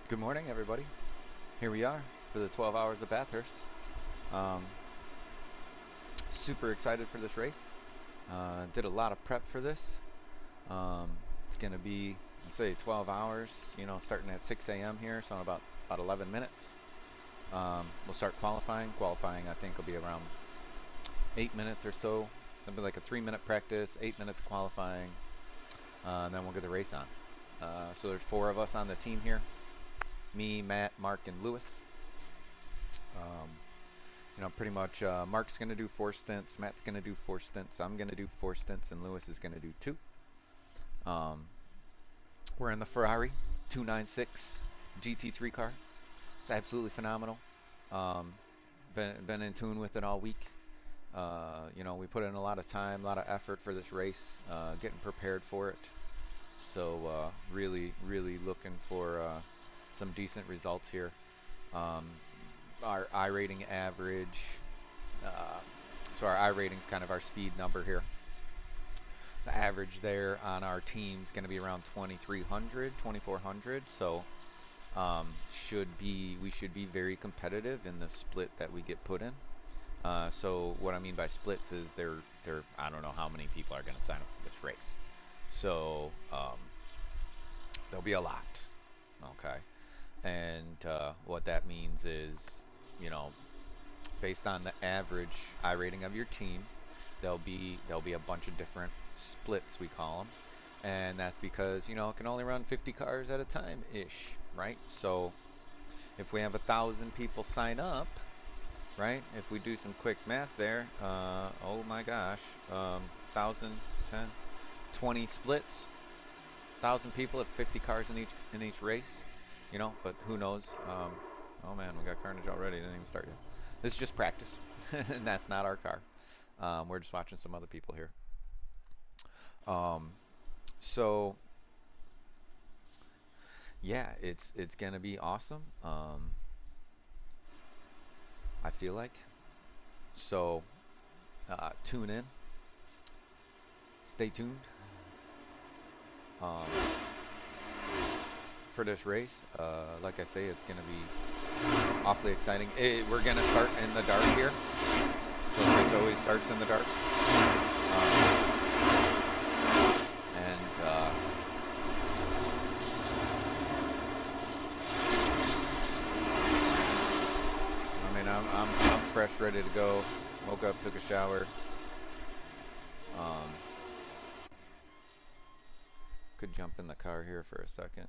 Good morning, everybody. Here we are for the 12 hours of Bathurst. Um, Super excited for this race. Did a lot of prep for this. It's going to be, say, 12 hours, starting at 6 a.m. here, so in about 11 minutes. We'll start qualifying. Qualifying, I think, will be around 8 minutes or so. It'll be like a 3-minute practice, 8 minutes of qualifying, and then we'll get the race on. So there's 4 of us on the team here. Me, Matt, Mark, and Lewis. Um, Pretty much Mark's going to do 4 stints, Matt's going to do 4 stints, I'm going to do 4 stints, and Lewis is going to do 2. Um, we're in the Ferrari 296 GT3 car. It's absolutely phenomenal. Um, been in tune with it all week. We put in a lot of time, a lot of effort for this race, getting prepared for it. So really, really looking for some decent results here. Um, our I rating average, so our I rating is kind of our speed number here. The average there on our team is going to be around 2300, 2400. So we should be very competitive in the split that we get put in. So what I mean by splits is I don't know how many people are going to sign up for this race. So there'll be a lot. Okay. And what that means is, based on the average I rating of your team, there'll be a bunch of different splits, we call them, and that's because it can only run 50 cars at a time ish, right? So if we have 1,000 people sign up, right? If we do some quick math there, oh my gosh, 1,000, 10, 20 splits, 1,000 people at 50 cars in each race, but who knows? Oh man, we got carnage already. Didn't even start yet. This is just practice, and that's not our car. We're just watching some other people here. Um, so yeah, it's gonna be awesome. I feel like so. Tune in, stay tuned for this race. Like I say, it's gonna be awfully exciting. We're gonna start in the dark here. So the race always starts in the dark. And I mean, I'm fresh, ready to go. Woke up, took a shower. Um, could jump in the car here for a second.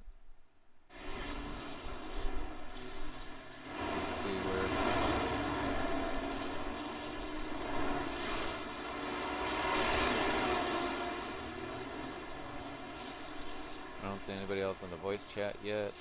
Let's see where. I don't see anybody else in the voice chat yet.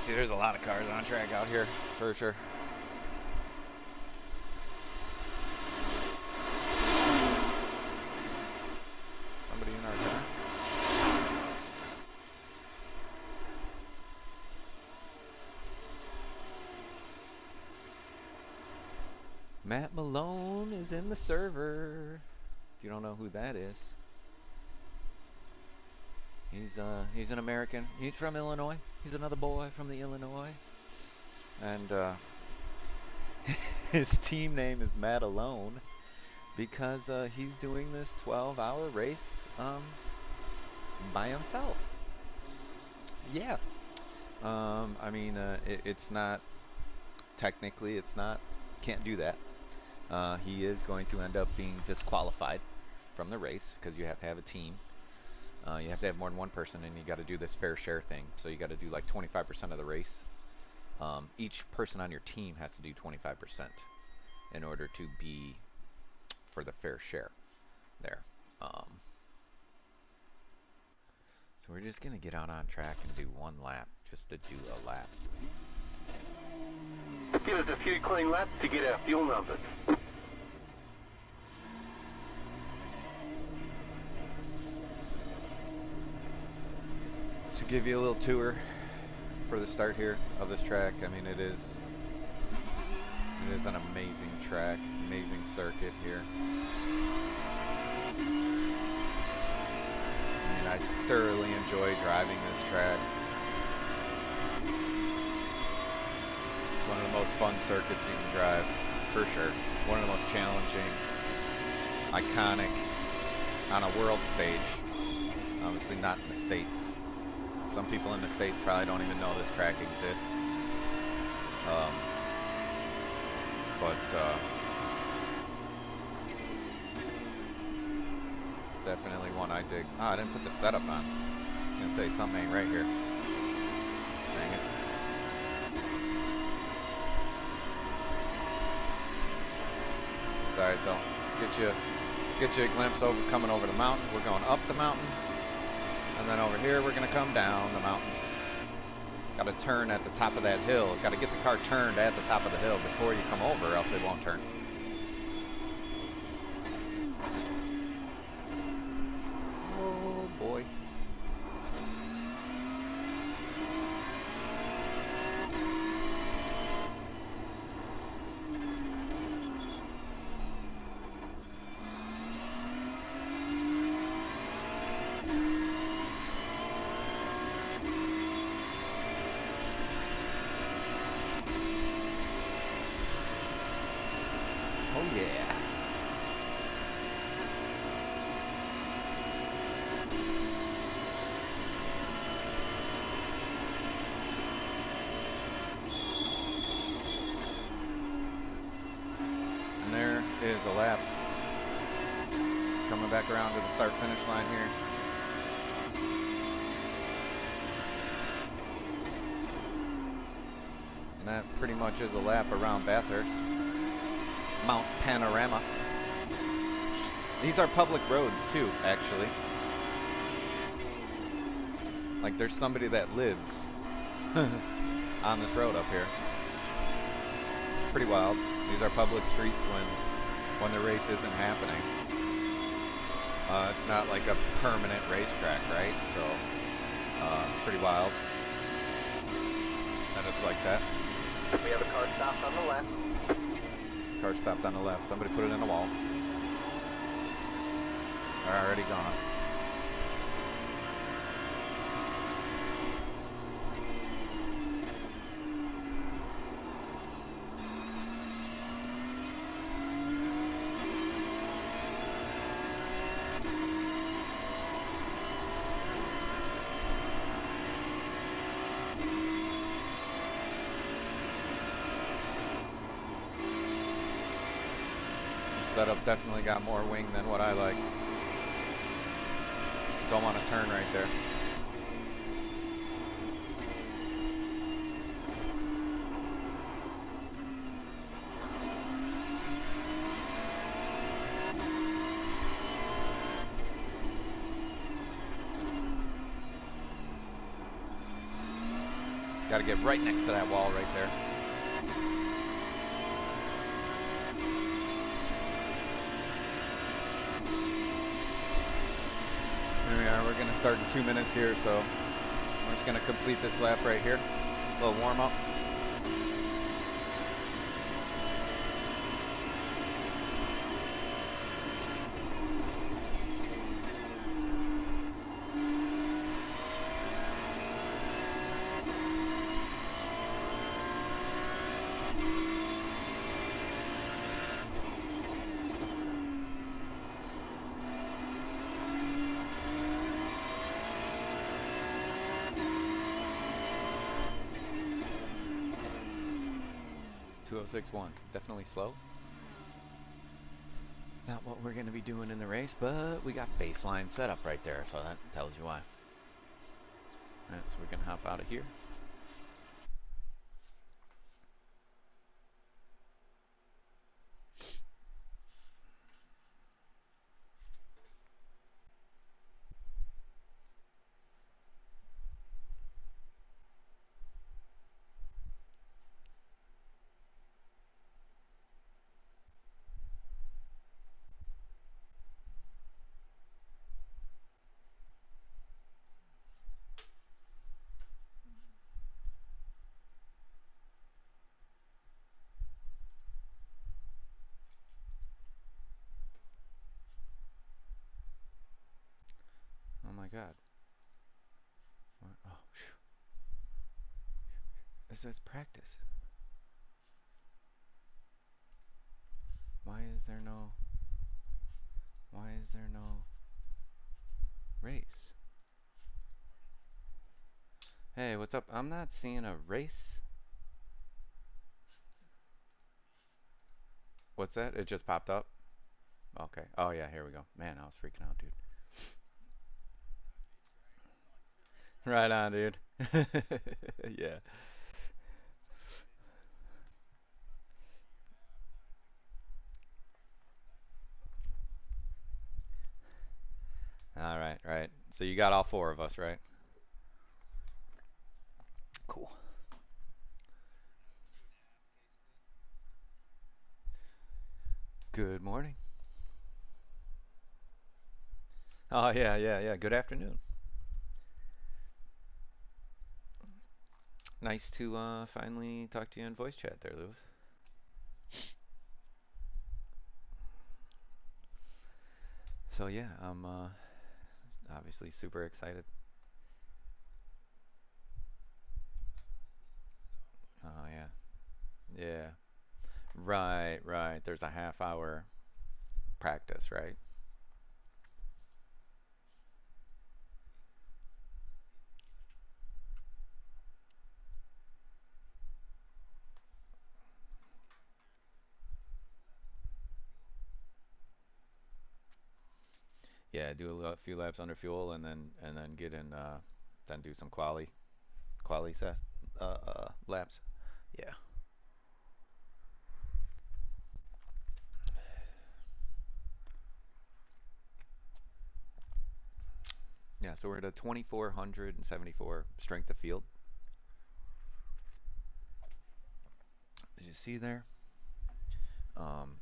See, there's a lot of cars on track out here, for sure. Somebody in our car? Matt Malone is in the server. If you don't know who that is, he's an American. He's from Illinois. He's another boy from the Illinois, and his team name is Matt Alone because he's doing this 12-hour race by himself. Yeah. I mean, it's not technically, it's not, can't do that. He is going to end up being disqualified from the race because you have to have a team. You have to have more than one person, and you got to do this fair share thing. So you got to do like 25% of the race. Each person on your team has to do 25% in order to be for the fair share there. So we're just gonna get out on track and do one lap, just to do a lap. Give us a few clean laps to get our fuel numbers. To give you a little tour for the start here of this track, I mean it is an amazing track, amazing circuit here. I mean, I thoroughly enjoy driving this track. It's one of the most fun circuits you can drive, for sure. One of the most challenging, iconic on a world stage. Obviously not in the States. Some people in the States probably don't even know this track exists. Definitely one I dig. Ah, I didn't put the setup on. I was gonna say something ain't right here. Dang it. It's alright though. Get you a glimpse over coming over the mountain. We're going up the mountain. And then over here we're gonna come down the mountain. Gotta turn at the top of that hill. Gotta get the car turned at the top of the hill before you come over, or else it won't turn. Oh boy. Oh yeah. And there is a lap. Coming back around to the start finish line here. And that pretty much is a lap around Bathurst. Mount Panorama. These are public roads too, actually. Like there's somebody that lives on this road up here. Pretty wild. These are public streets when the race isn't happening. It's not like a permanent racetrack, right? So it's pretty wild that it's like that. We have a car stopped on the left. Car stopped on the left. Somebody put it in the wall. They're already gone. Setup definitely got more wing than what I like. Don't want to turn right there. Got to get right next to that wall right there. Here we are, we're going to start in 2 minutes here, so we're just going to complete this lap right here. A little warm up. 061. Definitely slow. Not what we're going to be doing in the race, but we got baseline set up right there, so that tells you why. Alright, so we're going to hop out of here. Oh my god. Oh, this is practice. Why is there no race? Hey, what's up? I'm not seeing a race. What's that? It just popped up? Okay. Oh yeah, here we go. Man, I was freaking out, dude. Right on, dude. Yeah. All right, right. So you got all four of us, right? Cool. Good morning. Oh yeah, yeah, yeah. Good afternoon. Nice to finally talk to you in voice chat there, Lewis. So yeah, I'm obviously super excited. Oh yeah. Yeah. Right, right. There's a half hour practice, right? Yeah, do a few laps under fuel and then get in then do some quali set laps. Yeah. Yeah, so we're at a 2474 strength of field. Did you see there? Um,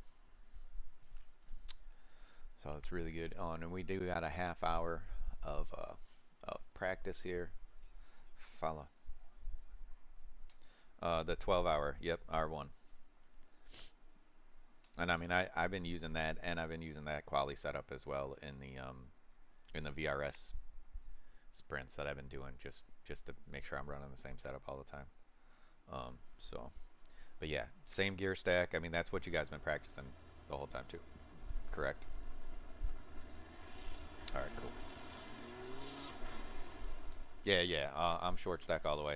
so it's really good. Oh, and we do got a half hour of practice here. Follow. The 12 hour. Yep, R1. And I mean, I've been using that, and I've been using that quality setup as well in the VRS sprints that I've been doing, just to make sure I'm running the same setup all the time. So, but yeah, same gear stack. I mean, that's what you guys been practicing the whole time too, correct? All right, cool. Yeah, yeah. I'm short stack all the way.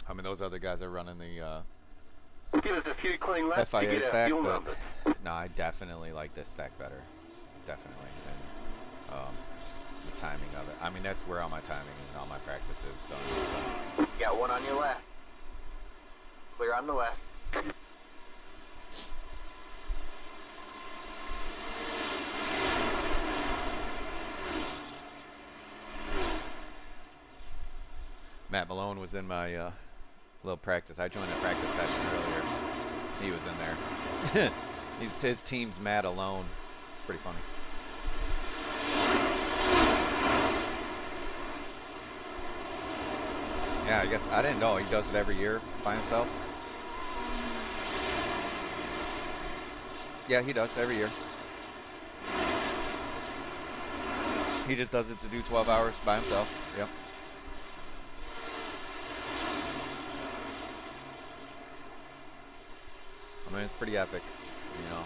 I mean, those other guys are running the Give us a few clean laps to FIA get our stack, fuel but numbers. no, I definitely like this stack better. Definitely. And the timing of it. I mean, that's where all my timing and all my practice is done. Got one on your left. Clear on the left. Matt Malone was in my little practice. I joined a practice session earlier. He was in there. His team's Matt alone. It's pretty funny. Yeah, I guess I didn't know he does it every year by himself. Yeah, he does every year. He just does it to do 12 hours by himself. Yep. I mean, it's pretty epic, you know.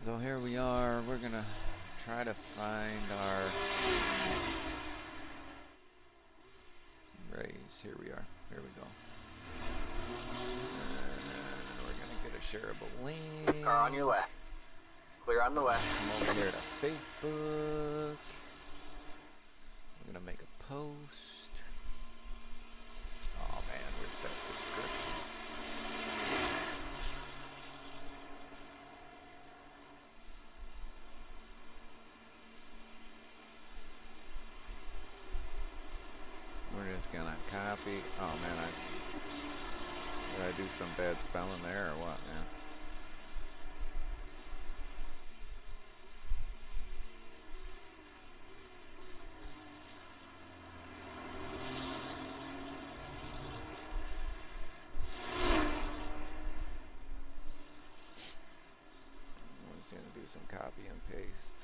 So here we are. We're gonna try to find our raise. Here we are. Here we go. And we're gonna get a shareable link. Car on your left. Clear on the left. Come over here to Facebook. I'm gonna make a post. Oh man, where's that description? We're just gonna copy. Oh man, did I do some bad spelling there or what, man? I'm just gonna do some copy and paste.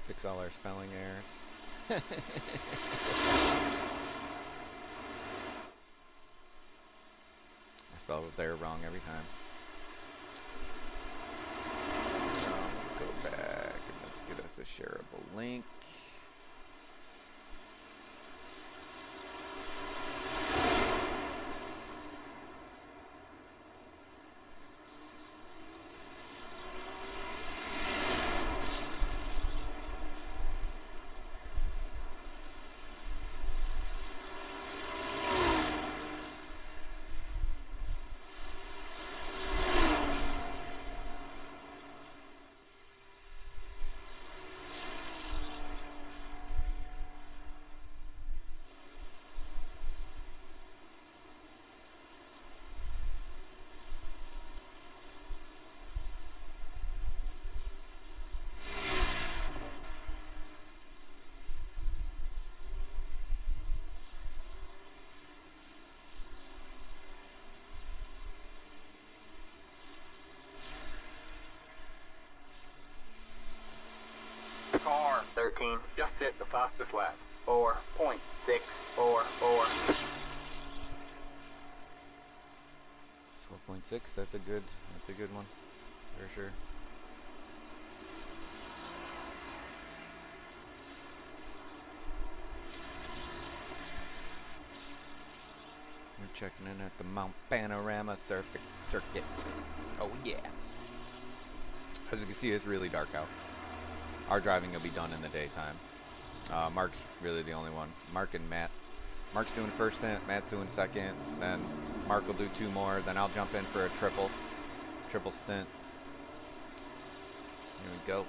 Fix all our spelling errors. I spelled it there wrong every time. Let's go back and let's get us a shareable link. Car 13, just hit the fastest lap. 4.644. 12.6, that's a good one, for sure. We're checking in at the Mount Panorama circuit. Oh yeah. As you can see, it's really dark out. Our driving will be done in the daytime. Mark's really the only one. Mark and Matt. Mark's doing first stint, Matt's doing second, then Mark will do 2 more, then I'll jump in for a triple stint. Here we go.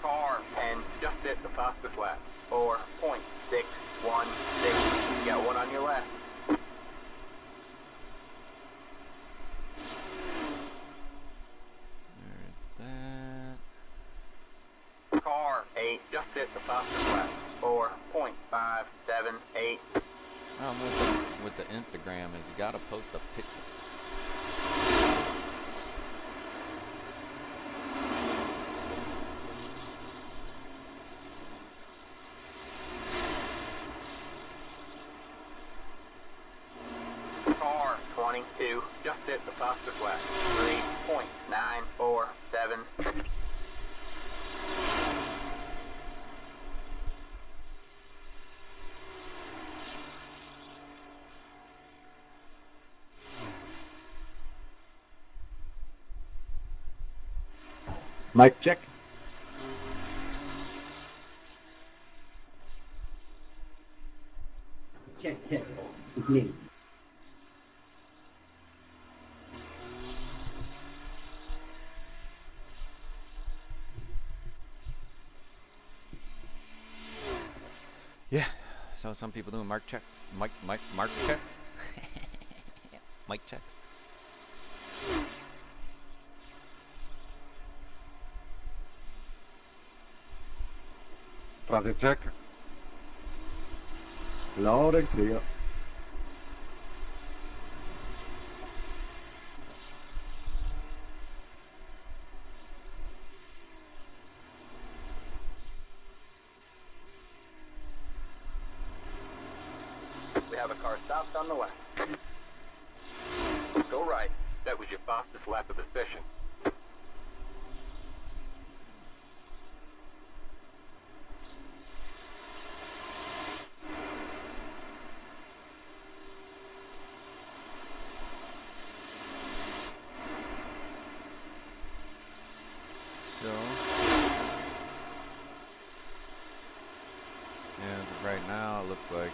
Car 10, just hit the fastest lap. 4.616. Got one on your left. There's that. Car 8, just hit the fastest lap. 4.578. With the Instagram is you gotta post a picture. Car 22, just hit the fastest lap. 3.947. Mic check. Check. It's me. Yeah. So some people doing mark checks. Mark checks. Mic checks. Traffic check. Loud and clear. have a car stopped on the left. Go right. That was your fastest lap of the session. So, as of right now, it looks like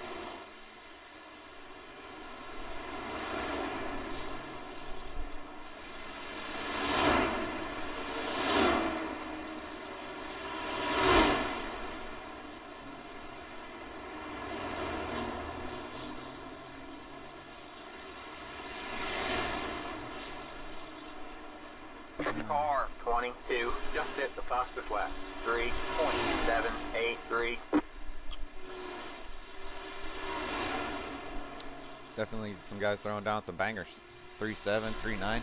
Car 22, just hit the fastest lap. 3.783. definitely some guys throwing down some bangers. 3.7, 3.9.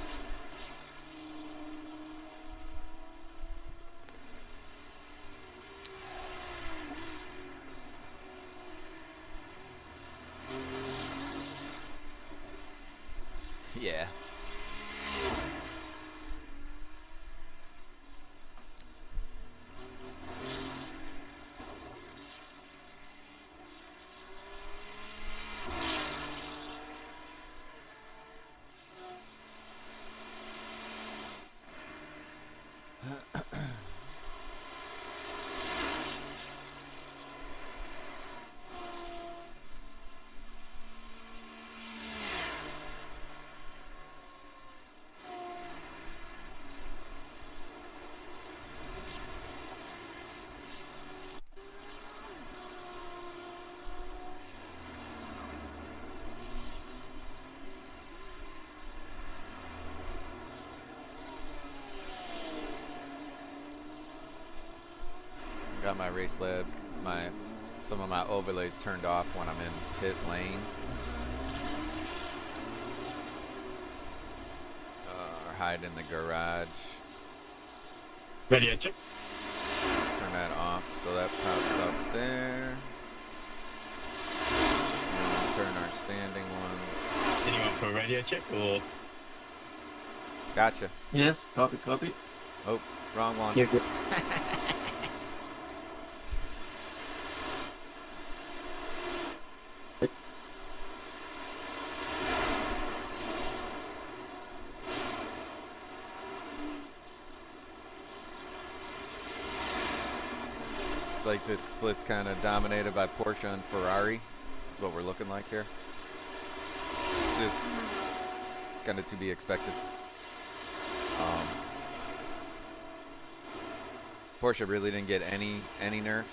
Yeah. Got my race labs, some of my overlays turned off when I'm in pit lane. Or hide in the garage. Radio check. Turn that off so that pops up there. And turn our standing ones. Anyone for a radio check or? Gotcha. Yes, copy. Oh, wrong one. You're good. Looks like this split's kind of dominated by Porsche and Ferrari. Is what we're looking like here. Just kind of to be expected. Porsche really didn't get any nerfs.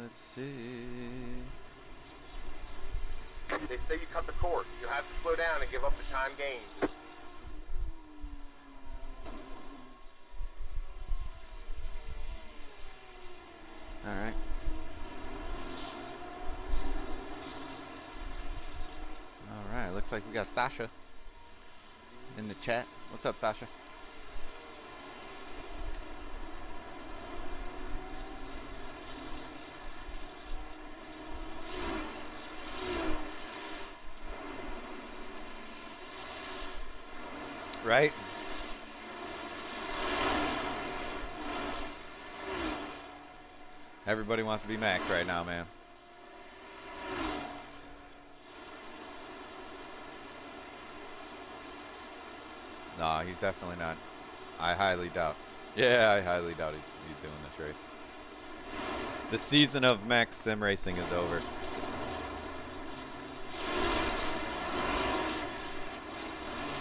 Let's see. They say you cut the course. You'll have to slow down and give up the time gained. Alright. Alright, looks like we got Sasha in the chat. What's up, Sasha? Right? Everybody wants to be Max right now, man. Nah, he's definitely not. I highly doubt. Yeah, I highly doubt he's doing this race. The season of Max Sim Racing is over.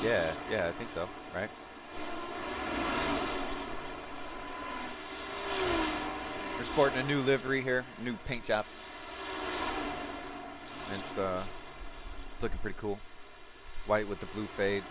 Yeah, yeah, I think so, right? We're sporting a new livery here, new paint job. It's looking pretty cool. White with the blue fade.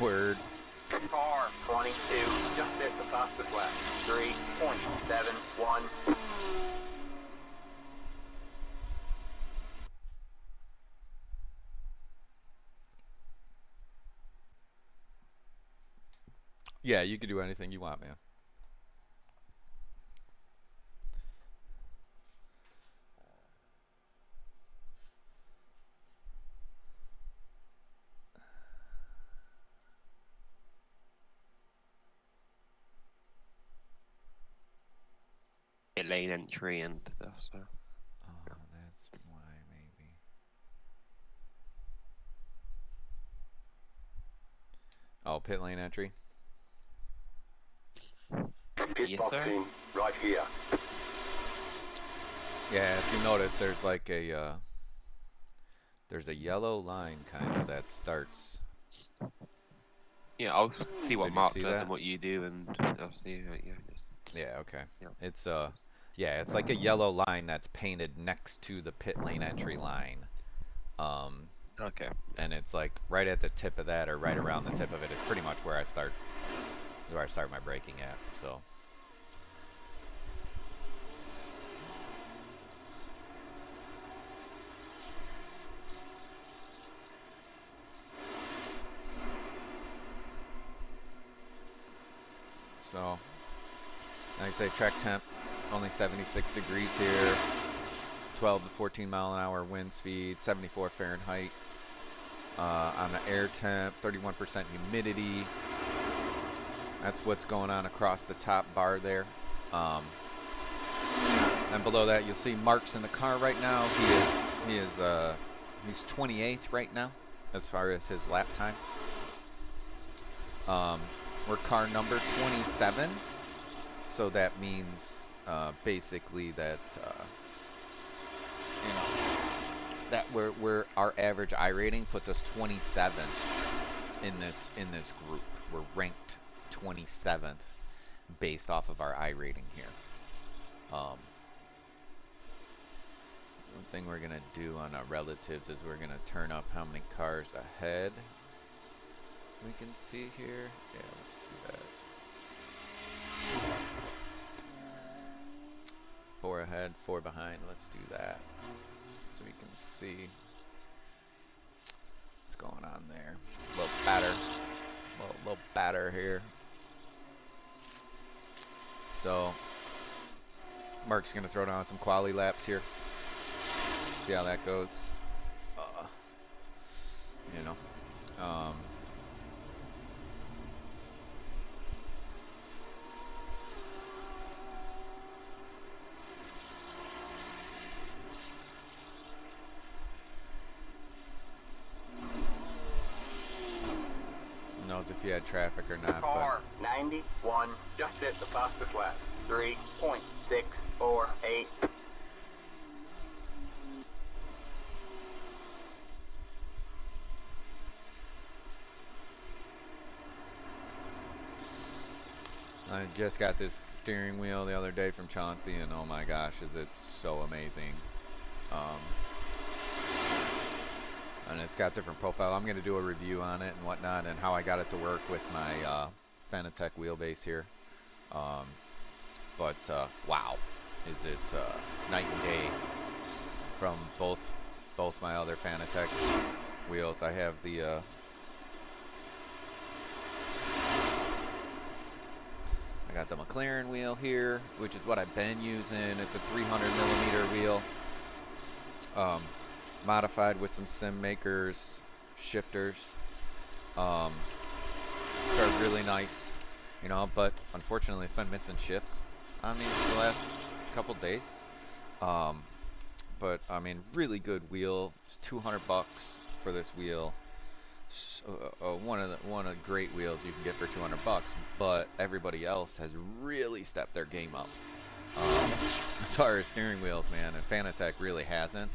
Word. Car 22, just hit the fastest left. 3.71. Yeah, you can do anything you want, man. Lane entry and stuff. So Oh, that's why maybe. Oh, pit lane entry. Pit Yes, box sir. in right here. Yeah, if you notice, there's like there's a yellow line kind of that starts. Yeah, I'll see what Did you Mark see does that? and what you do, and I'll see. Yeah, just, Yeah, okay. yeah. It's yeah, it's like a yellow line that's painted next to the pit lane entry line. Um, Okay. and it's like right at the tip of that, or right around the tip of it is pretty much where I start my braking at. So like I say, track temp only 76 degrees here, 12 to 14 mile an hour wind speed, 74 Fahrenheit. On the air temp, 31% humidity. That's what's going on across the top bar there. And below that, you'll see Mark's in the car right now. He's 28th right now as far as his lap time. We're car number 27, so that means basically that you know that we're our average I rating puts us 27th in this group. We're ranked 27th based off of our I rating here. One thing we're gonna do on our relatives is we're gonna turn up how many cars ahead we can see here. Yeah, let's do that. 4 ahead, 4 behind. Let's do that so we can see what's going on there. Little batter here. So Mark's gonna throw down some quali laps here. See how that goes. You know. Who knows if you had traffic or not, Car 91, just hit the fastest left. 3.648. I just got this steering wheel the other day from Chauncey, and oh my gosh, is it so amazing. And it's got different profile. I'm going to do a review on it and whatnot, and how I got it to work with my Fanatec wheelbase here. But wow, is it night and day from both my other Fanatec wheels. I have the I got the McLaren wheel here, which is what I've been using. It's a 300mm wheel, modified with some sim makers shifters, which are really nice, you know. But unfortunately, it's been missing shifts on me the last couple days. but I mean, really good wheel. It's 200 bucks for this wheel. One of the great wheels you can get for 200 bucks, but everybody else has really stepped their game up. As far as steering wheels, man, and Fanatec really hasn't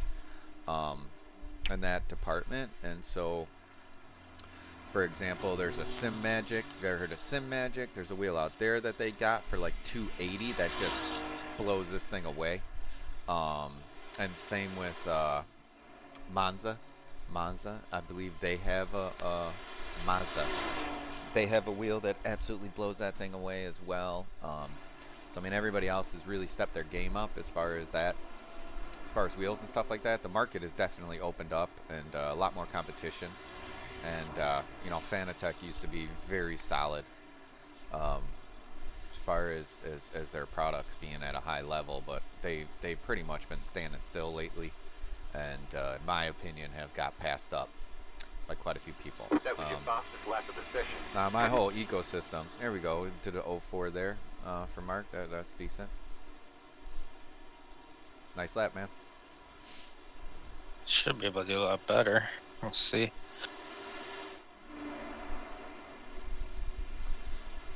in that department. And so, for example, there's a Sim Magic. You've ever heard of Sim Magic? There's a wheel out there that they got for like 280 that just blows this thing away. And same with Monza, I believe they have a Mazda. They have a wheel that absolutely blows that thing away as well. So I mean, everybody else has really stepped their game up as far as that, as far as wheels and stuff like that. The market has definitely opened up, and a lot more competition. And you know, Fanatec used to be very solid as far as their products being at a high level, but they've pretty much been standing still lately, and in my opinion have got passed up by quite a few people. That was your fastest lap of the session. My whole ecosystem, there we go, we did an 04 there for Mark. That's decent. Nice lap, man. Should be able to do a lot better. We'll see.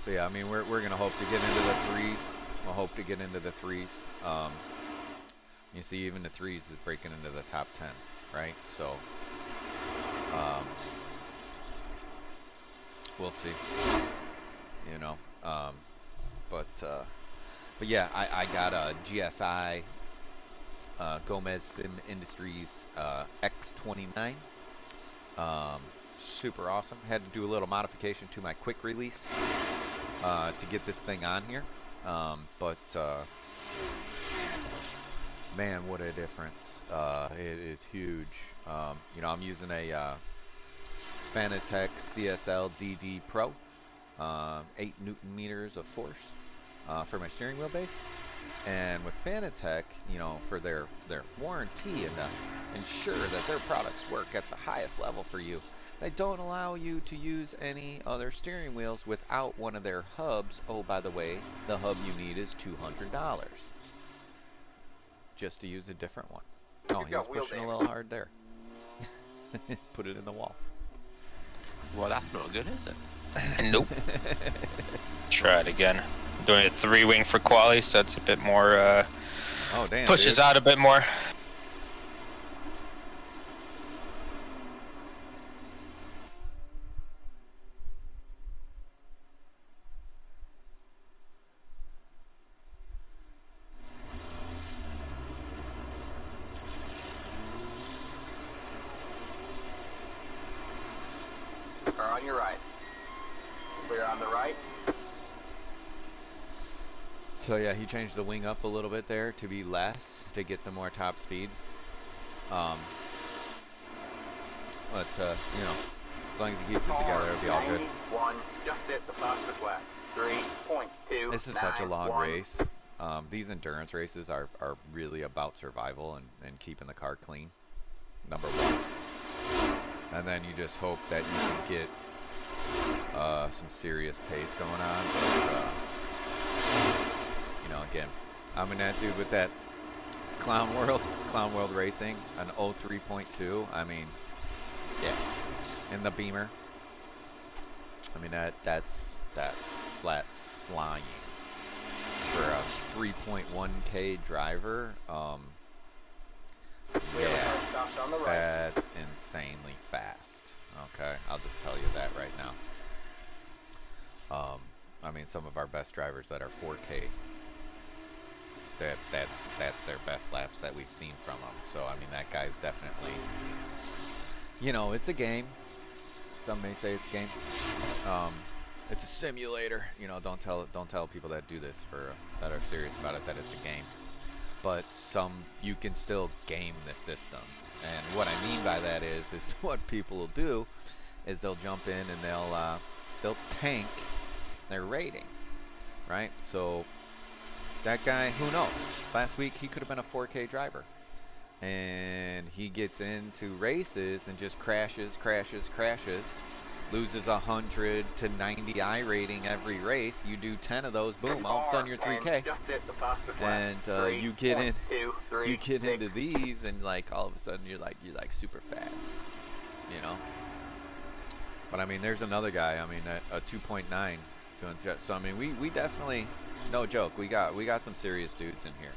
So yeah, I mean, we're gonna hope to get into the threes. We'll hope to get into the threes. You see, even the threes is breaking into the top 10, right? So we'll see. You know, but yeah, I got a GSI Gomez Sim Industries X29. Super awesome. Had to do a little modification to my quick release to get this thing on here, but man, what a difference. It is huge. You know, I'm using a Fanatec CSL DD Pro, 8 Newton meters of force for my steering wheel base. And with Fanatec, you know, for their warranty and to ensure that their products work at the highest level for you, they don't allow you to use any other steering wheels without one of their hubs. Oh, by the way, the hub you need is $200 just to use a different one. Oh, he was pushing a little hard there. Put it in the wall. Well, that's not good, is it? Nope. Try it again. Doing a 3-wing for quali, so it's a bit more. Oh damn! Pushes dude. out a bit more. Car on your right. Clear on the right. So yeah, he changed the wing up a little bit there to be less, to get some more top speed. But you know, as long as he keeps it together, it'll be all good. 91, just hit the fastest lap. 3.2. This is such a long race. These endurance races are really about survival and keeping the car clean. Number one. And then you just hope that you can get some serious pace going on. But, you know, again, I'm in that dude with that Clown World Racing, an 03.2. I mean, yeah, in the Beamer. I mean, that's flat flying for a 3.1K driver. Yeah, that's insanely fast. Okay, I'll just tell you that right now. I mean, some of our best drivers that are 4K, that's their best laps that we've seen from them. So I mean, that guy's definitely, you know, it's a game. Some may say it's a game. It's a simulator. You know, don't tell people that do this that are serious about it that it's a game. But you can still game the system. And what I mean by that is what people will do is they'll jump in and they'll tank their rating, right? So that guy, who knows? Last week he could have been a 4K driver, and he gets into races and just crashes, loses 100 to 90 I rating every race. You do 10 of those, boom, all of a sudden you're 3K. Just hit the fastest lap. And you get in, 3.23. you get into these, and like all of a sudden you're like super fast, you know. But I mean, there's another guy. I mean, a 2.9 doing so. I mean, we definitely, no joke. We got some serious dudes in here.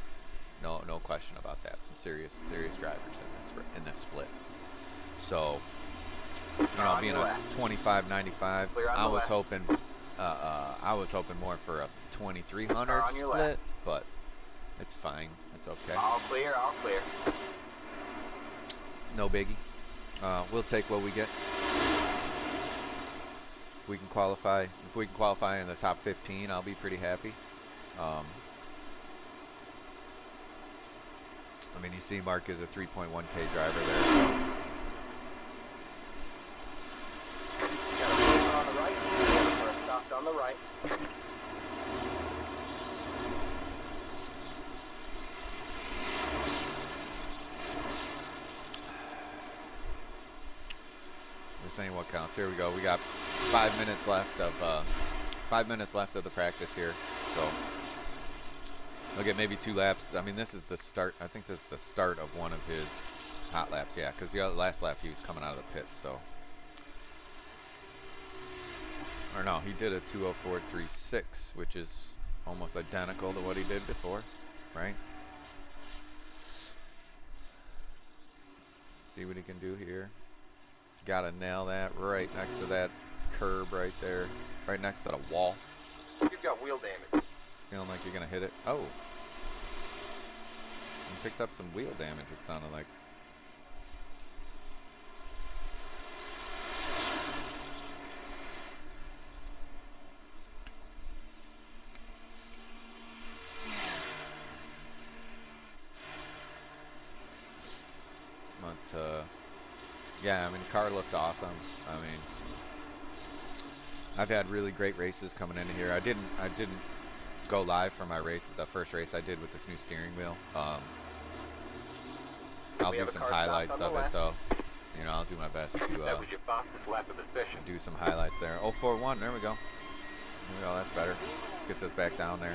No question about that. Some serious drivers in this split. So, you know, being a 25.95, I was hoping more for a 2300 split, but it's fine. It's okay. All clear, all clear. No biggie. We'll take what we get. If we can qualify in the top 15, I'll be pretty happy. I mean, you see Mark is a 3.1K driver there. So. Got a motor on the right, or stopped on the right. This ain't what counts. Here we go. We got 5 minutes left of the practice here. So we'll get maybe 2 laps. I mean, this is the start. I think this is the start of one of his hot laps. Yeah, because the last lap he was coming out of the pits. So, or no, he did a 2:04.36, which is almost identical to what he did before, right? See what he can do here. Gotta nail that right next to that curb right there, right next to the wall. You've got wheel damage. Feeling like you're gonna hit it. Oh, you picked up some wheel damage. It sounded like. But yeah, I mean, the car looks awesome. I mean, I've had really great races coming into here. I didn't go live for my races. The first race I did with this new steering wheel. I'll do some highlights of it though. You know, I'll do my best to That was your fastest lap of the session. do some highlights there. 041, there we go. There we go, that's better. Gets us back down there.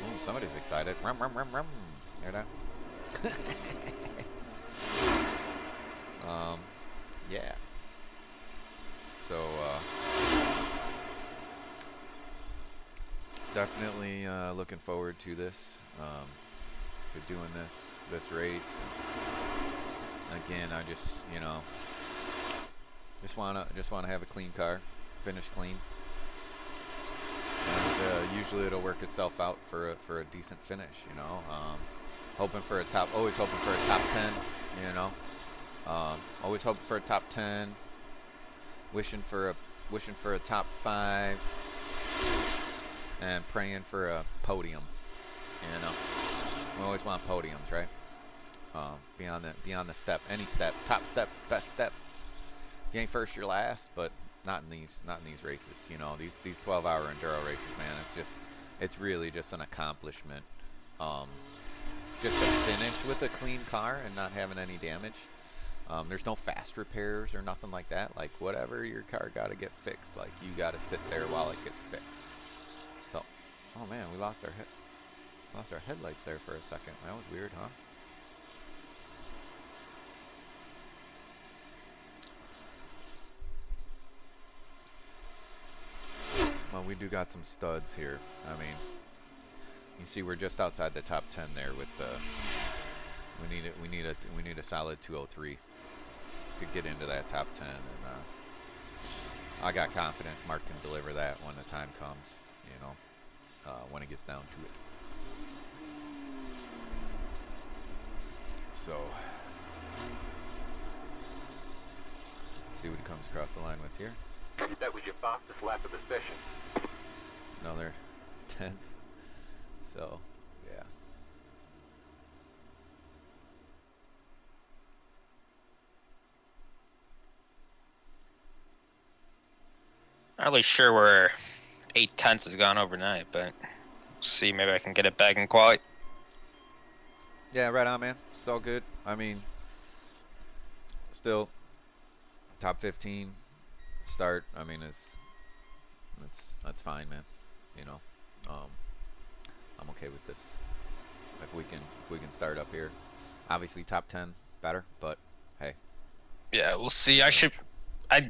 Ooh, somebody's excited. Rum, rum, rum, rum. Hear that? Yeah. So, definitely looking forward to this, to doing this race. And again, I just, you know, just wanna have a clean car, finish clean, and usually it'll work itself out for a decent finish, you know. Always hoping for a top 10, you know. Always hoping for a top 10. Wishing for a top 5, and praying for a podium. You know, we always want podiums, right? Beyond the step, any step, top steps, best step. If you ain't first, you're last, but not in these races. You know, these 12-hour enduro races, man. It's really just an accomplishment. Just to finish with a clean car and not having any damage. There's no fast repairs or nothing like that. Like, whatever your car got to get fixed, like, you got to sit there while it gets fixed. So, oh man, we lost our headlights there for a second. That was weird, huh? Well, we do got some studs here. I mean, you see, we're just outside the top 10 there with the. We need a solid 203 to get into that top 10, and I got confidence Mark can deliver that when the time comes. You know, when it gets down to it. So, see what he comes across the line with here. That was your fastest lap of the session. Another 10th. So, yeah. Not really sure where 8/10 has gone overnight, but see, maybe I can get it back in quality. Yeah, right on, man. It's all good. I mean, still top 15 start. I mean, that's fine, man. You know, um, I'm okay with this. If we can start up here, obviously top 10 better, but hey. Yeah, we'll see. I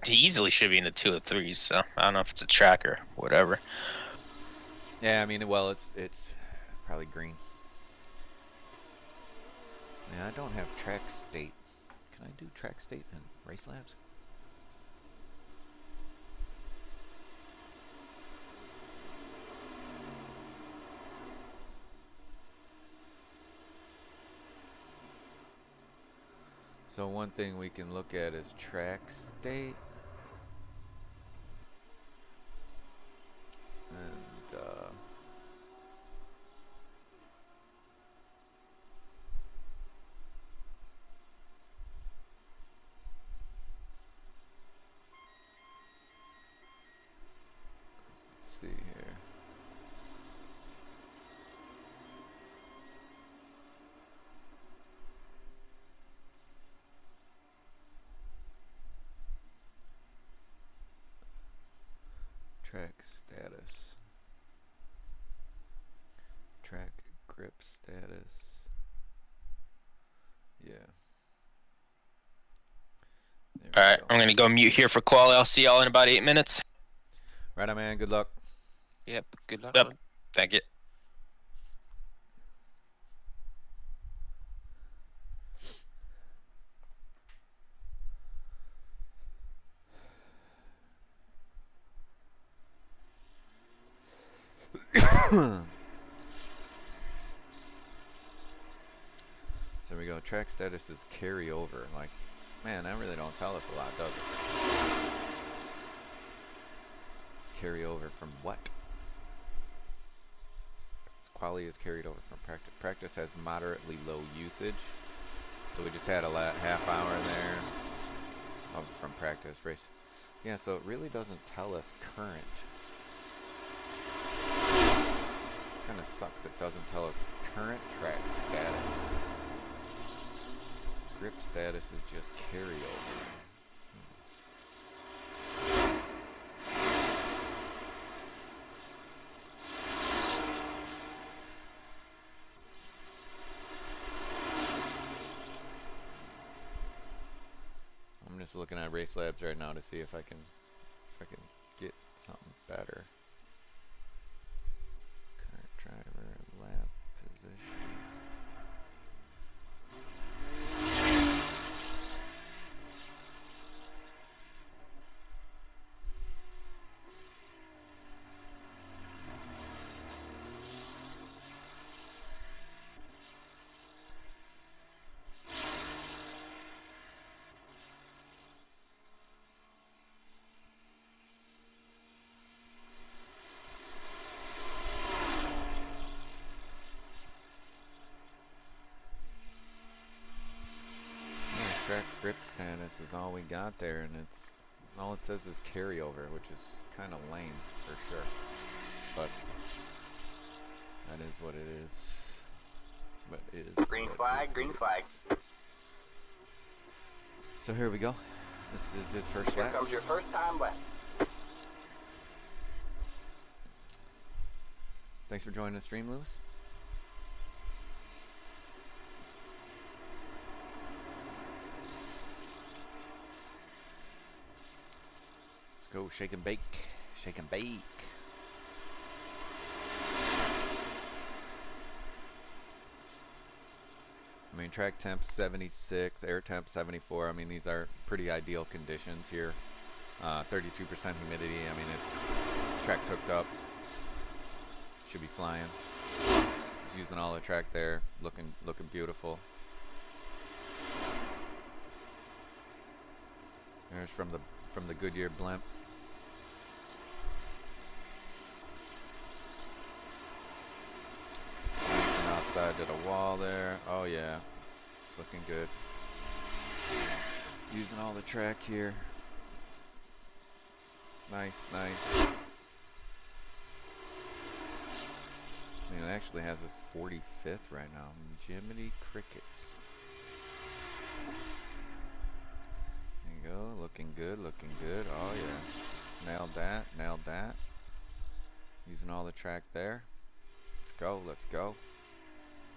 easily should be in the 2 or 3s, so I don't know if it's a track or whatever. Yeah, I mean, well, it's probably green. Yeah, I don't have track state. Can I do track state and race labs? So one thing we can look at is track state. And let's see here. Track status. Track grip status. Yeah. There All we right, go. I'm gonna go mute here for quali. I'll see y'all in about 8 minutes. Right on, man. Good luck. Yep. Good luck. Yep. Man. Thank you. So there we go. Track status is carryover. Like, man, that really don't tell us a lot, does it? Carryover from what? Quality is carried over from practice. Practice has moderately low usage. So we just had a half hour there from practice race. Yeah, so it really doesn't tell us current. Kind of sucks it doesn't tell us current track status. Grip status is just carryover. I'm just looking at race labs right now to see if I can get something better. Current driver lap position. Track grip status is all we got there, and all it says is carryover, which is kind of lame for sure. But that is what it is. But it is Green what flag, it green is. flag. So here we go. This is his first Here lap. comes your first time lap. Thanks for joining the stream, Lewis. Let's go shake and bake. Shake and bake. I mean, track temp 76, air temp 74. I mean, these are pretty ideal conditions here. 32% humidity. I mean, track's hooked up. Should be flying. He's using all the track there, looking beautiful. There's from the Goodyear blimp. Outside to the wall there. Oh yeah, it's looking good. Using all the track here. Nice, nice. I mean, it actually has us 45th right now. Jiminy crickets. we go. Looking good, looking good. Oh yeah. Nailed that, nailed that. Using all the track there. Let's go, let's go.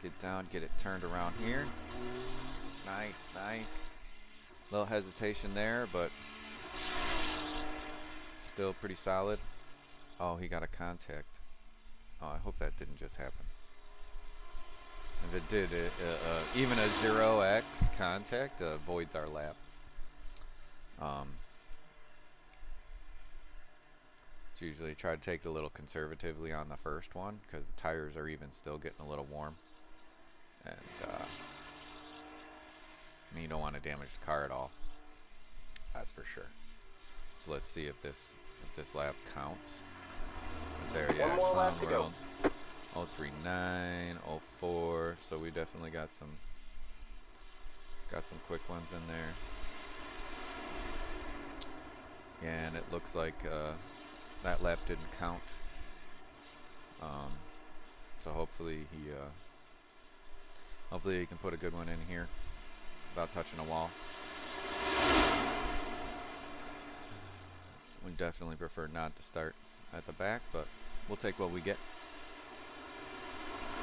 Get down, get it turned around here. Nice, nice. Little hesitation there, but still pretty solid. Oh, he got a contact. Oh, I hope that didn't just happen. If it did, even a 0x contact voids our lap. Usually try to take it a little conservatively on the first one because the tires are even still getting a little warm, and you don't want to damage the car at all. That's for sure. So let's see if this lap counts. There, yeah. One more lap to go. 039, 04. So we definitely got some quick ones in there. And it looks like that lap didn't count. So hopefully he can put a good one in here without touching a wall. We definitely prefer not to start at the back, but we'll take what we get.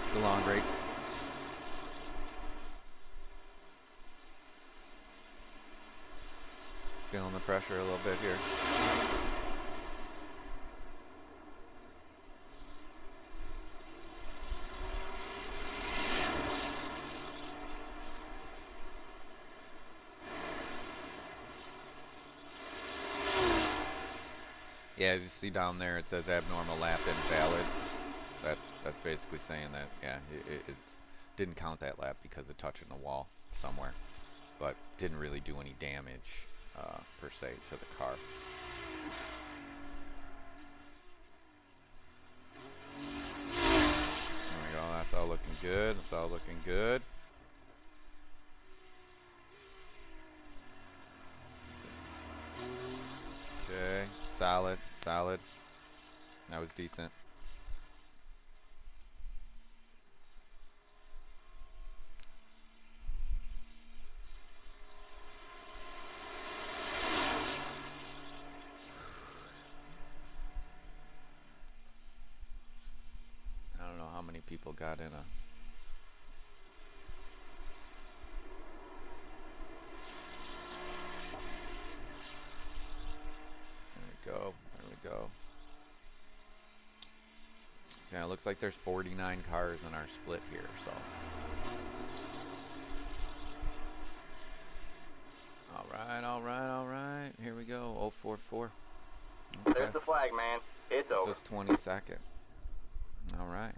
It's a long race. Feeling the pressure a little bit here. Yeah, as you see down there, it says abnormal lap invalid. That's basically saying that, yeah, it didn't count that lap because of touching the wall somewhere, but didn't really do any damage per se to the car. There we go. That's all looking good. That's all looking good. Okay, solid, solid. That was decent. I don't know how many people got in a... There we go, there we go. So yeah, it looks like there's 49 cars in our split here, so... Alright, alright, alright. Here we go, 044. Okay. There's the flag, man. It's over. Just 22nd. Alright.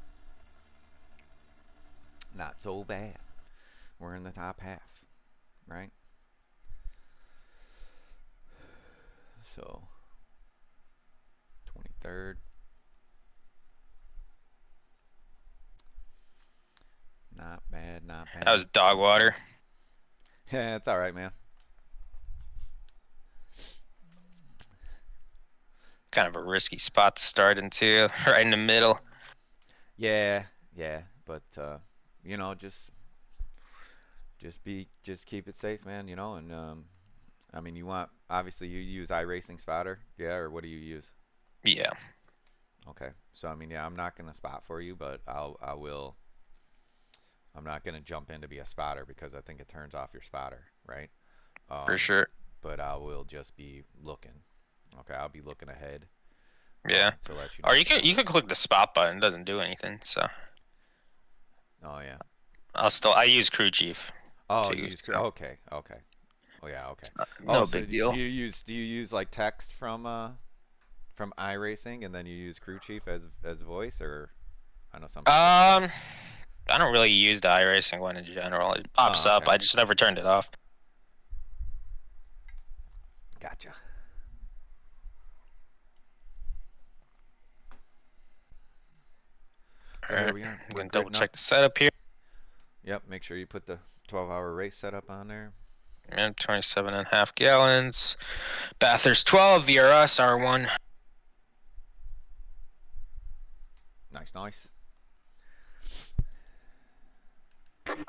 Not so bad. We're in the top half, right? So, 23rd. Not bad, not bad. That was dog water. Yeah, it's alright, man. Kind of a risky spot to start into, right in the middle. Yeah, yeah, but you know, just keep it safe, man, you know, and I mean, obviously you use Iracing spotter, yeah, or what do you use? Yeah. Okay. So I mean, yeah, I'm not gonna spot for you, but I'm not gonna jump in to be a spotter because I think it turns off your spotter, right? For sure. But I will just be looking. Okay, I'll be looking ahead. Yeah. To let you know. Or you could click the spot button. It doesn't do anything. So. Oh yeah. I use crew chief. Oh, you use crew. Okay. Okay. Oh yeah. Okay. No so big deal. Do you use like text from Iracing and then you use crew chief as voice, or I know some people I don't really use the iRacing one in general. It pops up. okay. I just never turned it off. Gotcha. So Alright, here we are. I'm We're gonna double gridding check up. the setup here. Yep. Make sure you put the 12-hour race setup on there. And 27.5 gallons. Bathurst 12, VRS R1. Nice, nice.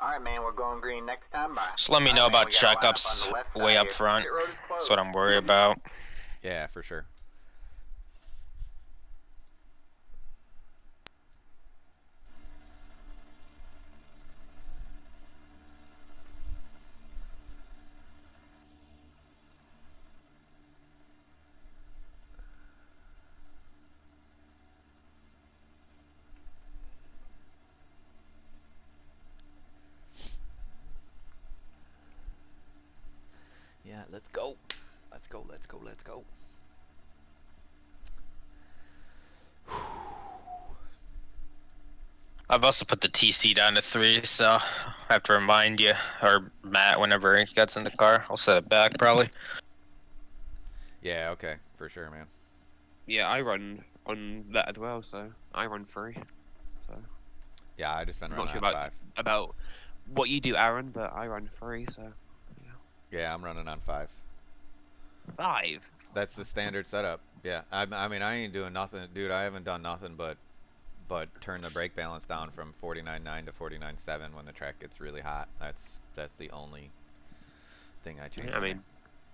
Alright, man, we're going green next time. Bye. Just let me know about checkups way up front. That's what I'm worried about. Yeah, for sure. Yeah, let's go. Let's go, let's go, let's go. I've also put the TC down to 3, so I have to remind you, or Matt, whenever he gets in the car. I'll set it back, probably. Yeah, okay, for sure, man. Yeah, I run on that as well, so I run 3. So Yeah, I just been I'm running not sure on about 5. about what you do, Aaron, but I run 3, so yeah. Yeah, I'm running on 5. 5. That's the standard setup. Yeah, I mean, I ain't doing nothing, dude. I haven't done nothing but turn the brake balance down from 49.9 to 49.7 when the track gets really hot. That's the only thing I change. Yeah, I mean,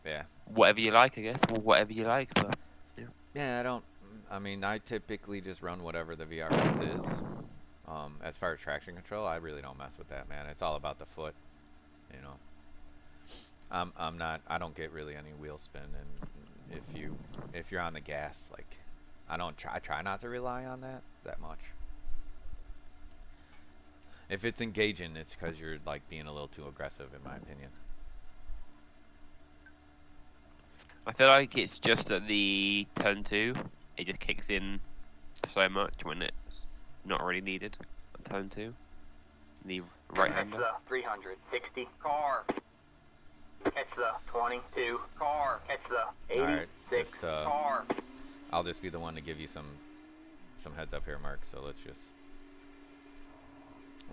yeah, whatever you like, I guess. Or whatever you like, but yeah. yeah. I mean, I typically just run whatever the VRS is. As far as traction control, I really don't mess with that, man. It's all about the foot, you know. I'm not. I don't get really any wheel spin, and if you're on the gas, like, I try not to rely on that much. If it's engaging, it's because you're like being a little too aggressive, in my opinion. I feel like it's just at the turn 2, it just kicks in so much when it's not really needed at turn 2. The right-hander. Catch the 360 car. Catch the 22 car. Catch the 86 car. I'll just be the one to give you some heads up here, Mark. So let's just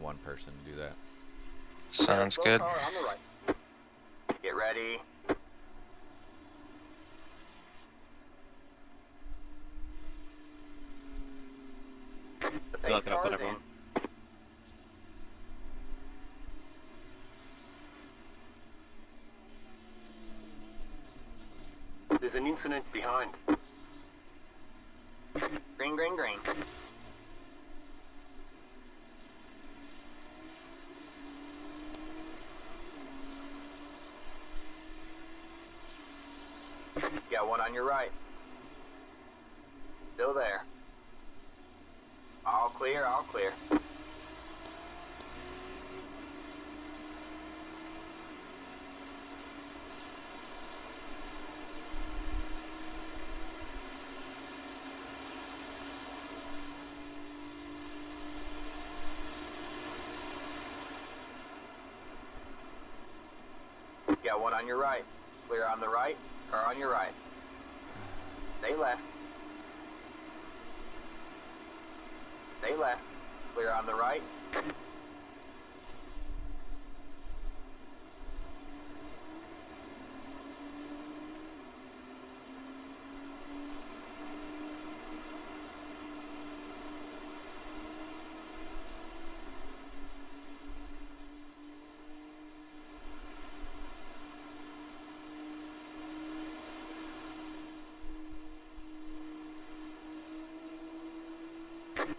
one person do that. Sounds good. Car on the right. Get ready. The pace car's in. There's an incident behind. Green, green, green. Got one on your right. Still there. All clear, all clear. Got one on your right. Clear on the right, car on your right. Stay left. Stay left. Clear on the right.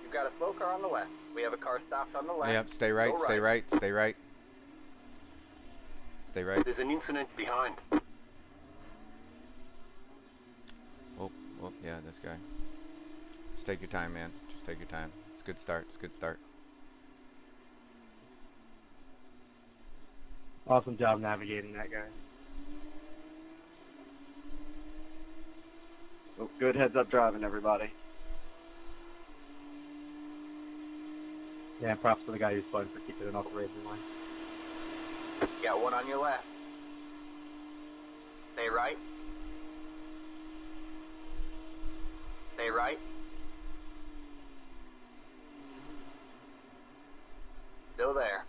You've got a slow car on the left. We have a car stopped on the left. Yep, stay right, Go stay right, stay right. Stay right. There's an incident behind. Oh, yeah, this guy. Just take your time, man. Just take your time. It's a good start. It's a good start. Awesome job navigating that, guy. Oh, good heads-up driving, everybody. Yeah, props to the guy who's fun for keeping it off the racing line. Got one on your left. Stay right. Stay right. Still there.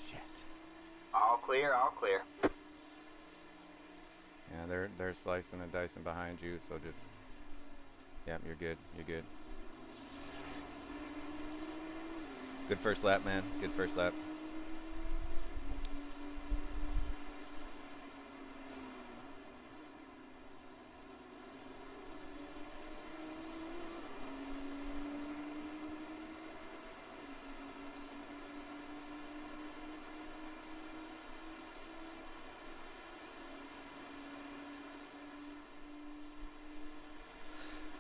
Shit. All clear, all clear. Yeah, they're slicing and dicing behind you, so just. Yep, you're good. You're good. Good first lap, man. Good first lap.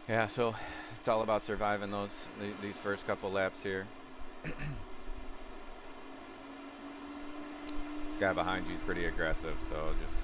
Yeah, so it's all about surviving these first couple laps here. This guy behind you is pretty aggressive, so just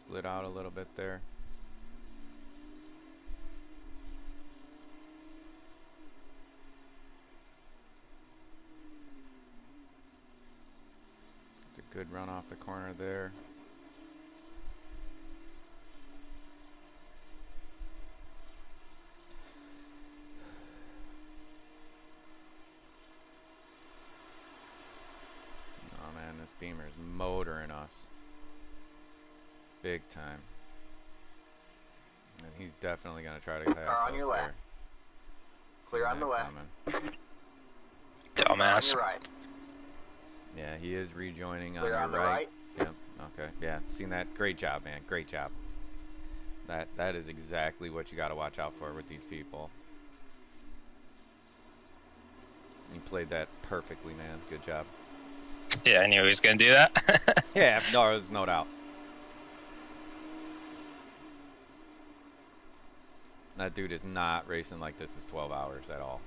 slid out a little bit there. It's a good run off the corner there. Oh man, this Beamer's motoring us. Big time. And he's definitely going to try to pass Car on us your there. left. Clear on the left. Dumbass. On your right. Yeah, he is rejoining on Clear your on the right. right. Yep. Okay. Yeah. Seen that. Great job, man. Great job. That is exactly what you got to watch out for with these people. You played that perfectly, man. Good job. Yeah, I knew he was gonna do that. Yeah. No, there's no doubt. That dude is not racing like this is 12 hours at all.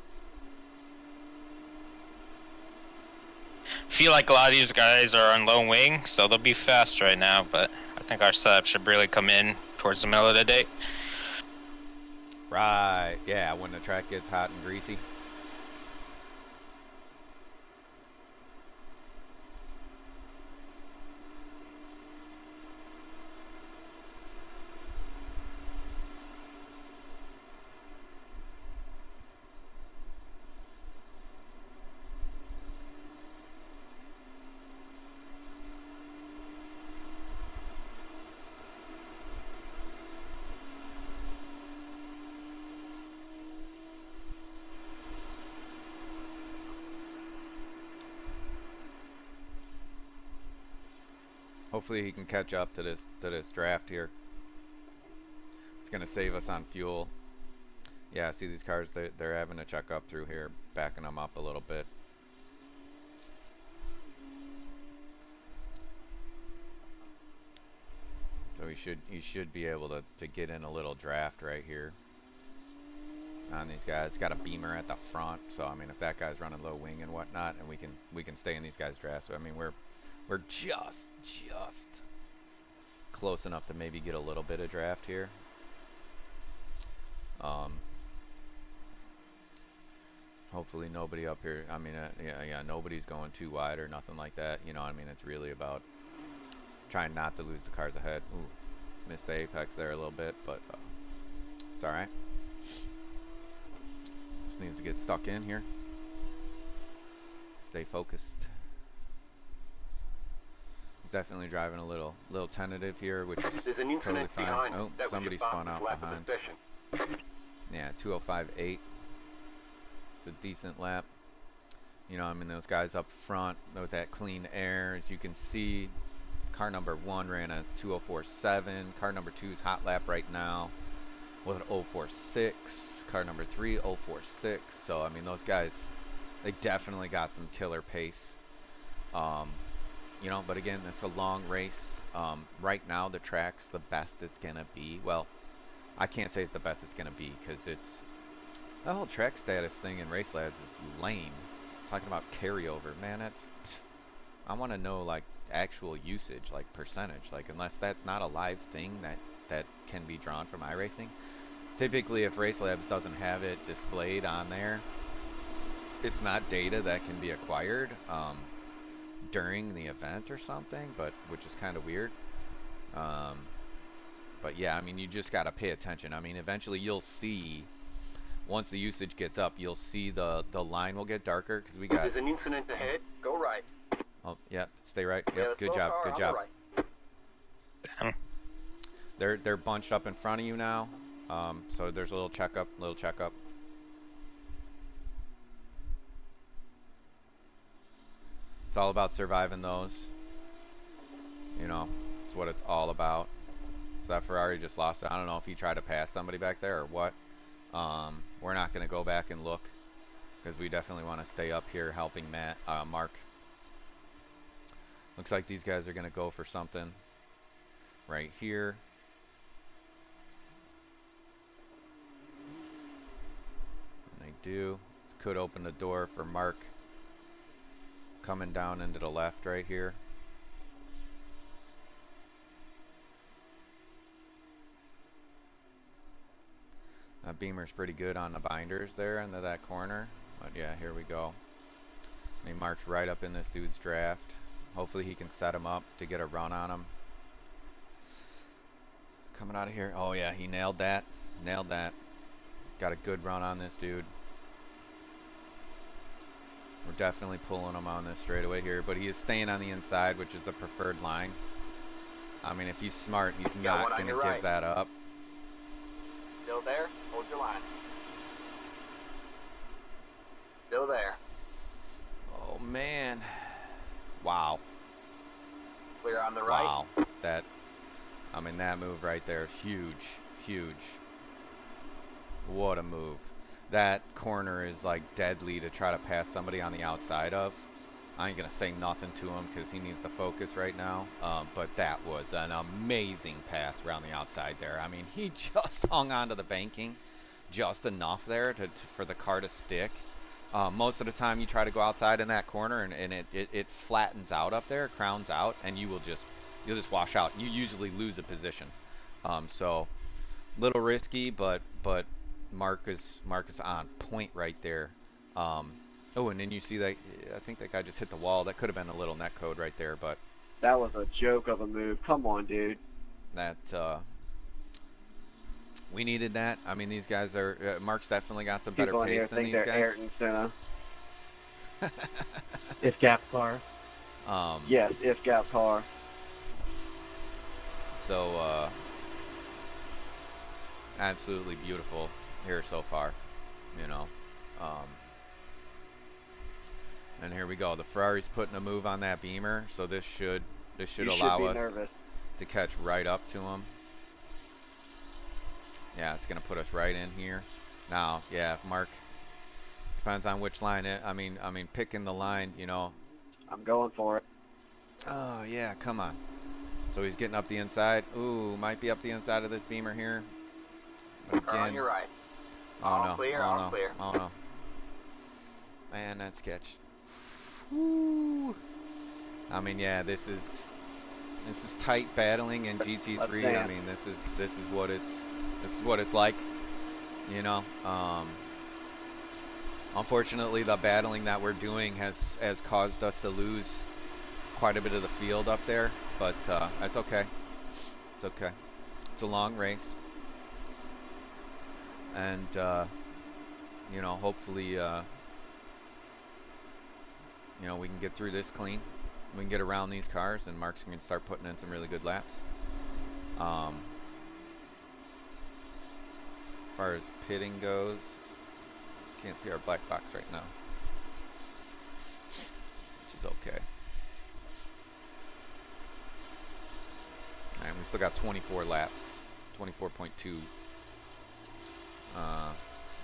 Feel like a lot of these guys are on low wing, so they'll be fast right now, but I think our setup should really come in towards the middle of the day. Right. Yeah, when the track gets hot and greasy. Hopefully he can catch up to this draft here. It's gonna save us on fuel. Yeah, see these cars, they're having to check up through here, backing them up a little bit. So he should be able to get in a little draft right here on these guys. It's got a Beamer at the front, so I mean if that guy's running low wing and whatnot, and we can stay in these guys' drafts. So I mean we're just close enough to maybe get a little bit of draft here. Hopefully nobody up here, I mean, yeah, nobody's going too wide or nothing like that. You know what I mean? It's really about trying not to lose the cars ahead. Ooh, missed the apex there a little bit, but it's alright. Just needs to get stuck in here. Stay focused. He's definitely driving a little tentative here, which is totally fine. Oh, somebody spun out behind. Yeah, 205.8. It's a decent lap. You know, I mean, those guys up front with that clean air, as you can see, car number 1 ran a 204.7. Car number 2's hot lap right now with an 046. Car number 3, 046. So, I mean, those guys, they definitely got some killer pace. You know, but again, it's a long race. Right now, the track's the best it's going to be. Well, I can't say it's the best it's going to be because it's... That whole track status thing in Race Labs is lame. Talking about carryover, man, that's... I want to know, like, actual usage, like, percentage. Like, unless that's not a live thing that can be drawn from iRacing, typically if Race Labs doesn't have it displayed on there, it's not data that can be acquired during the event or something, but which is kind of weird. But yeah, I mean, you just got to pay attention. I mean, eventually you'll see, once the usage gets up, you'll see the line will get darker because we got. There's an incident ahead. Go right. Oh, yeah, stay right. Yeah, Yep, good slow job, car good on job. the right. They're bunched up in front of you now. So there's a little checkup, It's all about surviving those. You know, it's what it's all about. So that Ferrari just lost it. I don't know if he tried to pass somebody back there or what. We're not going to go back and look because we definitely want to stay up here helping Mark. Looks like these guys are going to go for something right here. And they do. This could open the door for Mark coming down into the left right here. That Beamer's pretty good on the binders there into that corner. But yeah, here we go. And he marks right up in this dude's draft. Hopefully he can set him up to get a run on him. Coming out of here. Oh yeah, he nailed that. Nailed that. Got a good run on this dude. We're definitely pulling him on this straightaway here, but he is staying on the inside, which is the preferred line. I mean, if he's smart, he's not going to give that up. Still there? Hold your line. Still there. Oh man. Wow. Clear on the right. Wow. That, I mean, that move right there is huge. Huge. What a move. That corner is like deadly to try to pass somebody on the outside of. I ain't going to say nothing to him because he needs to focus right now. But that was an amazing pass around the outside there. I mean, he just hung onto the banking just enough there for the car to stick. Most of the time you try to go outside in that corner and it flattens out up there, crowns out, and you'll just wash out. You usually lose a position. So little risky, but Mark is on point right there. Oh, and then you see that, I think that guy just hit the wall. That could have been a little net code right there, but that was a joke of a move. Come on, dude. That we needed that. I mean, these guys are Mark's definitely got some better pace than these guys. Ayrton Senna. If gap car. Yes, if gap car. So absolutely beautiful here so far, you know. And here we go. The Ferrari's putting a move on that Beamer, so this should allow us to catch right up to him. Yeah, it's gonna put us right in here. Now, yeah, if Mark, depends on which line I mean picking the line, you know. I'm going for it. Oh yeah, come on. So he's getting up the inside. Ooh, might be up the inside of this Beamer here. But again, on your right. Oh all no, clear, oh all no, clear. oh no. Man, that sketch. Woo. I mean, yeah, this is tight battling in GT3. I mean, this is what it's like, you know. Unfortunately, the battling that we're doing has caused us to lose quite a bit of the field up there, but that's okay. It's okay. It's a long race, and you know, hopefully, you know, we can get through this clean. We can get around these cars, and Mark's going to start putting in some really good laps. As far as pitting goes, can't see our black box right now, which is okay. And we still got 24 laps, 24.2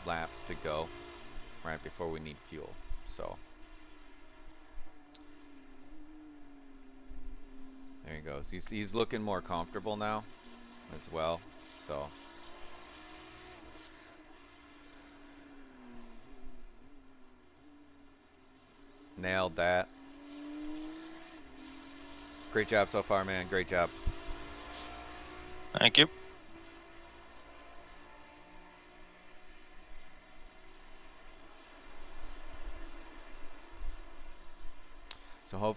laps to go right before we need fuel. So there he goes. He's looking more comfortable now as well. So nailed that. Great job so far, man. Great job. Thank you.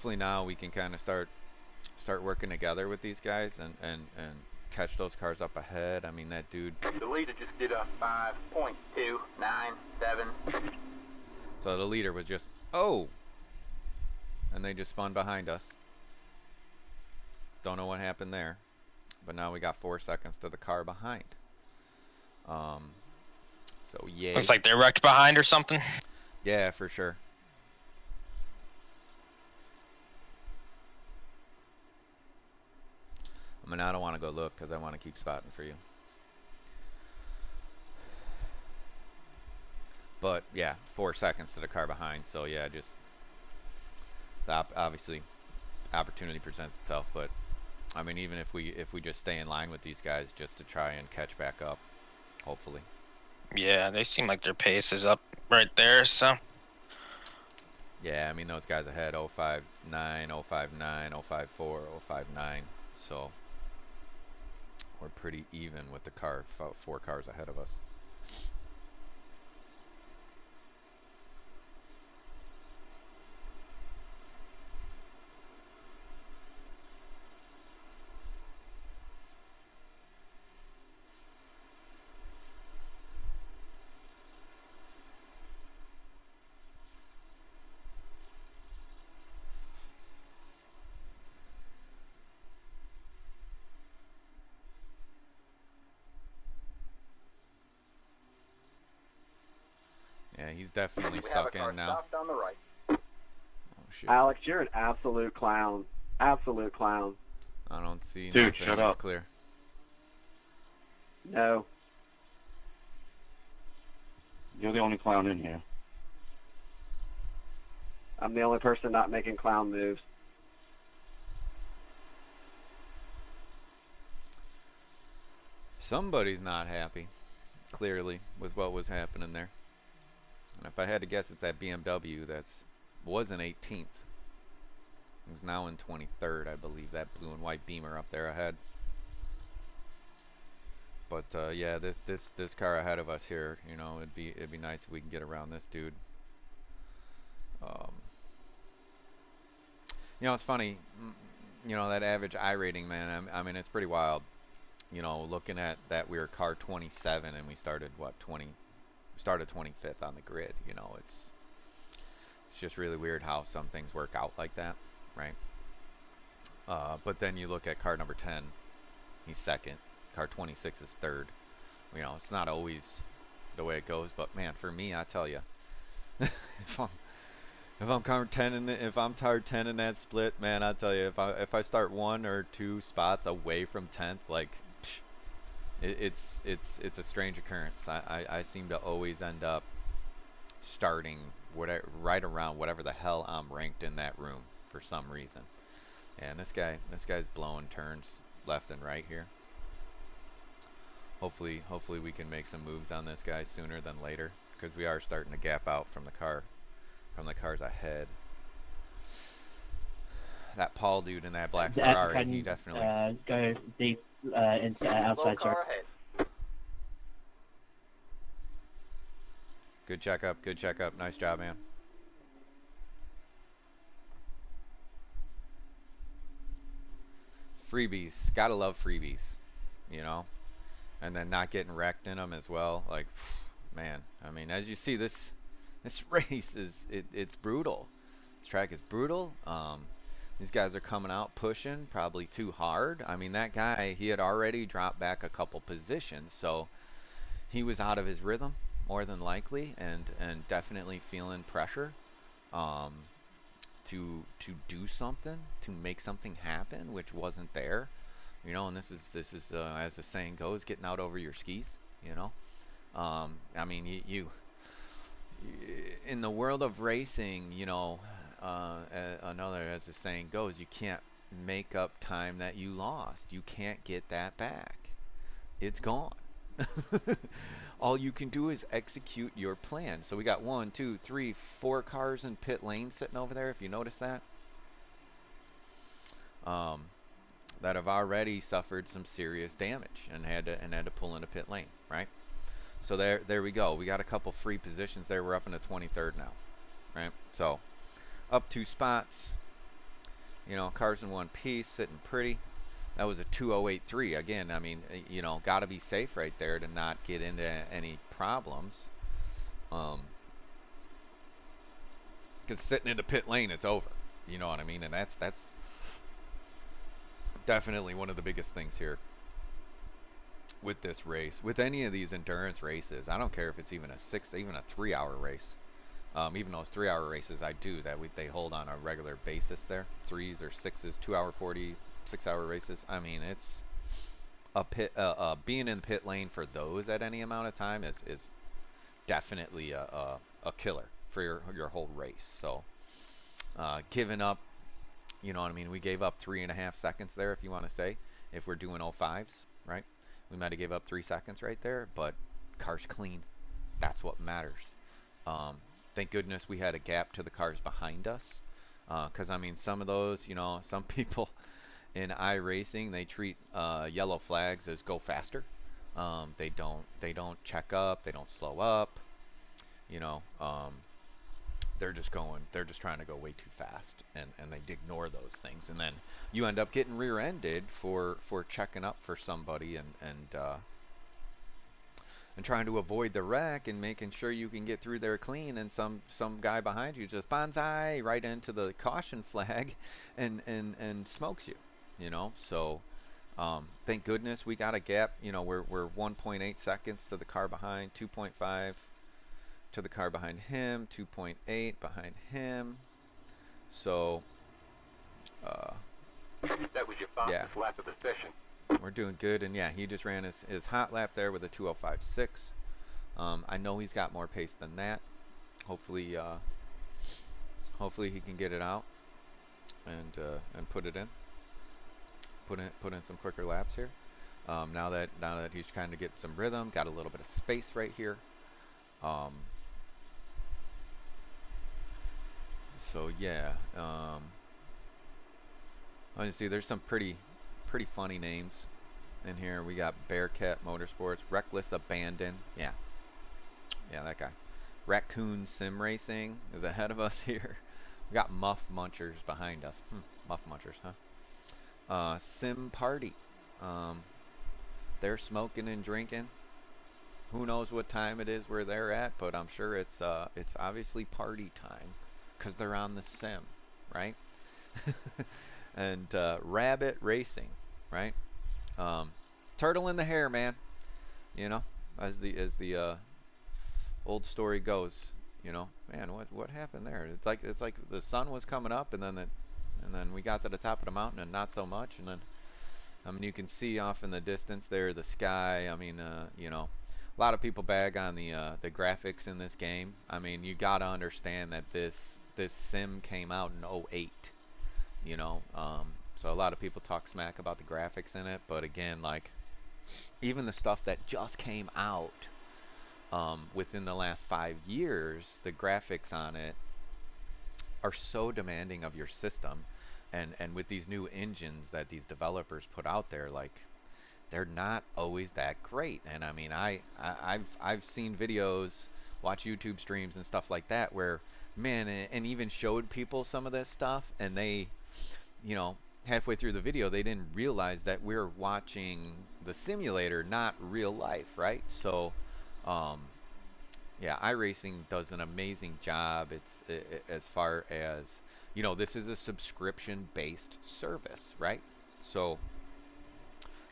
hopefully now we can kind of start working together with these guys and catch those cars up ahead. I mean, that dude. The leader just did a 5.297. So the leader was just, oh, and they just spun behind us. Don't know what happened there, but now we got 4 seconds to the car behind. So yay. Looks like they're wrecked behind or something. Yeah, for sure. I mean, I don't want to go look because I want to keep spotting for you. But yeah, 4 seconds to the car behind. So yeah, just obviously opportunity presents itself. But I mean, even if we just stay in line with these guys, just to try and catch back up, hopefully. Yeah, they seem like their pace is up right there. So. Yeah, I mean those guys ahead 059, 059, 054, 059. So we're pretty even with the car, 4 cars ahead of us. Yeah, he's definitely stuck in now. On the right. Oh shit. Alex, you're an absolute clown. Absolute clown. I don't see Dude, nothing. shut It's up. clear. No. You're the only clown in here. I'm the only person not making clown moves. Somebody's not happy, clearly, with what was happening there. And if I had to guess, it's that BMW was in 18th. It was now in 23rd, I believe. That blue and white Beamer up there ahead. But yeah, this car ahead of us here, you know, it'd be nice if we can get around this dude. You know, it's funny, you know, that average I rating, man. I mean, it's pretty wild. You know, looking at that, we were car 27 and we started what 25th on the grid. You know, it's just really weird how some things work out like that, right? But then you look at car number 10, he's second. Car 26 is third. You know, it's not always the way it goes, but man, for me, I tell you, if I'm car 10 in if I'm car 10 in that split, man, I tell you, if I start 1 or 2 spots away from 10th, like it's a strange occurrence. I seem to always end up starting right around whatever the hell I'm ranked in that room for some reason. And this guy's blowing turns left and right here. Hopefully we can make some moves on this guy sooner than later, because we are starting to gap out from the cars ahead. That Paul dude in that black Ferrari, he definitely go deep into outside car track. ahead. Good checkup, nice job, man. Freebies, gotta love freebies, you know, and then not getting wrecked in them as well. Like, man, I mean, as you see, this race it's brutal. This track is brutal. These guys are coming out pushing probably too hard. I mean, that guy, he had already dropped back a couple positions, so he was out of his rhythm more than likely, and definitely feeling pressure to do something, to make something happen, which wasn't there, you know. And this is as the saying goes, getting out over your skis, you know. I mean, you in the world of racing, you know, as the saying goes, you can't make up time that you lost. You can't get that back. It's gone. All you can do is execute your plan. So we got 1, 2, 3, 4 cars in pit lane sitting over there, if you notice that. That have already suffered some serious damage and had to pull into pit lane, right? So there we go. We got a couple free positions there. We're up into 23rd now, right? So up 2 spots. You know, cars in one piece, sitting pretty. That was a 208.3. Again, I mean, you know, got to be safe right there to not get into any problems. Because sitting in the pit lane, it's over. You know what I mean? And that's definitely one of the biggest things here with this race. With any of these endurance races, I don't care if it's even a 3-hour race. Even those 3-hour races, I do that. They hold on a regular basis there. 3s or 6s, 2-hour 40, 6-hour races. I mean, it's a pit. Being in the pit lane for those at any amount of time is definitely a killer for your whole race. So giving up, you know what I mean? We gave up 3.5 seconds there, if you want to say, if we're doing 05s, right? We might have gave up 3 seconds right there, but car's clean. That's what matters. Thank goodness we had a gap to the cars behind us, because I mean, some of those, you know, some people in iRacing, they treat yellow flags as go faster. They don't check up, they don't slow up, you know. They're just trying to go way too fast, and they ignore those things, and then you end up getting rear-ended for checking up for somebody and trying to avoid the wreck and making sure you can get through there clean, and some guy behind you just bonsai right into the caution flag and smokes you, you know. So thank goodness we got a gap. You know, we're 1.8 seconds to the car behind, 2.5 to the car behind him, 2.8 behind him. So that was your fastest lap of the session. We're doing good, and yeah, he just ran his hot lap there with a 2:05.6. I know he's got more pace than that. Hopefully, hopefully he can get it out and put it in. Put in some quicker laps here. Now that he's kind of getting some rhythm, got a little bit of space right here. So yeah, you see, there's some pretty funny names in here. We got Bearcat Motorsports, Reckless Abandon. Yeah, that guy. Raccoon Sim Racing is ahead of us here. We got Muff Munchers behind us. Muff Munchers, huh? Sim Party. They're smoking and drinking. Who knows what time it is where they're at, but I'm sure it's obviously party time because they're on the sim, right? And Rabbit Racing, right? Turtle in the hair, man. You know, as the old story goes. You know, man, what happened there? It's like the sun was coming up, and then we got to the top of the mountain, and not so much, and then I mean, you can see off in the distance there the sky. I mean, you know, a lot of people bag on the graphics in this game. I mean, you gotta understand that this sim came out in '08. You know, so a lot of people talk smack about the graphics in it, but again, like even the stuff that just came out within the last 5 years, the graphics on it are so demanding of your system, and with these new engines that these developers put out there, like they're not always that great. And I mean, I've seen videos, watch YouTube streams and stuff like that where, man, and even showed people some of this stuff, and they, you know, halfway through the video, they didn't realize that we're watching the simulator, not real life, right? So, yeah, iRacing does an amazing job. As far as, you know, this is a subscription-based service, right? So,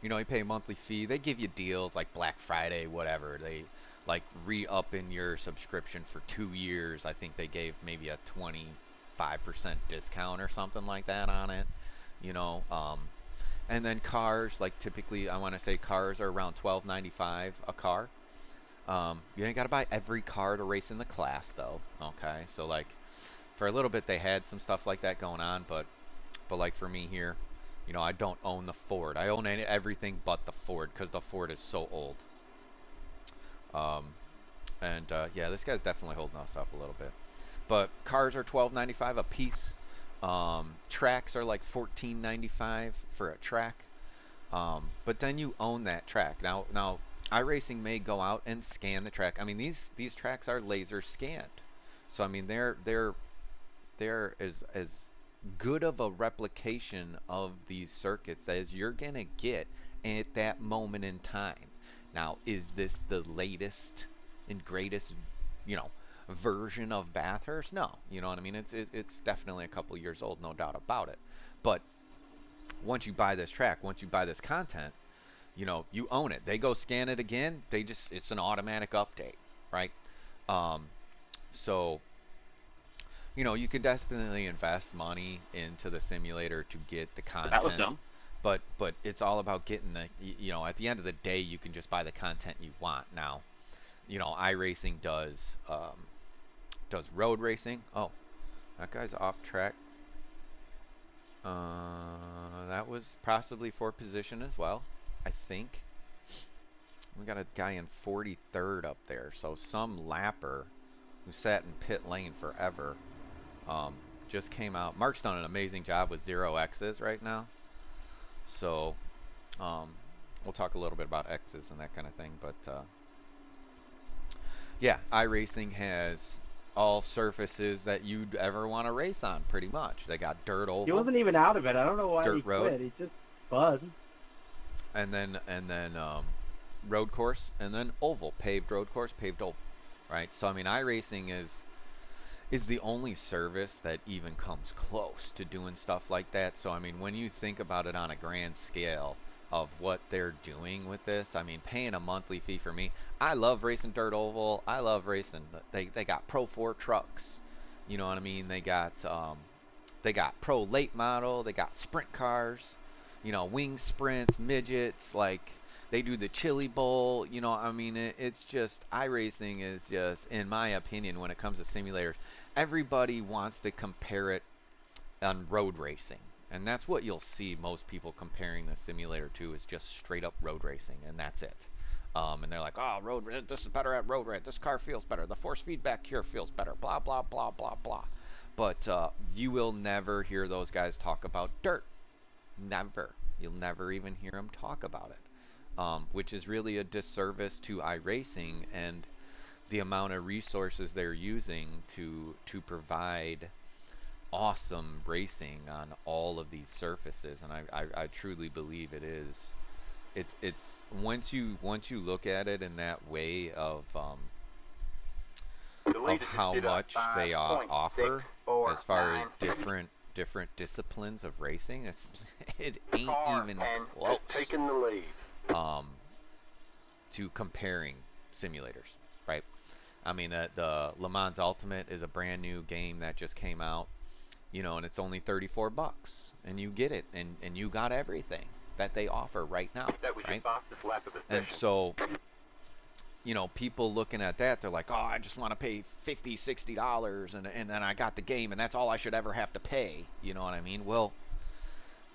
you know, you pay a monthly fee. They give you deals like Black Friday, whatever. They like re-upping your subscription for 2 years. I think they gave maybe a 25% discount or something like that on it. You know, and then cars, like typically, I want to say cars are around $12.95 a car. You ain't got to buy every car to race in the class, though. Okay, so like for a little bit they had some stuff like that going on, but like for me here, you know, I don't own the Ford. I own everything but the Ford because the Ford is so old. Um, and yeah, this guy's definitely holding us up a little bit. But cars are $12.95 a piece. Tracks are like $14.95 for a track. But then you own that track. Now iRacing may go out and scan the track. I mean, these tracks are laser scanned, so I mean they're as good of a replication of these circuits as you're gonna get at that moment in time. Now, is this the latest and greatest, you know, version of Bathurst? No, you know what I mean. It's definitely a couple years old, no doubt about it. But once you buy this track, once you buy this content, you know, you own it. They go scan it again. It's an automatic update, right? Um, so you know, you could definitely invest money into the simulator to get the That was content, dumb. but it's all about getting you know, at the end of the day, you can just buy the content you want. Now, you know, iRacing does road racing. Oh, that guy's off track. That was possibly for position as well, I think. We got a guy in 43rd up there, so some lapper who sat in pit lane forever um, just came out. Mark's done an amazing job with 0x's right now. So um, we'll talk a little bit about X's and that kind of thing. But yeah, iRacing has all surfaces that you'd ever want to race on, pretty much. They got dirt He oval, wasn't even out of it. I don't know why dirt he road, quit. He just buzzed. and then road course, and then oval, paved road course, paved oval, right? So I mean, iRacing is the only service that even comes close to doing stuff like that. So I mean, when you think about it on a grand scale of what they're doing with this, I mean, paying a monthly fee for me, I love racing dirt oval. I love racing. They got Pro 4 trucks. You know what I mean? They got Pro late model. They got sprint cars. You know, wing sprints, midgets. Like they do the Chili Bowl. You know, I mean, it's just iRacing is just, in my opinion, when it comes to simulators, everybody wants to compare it on road racing. And that's what you'll see most people comparing the simulator to, is just straight up road racing, and that's it. And they're like, oh, this is better at road race. This car feels better. The force feedback here feels better. Blah, blah, blah, blah, blah. But you will never hear those guys talk about dirt. Never. You'll never even hear them talk about it, which is really a disservice to iRacing and the amount of resources they're using to provide awesome racing on all of these surfaces. And I truly believe it is. It's once you look at it in that way of how much they offer as far as different disciplines of racing, it ain't even close taking the lead. To comparing simulators, right? I mean, the Le Mans Ultimate is a brand new game that just came out, you know, and it's only 34 bucks, and you get it, and you got everything that they offer right now, That was right? your fastest lap of the And session. so, you know, people looking at that, they're like, oh, I just want to pay $50, $60, and then I got the game, and that's all I should ever have to pay. You know what I mean? Well,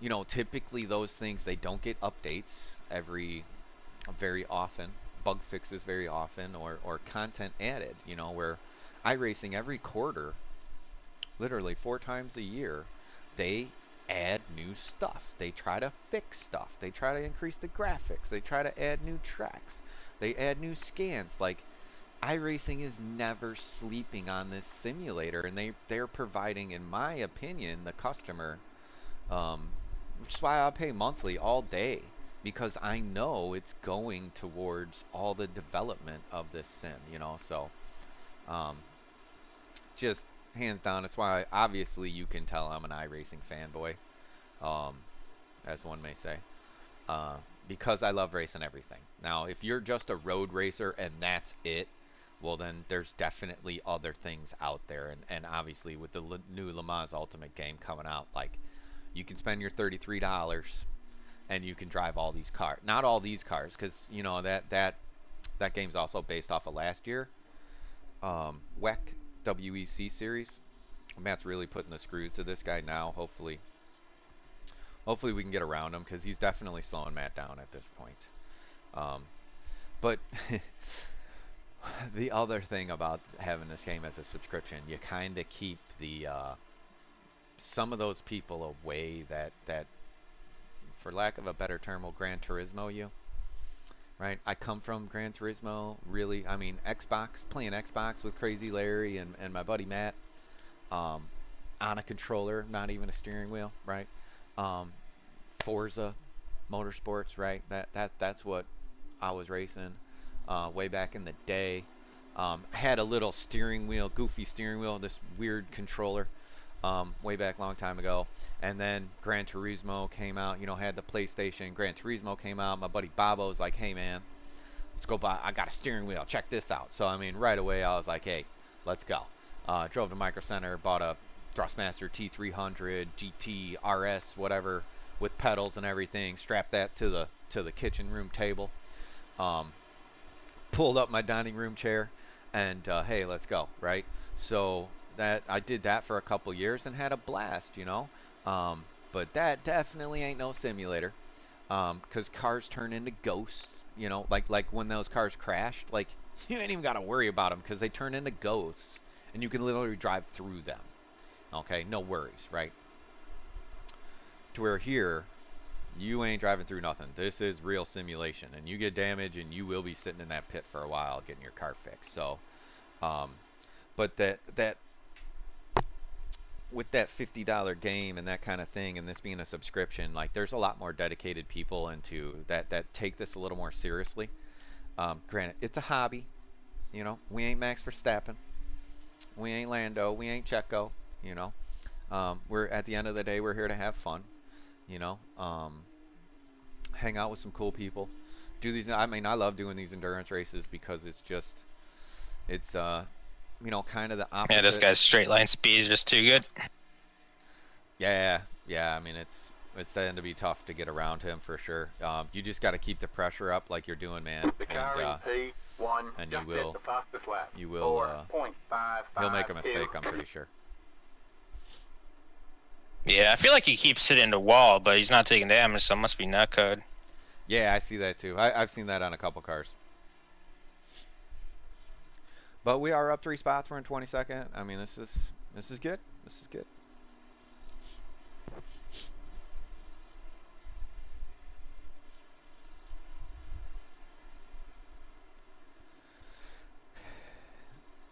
you know, typically those things, they don't get updates very often, bug fixes very often, or content added, you know, where iRacing every quarter, literally 4 times a year, they add new stuff. They try to fix stuff. They try to increase the graphics. They try to add new tracks. They add new scans. Like, iRacing is never sleeping on this simulator, and they're providing, in my opinion, the customer, um, which is why I pay monthly all day, because I know it's going towards all the development of this sim, you know. So um, just hands down, it's why obviously you can tell I'm an iRacing fanboy, um, as one may say, uh, because I love racing everything. Now, if you're just a road racer and that's it, well then there's definitely other things out there, and obviously with the new Le Mans Ultimate game coming out, like, you can spend your $33 and you can drive all these cars. Not all these cars, because you know that game's also based off of last year. WEC series. Matt's really putting the screws to this guy now. Hopefully we can get around him, because he's definitely slowing Matt down at this point. But the other thing about having this game as a subscription, you kind of keep the some of those people away that, for lack of a better term, will Gran Turismo you. Right? I come from Gran Turismo, really. I mean, playing Xbox with Crazy Larry and my buddy Matt. Um, on a controller, not even a steering wheel, right? Forza Motorsports, right? That's what I was racing way back in the day. Had a little steering wheel, goofy steering wheel, this weird controller way back long time ago. And then Gran Turismo came out, you know, had the PlayStation. Gran Turismo came out. My buddy Bobo was like, hey man, let's go buy, I got a steering wheel, check this out. So I mean, right away I was like, hey, let's go. Drove to Micro Center, bought a Thrustmaster T300 GT RS whatever with pedals and everything, strapped that to the kitchen room table, pulled up my dining room chair, and hey, let's go, right? So that I did that for a couple years and had a blast, you know. But that definitely ain't no simulator, because cars turn into ghosts, you know, like when those cars crashed, like you ain't even got to worry about them because they turn into ghosts, and you can literally drive through them. Okay, no worries, right? To where here, you ain't driving through nothing. This is real simulation, and you get damage, and you will be sitting in that pit for a while getting your car fixed. So, but that with that $50 game and that kind of thing, and this being a subscription, like there's a lot more dedicated people into that take this a little more seriously. Granted, it's a hobby. You know, we ain't Max Verstappen, we ain't Lando, we ain't Checo. You know, we're at the end of the day, we're here to have fun. You know, hang out with some cool people. Do these. I mean, I love doing these endurance races because it's just, it's you know, kind of the opposite. Yeah, this guy's straight line speed is just too good. Yeah, yeah. I mean, it's starting to be tough to get around him for sure. You just got to keep the pressure up like you're doing, man. And you will. You will. He'll make a mistake. I'm pretty sure. Yeah, I feel like he keeps hitting the wall, but he's not taking damage, so it must be nut code. Yeah, I see that too. I've seen that on a couple cars. But we are up 3 spots. We're in 22nd. I mean, this is good. This is good.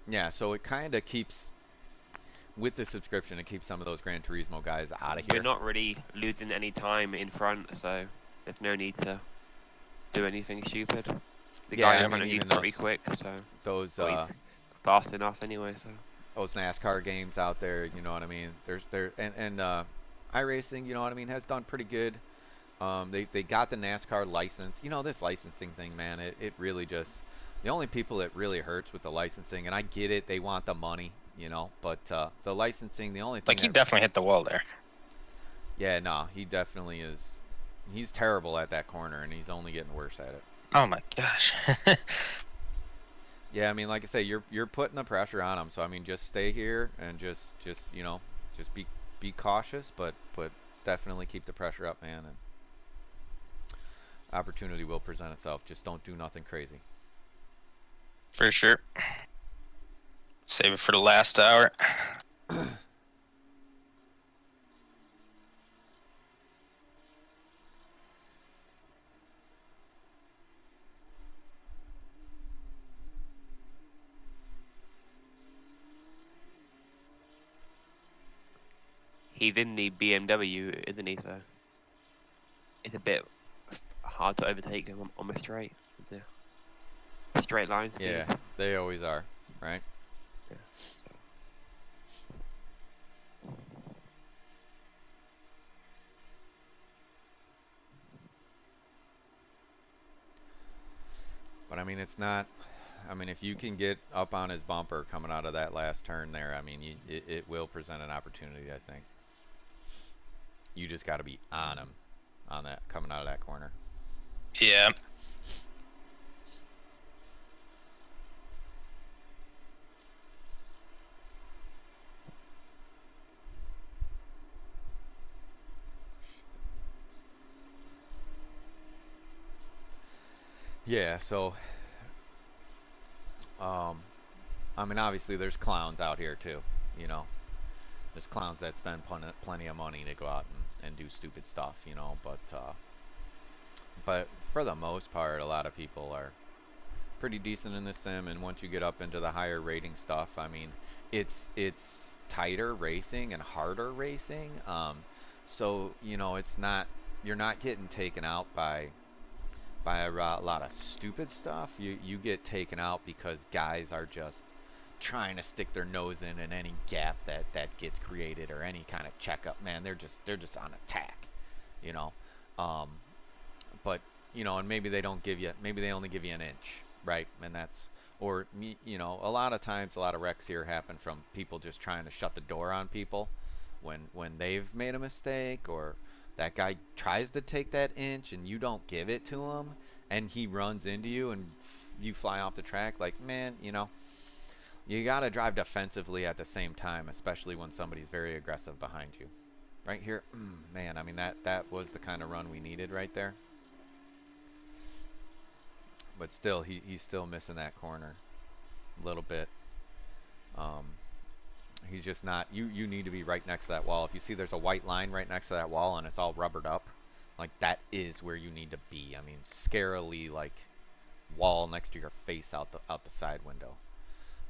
Yeah, so it kind of keeps, with the subscription, it keeps some of those Gran Turismo guys out of here. We're not really losing any time in front, so there's no need to do anything stupid. The guy in front of you is pretty quick, so those he's fast enough anyway. So those NASCAR games out there, you know what I mean? And Iracing, you know what I mean, has done pretty good. They got the NASCAR license. You know, this licensing thing, man, it really just, the only people it really hurts with the licensing, and I get it, they want the money, you know, but the licensing, the only thing, like, he definitely hit the wall there. Yeah, no, he definitely is. He's terrible at that corner, and he's only getting worse at it. Oh my gosh. Yeah, I mean, like I say, you're putting the pressure on him, so I mean, just stay here and just you know, just be cautious, but definitely keep the pressure up, man, and opportunity will present itself. Just don't do nothing crazy. For sure. Save it for the last hour. he's in the BMW, isn't he? So it's a bit hard to overtake him on the straight. The straight line speed. Yeah, they always are, right? Yeah. But I mean, it's not. I mean, if you can get up on his bumper coming out of that last turn there, I mean, it will present an opportunity, I think. You just got to be on him on that coming out of that corner. Yeah. Yeah, so I mean, obviously there's clowns out here too, you know. There's clowns that spend plenty of money to go out and do stupid stuff, you know, but for the most part, a lot of people are pretty decent in this sim, and once you get up into the higher rating stuff, I mean, it's tighter racing and harder racing. So you know, it's not you're not getting taken out by a lot of stupid stuff. You get taken out because guys are just trying to stick their nose in any gap that gets created or any kind of checkup. Man, they're just on attack, you know. Um, but you know, and maybe they don't give you, maybe they only give you an inch, right? And that's, or you know, a lot of times a lot of wrecks here happen from people just trying to shut the door on people when they've made a mistake, or that guy tries to take that inch and you don't give it to him and he runs into you and you fly off the track. Like, man, you know, you got to drive defensively at the same time, especially when somebody's very aggressive behind you. Right here, man, I mean, that was the kind of run we needed right there. But still, he's still missing that corner a little bit. Um, he's just not, you need to be right next to that wall. If you see there's a white line right next to that wall and it's all rubbered up, like, that is where you need to be. I mean, scarily, like, wall next to your face out the side window.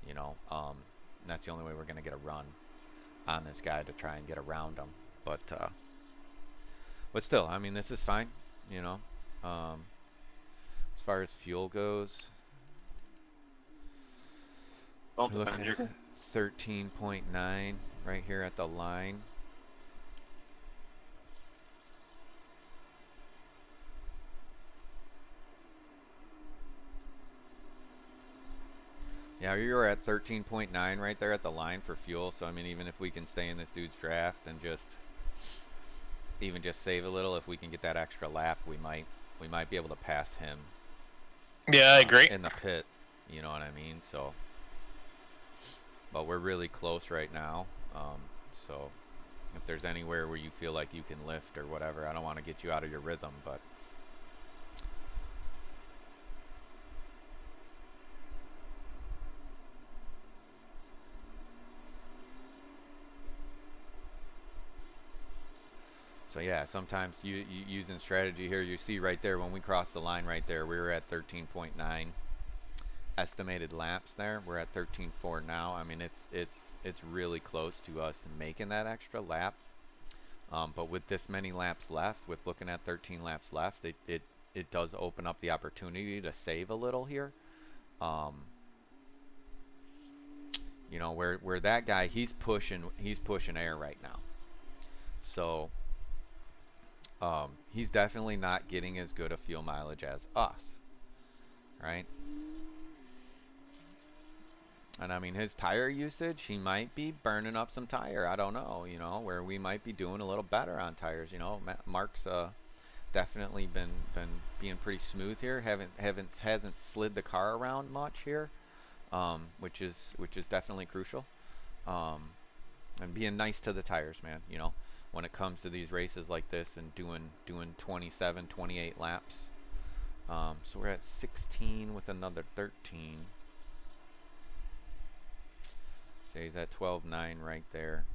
You know, that's the only way we're gonna get a run on this guy, to try and get around him. But still, I mean, this is fine. You know, as far as fuel goes, Well, we're looking at 13.9 right here at the line. Yeah, you're at 13.9 right there at the line for fuel. So I mean, even if we can stay in this dude's draft and just save a little, if we can get that extra lap, we might be able to pass him. Yeah, I agree. In the pit, you know what I mean? So, but we're really close right now. So if there's anywhere where you feel like you can lift or whatever, I don't want to get you out of your rhythm, but so yeah, sometimes you using strategy here, you see right there when we crossed the line right there, we were at 13.9 estimated laps there. We're at 13.4 now. I mean, it's really close to us making that extra lap. But with this many laps left, with looking at 13 laps left, it does open up the opportunity to save a little here. You know, where that guy, he's pushing air right now. So he's definitely not getting as good a fuel mileage as us, right? And I mean, his tire usage, he might be burning up some tire. I don't know, you know, where we might be doing a little better on tires. You know, Mark's definitely been being pretty smooth here. Hasn't slid the car around much here, which is definitely crucial. And being nice to the tires, man. You know, when it comes to these races like this and doing 27, 28 laps. So we're at 16 with another 13. So he's at 12.9 right there.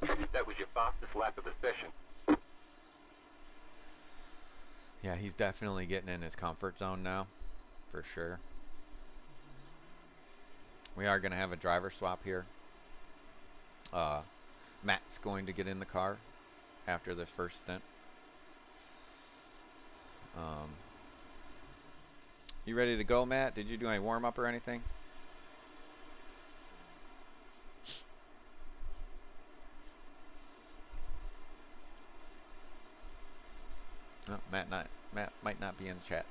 That was your fastest lap of the session. Yeah, he's definitely getting in his comfort zone now, for sure. We are going to have a driver swap here. Matt's going to get in the car after this first stint. You ready to go, Matt? Did you do any warm-up or anything? No, Matt might not be in the chat.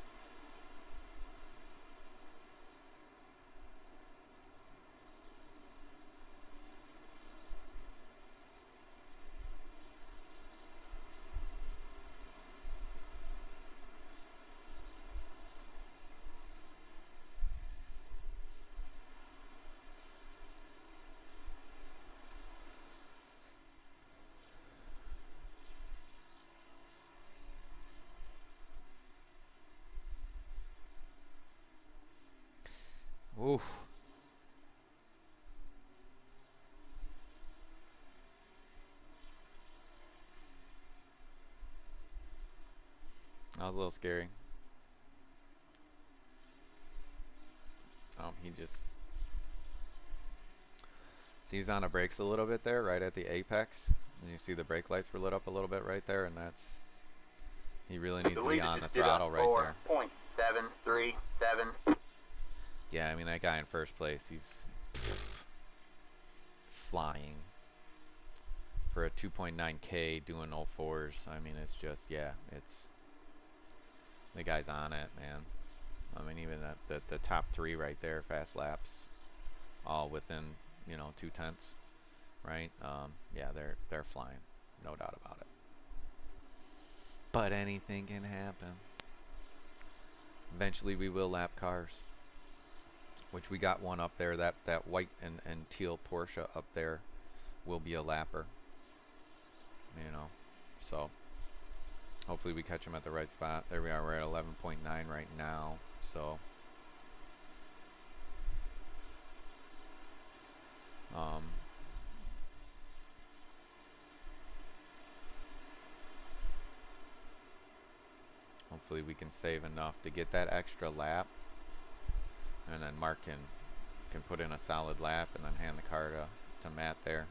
Oof. That was a little scary. Oh, he just... He's on the brakes a little bit there, right at the apex. And you see the brake lights were lit up a little bit right there, and that's... He really needs to be on the throttle right there. 4.737. Yeah, I mean, that guy in first place, he's flying. For a 2.9K doing 04s, I mean, it's just, yeah, it's... The guy's on it, man. I mean, even the top three right there, fast laps, all within, you know, 0.2, right? Yeah, they're flying, no doubt about it. But anything can happen. Eventually, we will lap cars, which we got one up there. That white and teal Porsche up there will be a lapper. You know, so hopefully we catch him at the right spot. There we are. We're at 11.9 right now. So. Hopefully we can save enough to get that extra lap, and then Mark can put in a solid lap and then hand the car to Matt there.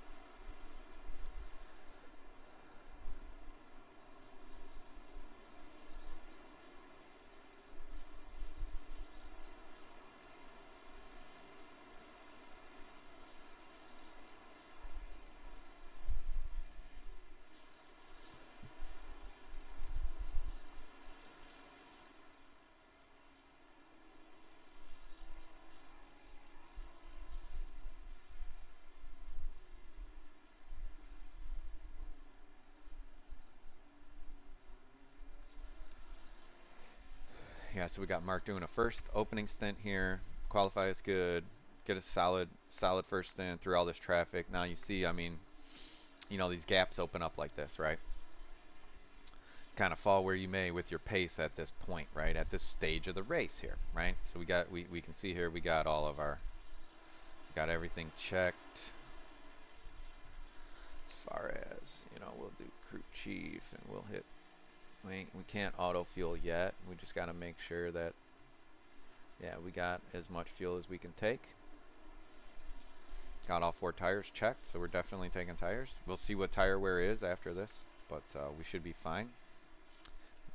Yeah, so we got Mark doing a first opening stint here. Qualify is good. Get a solid first stint through all this traffic. Now you see, I mean, you know, these gaps open up like this, right? Kind of fall where you may with your pace at this point, right? At this stage of the race here, right? So we can see here we got all of our, got everything checked. As far as, you know, we'll do crew chief and we'll hit, we can't auto fuel yet. We just got to make sure that, yeah, we got as much fuel as we can take. Got all 4 tires checked, so we're definitely taking tires. We'll see what tire wear is after this, but we should be fine.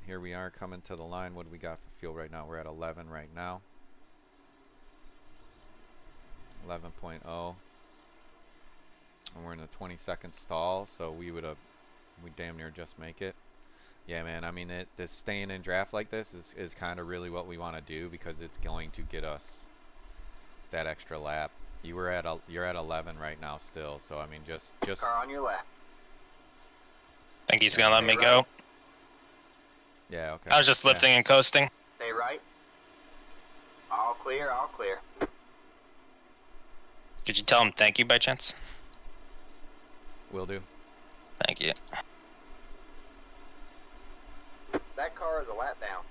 Here we are coming to the line. What do we got for fuel right now? We're at 11 right now. 11.0. And we're in a 20-second stall, so we damn near just make it. Yeah, man, I mean, this staying in draft like this is kind of really what we want to do, because it's going to get us that extra lap. You're at 11 right now still, so I mean, just car on your left. Think he's gonna let me go. Yeah, okay. I was just lifting and coasting. Stay right. All clear, all clear. Did you tell him thank you by chance? Will do. Thank you. That car is a lap down.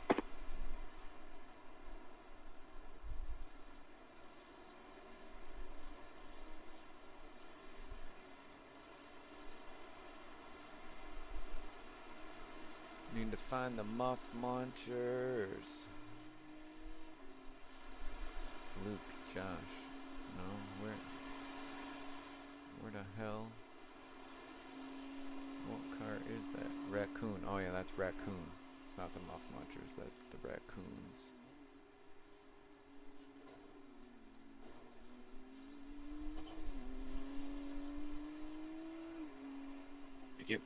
Need to find the muff munchers. Luke, Josh. No, where the hell? What car is that? Raccoon. Oh yeah, that's Raccoon. It's not the muff munchers, that's the Raccoons. Thank you.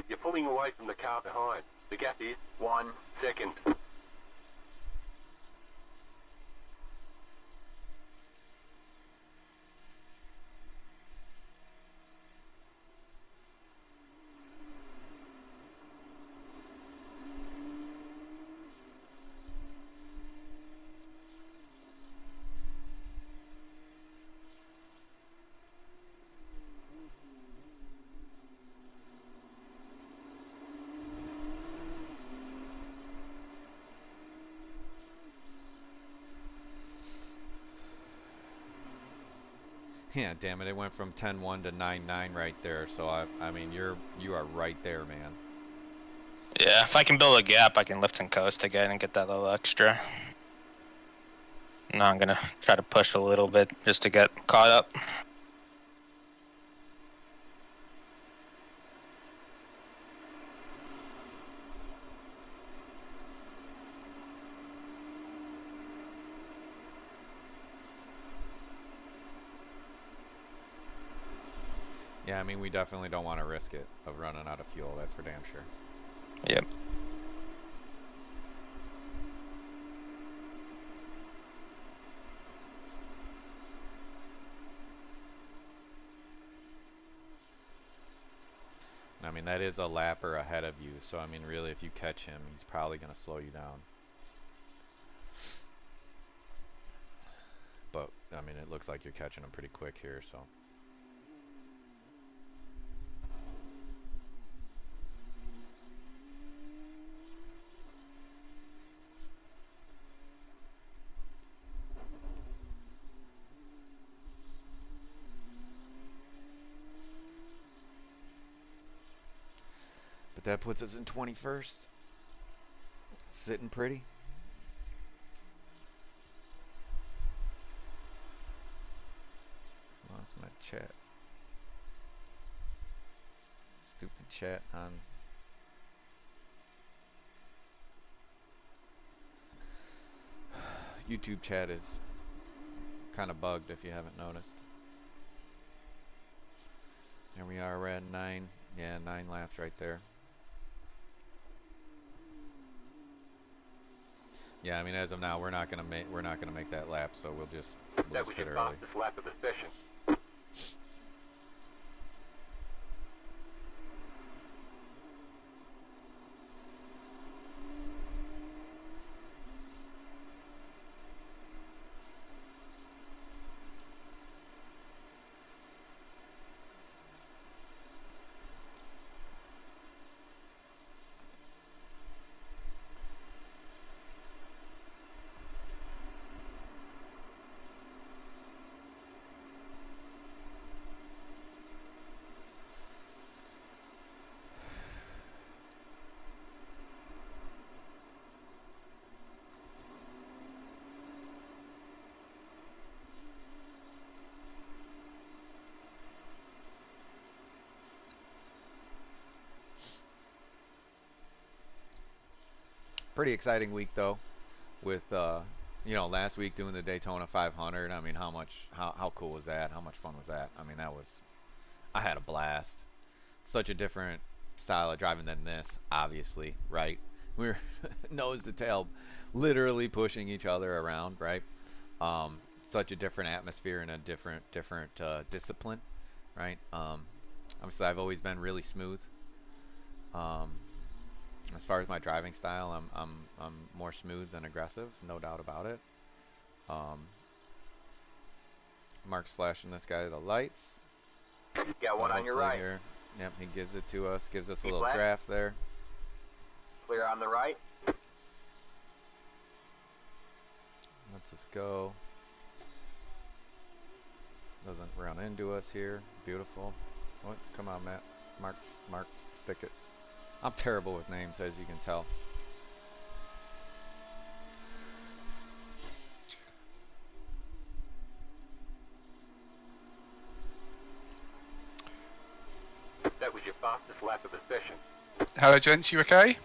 You're pulling away from the car behind. The gap is 1 second. Yeah, damn it, it went from 10-1 to 9-9 right there. So I mean, you are right there, man. Yeah, if I can build a gap, I can lift and coast again and get that little extra. Now I'm gonna try to push a little bit just to get caught up. Yeah, I mean, we definitely don't want to risk it of running out of fuel. That's for damn sure. Yep. I mean, that is a lapper ahead of you. So, I mean, really, if you catch him, he's probably going to slow you down. But, I mean, it looks like you're catching him pretty quick here, so. But that puts us in 21st. Sitting pretty. Lost my chat. Stupid chat on. YouTube chat is kind of bugged if you haven't noticed. Here we are, we're at 9. Yeah, 9 laps right there. Yeah, I mean, as of now, we're not gonna make that lap, so we'll just That was pit your early. fastest lap of the session. Pretty exciting week though, with you know, last week doing the Daytona 500. I mean, how cool was that? How much fun was that? I mean, I had a blast. Such a different style of driving than this, obviously, right? We were nose to tail, literally pushing each other around, right? Such a different atmosphere and a different discipline, right? Obviously, I've always been really smooth. Um, as far as my driving style, I'm more smooth than aggressive, no doubt about it. Mark's flashing this guy the lights. Got one on your right. Here, yep, he gives it to us, gives us a Keep little left. draft there. Clear on the right. Lets us go. Doesn't run into us here. Beautiful. What? Come on, Matt. Mark, stick it. I'm terrible with names, as you can tell. That was your fastest lap of the session. Hello, gents. You okay?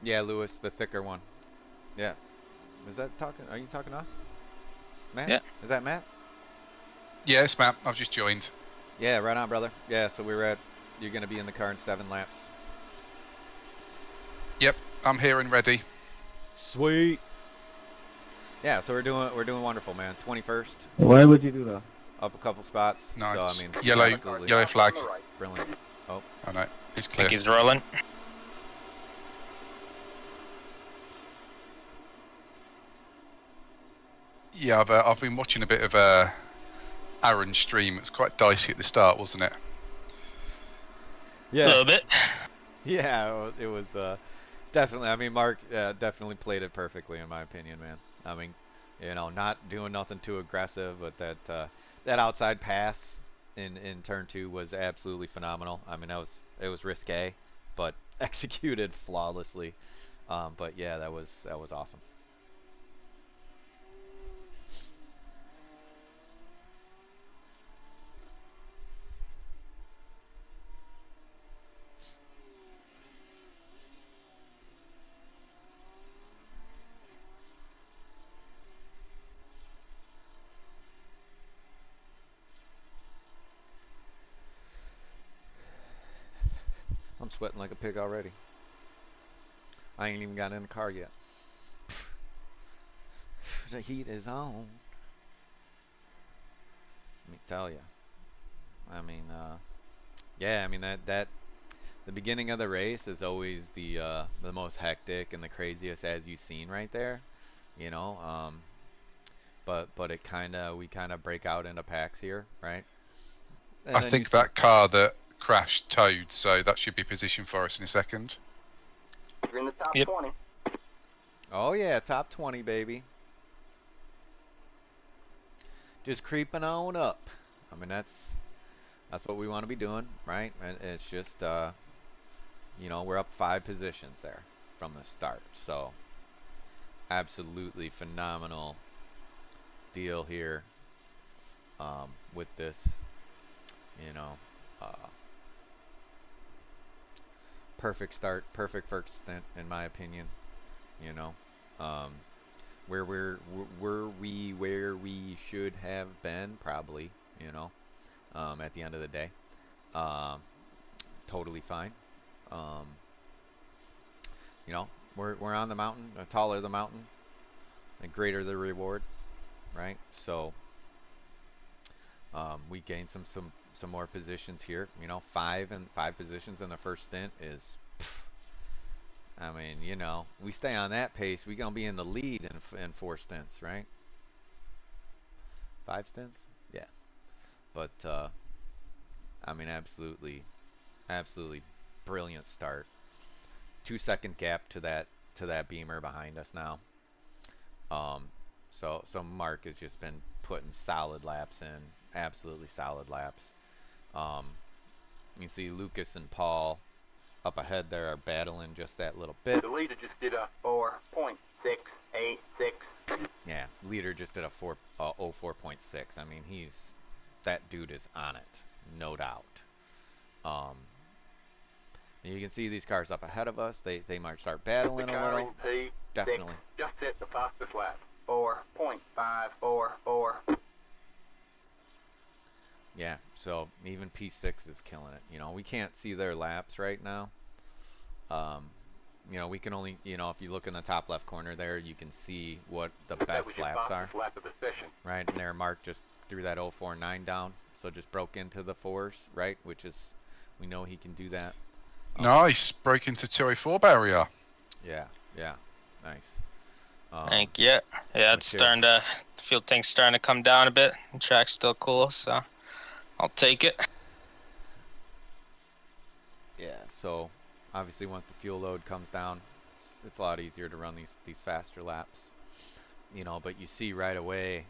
Yeah, Lewis, the thicker one. Yeah. Is that talking? Are you talking to us? Matt? Yeah. Is that Matt? Yes, Matt. I've just joined. Yeah, right on, brother. Yeah, so you're going to be in the car in 7 laps. Yep, I'm here and ready. Sweet. Yeah, so we're doing wonderful, man. 21st, Why would you do that? up a couple spots. Nice. So I mean, Yellow absolutely flag. brilliant. Oh, Oh no, it's I clear. think he's rolling. Yeah, I've been watching a bit of Aaron's stream. It was quite dicey at the start, wasn't it? A yeah, little bit. yeah. It was definitely. I mean, Mark definitely played it perfectly, in my opinion, man. I mean, You know, not doing nothing too aggressive, but that outside pass in turn 2 was absolutely phenomenal. I mean, it was risque, but executed flawlessly. But yeah, that was awesome. I'm sweating like a pig already. I ain't even got in the car yet. The heat is on. Let me tell you. I mean, yeah. I mean that the beginning of the race is always the most hectic and the craziest, as you've seen right there. You know, but we kind of break out into packs here, right? And I think that car that crashed towed, so that should be positioned for us in a second. You're in the top 20. Oh yeah, top 20, baby. Just creeping on up. I mean, that's what we want to be doing, right? And it's just, you know, we're up 5 positions there from the start. So, absolutely phenomenal deal here with this, you know, perfect start, perfect first stint, in my opinion. You know, where we should have been, probably. You know, at the end of the day, totally fine. You know, we're on the mountain. The taller the mountain, the greater the reward, right? So we gained some more positions here. You know, 5 positions in the first stint is. I mean, you know, we stay on that pace, we're gonna be in the lead in 4 stints, right? 5 stints, yeah. But I mean, absolutely brilliant start. 2-second gap to that beamer behind us now. So Mark has just been putting solid laps in, absolutely solid laps. You see Lucas and Paul up ahead there are battling just that little bit. The leader just did a 4.686. Yeah, leader just did a 04.6. I mean, that dude is on it, no doubt. You can see these cars up ahead of us. They might start battling a little. Definitely. Just hit the fastest lap. 4.544. Yeah, so even P6 is killing it. You know, we can't see their laps right now. You know, we can only, you know, if you look in the top left corner there, you can see what the best laps are. Lap of the session. Right, and there Mark just threw that 049 down, so just broke into the 4s, right, which is, we know he can do that. Nice, broke into 204 barrier. Yeah, nice. Thank you. Yeah, it's starting to, the fuel tank's starting to come down a bit. The track's still cool, so I'll take it. Yeah, so obviously once the fuel load comes down, it's a lot easier to run these faster laps. You know, but you see right away,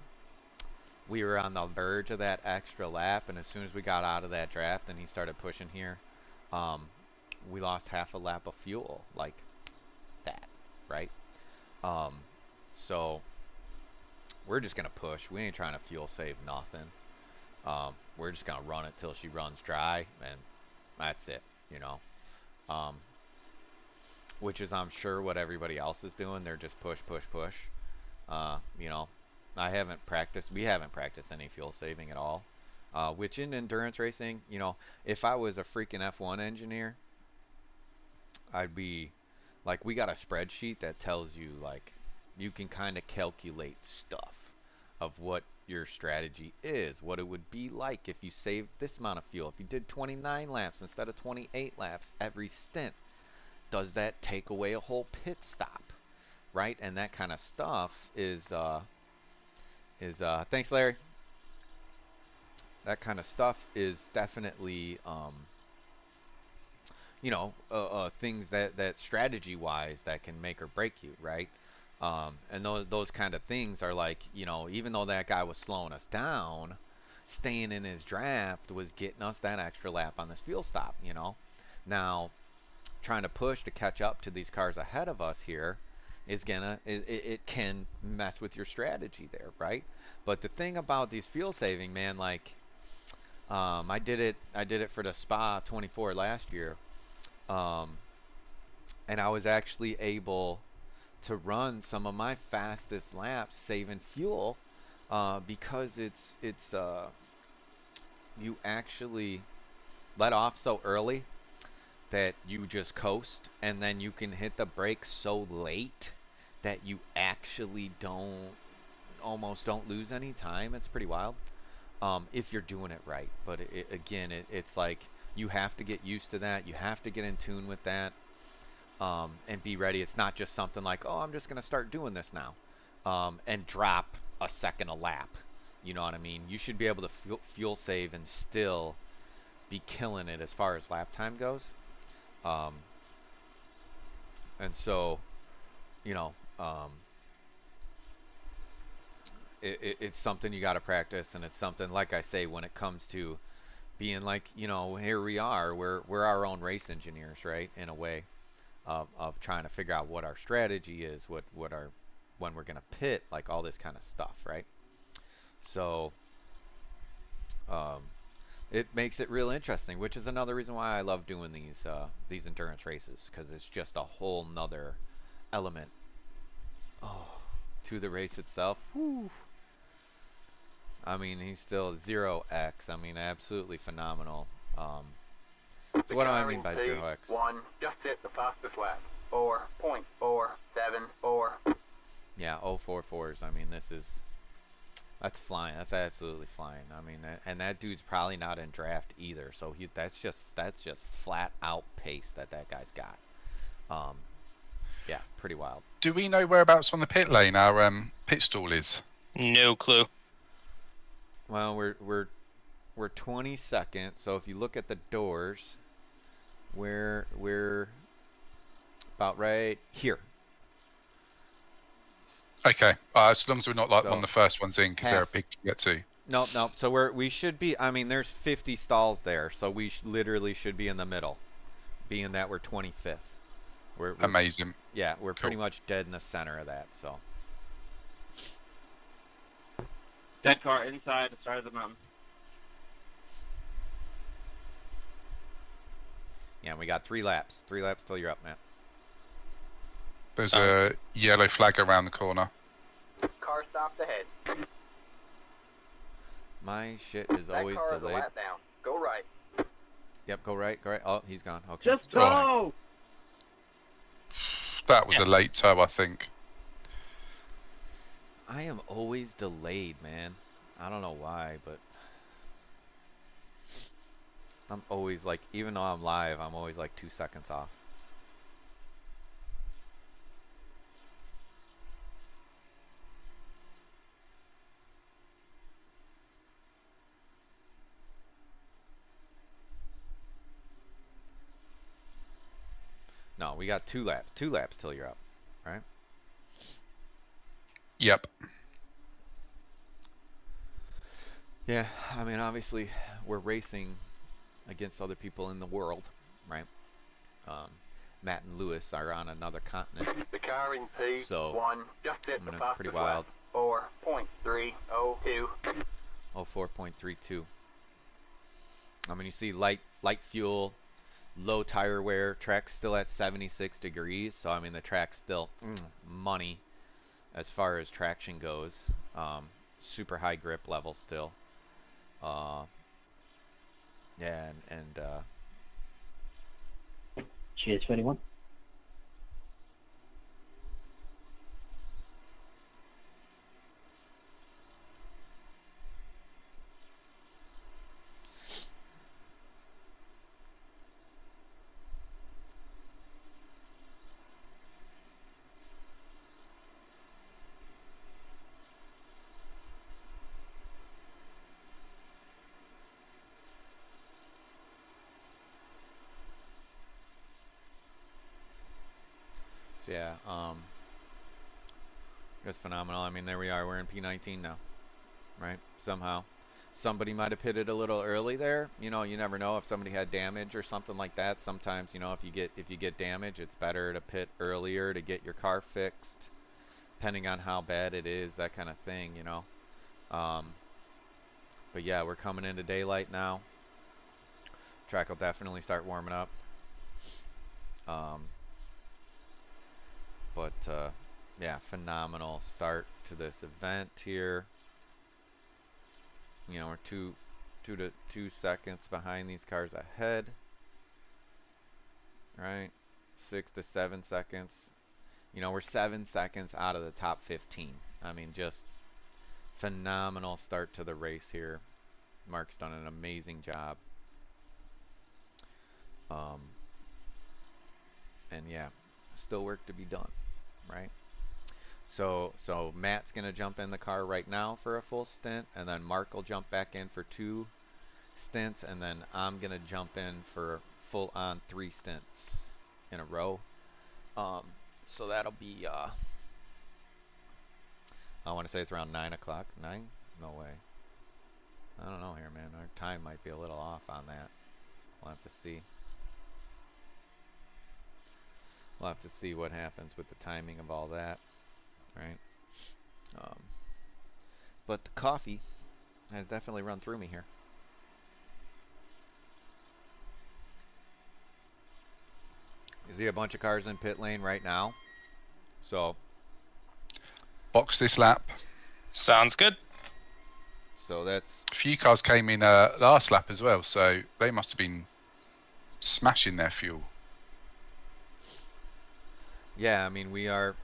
we were on the verge of that extra lap, and as soon as we got out of that draft and he started pushing here, we lost half a lap of fuel, like that, right? So we're just gonna push. We ain't trying to fuel save nothing. We're just gonna run it till she runs dry, and that's it, you know. Which is, I'm sure, what everybody else is doing. They're just push. You know, we haven't practiced any fuel saving at all. Which in endurance racing, you know, if I was a freaking F1 engineer, I'd be like, we got a spreadsheet that tells you, like, you can kind of calculate stuff of what your strategy is, what it would be like if you saved this amount of fuel. If you did 29 laps instead of 28 laps every stint, does that take away a whole pit stop, right? And that kind of stuff is thanks, Larry. That kind of stuff is definitely you know, things that strategy wise that can make or break you, right? And those kind of things are like, you know, even though that guy was slowing us down, staying in his draft was getting us that extra lap on this fuel stop, you know. Now, trying to push to catch up to these cars ahead of us here is it can mess with your strategy there, right? But the thing about these fuel saving, man, like I did it for the Spa 24 last year, um, and I was actually able to run some of my fastest laps saving fuel because it's you actually let off so early that you just coast, and then you can hit the brakes so late that you actually almost don't lose any time. It's pretty wild if you're doing it right. But again, it's like you have to get used to that. You have to get in tune with that and be ready. It's not just something like, oh, I'm just going to start doing this now and drop a second a lap. You know what I mean? You should be able to fuel save and still be killing it as far as lap time goes. Um, and so, you know, it's something you got to practice, and it's something, like I say, when it comes to being like, you know, here we are, we're our own race engineers, right? In a way of trying to figure out what our strategy is, what our when we're gonna pit, like all this kind of stuff, right? So, um, it makes it real interesting, which is another reason why I love doing these endurance races, because it's just a whole nother element to the race itself. Whew. I mean, he's still 0x. I mean, absolutely phenomenal. So what do I mean by 0x? One just hit the fastest lap. 4.474. Yeah, 044s. I mean, that's flying. That's absolutely flying. I mean, and that dude's probably not in draft either. So that's just flat out pace that guy's got. Yeah, pretty wild. Do we know whereabouts on the pit lane our pit stall is? No clue. Well, we're 22nd. So if you look at the doors, we're about right here. Okay, as long as we're not like one of the first ones in, because they're a pig to get to. Nope. So we should be. I mean, there's 50 stalls there, so we literally should be in the middle, being that we're 25th. We're amazing. Yeah, we're pretty much dead in the center of that. So. Dead car inside the side of the mountain. Yeah, and we got 3 laps. 3 laps till you're up, Matt. There's a yellow flag around the corner. Car stopped ahead. My shit is always car delayed. Is a lap down. Go right. Yep, go right. Oh, he's gone. Okay. Just go! That was a late tow, I think. I am always delayed, man. I don't know why, but I'm always like, even though I'm live, I'm always like 2 seconds off. No, we got 2 laps. 2 laps till you're up, right? Yep. Yeah, I mean, obviously, we're racing against other people in the world, right? Matt and Lewis are on another continent. The car in P1 so, just hit the it's fastest pretty wild. 4.302. 04.32. I mean, you see light fuel, low tire wear, track's still at 76 degrees, so I mean the track's still money as far as traction goes. Super high grip level still. Yeah, and Cheers for anyone. so yeah, Just phenomenal. I mean, there we are. We're in P19 now, right? Somehow. Somebody might have pitted a little early there. You know, you never know if somebody had damage or something like that. Sometimes, you know, if you get damage, it's better to pit earlier to get your car fixed, depending on how bad it is, that kind of thing, you know. But yeah, we're coming into daylight now. Track will definitely start warming up. Yeah, phenomenal start to this event here. You know, we're 2 seconds behind these cars ahead. Right? 6 to 7 seconds. You know, we're 7 seconds out of the top 15. I mean, just phenomenal start to the race here. Mark's done an amazing job. And yeah, still work to be done, right? So Matt's gonna jump in the car right now for a full stint, and then Mark will jump back in for 2 stints, and then I'm gonna jump in for full on 3 stints in a row. So that'll be I want to say it's around 9 o'clock. 9? No way. I don't know here, man. Our time might be a little off on that. We'll have to see. We'll have to see what happens with the timing of all that, right? But the coffee has definitely run through me here. You see a bunch of cars in pit lane right now. So box this lap. Sounds good. So that's a few cars came in last lap as well, so they must have been smashing their fuel. Yeah, I mean we were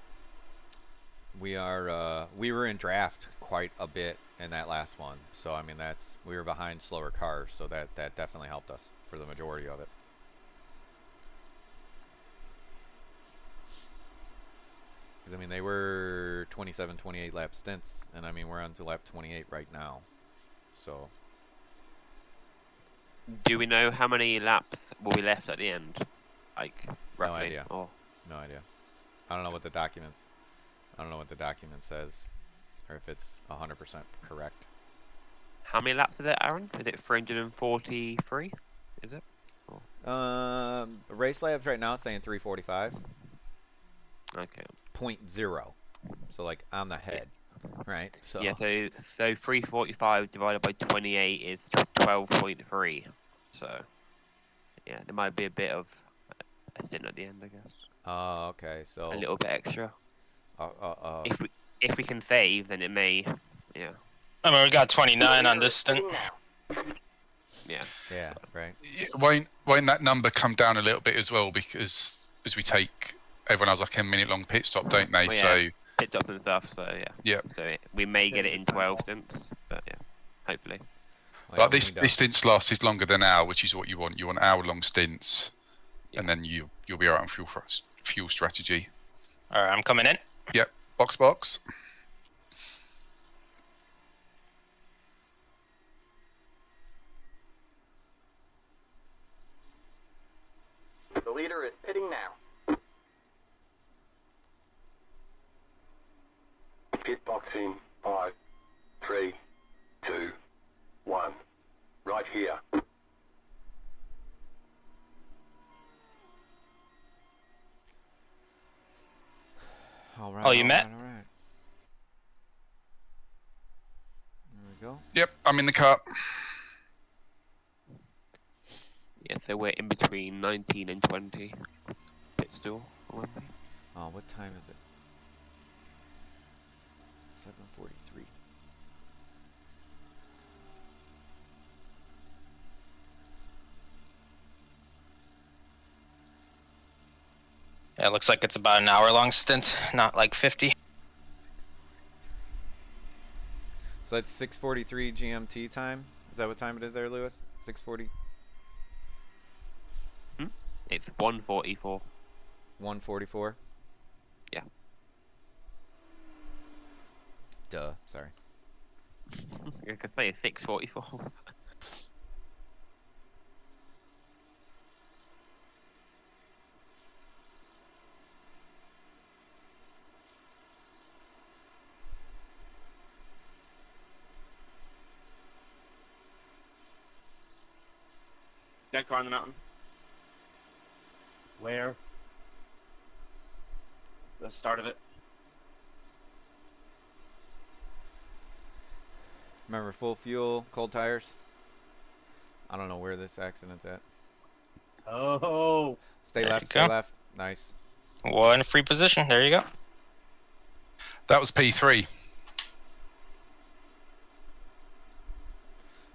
in draft quite a bit in that last one. So I mean we were behind slower cars, so that definitely helped us for the majority of it. Because I mean they were 27, 28 lap stints, and I mean we're on to lap 28 right now. So do we know how many laps will be left at the end? Like roughly? No idea. Or... No idea. I don't know what the document says, or if it's 100% correct. How many laps is it, Aaron? Is it 343? Is it? Or... race labs right now saying 345. Okay. 0.0. So like on the head, right? So yeah, so 345 divided by 28 is 12.3. So yeah, there might be a bit of a stint at the end, I guess. Oh, okay. So a little bit extra. If we can save, then it may. Yeah. I mean, we got 29 on this stint. Yeah. Yeah. So. Right. Won't that number come down a little bit as well, because as we take, everyone has like a minute-long pit stop, don't they? Well, yeah, so pit stops and stuff. So yeah. Yeah. So we may get it in 12 stints, but yeah, hopefully. Well, but this stints lasted longer than an hour, which is what you want. You want hour-long stints, and then you'll be alright on fuel strategy. All right, I'm coming in. Yep, box. The leader is pitting now. Pit box in 5, 3, 2, 1. Right here. All right. Oh, you met? All right. There we go. Yep, I'm in the car. Yeah, so we're in between 19 and 20. Pit stall. Oh, what time is it? 7:43. Yeah, it looks like it's about an hour-long stint, not like 50. So that's 6:43 GMT time. Is that what time it is there, Lewis? 6:40. It's 1:44. 1:44. Yeah. Duh. Sorry. I could say it's 6:44. Dead car on the mountain. Where? The start of it. Remember, full fuel, cold tires. I don't know where this accident's at. Oh. Stay There left, you stay go. left. Nice. One free position. There you go. That was P3.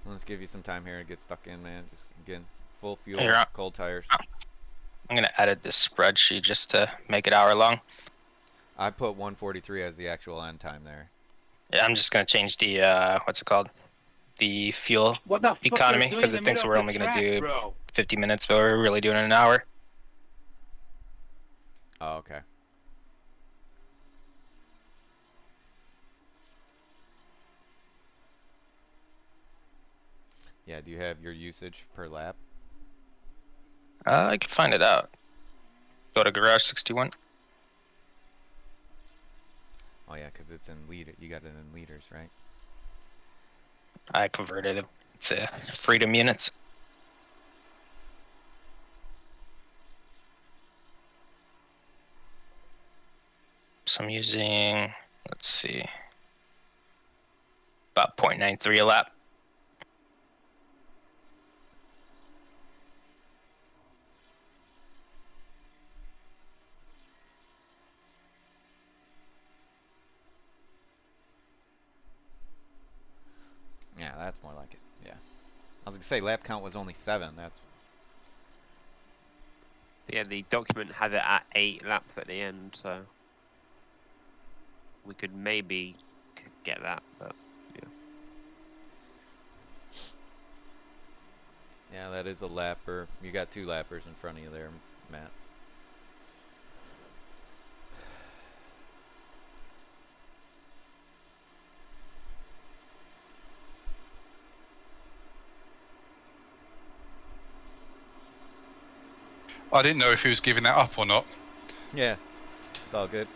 Let's give you some time here to get stuck in, man. Just, again, full fuel, Here, cold tires. I'm going to edit this spreadsheet just to make it hour long. I put 143 as the actual end time there. Yeah, I'm just going to change the, what's it called? The fuel What the fuck economy, are you because doing it thinks in the we're middle only of going the to track, do bro? 50 minutes, but we're really doing it in an hour. Oh, okay. Yeah, do you have your usage per lap? I can find it out. Go to Garage 61. Oh yeah, because it's in liter. You got it in liters, right? I converted it to freedom units. So I'm using, let's see, about 0.93 a lap. Yeah, that's more like it. Yeah. I was gonna say lap count was only 7. That's Yeah, the document had it at 8 laps at the end, so we could maybe get that, but yeah. yeah, that is a lapper. You got 2 lappers in front of you there, Matt. I didn't know if he was giving that up or not. Yeah, it's all good.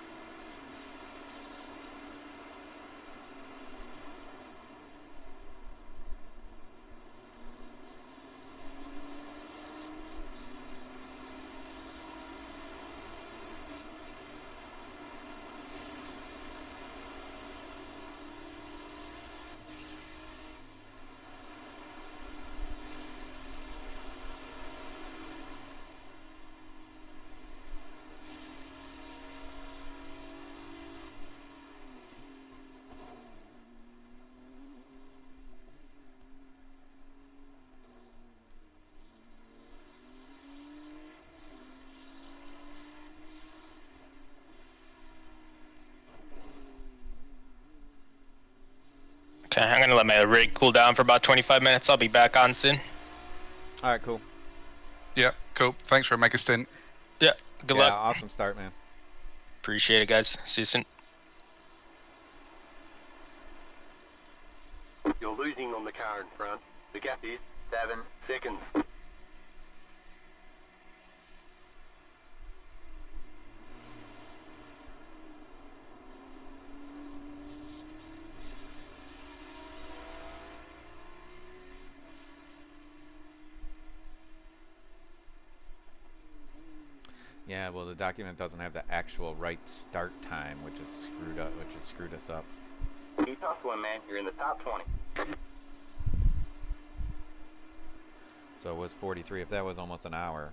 Okay, I'm going to let my rig cool down for about 25 minutes. I'll be back on soon. All right, cool. Yeah, cool. Thanks for a mega stint. Yeah, good luck. Awesome start, man. Appreciate it, guys. See you soon. You're losing on the car in front. The gap is 7 seconds. Yeah, well, the document doesn't have the actual right start time, which is screwed up, which has screwed us up. Keep hustling, man. You're in the top 20. So it was 43. If that was almost an hour.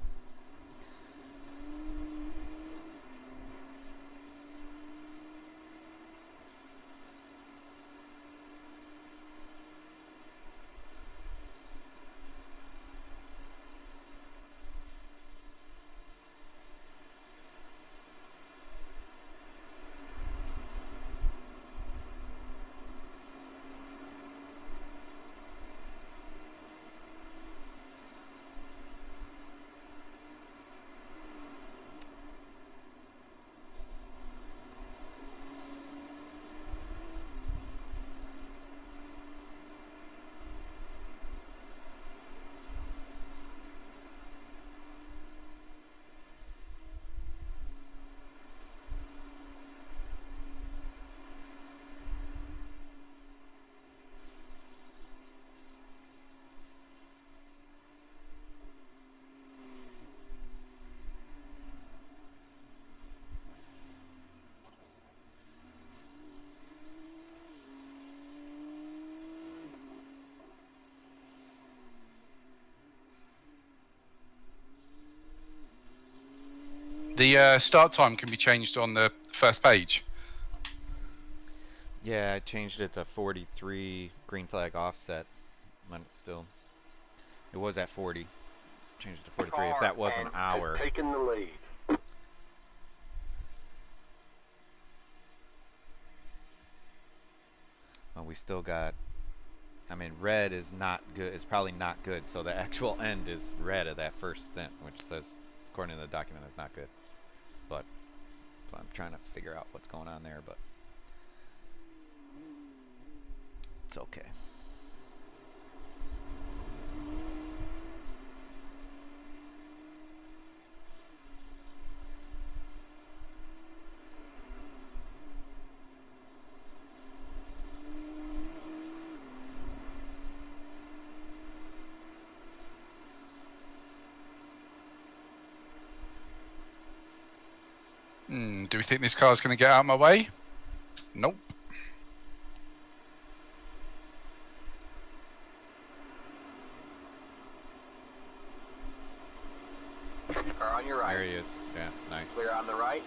The start time can be changed on the first page. Yeah, I changed it to 43 green flag offset. When it's still, it was at 40. Changed it to 43. If that was an hour. Taking the lead. Well, we still got. I mean, red is not good. It's probably not good. So the actual end is red of that first stint, which says, according to the document, is not good. But so I'm trying to figure out what's going on there, but it's okay. Do we think this car's going to get out of my way? Nope. Car on your right. There he is. Yeah, nice. Clear on the right.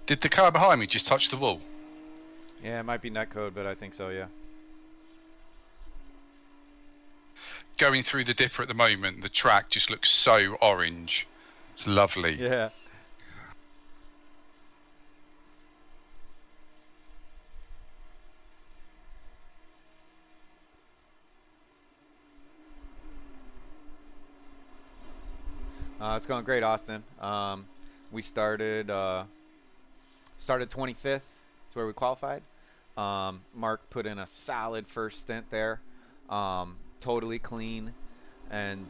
Did the car behind me just touch the wall? Yeah, it might be netcode, but I think so, yeah. Going through the dipper at the moment, the track just looks so orange. It's lovely. Yeah. It's going great, Austin. We started 25th. That's where we qualified. Mark put in a solid first stint there. Totally clean. And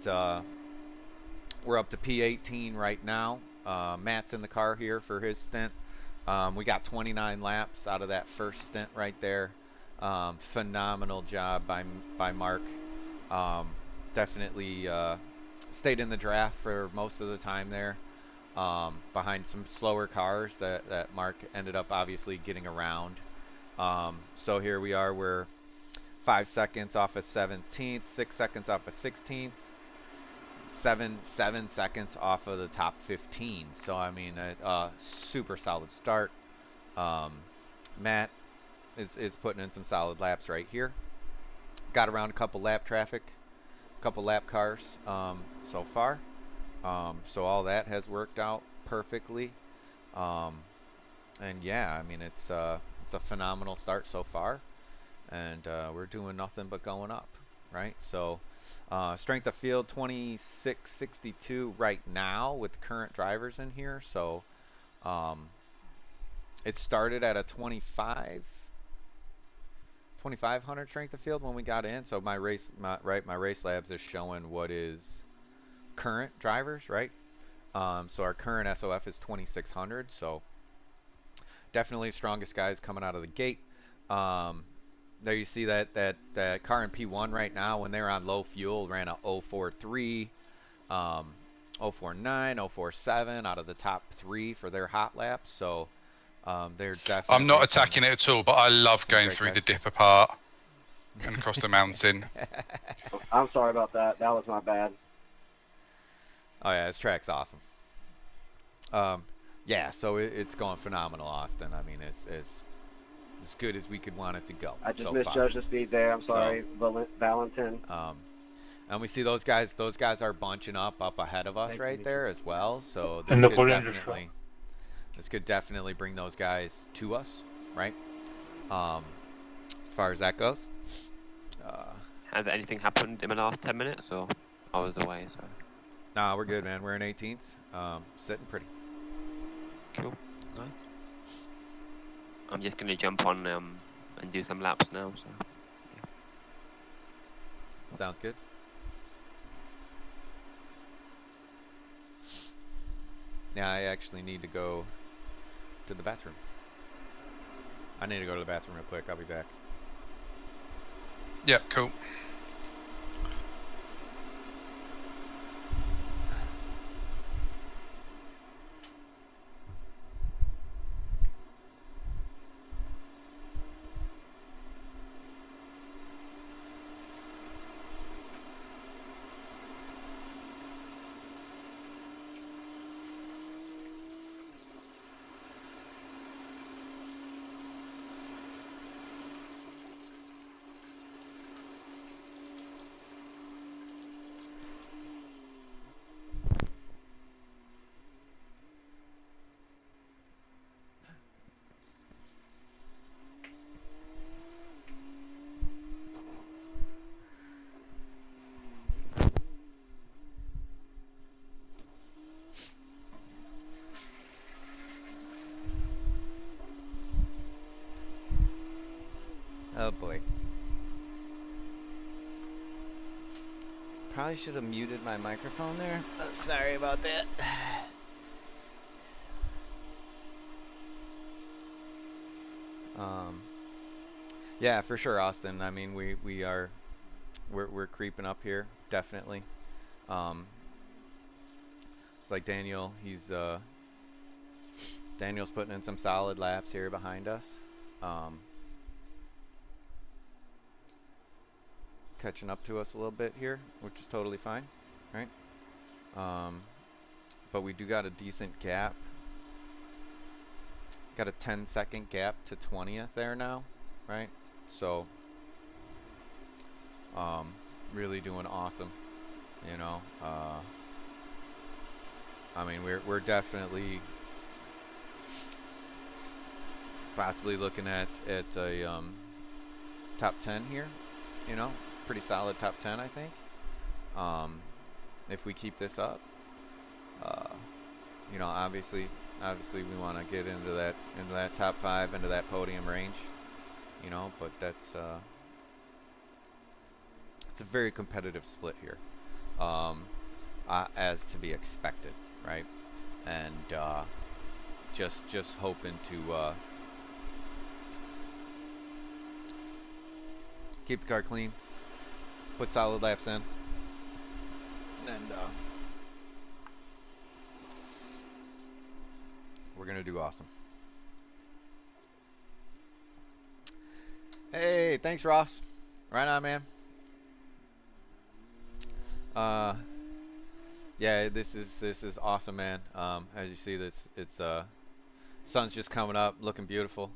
we're up to P18 right now. Matt's in the car here for his stint. We got 29 laps out of that first stint right there. Phenomenal job by Mark. Definitely stayed in the draft for most of the time there, behind some slower cars that Mark ended up obviously getting around. So here we are, we're 5 seconds off of 17th, 6 seconds off of 16th, 7 seconds off of the top 15. So I mean, super solid start. Matt is putting in some solid laps right here. Got around a couple lap traffic, couple lap cars so far. So all that has worked out perfectly. And yeah, I mean, it's a phenomenal start so far, and we're doing nothing but going up, right? So strength of field 2662 right now with the current drivers in here. So it started at a 2500 strength of field when we got in. So my race labs is showing what is current drivers, right? So our current SOF is 2600. So definitely strongest guys coming out of the gate. There you see that car in P1 right now, when they're on low fuel, ran a 043, 049, 047 out of the top 3 for their hot laps. So they're definitely. I'm not attacking it at all, but I love going through guys. the dipper part and across the mountain. I'm sorry about that. That was my bad. Oh yeah, this track's awesome. Yeah, so it's going phenomenal, Austin. I mean, it's as good as we could want it to go. I just so misjudged the speed there. I'm sorry, Valentin. And we see those guys are bunching up ahead of us right there as well. So And this could definitely bring those guys to us, right? As far as that goes. Has anything happened in the last 10 minutes, or I was away, so. Nah, we're good, man. We're in 18th. Sitting pretty. Cool. Nice. I'm just gonna jump on and do some laps now. So. Yeah. Sounds good. Yeah, I actually need to go to the bathroom. I need to go to the bathroom real quick. I'll be back. Yeah, cool. Oh boy. Probably should have muted my microphone there. Sorry about that. Yeah, for sure, Austin. I mean, we're creeping up here, definitely. It's like Daniel's putting in some solid laps here behind us. Catching up to us a little bit here, which is totally fine, right? But we do got a decent gap. Got a 10-second gap to 20th there now, right? So, really doing awesome, you know. I mean, we're definitely possibly looking at a top 10 here, you know, pretty solid top 10, I think. If we keep this up, you know, obviously we want to get into that top 5, into that podium range, you know. But it's a very competitive split here, as to be expected, right? And just hoping to keep the car clean, put solid laps in, and we're gonna do awesome. Hey, thanks, Ross. Right on, man. Yeah, this is awesome, man. As you see, it's sun's just coming up, looking beautiful.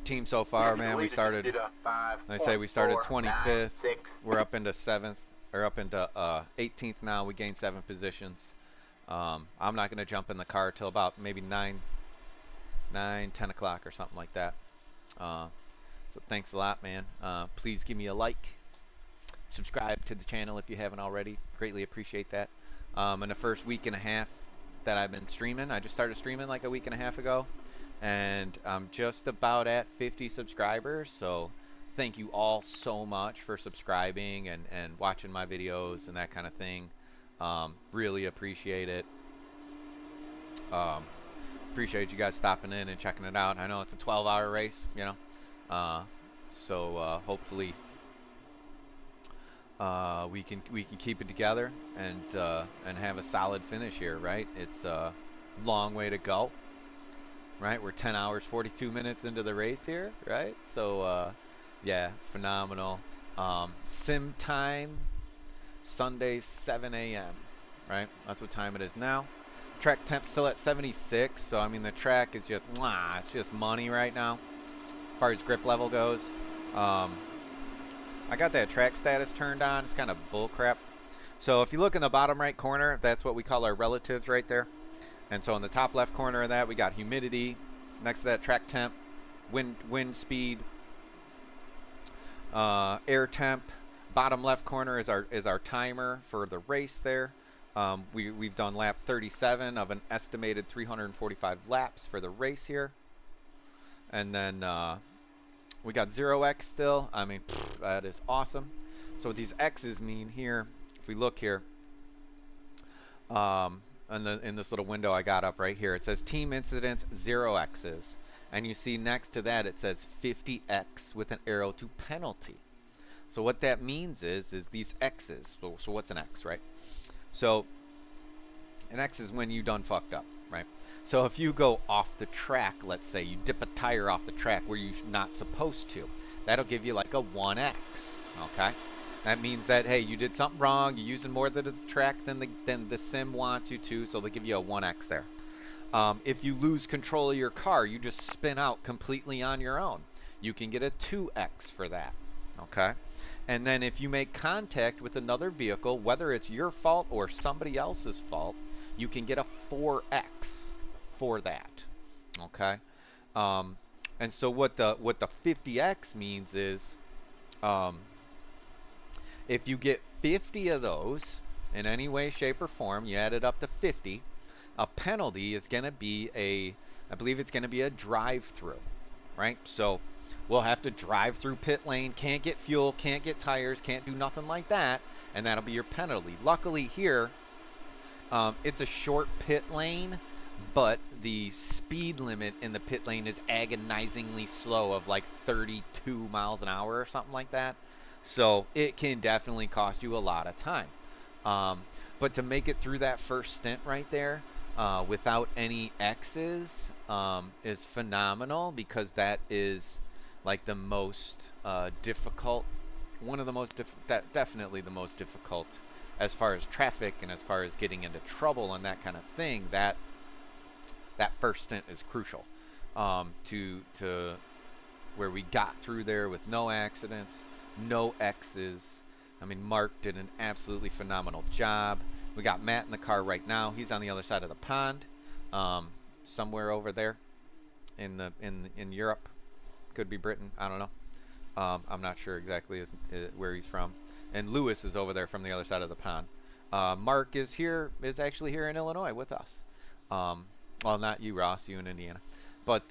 Team so far, man, we started. I say we started 25th. We're up into 7th, or up into 18th now. We gained 7 positions. I'm not gonna jump in the car till about maybe 10 o'clock or something like that. So thanks a lot, man. Please give me a like. Subscribe to the channel if you haven't already. Greatly appreciate that. In the first week and a half that I've been streaming, I just started streaming like a week and a half ago, and I'm just about at 50 subscribers. So thank you all so much for subscribing and watching my videos and that kind of thing. Really appreciate it. Appreciate you guys stopping in and checking it out. I know it's a 12-hour race, you know, so hopefully we can keep it together and have a solid finish here, right? It's a long way to go, right? We're 10 hours 42 minutes into the race here, right? So yeah, phenomenal. Sim time Sunday 7 a.m. right? That's what time it is now. Track temp still at 76, so I mean the track is just it's just money right now as far as grip level goes. I got that track status turned on. It's kind of bullcrap. So if you look in the bottom right corner, that's what we call our relatives right there. And so in the top left corner of that, we got humidity. Next to that, track temp, wind speed, air temp, Bottom left corner is our timer for the race there. We've done lap 37 of an estimated 345 laps for the race here. And then we got 0x still. I mean, that is awesome. So what these X's mean here, if we look here, in this little window I got up right here, it says team incidents 0x's. And you see next to that it says 50x with an arrow to penalty. So what that means is these X's. So what's an X, right? So an X is when you done fucked up, right? So if you go off the track, let's say you dip a tire off the track where you're not supposed to, that'll give you like a 1x, okay? That means that, hey, you did something wrong, you're using more of the track than the sim wants you to, so they'll give you a 1x there. If you lose control of your car, you just spin out completely on your own. You can get a 2x for that, okay? And then if you make contact with another vehicle, whether it's your fault or somebody else's fault, you can get a 4x for that, okay? And so what the 50x means is, if you get 50 of those in any way, shape, or form, you add it up to 50. A penalty is going to be I believe it's going to be a drive-through, right? So we'll have to drive through pit lane, can't get fuel, can't get tires, can't do nothing like that, and that'll be your penalty. Luckily here, it's a short pit lane, but the speed limit in the pit lane is agonizingly slow of like 32 miles an hour or something like that. So it can definitely cost you a lot of time. But to make it through that first stint right there, without any X's, is phenomenal, because that is like the most difficult, one of the most definitely the most difficult as far as traffic and as far as getting into trouble and that kind of thing. That first stint is crucial to where we got through there with no accidents, no X's. I mean, Mark did an absolutely phenomenal job. We got Matt in the car right now. He's on the other side of the pond, somewhere over there in Europe. Could be Britain. I don't know. I'm not sure exactly where he's from. And Lewis is over there from the other side of the pond. Mark is actually here in Illinois with us. Well, not you, Ross. You in Indiana, but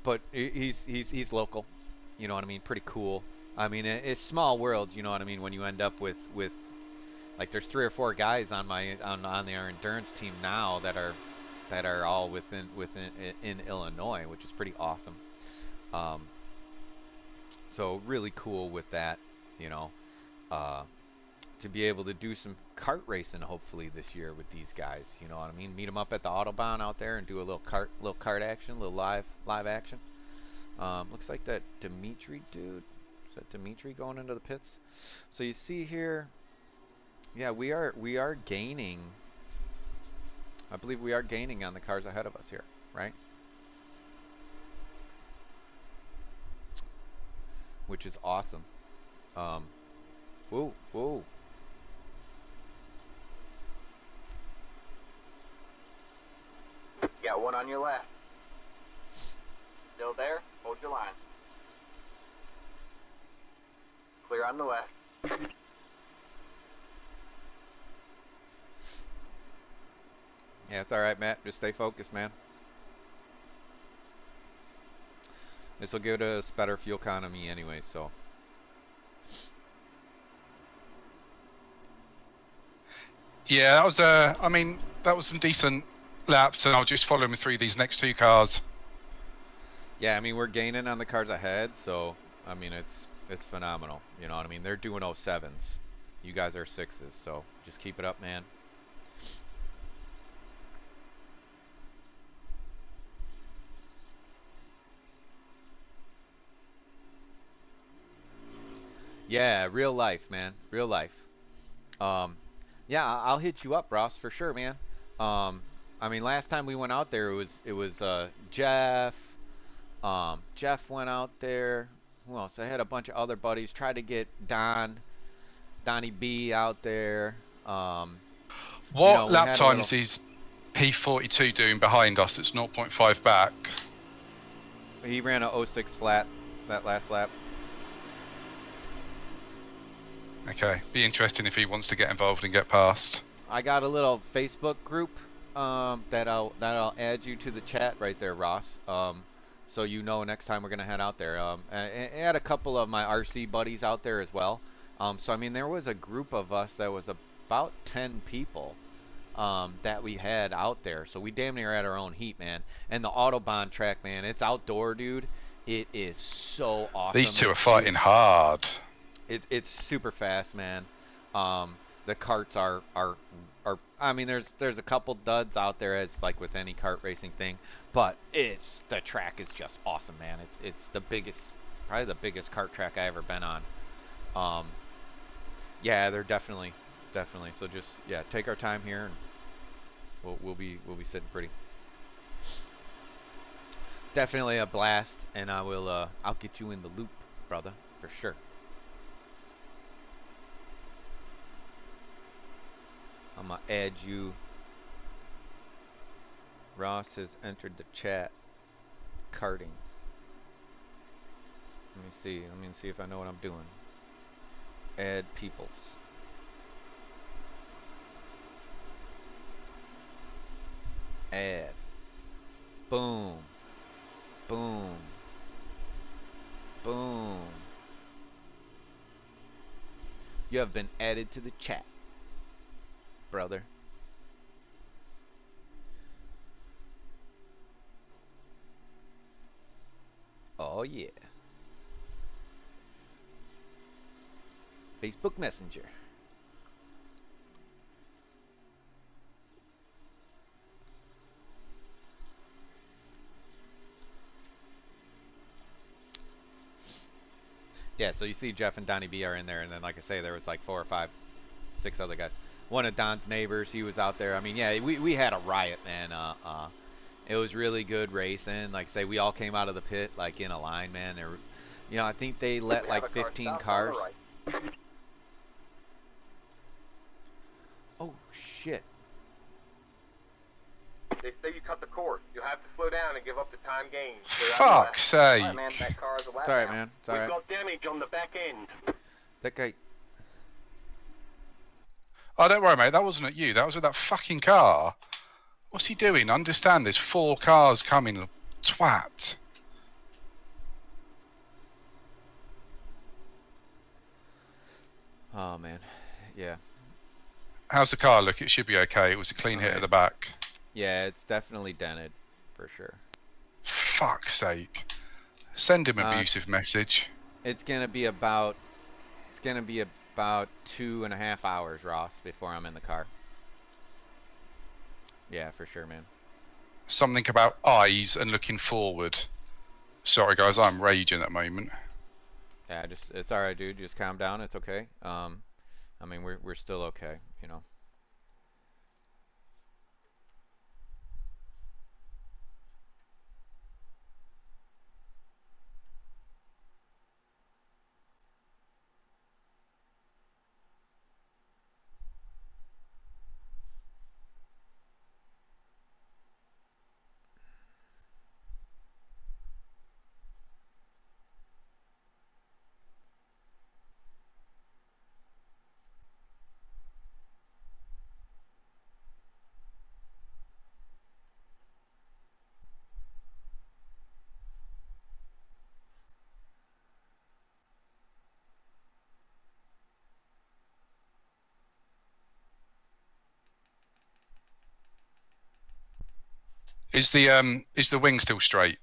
but he's local. You know what I mean? Pretty cool. I mean, it's small world. You know what I mean? When you end up with like, there's 3 or 4 guys on our endurance team now that are all in Illinois, which is pretty awesome. So really cool with that, you know, to be able to do some kart racing hopefully this year with these guys. You know what I mean? Meet them up at the Autobahn out there and do a little kart action, a little live action. Looks like that Dimitri dude. Is that Dimitri going into the pits? So you see here, yeah, we are gaining. I believe we are gaining on the cars ahead of us here, right? Which is awesome. Whoa. Got one on your left. Still there? Hold your line. Clear on the left. Yeah, it's alright, Matt. Just stay focused, man. This will give us better fuel economy anyway, so. Yeah, that was I mean, that was some decent laps, and I'll just follow him through these next 2 cars. Yeah, I mean, we're gaining on the cars ahead, so I mean, it's phenomenal. You know what I mean? They're doing 07s. You guys are 6s, so just keep it up, man. Yeah, real life, man. Real life. Yeah, I'll hit you up, Ross, for sure, man. I mean, last time we went out there, it was Jeff. Jeff went out there. Who else? I had a bunch of other buddies. Tried to get Donnie B out there. What lap times is P42 doing behind us? It's 0.5 back. He ran a 06 flat that last lap. Okay. Be interesting if he wants to get involved and get past. I got a little Facebook group that I'll add you to the chat right there, Ross. So you know next time we're gonna head out there. And add a couple of my RC buddies out there as well. So I mean, there was a group of us that was about 10 people that we had out there. So we damn near had our own heat, man. And the Autobahn track, man, it's outdoor, dude. It is so awesome. These two are fighting hard. It's super fast, man. The karts are I mean, there's a couple duds out there, as like with any kart racing thing, but the track is just awesome, man. It's the biggest, probably the biggest kart track I ever been on. Yeah, they're definitely. So just, yeah, take our time here, and we'll be sitting pretty. Definitely a blast, and I'll get you in the loop, brother, for sure. I'm gonna add you. Ross has entered the chat. Karting. Let me see. Let me see if I know what I'm doing. Add peoples. Add. Boom. Boom. Boom. You have been added to the chat, brother. Oh yeah. Facebook Messenger. Yeah, so you see Jeff and Donnie B are in there, and then like I say, there was like 4 or 5, 6 other guys. One of Don's neighbors, he was out there. I mean, yeah, we had a riot, man. It was really good racing. Like I say, we all came out of the pit like in a line, man. There, you know, I think they let like 15 cars. Oh shit. They say you cut the course. You'll have to slow down and give up the time gained. Fuck's sake. Right, man, that car is a lap It's alright, now. man. It's alright. We've got damage on the back end. That guy. Oh, don't worry, mate. That wasn't at you. That was with that fucking car. What's he doing? Understand, there's 4 cars coming. Twat. Oh man. Yeah. How's the car look? It should be okay. It was a clean hit at the back. Yeah, it's definitely dented, for sure. Fuck's sake. Send him an abusive message. It's gonna be about 2.5 hours, Ross, before I'm in the car. Yeah, for sure, man. Something about eyes and looking forward. Sorry, guys, I'm raging at the moment. Yeah, it's all right, dude. Just calm down. It's okay. I mean, we're still okay, you know. Is the wing still straight?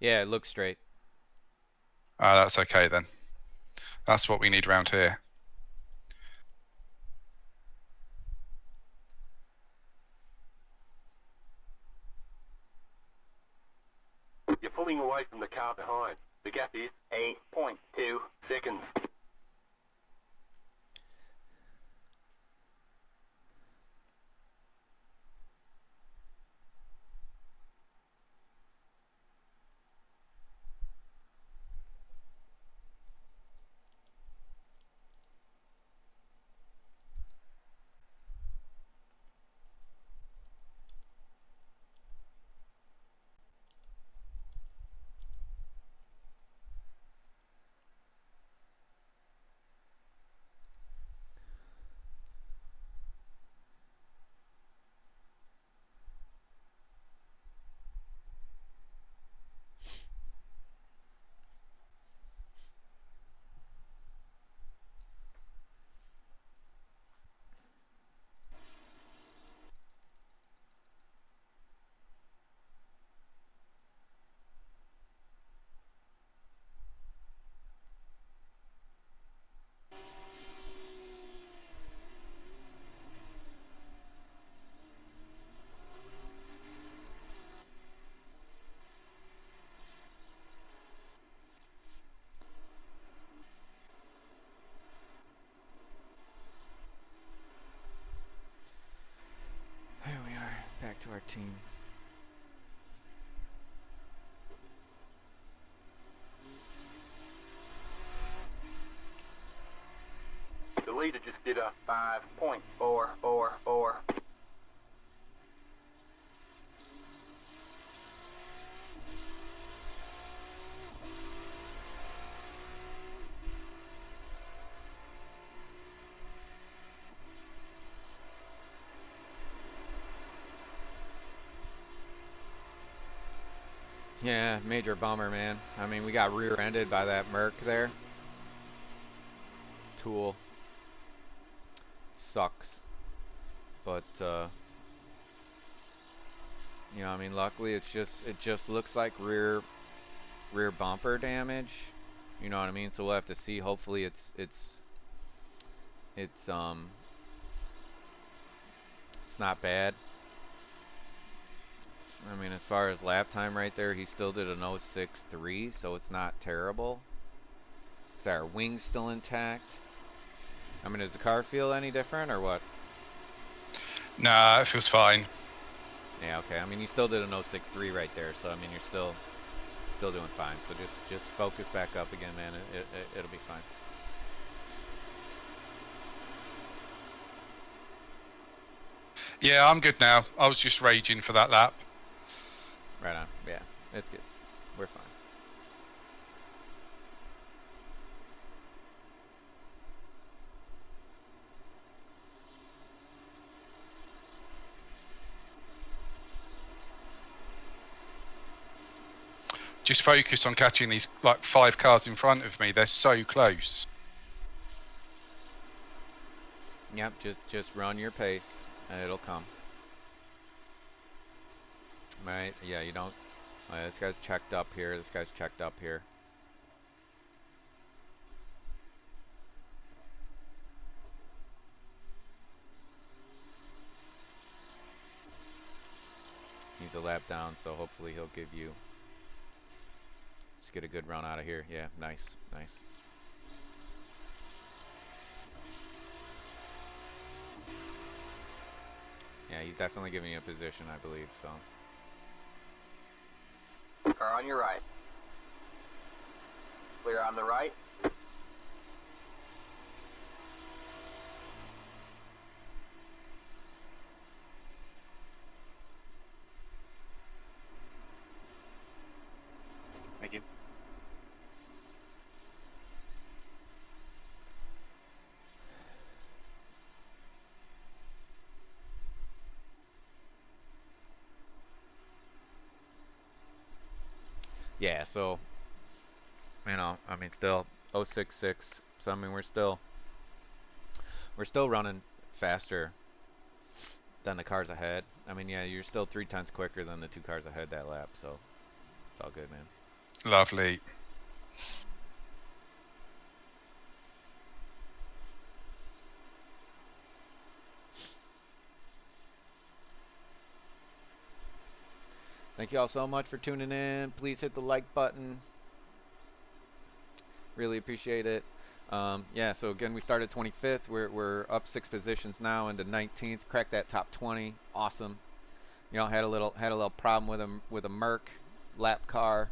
Yeah, it looks straight. Ah, that's okay then. That's what we need around here. You're pulling away from the car behind. The gap is 8.2 seconds. to our team. The leader just did a 5.444. Yeah, major bummer, man. I mean, we got rear-ended by that Merc there. Tool. Sucks. But, you know, I mean, luckily it just looks like rear bumper damage. You know what I mean? So we'll have to see. Hopefully it's not bad. I mean, as far as lap time right there, he still did an 06.3, so it's not terrible. Is our wings still intact? I mean, does the car feel any different or what? Nah, it feels fine. Yeah, okay. I mean, you still did an 06.3 right there, so I mean, you're still doing fine. So just focus back up again, man. It'll be fine. Yeah, I'm good now. I was just raging for that lap. Right on. Yeah, it's good. We're fine. Just focus on catching these like 5 cars in front of me. They're so close. Yep, just run your pace and it'll come. Right? Yeah, you don't. This guy's checked up here. This guy's checked up here. He's a lap down, so hopefully he'll give you. Just get a good run out of here. Yeah, nice, nice. Yeah, he's definitely giving you a position, I believe, so. Car on your right. Clear on the right. Thank you. Yeah, so, you know, I mean, still 066. So I mean, we're still running faster than the cars ahead. I mean, yeah, you're still 3 tenths quicker than the 2 cars ahead that lap, so it's all good, man. Lovely. Thank you all so much for tuning in. Please hit the like button. Really appreciate it. Yeah, so again, we started 25th. We're up 6 positions now into 19th. Cracked that top 20. Awesome. You know, had a little problem with a Merc lap car.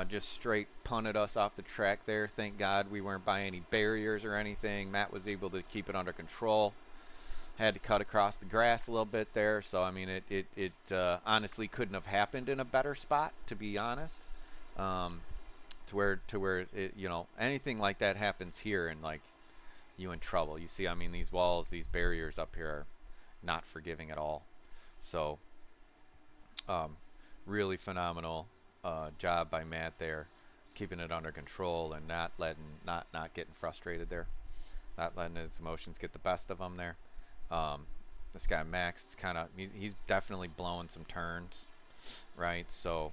Just straight punted us off the track there. Thank God we weren't by any barriers or anything. Matt was able to keep it under control. Had to cut across the grass a little bit there. So I mean, it honestly couldn't have happened in a better spot, to be honest. To where it, you know, anything like that happens here and like you in trouble. You see, I mean, these walls, these barriers up here are not forgiving at all. So really phenomenal job by Matt there, keeping it under control and not getting frustrated there, not letting his emotions get the best of him there. This guy Max is kind of he's definitely blowing some turns, right? So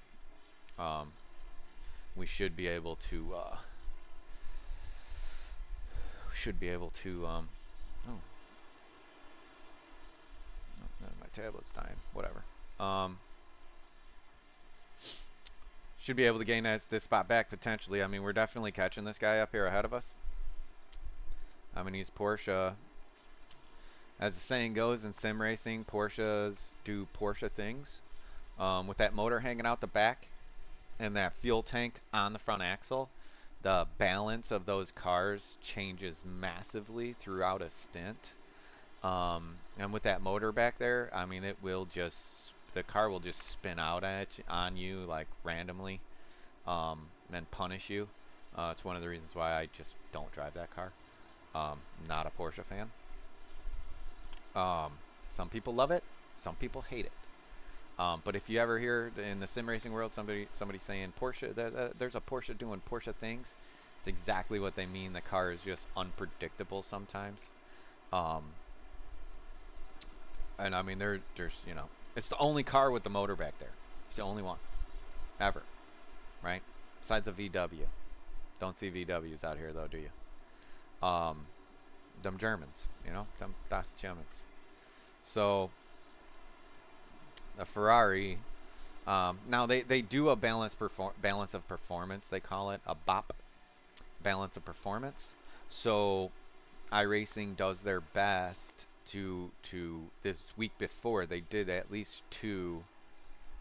we should be able to oh, no, my tablet's dying. Whatever. Should be able to gain this spot back potentially. I mean, we're definitely catching this guy up here ahead of us. I mean, he's Porsche As the saying goes in sim racing, Porsches do Porsche things. With that motor hanging out the back and that fuel tank on the front axle, the balance of those cars changes massively throughout a stint. And with that motor back there, I mean, the car will just spin out on you like randomly, and punish you. It's one of the reasons why I just don't drive that car. Not a Porsche fan. Some people love it, some people hate it. But if you ever hear in the sim racing world somebody saying Porsche, there's a Porsche doing Porsche things, it's exactly what they mean. The car is just unpredictable sometimes. And I mean, there's it's the only car with the motor back there. It's the only one ever, right? Besides a VW. Don't see VWs out here though, do you? Them Germans, them Das Germans. So the Ferrari, now they do a balance of performance. They call it a BOP, balance of performance. So Iracing does their best to this week before they did at least 2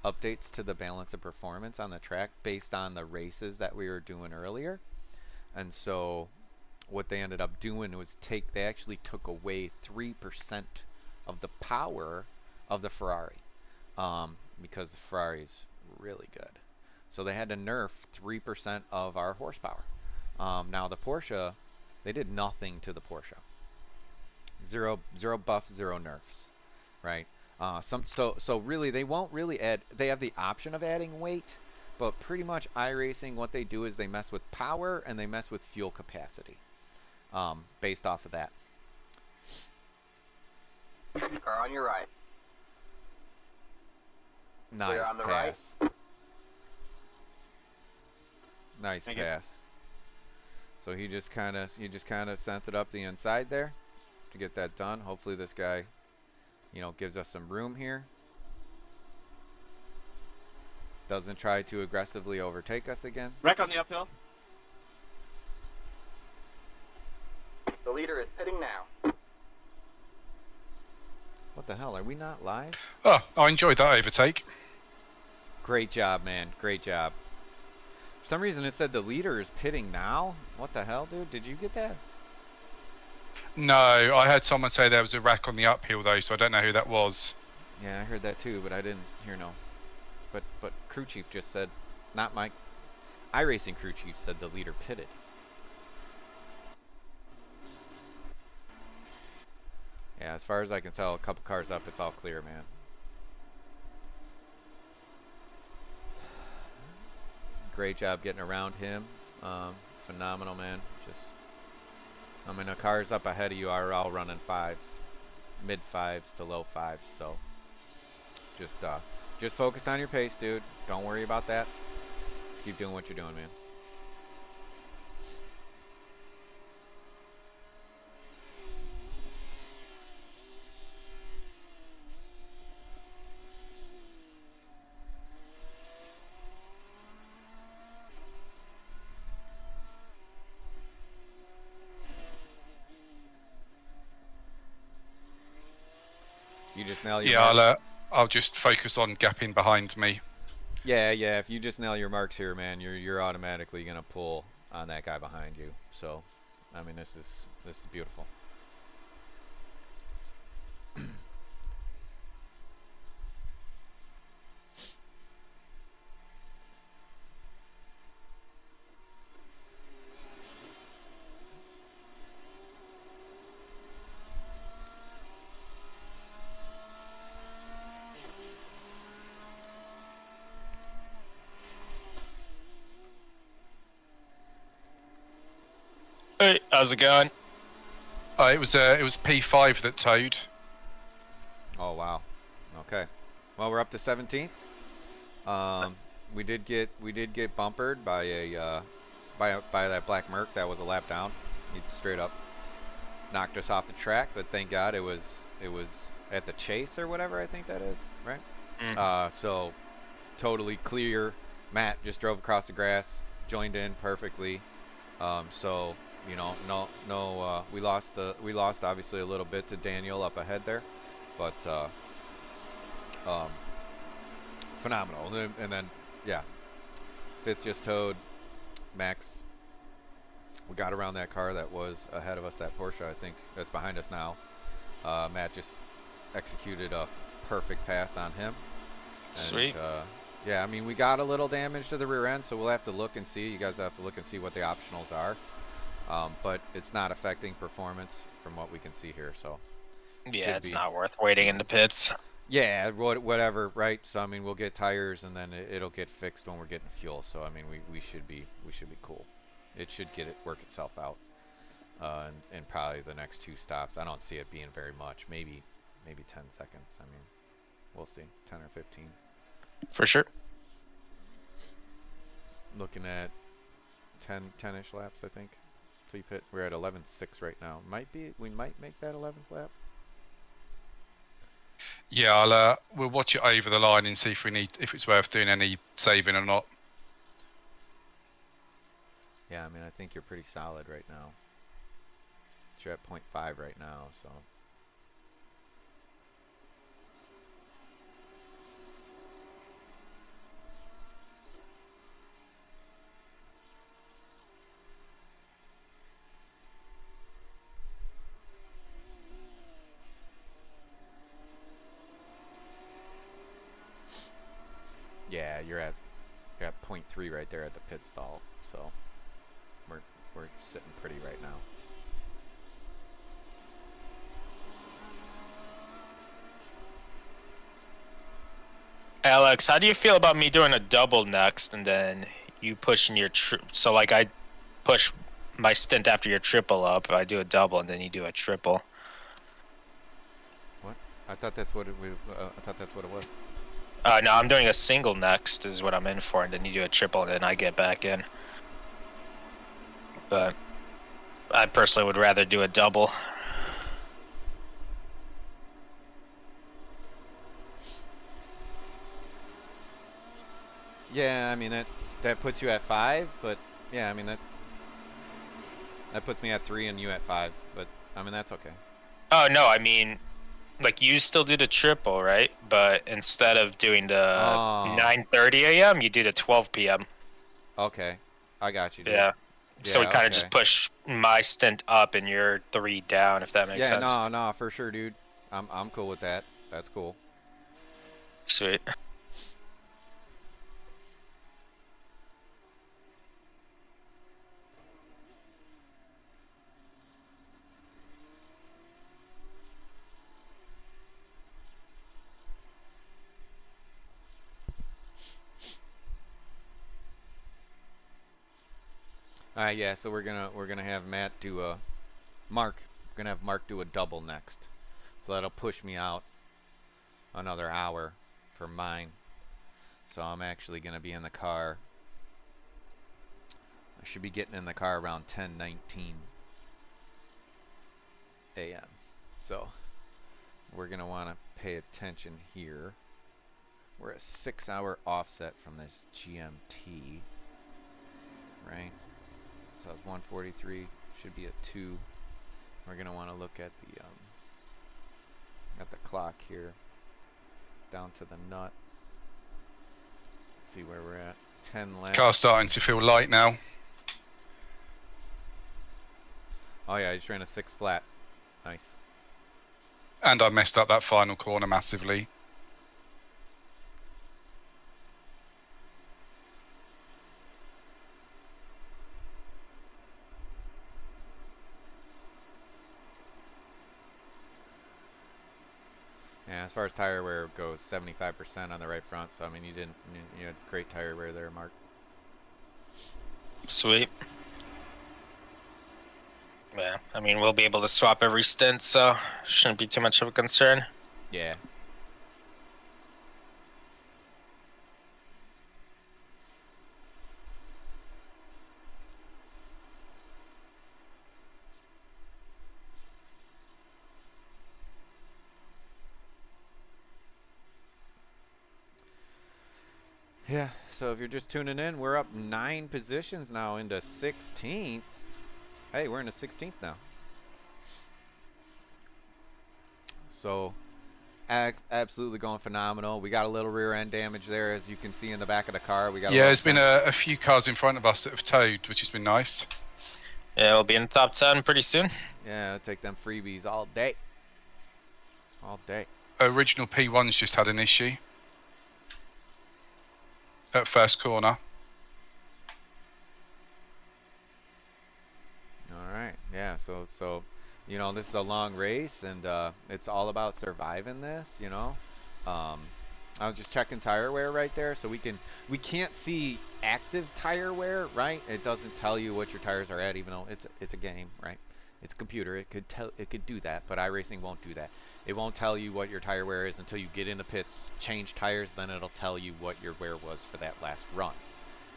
updates to the balance of performance on the track based on the races that we were doing earlier. And so what they ended up doing was they actually took away 3% of the power of the Ferrari, because the Ferrari is really good. So they had to nerf 3% of our horsepower. Now the Porsche, they did nothing to the Porsche. Zero buffs, 0 nerfs, right? So really they won't really add. They have the option of adding weight, but pretty much iRacing, what they do is they mess with power and they mess with fuel capacity, based off of that. Car on your right. Nice on the pass. Right. Nice pass. So he just kind of sent it up the inside there to get that done. Hopefully this guy, gives us some room here. Doesn't try to aggressively overtake us again. Wreck on the uphill. The leader is pitting now. What the hell? Are we not live? Oh, I enjoyed that overtake. Great job, man. Great job. For some reason it said the leader is pitting now. What the hell, dude? Did you get that? No, I heard someone say there was a wreck on the uphill though, so I don't know who that was. Yeah, I heard that too, but I didn't hear no. But crew chief just said, not my iRacing crew chief said the leader pitted. Yeah, as far as I can tell, a couple cars up, it's all clear, man. Great job getting around him. Phenomenal, man. The cars up ahead of you are all running 5s, mid 5s to low 5s. So just focus on your pace, dude. Don't worry about that. Just keep doing what you're doing, man. You just nail your marks. I'll just focus on gapping behind me. Yeah. If you just nail your marks here, man, you're automatically gonna pull on that guy behind you. So, I mean, this is beautiful. Hey, how's it going? It was P5 that towed. Oh wow. Okay. Well, we're up to 17th. We did get bumpered by a by that black Merc that was a lap down. He straight up knocked us off the track, but thank God it was at the chase or whatever I think that is, right? So totally clear. Matt just drove across the grass, joined in perfectly. So You know, we lost obviously a little bit to Daniel up ahead there, but phenomenal. And then yeah, fifth just towed. Max, we got around that car that was ahead of us, that Porsche I think that's behind us now. Matt just executed a perfect pass on him. And, Sweet. yeah, I mean, we got a little damage to the rear end, so we'll have to look and see. You guys have to look and see what the optionals are. But it's not affecting performance from what we can see here, so. Yeah, it's not worth waiting in the pits. Yeah, whatever, right? So I mean, we'll get tires, and then it'll get fixed when we're getting fuel. So I mean, we should be cool. It should work itself out. In probably the next 2 stops. I don't see it being very much. Maybe 10 seconds. I mean, we'll see. 10 or 15. For sure. Looking at 10-ish laps, I think. So you pit. We're at 11.6 right now. We might make that 11th lap. Yeah, we'll watch it over the line and see if it's worth doing any saving or not. Yeah, I mean, I think you're pretty solid right now. You're at 0.5 right now, so. Yeah, you're at 0.3 right there at the pit stall, so we're sitting pretty right now. Alex, how do you feel about me doing a double next and then you pushing your so like I push my stint after your triple up, I do a double and then you do a triple. What? I thought that's what it was. No, I'm doing a single next is what I'm in for, and then you do a triple and then I get back in. But I personally would rather do a double. Yeah, I mean that puts you at 5, but yeah, I mean that puts me at 3 and you at 5, but I mean that's okay. Oh no, I mean, like you still do the triple, right? But instead of doing the 9:30 a.m., you do the 12 p.m. Okay, I got you, dude. Yeah. So we Yeah, kind of okay. just push my stint up and your 3 down, if that makes sense. Yeah, no, for sure, dude. I'm cool with that. That's cool. Sweet. Yeah, so we're gonna have Matt do a Mark. We're gonna have Mark do a double next, so that'll push me out another hour for mine. So I'm actually gonna be in the car. I should be getting in the car around 10:19 a.m. So we're gonna want to pay attention here. We're a 6-hour offset from this GMT, right? So it's 143, should be a 2. We're gonna want to look at the clock here, down to the nut. See where we're at. 10 laps. Car's starting to feel light now. Oh yeah, I just ran a 6 flat. Nice. And I messed up that final corner massively. Yeah, as far as tire wear goes, 75% on the right front. So I mean, you had great tire wear there, Mark. Sweet. Yeah, I mean, we'll be able to swap every stint, so shouldn't be too much of a concern. Yeah. Yeah, so if you're just tuning in, we're up 9 positions now into 16th. Hey, we're in the 16th now. So, absolutely going phenomenal. We got a little rear end damage there, as you can see in the back of the car. We got Yeah, there's been a few cars in front of us that have towed, which has been nice. Yeah, we'll be in the top 10 pretty soon. Yeah, I'll take them freebies all day. All day. Original P1's just had an issue at first corner. All right. Yeah. So, you know, this is a long race, and it's all about surviving this. You know, I was just checking tire wear right there, so we can't see active tire wear, right? It doesn't tell you what your tires are at, even though it's a game, right? It's a computer. It could do that, but iRacing won't do that. It won't tell you what your tire wear is until you get in the pits, change tires, then it'll tell you what your wear was for that last run.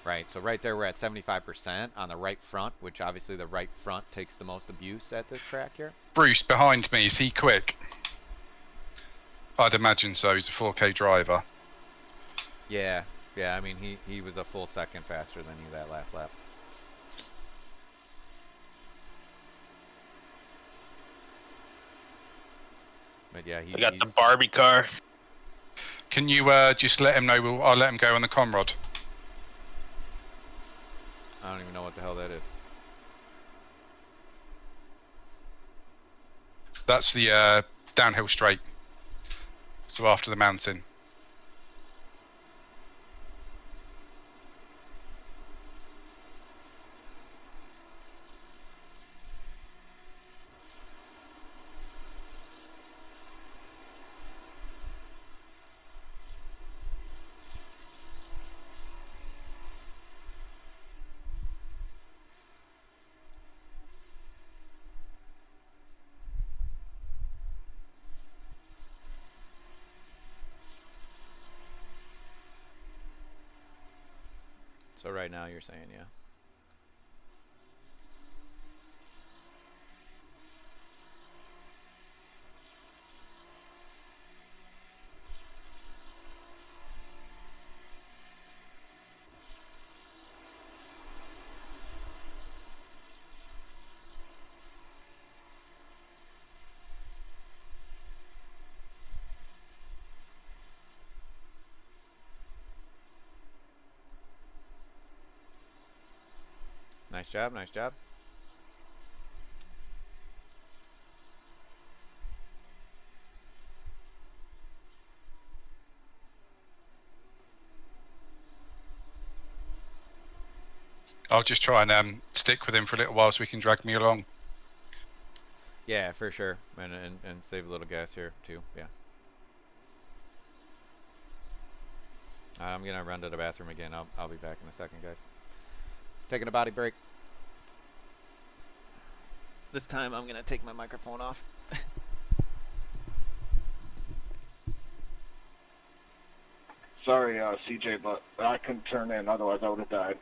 Right, so right there we're at 75% on the right front, which obviously the right front takes the most abuse at this track here. Bruce, behind me, is he quick? I'd imagine so, he's a 4K driver. Yeah, I mean, he was a full second faster than you that last lap. But yeah, I got the Barbie car. Can you just let him know? I'll let him go on the Conrod. I don't even know what the hell that is. That's the downhill straight. So after the mountain. So right now you're saying, yeah. Nice job, nice job. I'll just try and stick with him for a little while so he can drag me along. Yeah, for sure. And save a little gas here too, yeah. I'm gonna run to the bathroom again. I'll be back in a second, guys. Taking a body break. This time I'm gonna take my microphone off. Sorry, CJ, but I couldn't turn in, otherwise I would have died.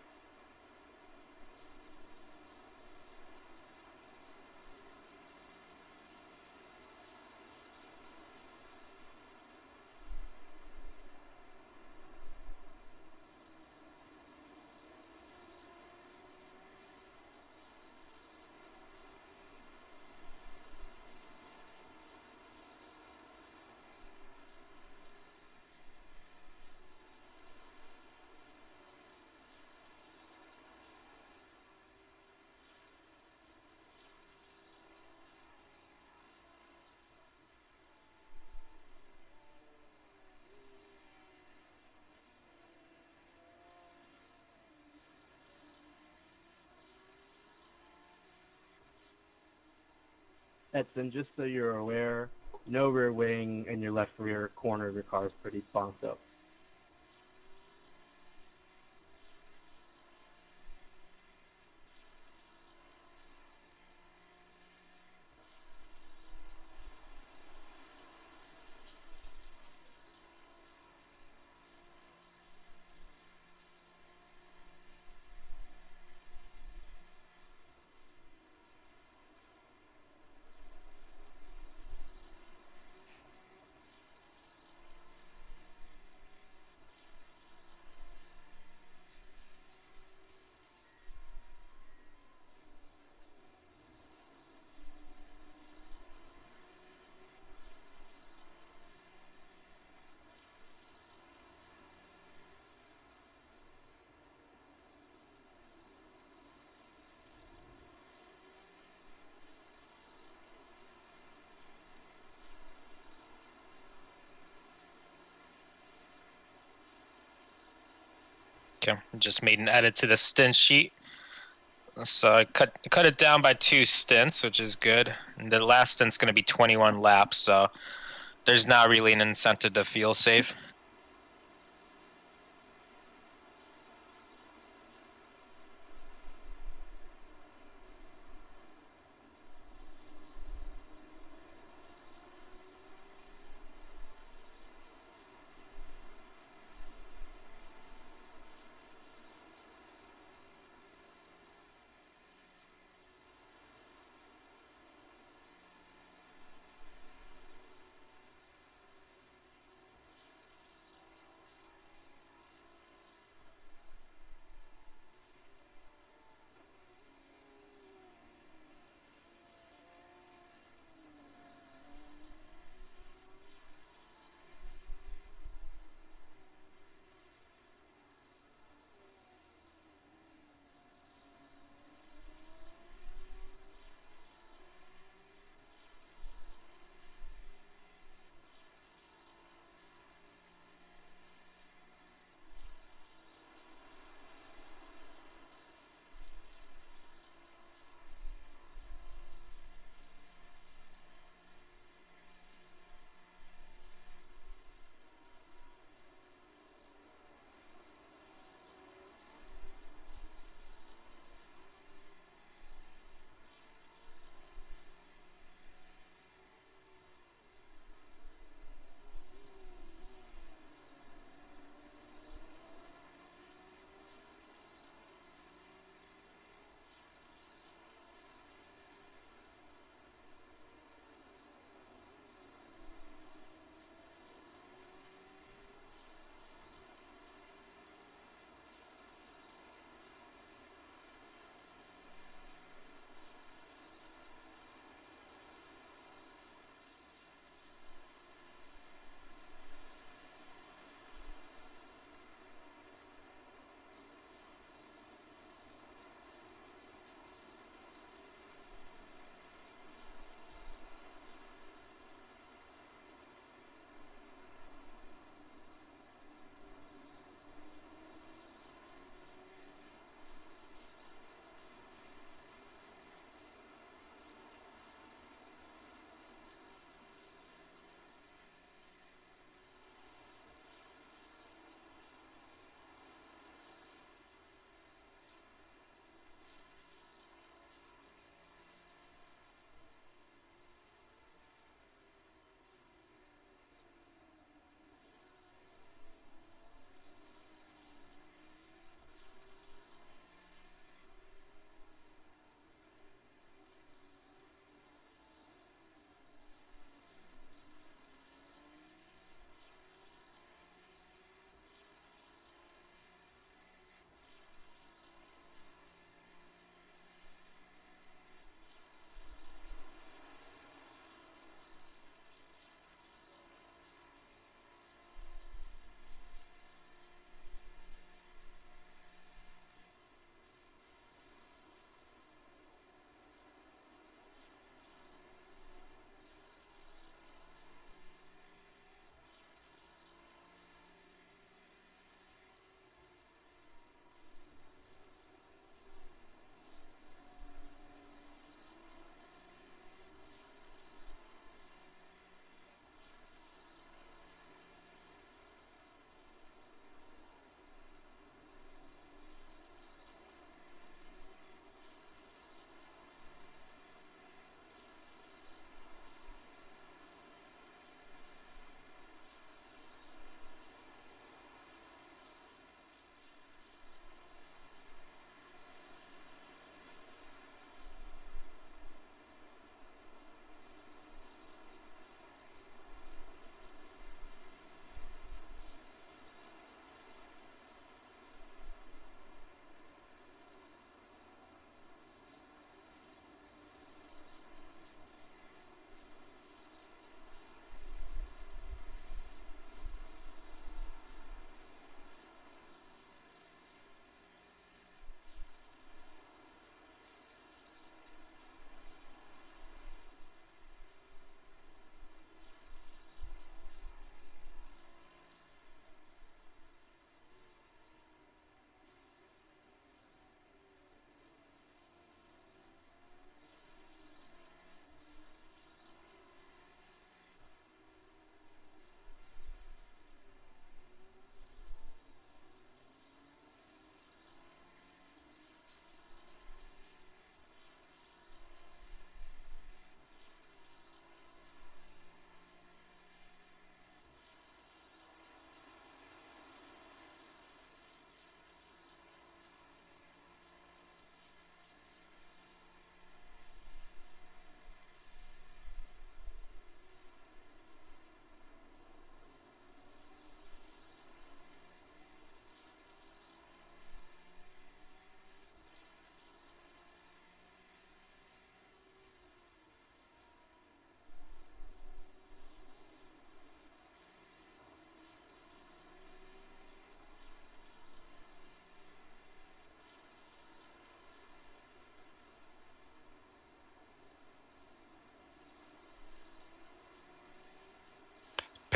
Edson, just so you're aware, no rear wing and your left rear corner of your car is pretty bonked up. Okay, just made an edit to the stint sheet. So I cut it down by 2 stints, which is good. And the last stint's going to be 21 laps, so there's not really an incentive to feel safe.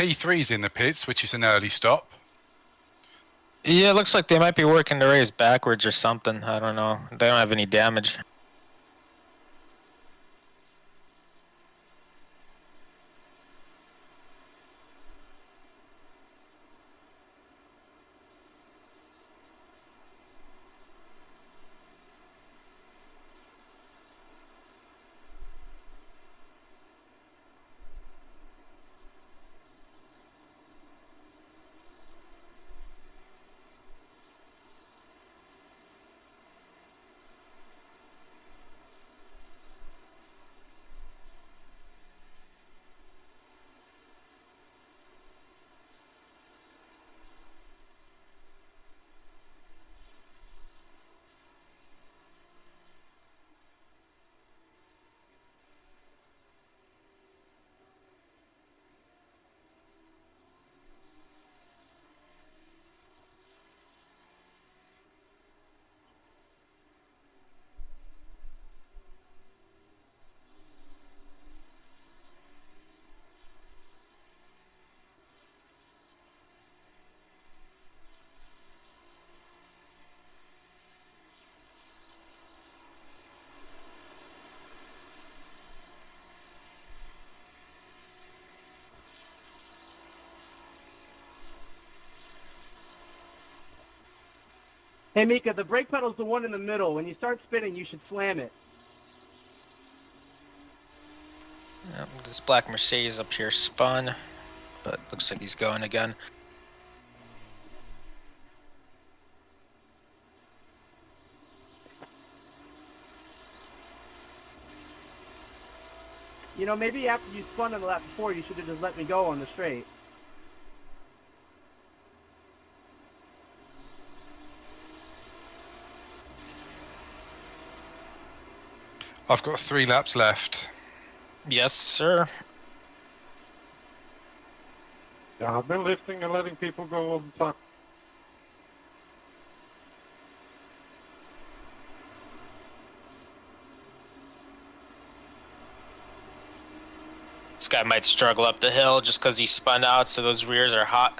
P3's in the pits, which is an early stop. Yeah, it looks like they might be working the race backwards or something. I don't know. They don't have any damage. Hey, Mika, the brake pedal's the one in the middle. When you start spinning, you should slam it. Yep, this black Mercedes up here spun, but looks like he's going again. You know, maybe after you spun in the lap before, you should have just let me go on the straight. I've got 3 laps left. Yes, sir. Yeah, I've been lifting and letting people go all the time. This guy might struggle up the hill just because he spun out, so those rears are hot.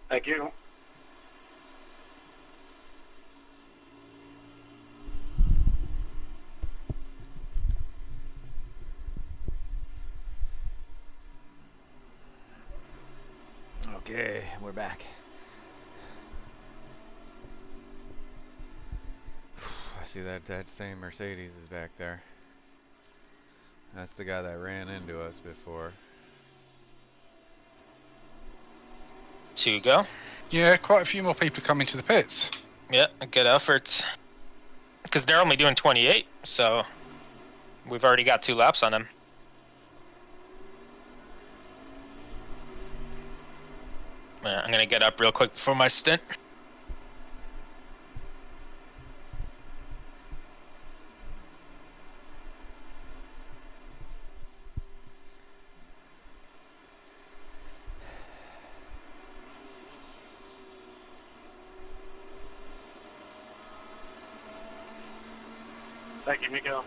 Thank you. Okay, we're back. I see that same Mercedes is back there. That's the guy that ran into us before. 2 go. Yeah, quite a few more people coming to the pits. Yeah, good efforts. Because they're only doing 28, so we've already got 2 laps on them. Yeah, I'm going to get up real quick before my stint. Thank you, Miko.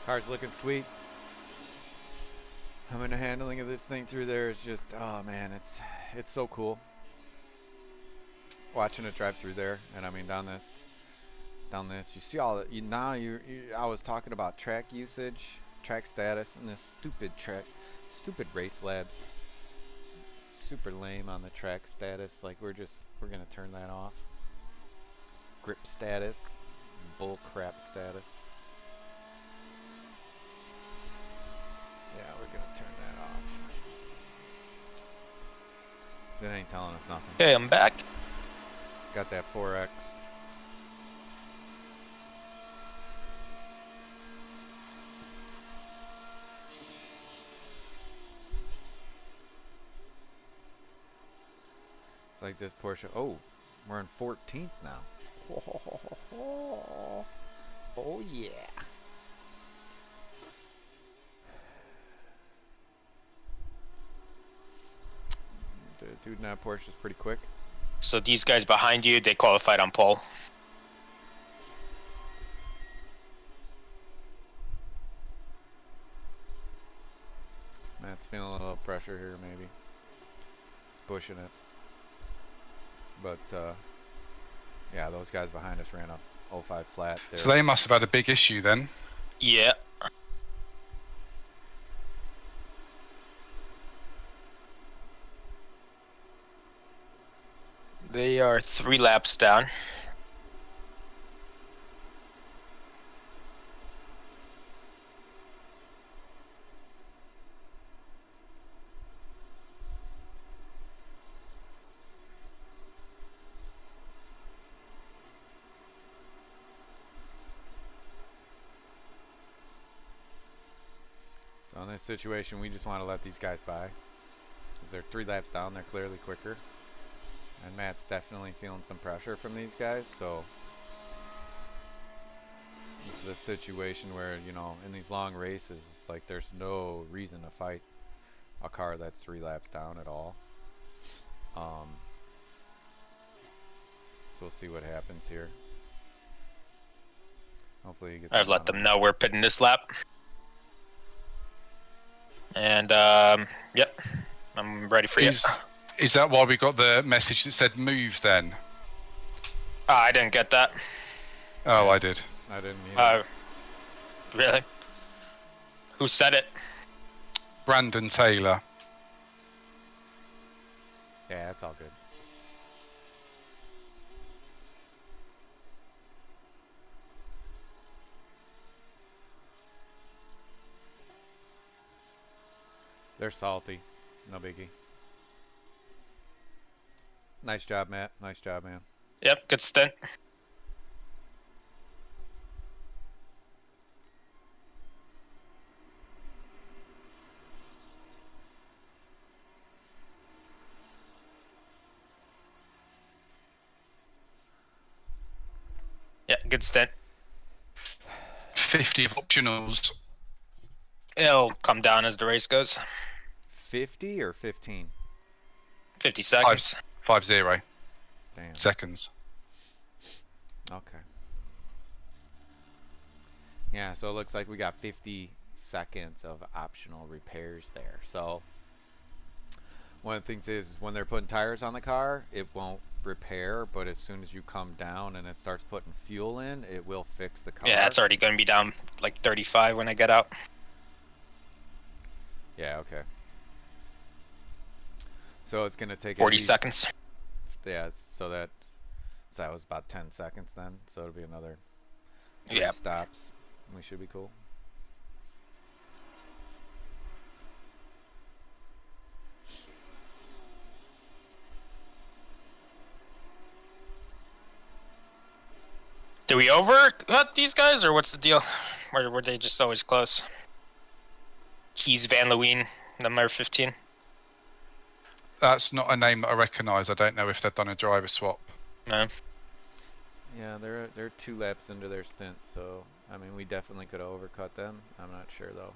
Car's looking sweet. I mean, the handling of this thing through there is just, oh man, it's so cool. Watching it drive through there, and I mean down this, you see all that. I was talking about track usage, track status, and this stupid race labs. Super lame on the track status. Like we're gonna turn that off. Grip status, bull crap status. Yeah, we're gonna turn that off. 'Cause it ain't telling us nothing. Okay, I'm back. Got that 4X. It's like this Porsche. Oh, we're in 14th now. Oh yeah. The dude in that Porsche is pretty quick. So these guys behind you, they qualified on pole. Matt's feeling a little pressure here, maybe. He's pushing it. But, yeah, those guys behind us ran up 05 flat. So they must have had a big issue then. Yeah. They are 3 laps down. So in this situation, we just want to let these guys by. Because they're 3 laps down, they're clearly quicker. And Matt's definitely feeling some pressure from these guys, so this is a situation where, you know, in these long races, it's like there's no reason to fight a car that's 3 laps down at all. So we'll see what happens here. Hopefully he gets I've let them know we're pitting this lap. And, yep, I'm ready for you. Is that why we got the message that said move then? I didn't get that. Oh, I did. I didn't either. Really? Who said it? Brandon Taylor. Yeah, it's all good. They're salty. No biggie. Nice job, Matt. Nice job, man. Yep, good stint. Yeah, good stint. 50 of optionals. It'll come down as the race goes. 50 or 15? 50 seconds. 5-0. Damn. Seconds. Okay. Yeah, so it looks like we got 50 seconds of optional repairs there. So one of the things is when they're putting tires on the car, it won't repair, but as soon as you come down and it starts putting fuel in, it will fix the car. Yeah, it's already going to be down like 35 when I get out. Yeah, okay. So it's going to take 40 seconds. Yeah, so that was about 10 seconds then. So it'll be another 3 Yep. stops. We should be cool. Do we overcut these guys, or what's the deal? Or were they just always close? Keys Van Lewin, number 15. That's not a name that I recognise. I don't know if they've done a driver swap. No. Yeah, they're 2 laps into their stint, so I mean we definitely could have overcut them. I'm not sure though.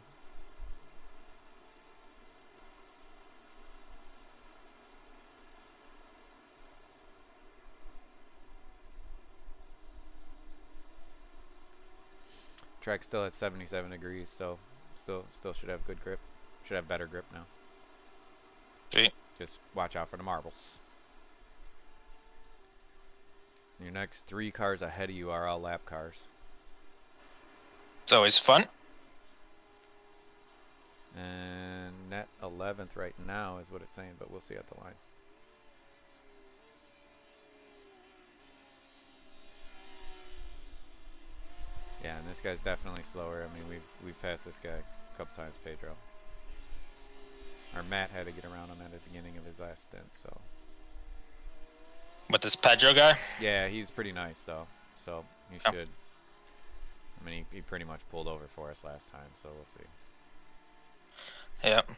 Track's still at 77 degrees, so still should have good grip. Should have better grip now. Sweet. Just watch out for the marbles. Your next 3 cars ahead of you are all lap cars. It's always fun. And net 11th right now is what it's saying, but we'll see at the line. Yeah, and this guy's definitely slower. I mean, we've passed this guy a couple times, Pedro. Or Matt had to get around him at the beginning of his last stint, so. With this Pedro guy? Yeah, he's pretty nice though, so he should. I mean, he pretty much pulled over for us last time, so we'll see. Yep.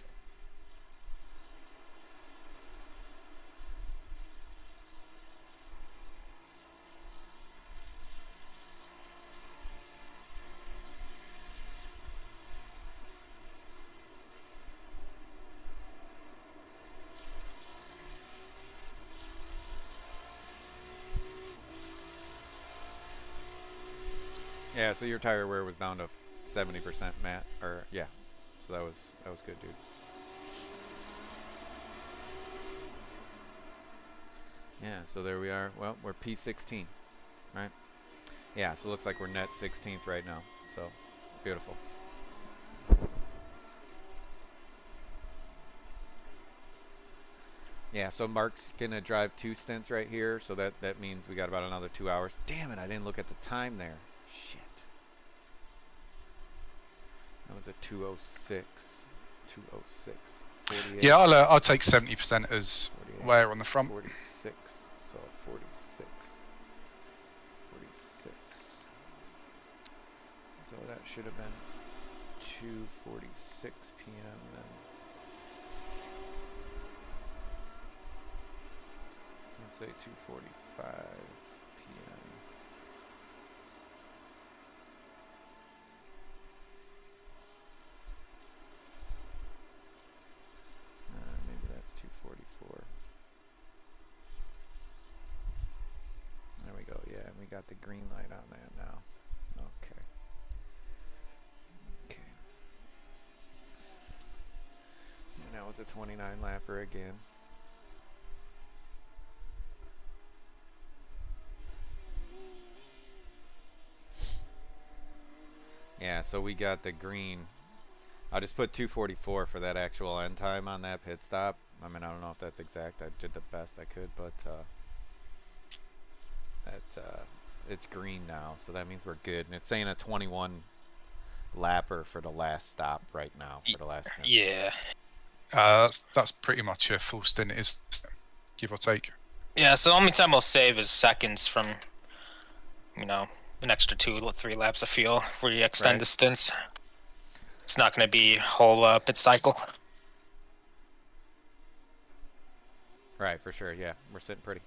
Yeah, so your tire wear was down to 70%, Matt, or yeah. So that was good, dude. Yeah, so there we are. Well, we're P16, right? Yeah, so it looks like we're net 16th right now. So, beautiful. Yeah, so Mark's gonna drive 2 stints right here, so that means we got about another 2 hours. Damn it, I didn't look at the time there. Shit. That was a 2:06. 2:06. 48. Yeah, I'll take 70% as 48, wear on the front. 46. So 46. 46. So that should have been 2:46 p.m. then. Let's say 2:45 p.m. Maybe that's 2:44. There we go. Yeah, we got the green light on that now. Okay. Okay. And that was a 29 lapper again. Yeah, so we got the green. I'll just put 2:44 for that actual end time on that pit stop. I mean, I don't know if that's exact. I did the best I could, but it's green now, so that means we're good. And it's saying a 21 lapper for the last stop right now, for the last stint. Yeah. That's pretty much a full stint, is give or take. Yeah, so the only time we'll save is seconds from, you know, an extra 2-3 laps of fuel if we extend the stints. It's not going to be whole pit cycle. Right, for sure. Yeah, we're sitting pretty.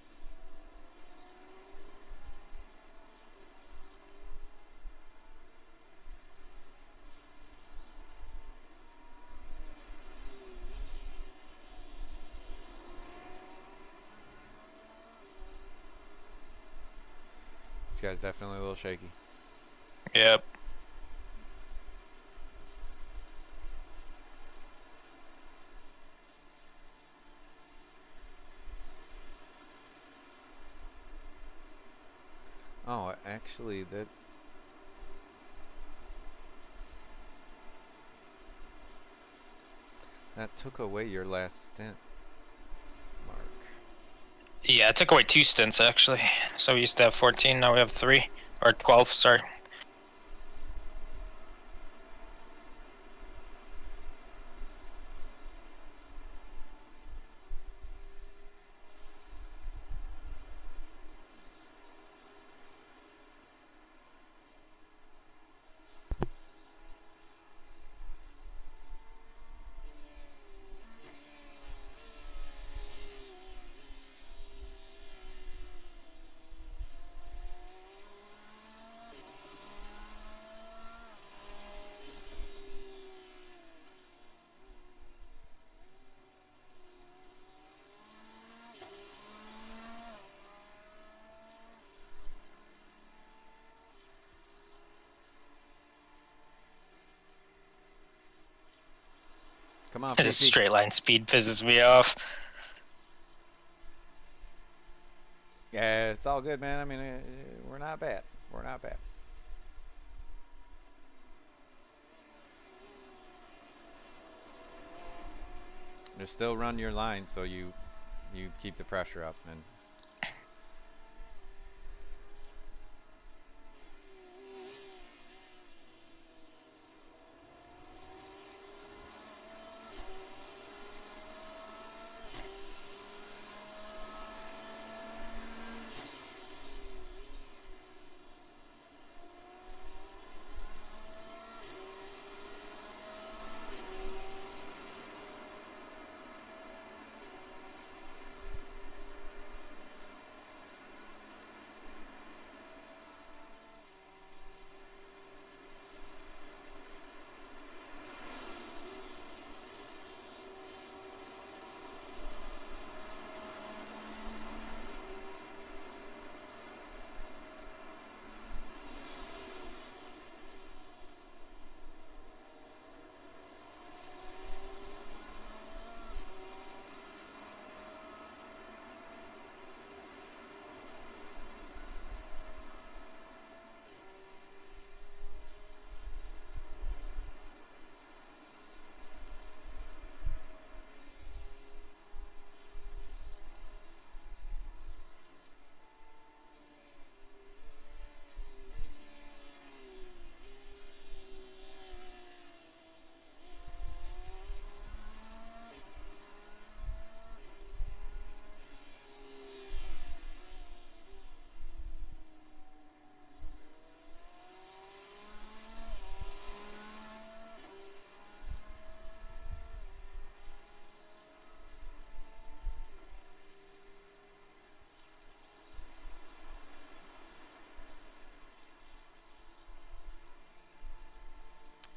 This guy's definitely a little shaky. Yep. Oh, actually, that took away your last stint, Mark. Yeah, it took away 2 stints, actually. So we used to have 14, now we have 3. Or 12, sorry. Come on, His Flippy. straight line speed pisses me off. Yeah, it's all good, man. I mean, we're not bad. We're not bad. Just still run your line so you keep the pressure up and.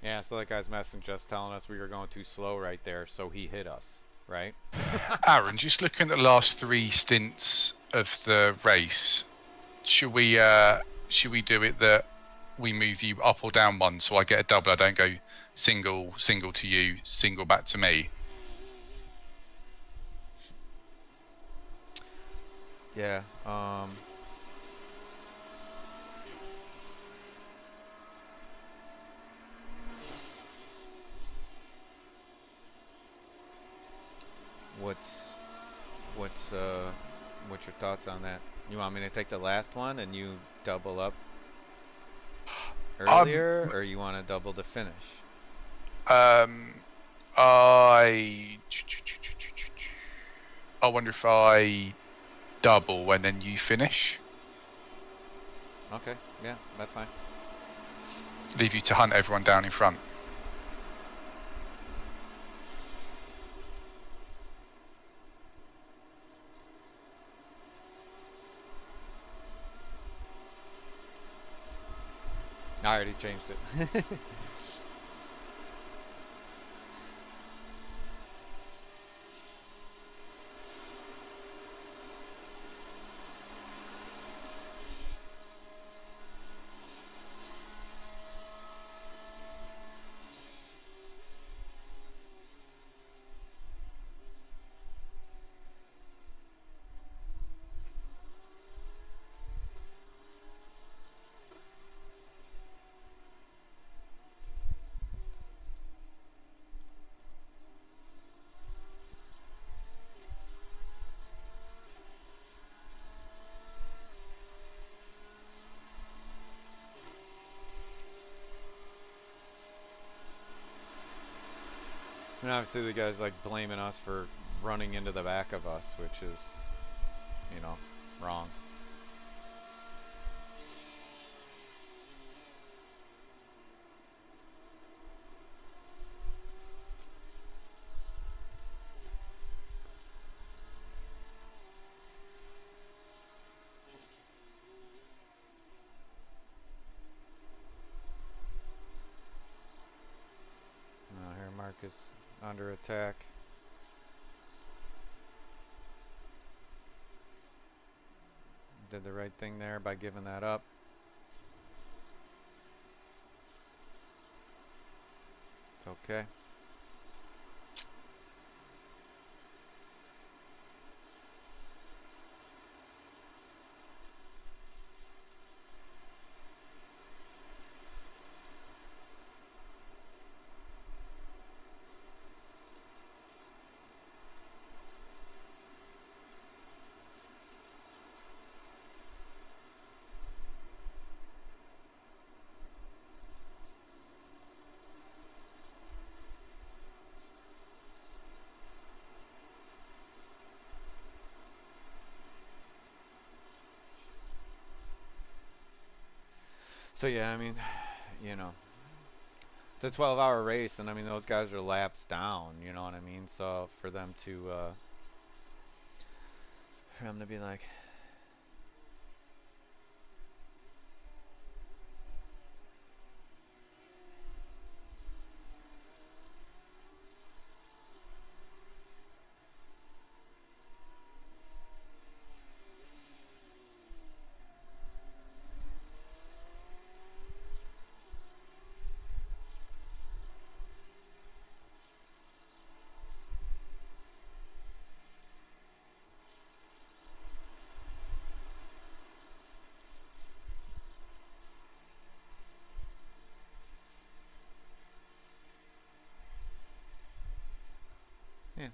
Yeah, so that guy's messaging us telling us we were going too slow right there, so he hit us, right? Aaron, just looking at the last 3 stints of the race, should we do it that we move you up or down one so I get a double? I don't go single to you, single back to me. Yeah. What's your thoughts on that? You want me to take the last one and you double up earlier, or you want to double the finish? I wonder if I double and then you finish. Okay, yeah, that's fine. Leave you to hunt everyone down in front. I already changed it. And obviously the guy's like blaming us for running into the back of us, which is, you know, wrong. Now here Mark is under attack. Did the right thing there by giving that up. It's okay. So yeah, I mean, you know, it's a 12-hour race, and I mean those guys are laps down. You know what I mean? So for them to be like, yeah.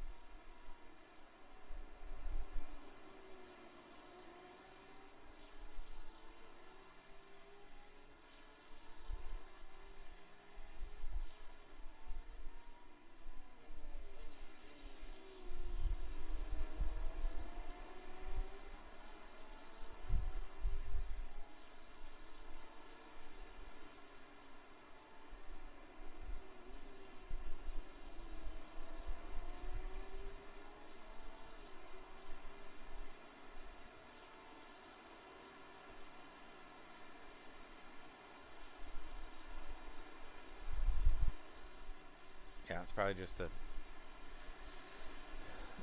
Yeah, it's probably just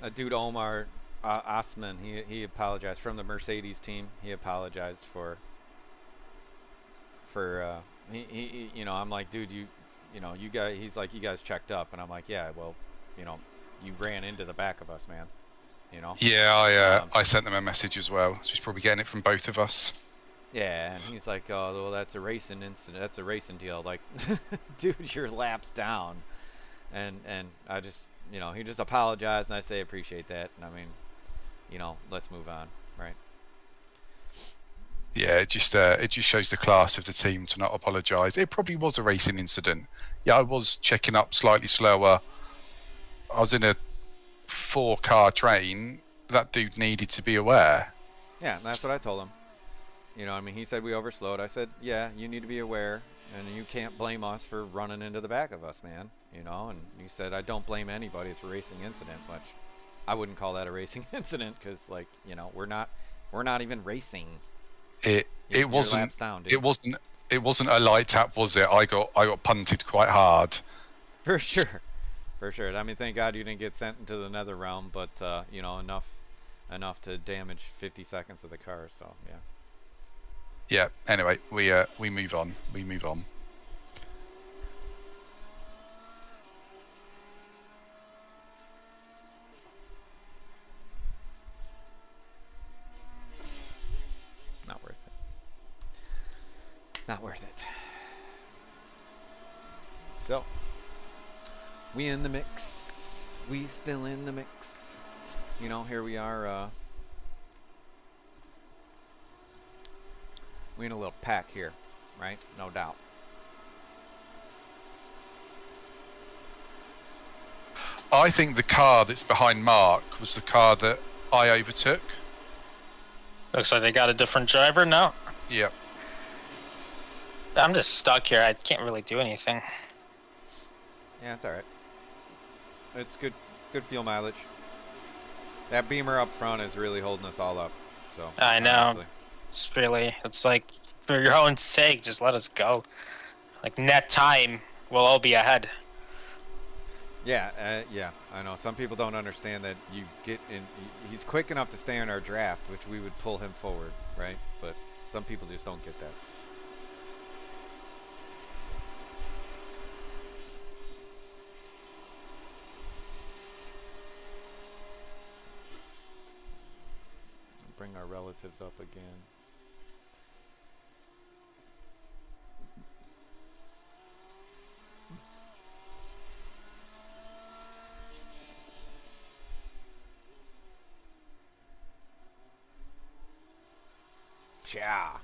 a dude, Omar Osman. He apologized from the Mercedes team. He apologized for you know, I'm like, dude, you know, you guys. He's like, you guys checked up, and I'm like, yeah, well, you know, you ran into the back of us, man. You know. Yeah, I sent them a message as well. So he's probably getting it from both of us. Yeah, and he's like, oh, well, that's a racing incident. That's a racing deal. Like, dude, your lap's down. And I just, you know, he just apologized, and I say appreciate that. And I mean, you know, let's move on, right? Yeah, it just shows the class of the team to not apologise. It probably was a racing incident. Yeah, I was checking up slightly slower. I was in a 4-car train. That dude needed to be aware. Yeah, and that's what I told him. You know, I mean, he said we overslowed. I said, yeah, you need to be aware, and you can't blame us for running into the back of us, man. You know, and he said, I don't blame anybody. It's a racing incident, which I wouldn't call that a racing incident because, like, you know, we're not even racing. It wasn't. Laps down, dude. It wasn't a light tap, was it? I got punted quite hard. For sure, for sure. I mean, thank God you didn't get sent into the nether realm, but you know, enough to damage 50 seconds of the car. So yeah. Yeah. Anyway, we move on. We move on. Not worth it. Not worth it. So, we in the mix. We still in the mix. You know, here we are. We in a little pack here, right? No doubt. I think the car that's behind Mark was the car that I overtook. Looks like they got a different driver now. Yep. I'm just stuck here. I can't really do anything. Yeah, it's alright. It's good fuel mileage. That Beamer up front is really holding us all up. So I know. Honestly. It's like, for your own sake, just let us go. Like, net time, we'll all be ahead. Yeah, yeah, I know. Some people don't understand that you get in. He's quick enough to stay in our draft, which we would pull him forward, right? But some people just don't get that. Bring our relatives up again. Yeah.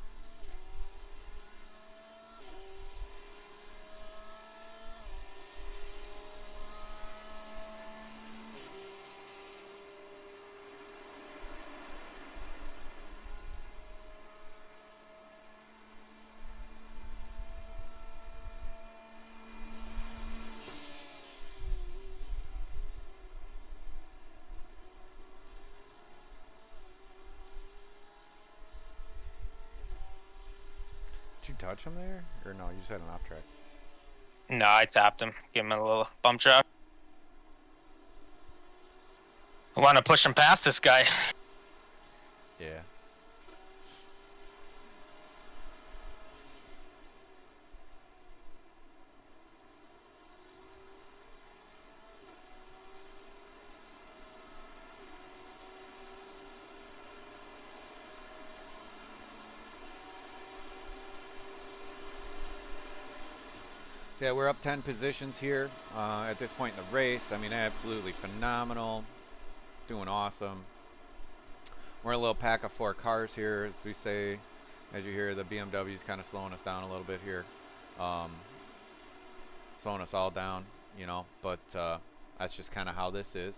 touch him there? Or no, you just had an off track? No, I tapped him. Give him a little bump drop. I want to push him past this guy. Yeah. So yeah, we're up 10 positions here at this point in the race. I mean, absolutely phenomenal. Doing awesome. We're a little pack of 4 cars here, as we say. As you hear, the BMW is kind of slowing us down a little bit here. Slowing us all down, you know, but that's just kind of how this is.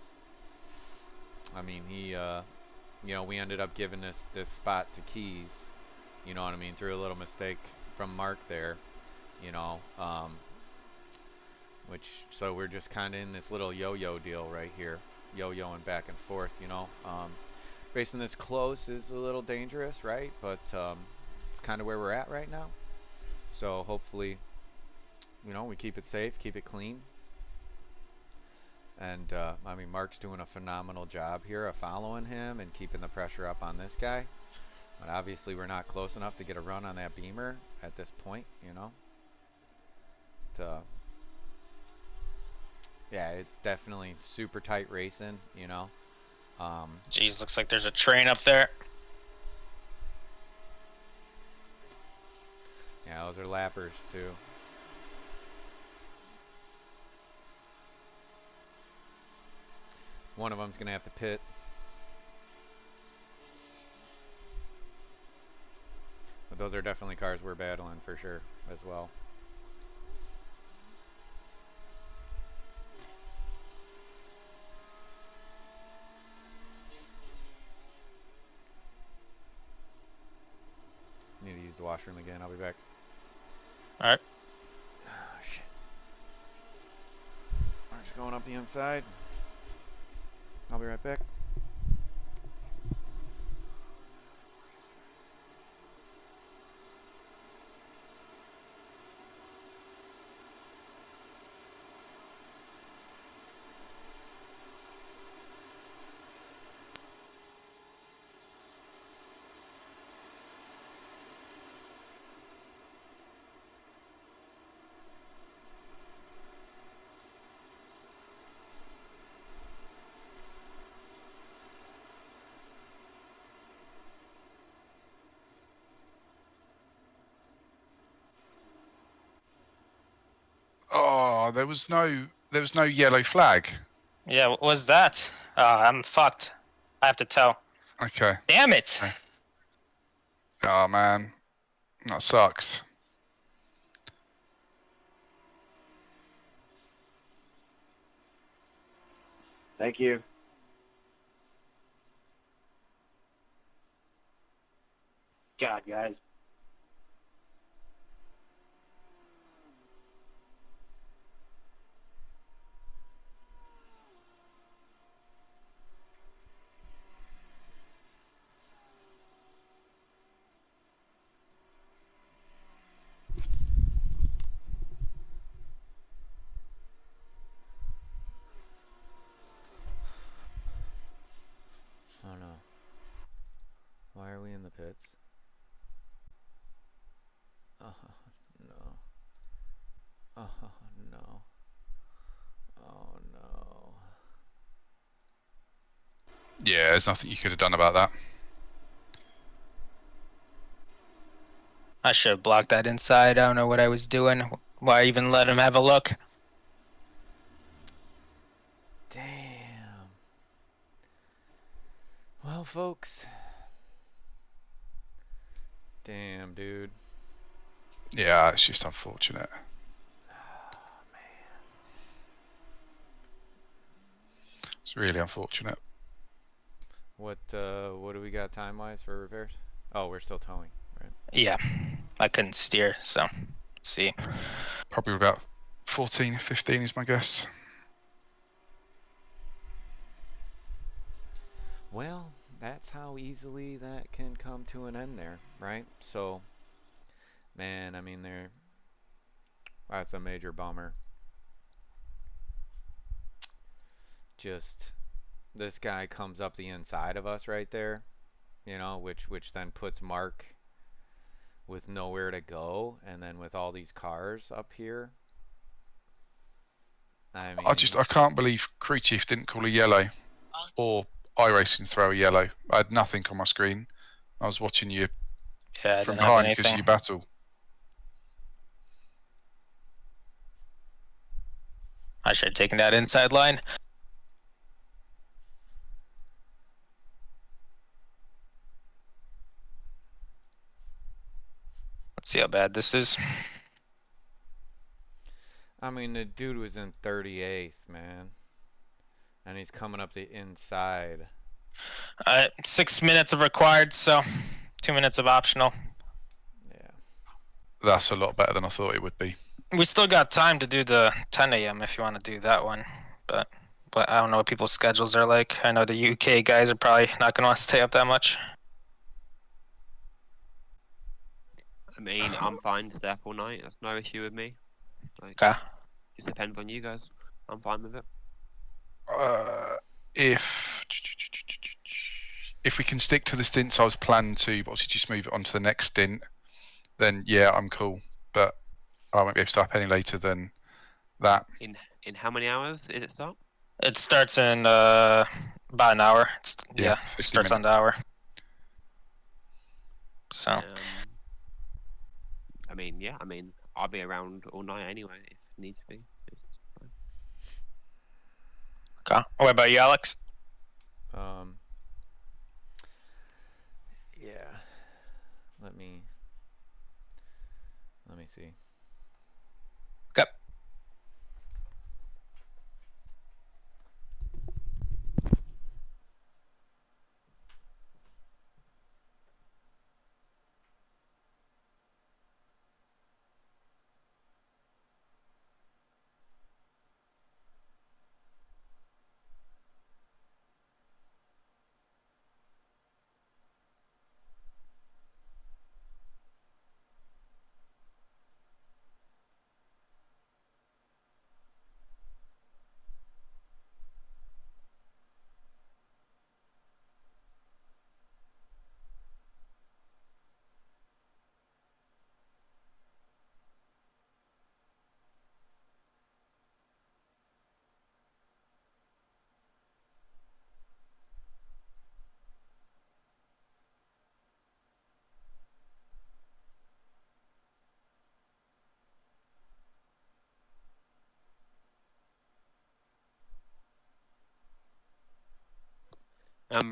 I mean, he, you know, we ended up giving this spot to Keys, you know what I mean, through a little mistake from Mark there, you know, so we're just kind of in this little yo-yo deal right here, yo-yoing back and forth, you know. Racing this close is a little dangerous, right? But it's kind of where we're at right now. So hopefully, you know, we keep it safe, keep it clean. And I mean, Mark's doing a phenomenal job here of following him and keeping the pressure up on this guy. But obviously, we're not close enough to get a run on that Beamer at this point, you know. Yeah, it's definitely super tight racing, you know. Jeez, looks like there's a train up there. Yeah, those are lappers too. One of them's gonna have to pit. But those are definitely cars we're battling for sure as well. Need to use the washroom again. I'll be back. All right. Oh, shit. Mark's going up the inside. I'll be right back. Oh, there was no yellow flag. Yeah, what was that? I'm fucked. I have to tow. Okay. Damn it! Okay. Oh man, that sucks. Thank you. God, guys. Oh no. Why are we in the pits? Oh no. Oh no. Oh no. Yeah, there's nothing you could have done about that. I should have blocked that inside. I don't know what I was doing. Why even let him have a look? Damn. Well, folks. Damn, dude. Yeah, it's just unfortunate. Oh, man. It's really unfortunate. What do we got time-wise for repairs? Oh, we're still towing, right? Yeah, I couldn't steer, so let's see. Probably about 14, 15 is my guess. Well, that's how easily that can come to an end there, right? So Man, I mean, that's a major bummer. Just this guy comes up the inside of us right there, you know, which then puts Mark with nowhere to go, and then with all these cars up here. I mean, I can't believe Crew Chief didn't call a yellow or Iracing throw a yellow. I had nothing on my screen. I was watching you from behind because you battle. I should have taken that inside line. Let's see how bad this is. I mean, the dude was in 38th, man. And he's coming up the inside. 6 minutes of required, so 2 minutes of optional. Yeah. That's a lot better than I thought it would be. We still got time to do the 10 a.m. if you want to do that one. But I don't know what people's schedules are like. I know the UK guys are probably not going to want to stay up that much. I mean, I'm fine to stay up all night. That's no issue with me. Like, Okay. just depends on you guys. I'm fine with it. If we can stick to the stints I was planned to, but obviously just move it on to the next stint, then yeah, I'm cool. But I won't be able to start up any later than that. In how many hours did it start? It starts in about an hour. It starts on the hour. So. I mean, yeah. I mean, I'll be around all night anyway if it needs to be. Okay. What about you, Alex? Yeah. Let me see. Okay.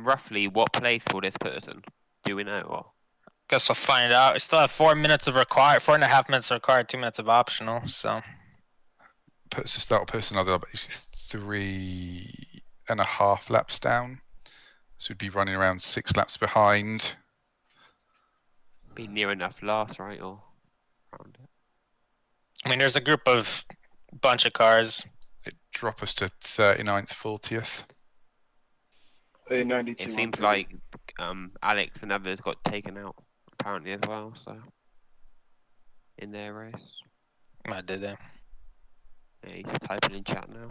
Roughly, what place will this put us in? Do we know? Or? Guess we'll find out. We still have 4 minutes of required, 4.5 minutes required, 2 minutes of optional. So. Puts the start person another 3.5 laps down. So we'd be running around 6 laps behind. Be near enough last, right? Or around it. I mean, there's a group of bunch of cars. It drop us to 39th, 40th. It seems like Alex and others got taken out apparently as well. So in their race. I did it. Yeah, he's just typing in chat now.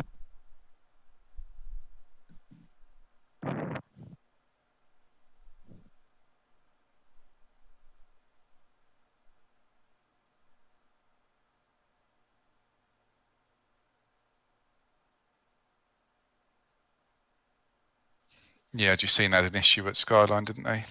Yeah, just seen that an issue at Skyline, didn't they?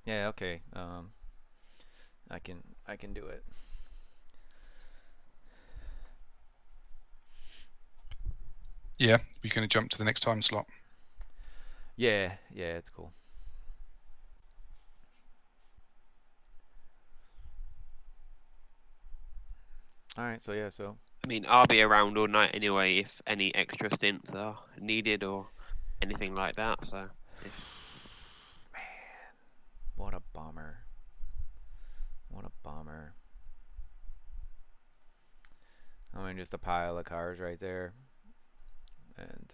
Yeah, okay. I can do it. Yeah, we're going to jump to the next time slot. Yeah, it's cool. All right, so yeah, so. I mean, I'll be around all night anyway if any extra stints are needed or anything like that. So, Man, what a bummer. What a bummer. I mean, just a pile of cars right there. And,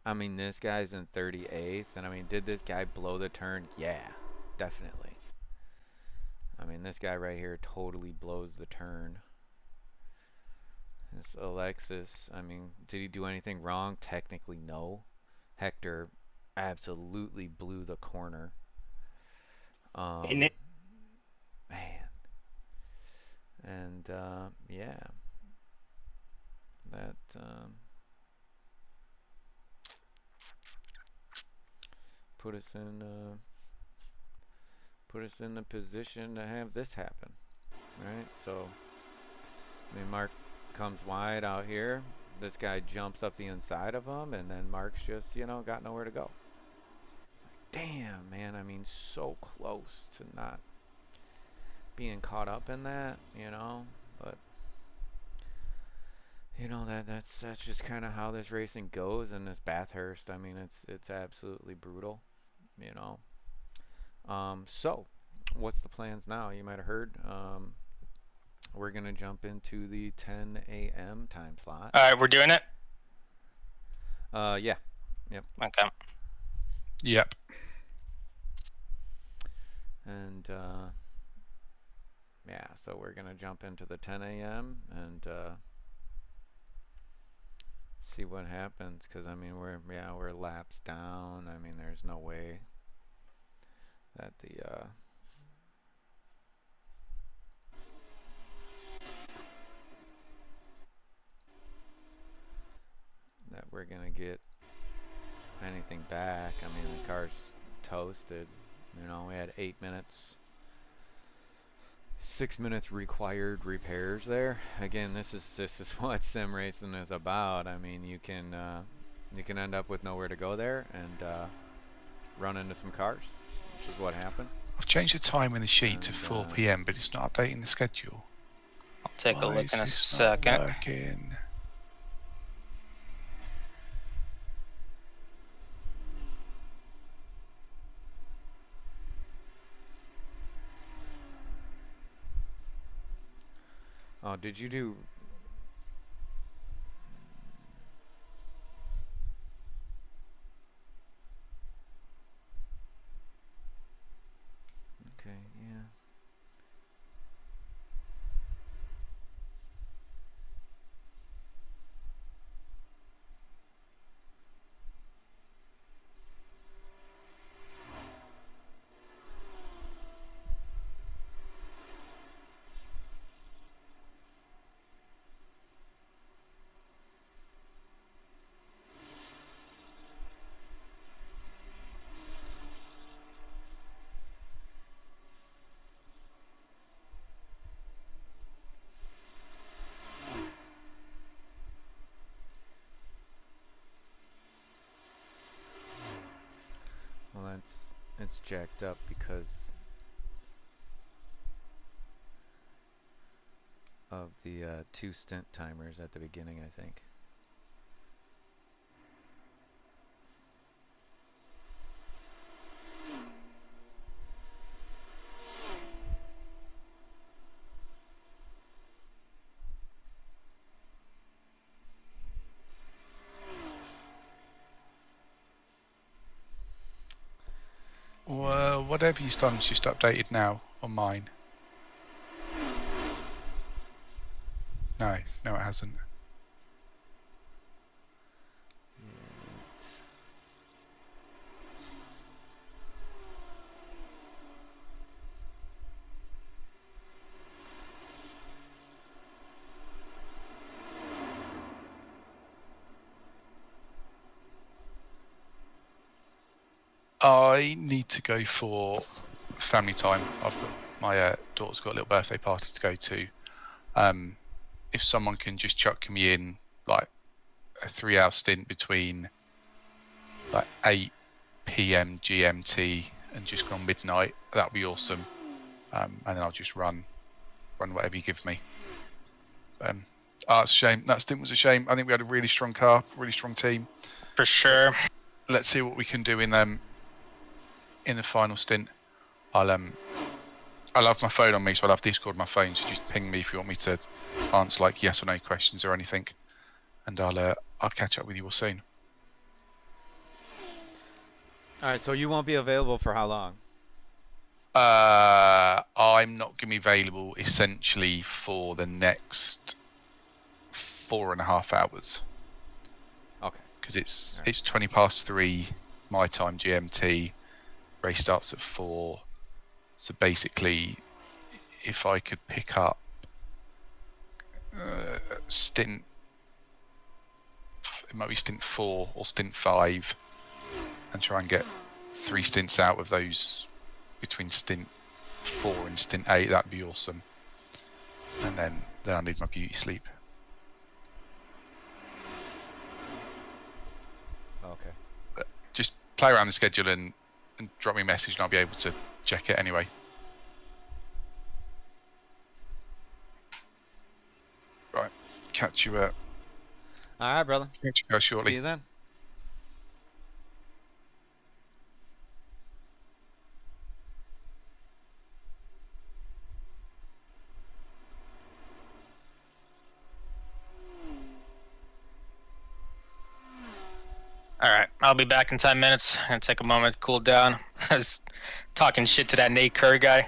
I mean, this guy's in 38th. And, I mean, did this guy blow the turn? Yeah, definitely. I mean, this guy right here totally blows the turn. This Alexis, I mean, did he do anything wrong? Technically, no. Hector absolutely blew the corner. Man. And, yeah. That, put us in the position to have this happen, right? So, I mean, Mark comes wide out here. This guy jumps up the inside of him, and then Mark's just, got nowhere to go. Damn, man. I mean, so close to not being caught up in that, but that's just kind of how this racing goes in this Bathurst. I mean, it's absolutely brutal, you know. So what's the plans now? You might have heard. We're gonna jump into the 10 a.m. time slot. All right, we're doing it. Yeah, yep. Okay. Yep. And yeah, so we're gonna jump into the 10 a.m. and see what happens. Cause I mean, we're laps down. I mean, there's no way that that we're gonna get anything back. I mean, the car's toasted. We had 8 minutes. 6 minutes required repairs there. Again, this is what sim racing is about. I mean, you can end up with nowhere to go there and run into some cars, which is what happened. I've changed the time in the sheet to 4 p.m., but it's not updating the schedule. I'll take a look in a second. Working? Oh, did you do? Okay, yeah. Well, it's jacked up because of the 2 stint timers at the beginning, I think. Well, whatever you've done is just updated now on mine. No, it hasn't. I need to go for family time. I've got my daughter's got a little birthday party to go to. If someone can just chuck me in like a 3-hour stint between like 8 p.m. GMT and just gone midnight, that'd be awesome. And then I'll just run whatever you give me. It's a shame. That stint was a shame. I think we had a really strong car, really strong team. For sure. Let's see what we can do in the final stint. I'll have my phone on me, so I'll have Discord on my phone. So just ping me if you want me to answer like yes or no questions or anything, and I'll catch up with you all soon. All right, so you won't be available for how long? I'm not going to be available essentially for the next 4.5 hours. Okay. Because it's 3:20 my time GMT. Race starts at 4. So basically, if I could pick up stint, it might be stint 4 or stint 5, and try and get 3 stints out of those between stint 4 and stint 8, that'd be awesome. And then I need my beauty sleep. Okay. But just play around the schedule and drop me a message, and I'll be able to check it anyway. Right, catch you All right, brother. catch you guys shortly. See you then. All right, I'll be back in 10 minutes. I'm gonna take a moment to cool down. I was talking shit to that Nate Kerr guy.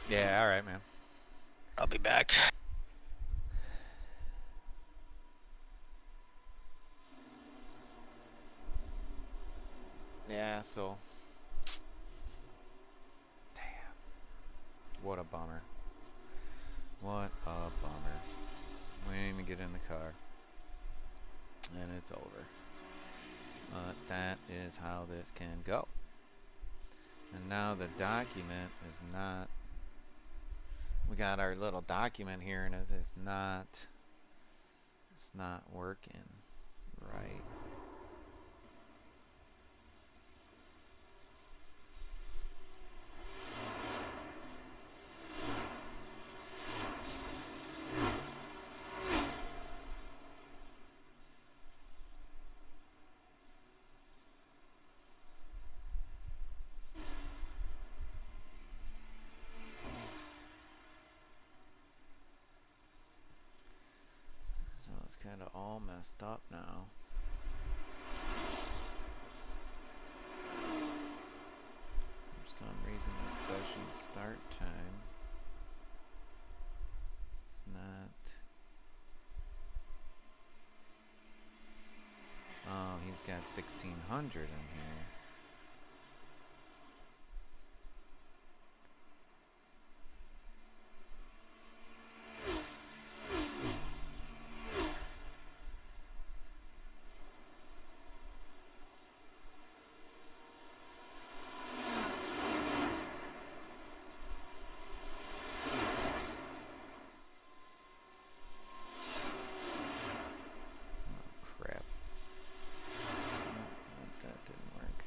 Yeah, all right, man. I'll be back. Yeah, so. Damn. What a bummer. What a bummer. We didn't even get in the car. And it's over. But that is how this can go. And now the document is not. We got our little document here, and it's not working right. So it's kind of all messed up now. For some reason the session start time is not. Oh, he's got 1600 in here. Crap. That didn't work.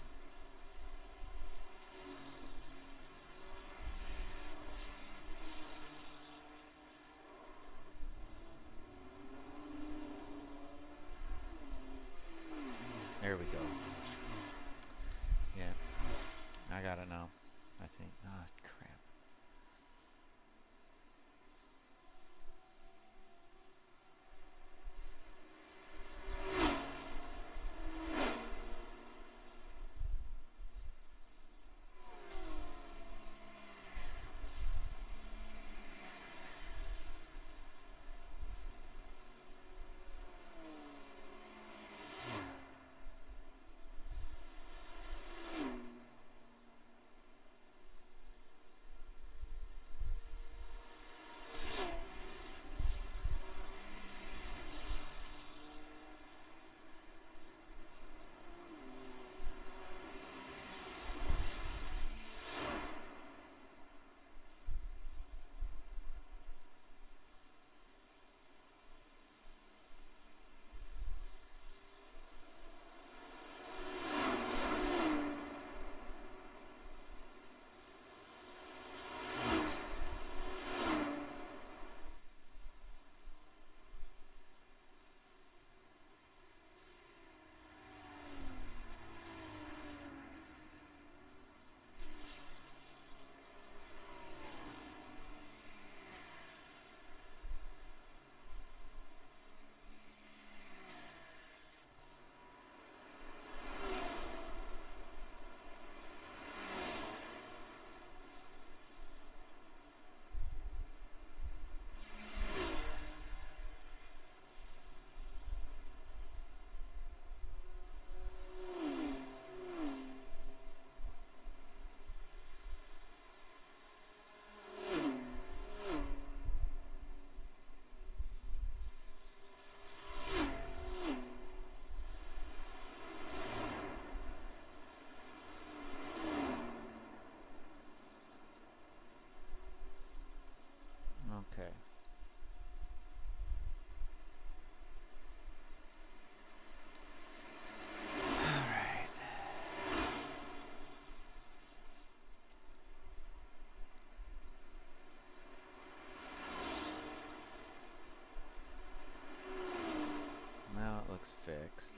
Okay. Alright. Now it looks fixed.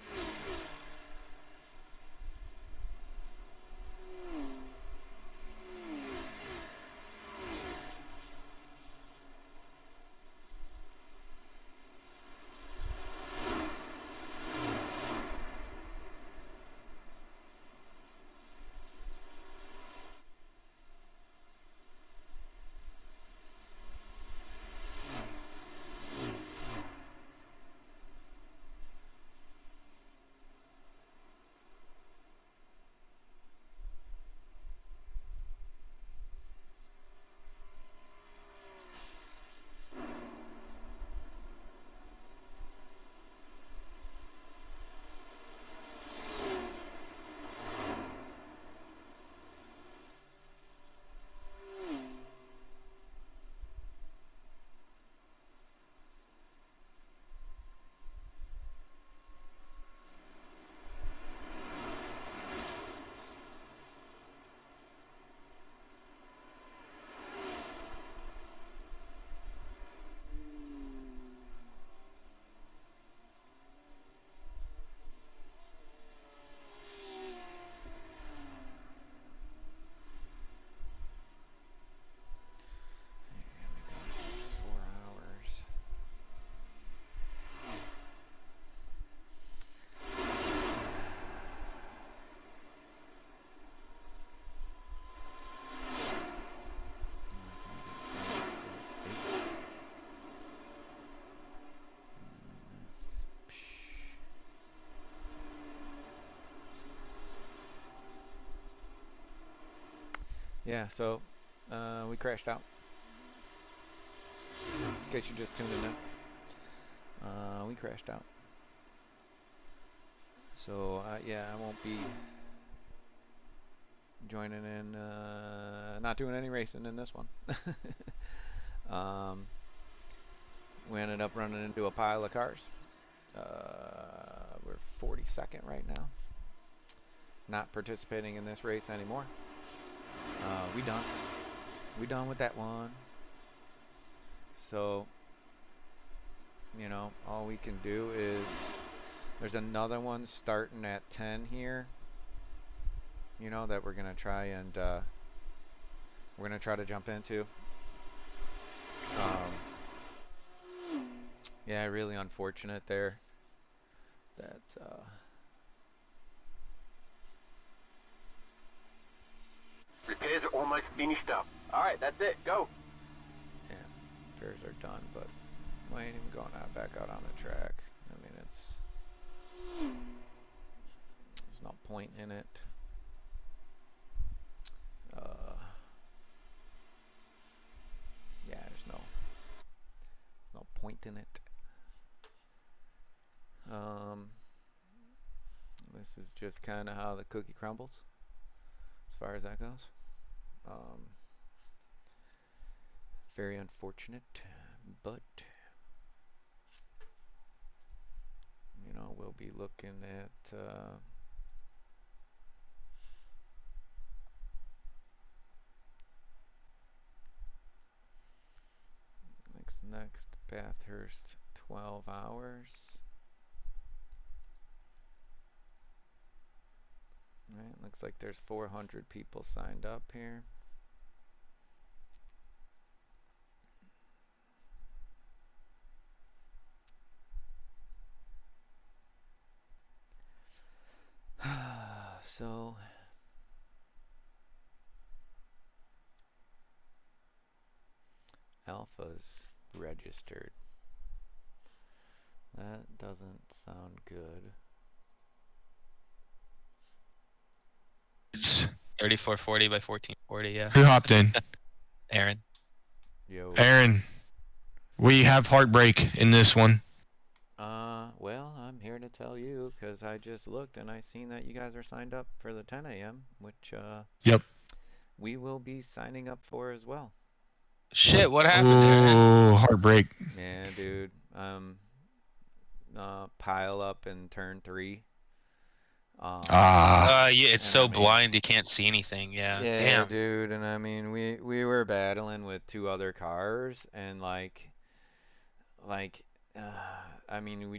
Yeah, so we crashed out. In case you're just tuning in, we crashed out. So yeah, I won't be joining in, not doing any racing in this one. We ended up running into a pile of cars. We're 42nd right now. Not participating in this race anymore. We done. We done with that one. So, you know, all we can do is, there's another one starting at 10 here, you know, that we're gonna try and we're gonna try to jump into. Yeah, really unfortunate there that repairs are almost finished up. Alright, that's it, go. yeah, repairs are done, but we ain't even going out back out on the track. I mean, there's no point in it. Yeah, there's no point in it. This is just kind of how the cookie crumbles, as far as that goes. Very unfortunate, but you know, we'll be looking at next Bathurst 12 hours. Right, looks like there's 400 people signed up here. So Alpha's registered. That doesn't sound good. It's 3440 by 1440, yeah. Who hopped in? Aaron. Yo. Aaron, we have heartbreak in this one. Well, I'm here to tell you, because I just looked and I seen that you guys are signed up for the 10 a.m., which Yep. we will be signing up for as well. Shit, what happened there? Oh, heartbreak. Yeah, dude. Pile up in turn 3. Ah. Yeah, it's so I mean, blind you can't see anything. Yeah. Yeah, Damn. dude. And I mean, we were battling with 2 other cars, and like, I mean, we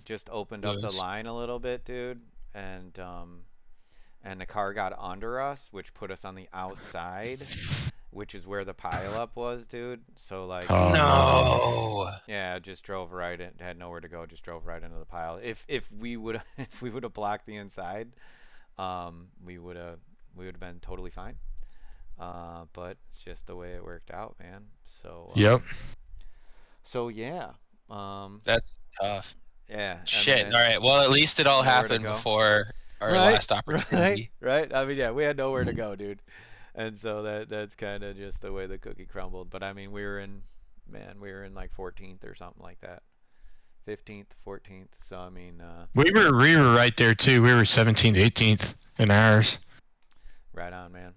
just opened up the line a little bit, dude, and the car got under us, which put us on the outside, which is where the pileup was, dude. So like, No. yeah, just drove right in, had nowhere to go, just drove right into the pile. If we would have blocked the inside, we would have been totally fine. But it's just the way it worked out, man. So Yep. So yeah. That's tough. Yeah. Shit. All right. Well, at least it all happened before our last opportunity. Right. I mean, yeah, we had nowhere to go, dude. And so that's kind of just the way the cookie crumbled. But I mean, we were in like 14th or something like that. 15th, 14th. So I mean, we were right there too. We were 17th, 18th in ours. Right on, man.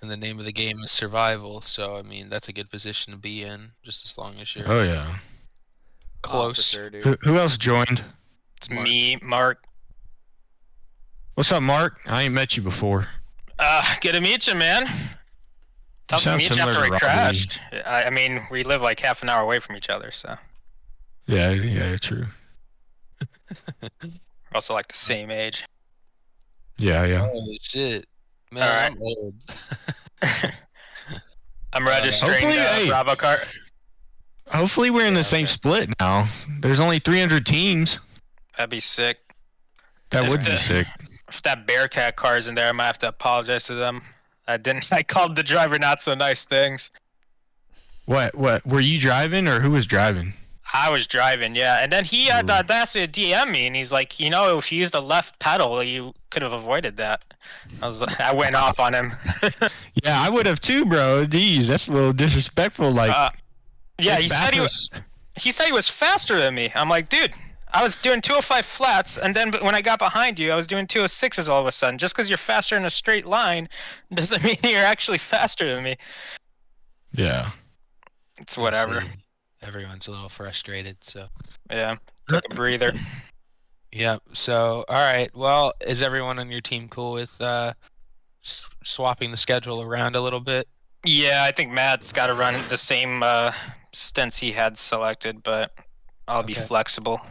And the name of the game is survival, so I mean that's a good position to be in, just as long as you're. Oh yeah. Close. For sure, dude. Who else joined? It's me, Mark. What's up, Mark? I ain't met you before. Good to meet you, man. Tough to meet you after we crashed. I mean, we live like half an hour away from each other, so. Yeah, true. We're also like the same age. Yeah. Oh shit, man! All right. I'm old. I'm registering Bravo car. Hopefully we're in the same split now. There's only 300 teams. That'd be sick. That would be sick. If that Bearcat car's in there, I might have to apologize to them. I called the driver not so nice things. What? Were you driving or who was driving? I was driving, yeah. And then he had the audacity to DM me, and he's like, if you used the left pedal, you could have avoided that. I went off on him. Yeah, I would have too, bro. Geez, that's a little disrespectful. Like, yeah, he said he was faster than me. I'm like, dude, I was doing 205 flats, and then when I got behind you, I was doing 206s all of a sudden. Just because you're faster in a straight line doesn't mean you're actually faster than me. Yeah. It's whatever. Everyone's a little frustrated, so. Yeah, took a breather. Yeah, so, all right. Well, is everyone on your team cool with swapping the schedule around a little bit? Yeah, I think Matt's got to run the same stints he had selected, but I'll be flexible.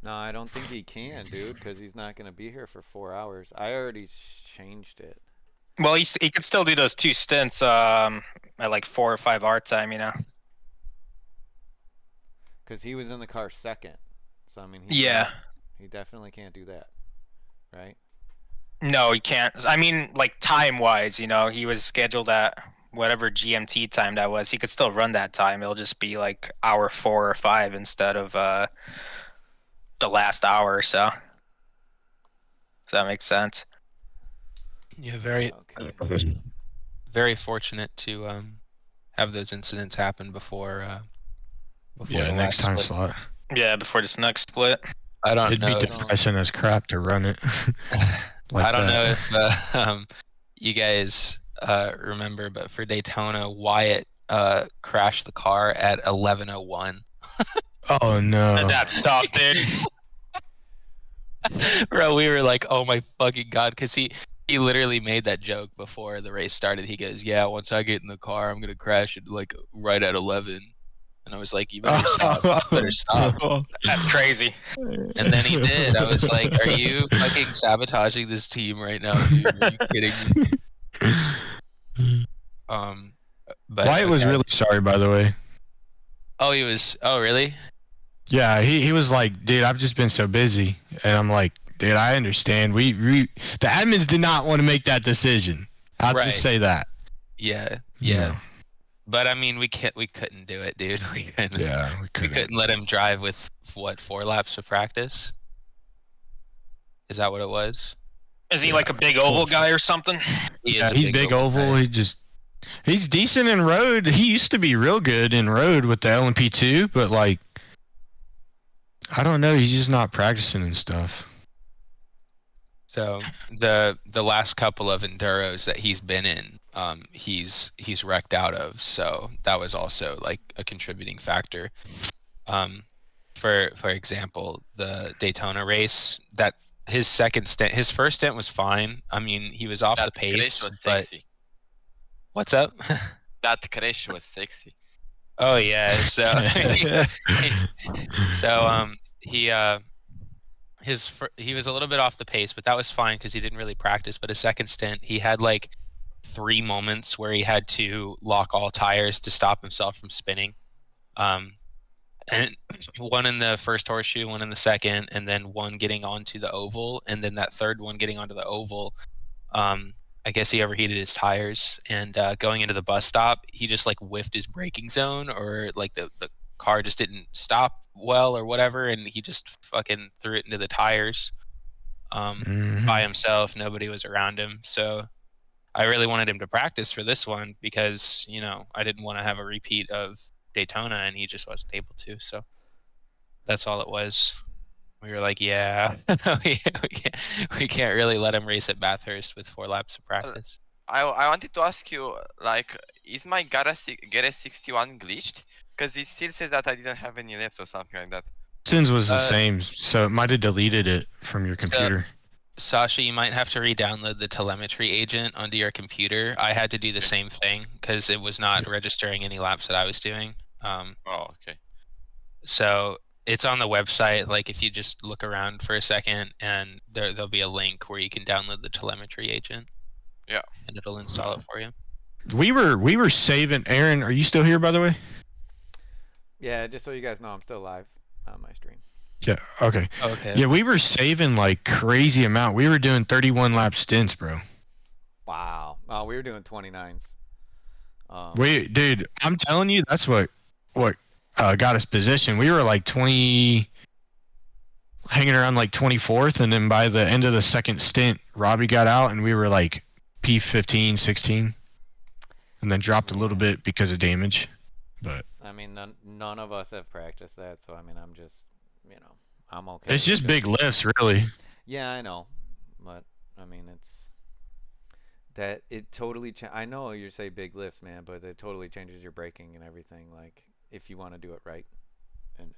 No, I don't think he can, dude, because he's not going to be here for 4 hours. I already changed it. Well, he could still do those 2 stints at like 4 or 5 our time, Because he was in the car second. So, I mean, he definitely can't do that. Right? No, he can't. I mean, like, time-wise, he was scheduled at whatever GMT time that was. He could still run that time. It'll just be, like, hour 4 or 5 instead of the last hour or so. Does that make sense? Yeah, very fortunate to have those incidents happen before the next time slot. Yeah, before this next split. I don't It'd know. It'd be depressing as crap to run it. I don't know if you guys remember, but for Daytona, Wyatt crashed the car at 11:01. Oh no. That's tough, dude. Bro, we were like, oh my fucking god, because he literally made that joke before the race started. He goes, yeah, once I get in the car, I'm gonna crash it like right at 11. And I was like, you better stop. You better stop. That's crazy. And then he did. I was like, are you fucking sabotaging this team right now, dude? Are you kidding me? But Wyatt was really sorry, by the way. Oh, he was. Oh, really? Yeah, he was like, dude, I've just been so busy. And I'm like, dude, I understand. We the admins did not want to make that decision. I'll just say that. Yeah. But I mean, we couldn't do it, dude. We couldn't let him drive with 4 laps of practice. Is that what it was? Is he like a big oval guy or something? Yeah, he's big oval. He's decent in road. He used to be real good in road with the LMP2, but like, I don't know. He's just not practicing and stuff. So the last couple of enduros that he's been in, he's wrecked out of. So that was also like a contributing factor. For example, the Daytona race, that his first stint was fine. I mean, he was off the pace. That crash was but sexy. What's up? That crash was sexy. Oh yeah. So he was a little bit off the pace, but that was fine because he didn't really practice. But his second stint, he had like 3 moments where he had to lock all tires to stop himself from spinning. And one in the first horseshoe, one in the second, and then one getting onto the oval, and then that third one getting onto the oval. I guess he overheated his tires, and going into the bus stop, he just like whiffed his braking zone, or like the car just didn't stop well or whatever, and he just fucking threw it into the tires by himself. Nobody was around him, so I really wanted him to practice for this one because, you know, I didn't want to have a repeat of Daytona, and he just wasn't able to. So that's all it was. We were like, yeah, we can't really let him race at Bathurst with 4 laps of practice. I wanted to ask you, like, is my Garage 61 glitched? Because it still says that I didn't have any laps or something like that. Sins was the same, so it might have deleted it from your computer. Sasha, you might have to re-download the telemetry agent onto your computer. I had to do the same thing because it was not registering any laps that I was doing. Oh, okay. So it's on the website. Like if you just look around for a second, and there'll be a link where you can download the telemetry agent. Yeah. And it'll install it for you. We were saving. Aaron, are you still here, by the way? Yeah, just so you guys know, I'm still live on my stream. Yeah. Okay. Okay. Yeah, we were saving like crazy amount. We were doing 31 lap stints, bro. Wow. Oh, we were doing 29s. Dude, I'm telling you, that's what got us positioned. We were like 20, hanging around like 24th, and then by the end of the second stint, Robbie got out, and we were like P15, 16, and then dropped a little bit because of damage. But I mean, none of us have practiced that, so I mean, I'm just, you know, I'm okay. It's just big lifts, really. Yeah, I know, but I mean, it totally. I know you say big lifts, man, but it totally changes your braking and everything. Like if you want to do it right, and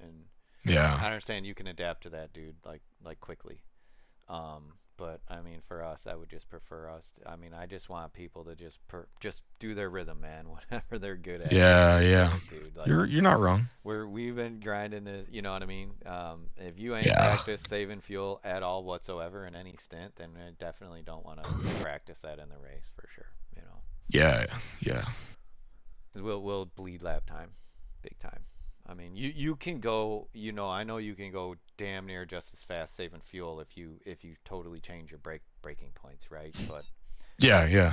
yeah, I understand you can adapt to that, dude, like quickly. But I mean, for us, I would just prefer us. I mean, I just want people to just do their rhythm, man. Whatever they're good at. Yeah. Dude, like, you're not wrong. We've been grinding this, you know what I mean? If you ain't practiced saving fuel at all whatsoever in any stint, then I definitely don't want to practice that in the race for sure. You know. Yeah. We'll bleed lap time, big time. I mean, you can go, you know, I know you can go damn near just as fast saving fuel if you totally change your braking points, right? But yeah.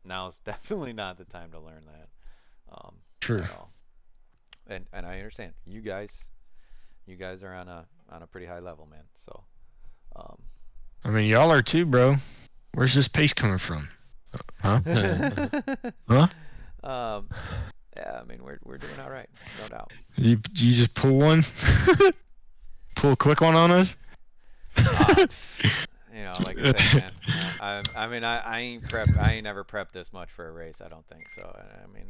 Now's definitely not the time to learn that. True. At all. And I understand you guys are on a pretty high level, man. So I mean, y'all are too, bro. Where's this pace coming from? Huh? Huh? Yeah, I mean, we're doing all right, no doubt. You just pull one, pull a quick one on us. You know, like I said, man. I mean, I ain't never prepped this much for a race. I don't think so. I mean,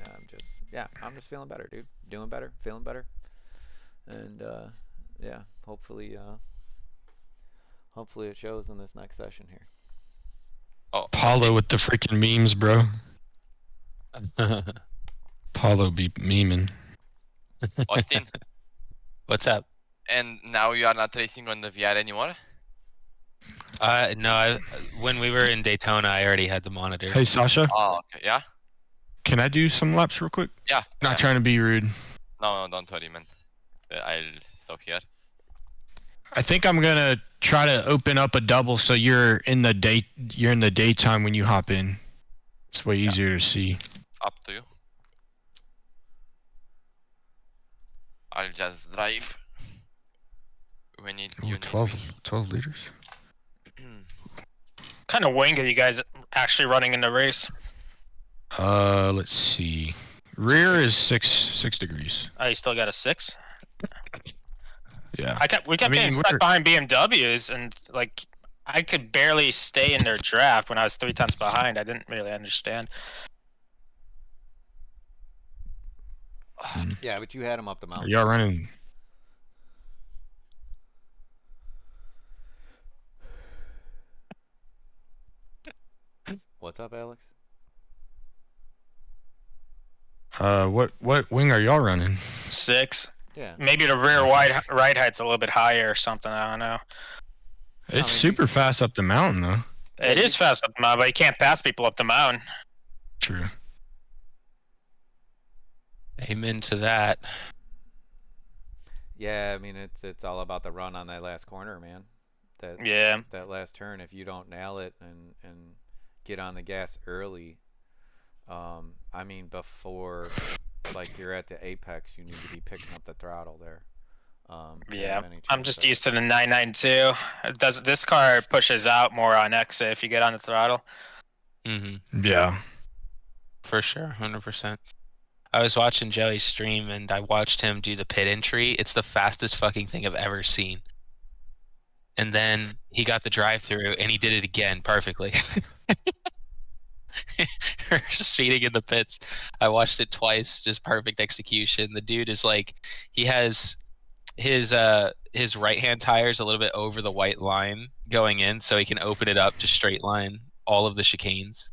I'm just feeling better, dude. Doing better, feeling better, and yeah, hopefully it shows in this next session here. Oh, Paulo with the freaking memes, bro. Paulo be memeing. Austin, What's up? and now you are not racing on the VR anymore? No, when we were in Daytona, I already had the monitor. Hey, Sasha. Oh, okay. Yeah? Can I do some laps real quick? Yeah. Not trying to be rude. No, don't worry, man. I'll stop here. I think I'm gonna try to open up a double so you're in the daytime when you hop in. It's way easier to see. Up to you. I'll just drive. We need. Ooh, 12 liters. Kind of wing are you guys actually running in the race? Let's see. Rear is 6 degrees. Oh, you still got a 6? Yeah. We kept getting stuck behind BMWs, and like I could barely stay in their draft when I was 3 tenths behind. I didn't really understand. Yeah, but you had them up the Are mountain. y'all running? What's up, Alex? What wing are y'all running? 6. Yeah. Maybe the rear wide right height's a little bit higher or something. I don't know. It's super fast up the mountain though. It is fast up the mountain, but you can't pass people up the mountain. True. Amen to that. Yeah, I mean it's all about the run on that last corner, man. That last turn. If you don't nail it and get on the gas early, I mean before like you're at the apex, you need to be picking up the throttle there. Yeah, I'm just used to the 992. This car pushes out more on exit if you get on the throttle. Mm-hmm. Yeah. For sure, 100%. I was watching Joey's stream and I watched him do the pit entry. It's the fastest fucking thing I've ever seen. And then he got the drive-through and he did it again perfectly. Speeding in the pits. I watched it twice, just perfect execution. The dude is like, he has his right-hand tires a little bit over the white line going in, so he can open it up to straight line all of the chicanes.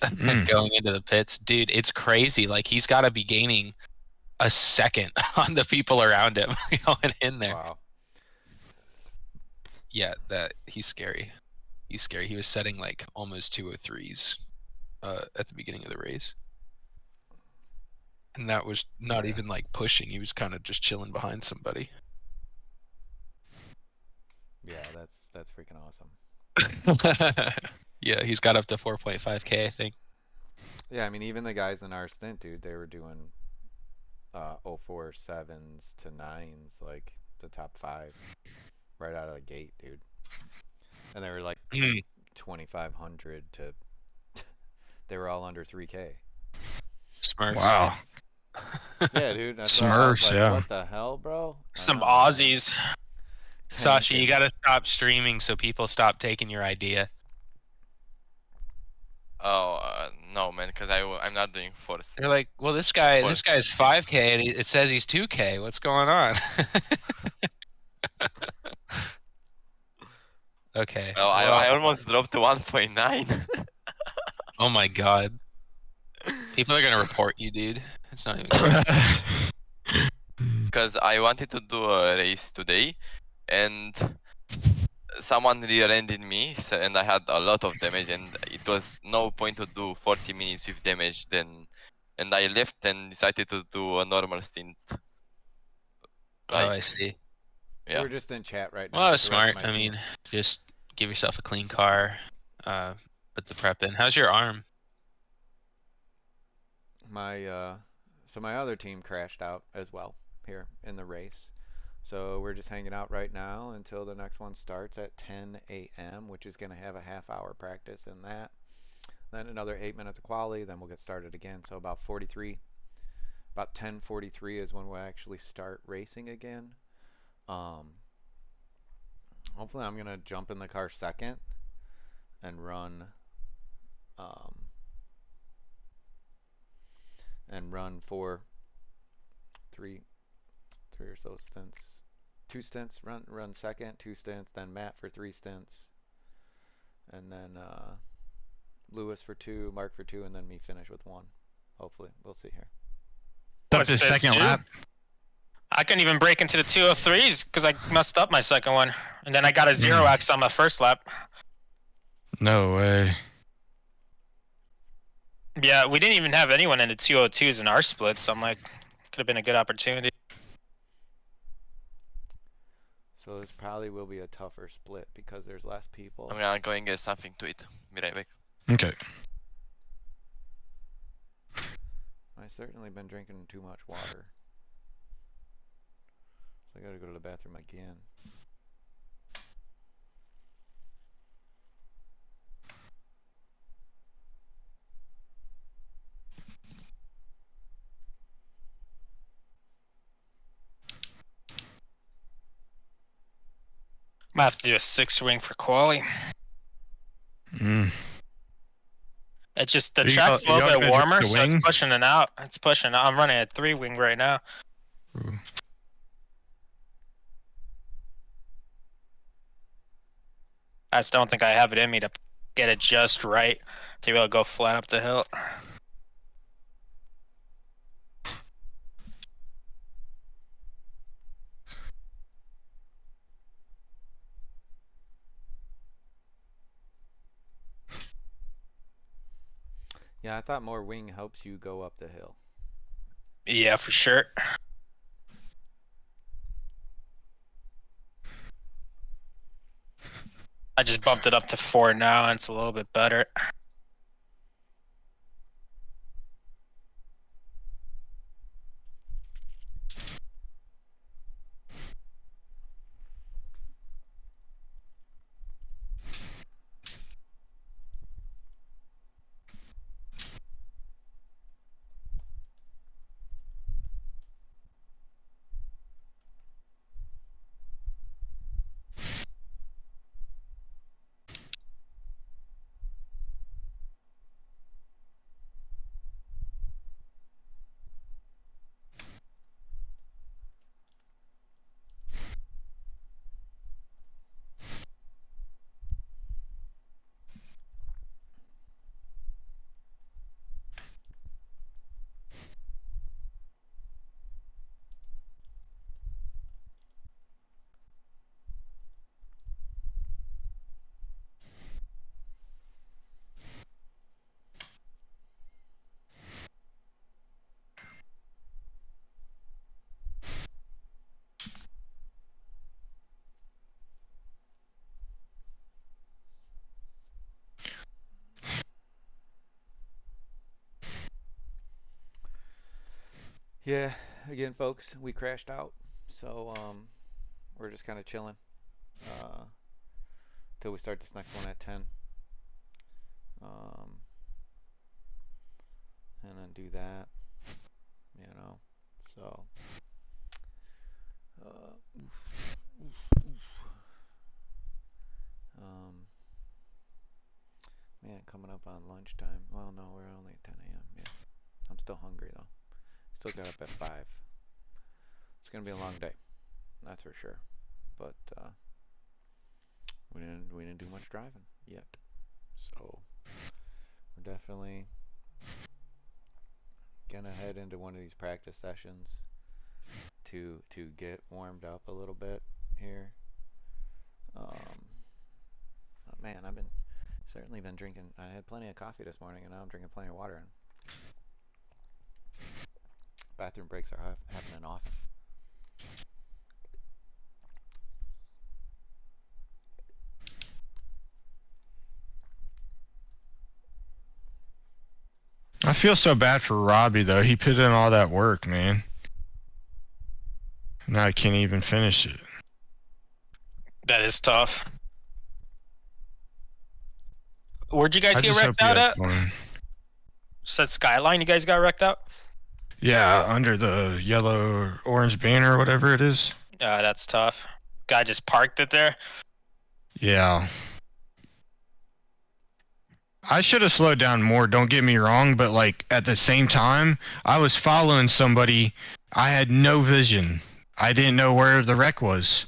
And going into the pits, dude, it's crazy. Like he's got to be gaining a second on the people around him going in there. Wow. Yeah, he's scary. He's scary. He was setting like almost 203s at the beginning of the race, and that was not even like pushing. He was kind of just chilling behind somebody. Yeah, that's freaking awesome. Yeah, he's got up to 4.5K, I think. Yeah, I mean, even the guys in our stint, dude, they were doing 047s to 9s, like the top 5 right out of the gate, dude. And they were like 2,500 to they were all under 3K. Smurfs. Wow. Yeah, dude. That's Smurfs, like, yeah. What the hell, bro? Some Aussies. Sasha, you gotta stop streaming so people stop taking your idea. Oh no, man, because I'm not doing force. They're like, well, this guy's 5K and it says he's 2K. What's going on? Okay. Oh, I almost dropped to 1.9. Oh my god. People are gonna report you, dude. It's not even. Because I wanted to do a race today, and someone rear-ended me, and I had a lot of damage, and it was no point to do 40 minutes with damage then, and I left and decided to do a normal stint. Oh, I see. So we're just in chat right now. Well, that was with the rest of smart. my I team. mean, just give yourself a clean car, put the prep in. How's your arm? So my other team crashed out as well here in the race. So we're just hanging out right now until the next one starts at 10 a.m., which is going to have a half-hour practice in that. Then another 8 minutes of quali, then we'll get started again. So about 10:43 is when we'll actually start racing again. Hopefully I'm going to jump in the car second and run for three or so stints. 2 stints, run second, 2 stints, then Matt for 3 stints, and then Lewis for 2, Mark for 2, and then me finish with 1. Hopefully, we'll see here. That's his second lap. I couldn't even break into the 203s because I messed up my second one, and then I got a 0x on my first lap. No way. Yeah, we didn't even have anyone in the 202s in our split, so I'm like, could have been a good opportunity. So this probably will be a tougher split because there's less people. I'm gonna go and get something to eat. Be right back. Okay. I've certainly been drinking too much water. So I gotta go to the bathroom again. Might have to do a 6-wing for quali. Mm. It's just the You track's a y'all little bit gonna warmer, drift the so it's wing? pushing it out. It's pushing out. I'm running a 3-wing right now. Ooh. I just don't think I have it in me to get it just right to be able to go flat up the hill. Yeah, I thought more wing helps you go up the hill. Yeah, for sure. I just bumped it up to 4 now, and it's a little bit better. Yeah, again, folks, we crashed out, so we're just kind of chilling till we start this next one at 10. And then do that, you know. So, man, coming up on lunchtime. Well, no, we're only at 10 a.m. Yeah, I'm still hungry though. Still got up at 5. It's gonna be a long day, that's for sure. But we didn't do much driving yet, so we're definitely gonna head into one of these practice sessions to get warmed up a little bit here. Man, I've certainly been drinking. I had plenty of coffee this morning, and now I'm drinking plenty of water. And bathroom breaks are happening often. I feel so bad for Robbie though. He put in all that work, man. Now I can't even finish it. That is tough. Where'd you guys I get just hope wrecked he out has at? fun. Just that Skyline you guys got wrecked out? Yeah, under the yellow or orange banner or whatever it is. That's tough. Guy just parked it there. Yeah. I should have slowed down more, don't get me wrong, but like at the same time, I was following somebody. I had no vision. I didn't know where the wreck was.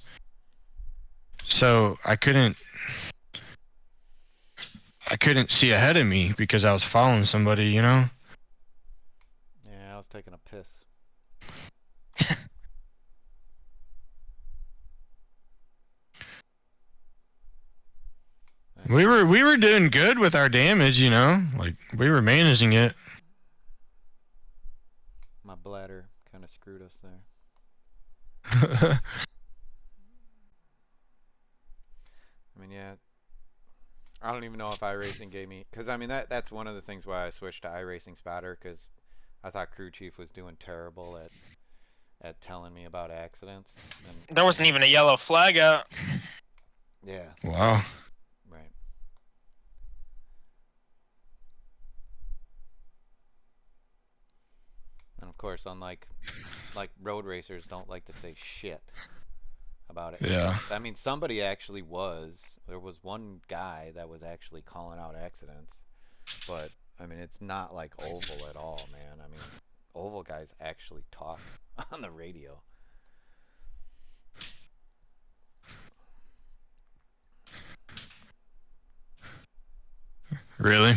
So I couldn't see ahead of me because I was following somebody, you know? Yeah, I was taking a piss. We were doing good with our damage, you know? Like we were managing it. My bladder kind of screwed us there. I mean, yeah. I don't even know if iRacing gave me, because I mean that's one of the things why I switched to iRacing Spotter, because I thought Crew Chief was doing terrible at telling me about accidents. And, There wasn't even a yellow flag out. Yeah. Wow. Right. And of course, unlike road racers don't like to say shit. about it. Yeah. I mean, somebody actually was. There was one guy that was actually calling out accidents, but I mean, it's not like oval at all, man. I mean, oval guys actually talk on the radio. Really?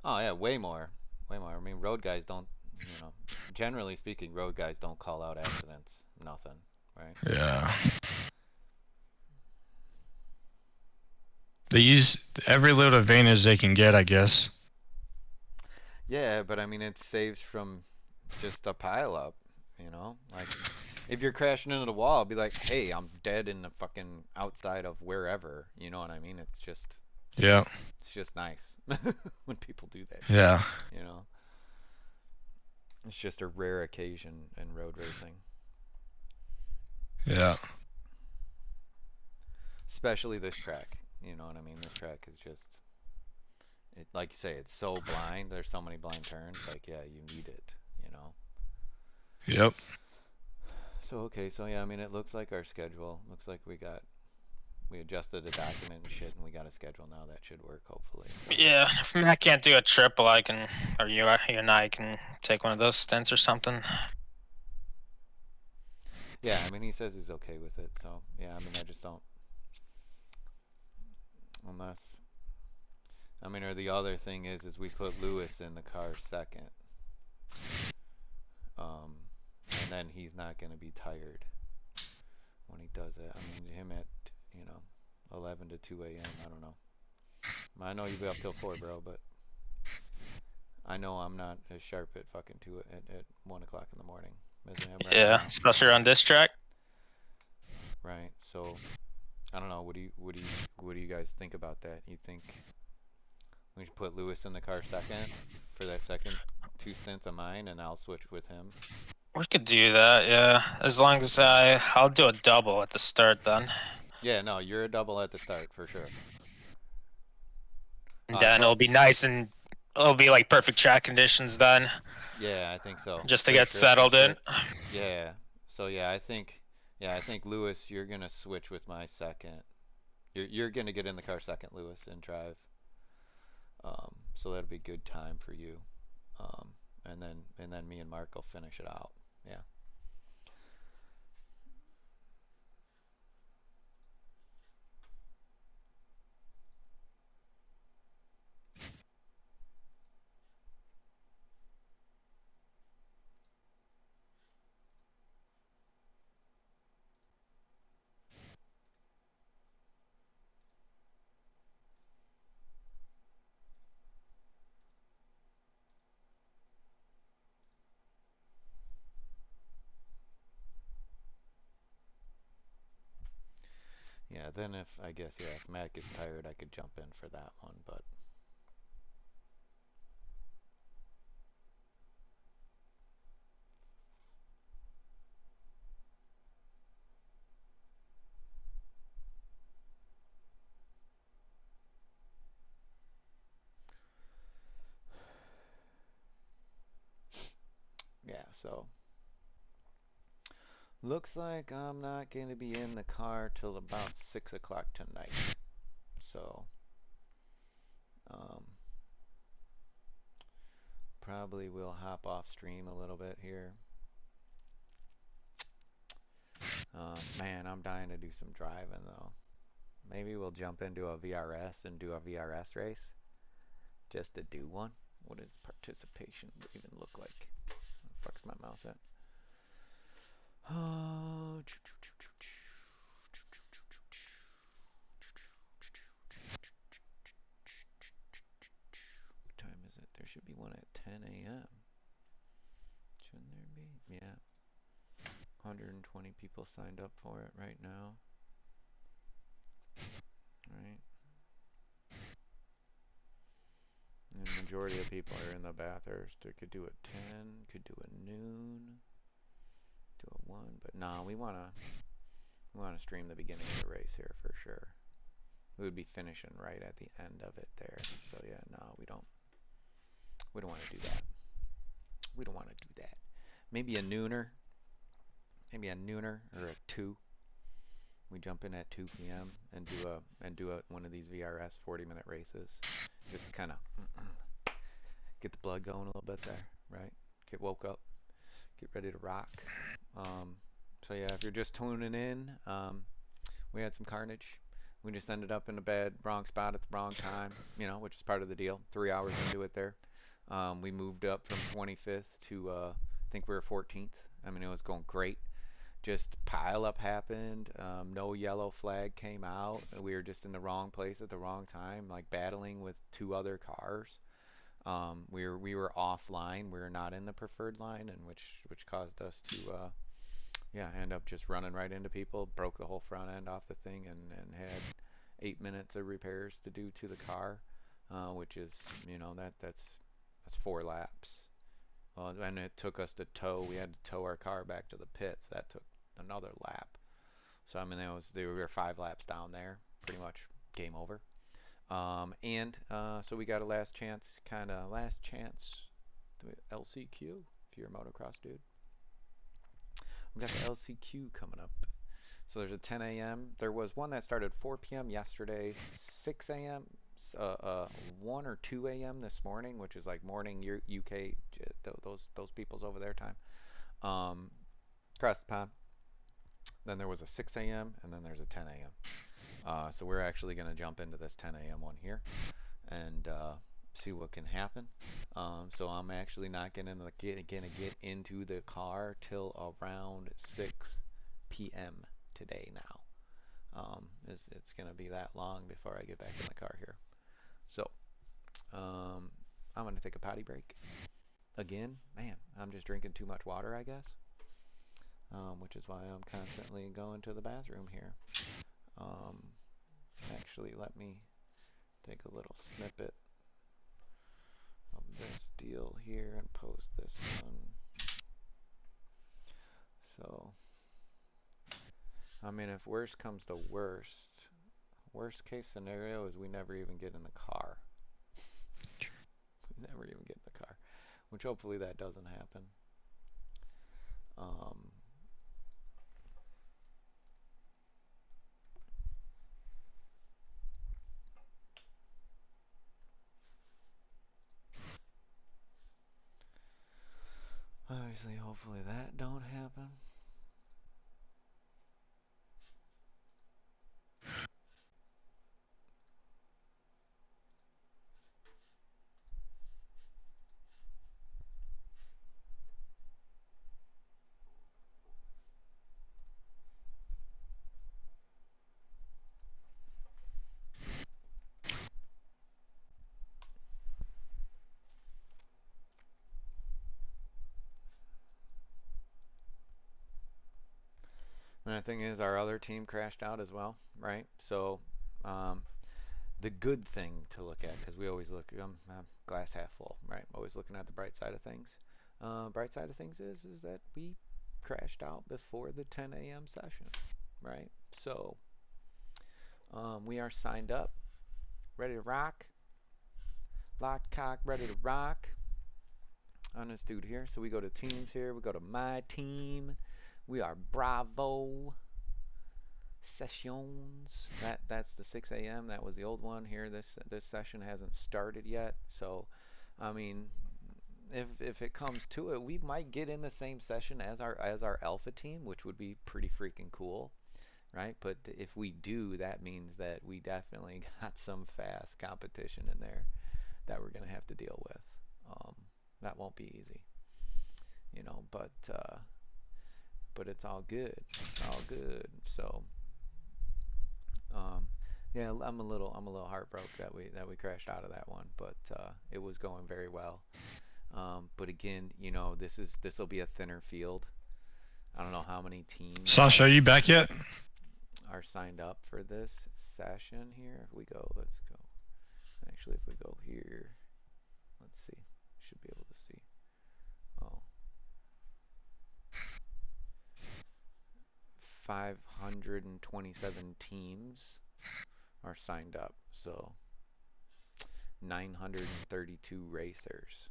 Oh yeah, way more, way more. I mean, road guys don't, you know, generally speaking, road guys don't call out accidents. Nothing, right? Yeah. They use every little advantage they can get, I guess. Yeah, but I mean, it saves from just a pile up, you know? Like, if you're crashing into the wall, be like, hey, I'm dead in the fucking outside of wherever. You know what I mean? Yeah. It's just nice when people do that shit, Yeah. you know? It's just a rare occasion in road racing. Yeah. Especially this track, you know what I mean? This track is just, like you say, it's so blind. There's so many blind turns. Like, yeah, you need it, you know? Yep. So, okay, so yeah, I mean, it looks like our schedule. Looks like we adjusted the document and shit, and we got a schedule now. That should work, hopefully. Yeah, if Matt can't do a triple, I can, or you and I can take one of those stints or something. Yeah, I mean, he says he's okay with it, so yeah, I mean, I just don't, unless, I mean, or the other thing is we put Lewis in the car second, and then he's not going to be tired when he does it. I mean, him at, you know, 11 to 2 a.m., I don't know. I know you'll be up till 4, bro, but I know I'm not as sharp at fucking 2 at 1 o'clock in the morning as I am right Yeah, now. especially on this track. Right. So I don't know. What do you guys think about that? You think we should put Lewis in the car second for that second 2 stints of mine, and I'll switch with him? We could do that, yeah. As long as I'll do a double at the start then. Yeah, no, you're a double at the start for sure. And then it'll be nice and it'll be like perfect track conditions then. Yeah, I think so. Just to get settled in. Yeah. So yeah, I think Lewis, you're gonna switch with my second. You're gonna get in the car second, Lewis, and drive. So that'll be good time for you. And then me and Mark will finish it out. Yeah. Yeah, then if Matt gets tired, I could jump in for that one, but yeah, so looks like I'm not going to be in the car till about 6 o'clock tonight. So probably will hop off stream a little bit here. Man, I'm dying to do some driving though. Maybe we'll jump into a VRS and do a VRS race. Just to do one. What does participation even look like? Where the fuck's my mouse at? What time is it? There should be one at 10 a.m. Shouldn't there be? Yeah. 120 people signed up for it right now. Right. And the majority of people are in the Bathurst. We could do a 10, could do a noon, do a 1, but no, we wanna stream the beginning of the race here for sure. We would be finishing right at the end of it there. So yeah, no, we don't want to do that. We don't want to do that. Maybe a nooner or a 2. We jump in at 2 p.m. and do one of these VRS 40-minute races, just to kind of get the blood going a little bit there, right? Get woke up, get ready to rock. So yeah, if you're just tuning in, we had some carnage. We just ended up in a bad wrong spot at the wrong time, which is part of the deal. 3 hours into it there. We moved up from 25th to I think we were 14th. I mean, it was going great. Just pile up happened. No yellow flag came out. We were just in the wrong place at the wrong time, like battling with 2 other cars. We were offline. We were not in the preferred line, and which caused us to end up just running right into people. Broke the whole front end off the thing, and had 8 minutes of repairs to do to the car, which is that's 4 laps. And it took us to tow. We had to tow our car back to the pits. That took another lap. So I mean, we were 5 laps down there. Pretty much game over. So we got a last chance LCQ if you're a motocross dude. We got the LCQ coming up. So there's a 10 a.m. There was one that started 4 p.m. yesterday, 6 a.m., 1 or 2 a.m. this morning, which is like morning UK, those people's over there time. Across the pond. Then there was a 6 a.m. and then there's a 10 a.m. So we're actually going to jump into this 10 a.m. one here and see what can happen. So I'm actually not going to get into the car till around 6 p.m. today now. It's going to be that long before I get back in the car here. So I'm going to take a potty break. Again, man, I'm just drinking too much water, I guess. Which is why I'm constantly going to the bathroom here. Actually, let me take a little snippet of this deal here and post this one. So, I mean, if worst comes to worst case scenario is we never even get in the car. We never even get in the car, which hopefully that doesn't happen. Obviously, hopefully that don't happen. And the thing is, our other team crashed out as well, right? So, the good thing to look at, because we always look glass half full, right? Always looking at the bright side of things. Bright side of things is that we crashed out before the 10 a.m. session, right? So, we are signed up, ready to rock, locked, cock, ready to rock on this dude here. So we go to teams here. We go to my team. We are Bravo Sessions. That's the 6 a.m. That was the old one here. This session hasn't started yet. So, I mean, if it comes to it, we might get in the same session as our alpha team, which would be pretty freaking cool, right? But if we do, that means that we definitely got some fast competition in there that we're gonna have to deal with. That won't be easy, but it's all good. It's all good. So, yeah, I'm a little heartbroken that we crashed out of that one, but it was going very well. But again, this will be a thinner field. I don't know how many teams. Sasha, are you back yet? Are signed up for this session here. If we go, let's go. Actually, if we go here, let's see. Should be able to see. Oh. 527 teams are signed up. So 932 racers.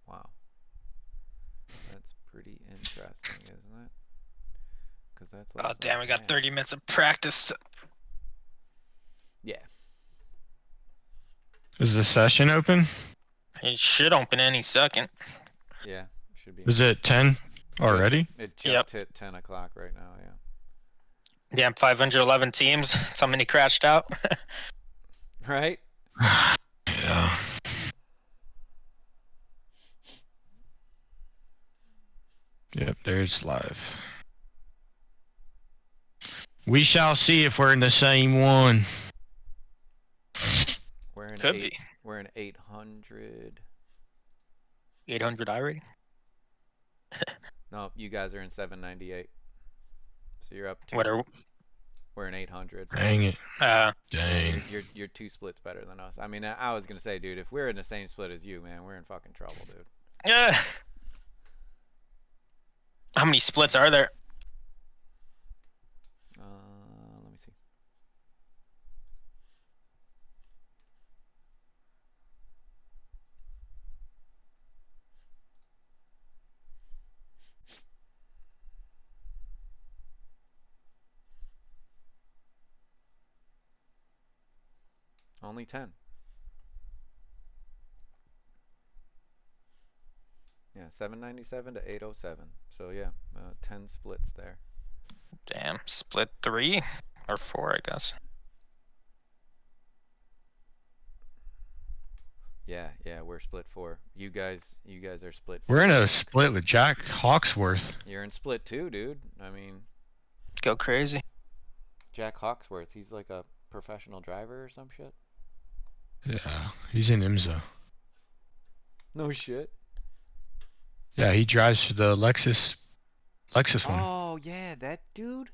Wow. That's pretty interesting, isn't it? Because that's. Oh damn! I got 30 minutes of practice. Yeah. Is the session open? It should open any second. Yeah, should be. Is it 10 already? It just hit 10 o'clock right now. Yeah. Yeah, 511 teams. How many crashed out? Right. Yeah. Yep, there's live. We shall see if we're in the same one. Could be. We're in 800. 800 iRating? No, you guys are in 798. So you're up to. What are? We're in 800. Dang it. Dang. You're 2 splits better than us. I mean, I was gonna say, dude, if we're in the same split as you, man, we're in fucking trouble, dude. Yeah. How many splits are there? Let me see. Only 10. Yeah, 797 to 807. So yeah, 10 splits there. Damn, split 3 or 4, I guess. Yeah, we're split 4. You guys are split. We're in a split with Jack Hawksworth. You're in split 2, dude. I mean, go crazy. Jack Hawksworth, he's like a professional driver or some shit. Yeah, he's in IMSA. No shit. Yeah, he drives for the Lexus one. Oh yeah, that dude.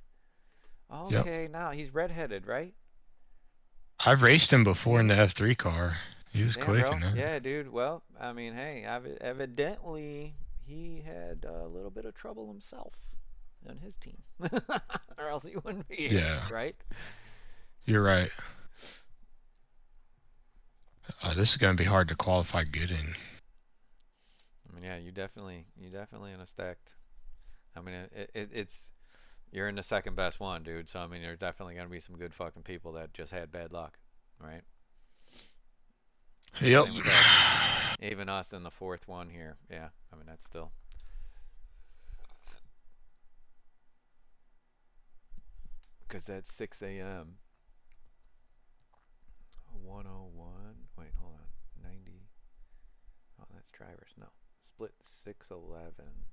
Okay, now he's redheaded, right? I've raced him before in the F3 car. He was quick in that. Yeah, dude. Well, I mean, hey, evidently he had a little bit of trouble himself on his team, or else he wouldn't be here, Yeah. right? You're right. This is gonna be hard to qualify good in. I mean, yeah, you definitely in a stacked. I mean, it's you're in the second best one, dude. So I mean, there's definitely gonna be some good fucking people that just had bad luck, right? Yep. Even us in the 4th one here. Yeah, I mean that's still. Because that's 6 a.m. 101. Wait, hold on. 90. Oh, that's drivers. No. Split 611.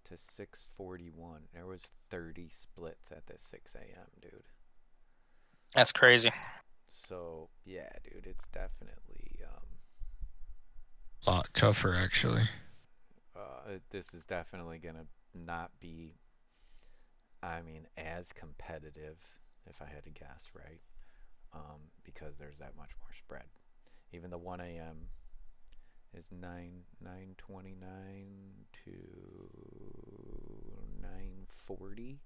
To 641. There was 30 splits at the 6 a.m., dude. That's crazy. So, yeah, dude, it's definitely A lot tougher, actually. This is definitely gonna not be, I mean, as competitive, if I had to guess, right? Because there's that much more spread. Even the 1 a.m. is 929 to 940.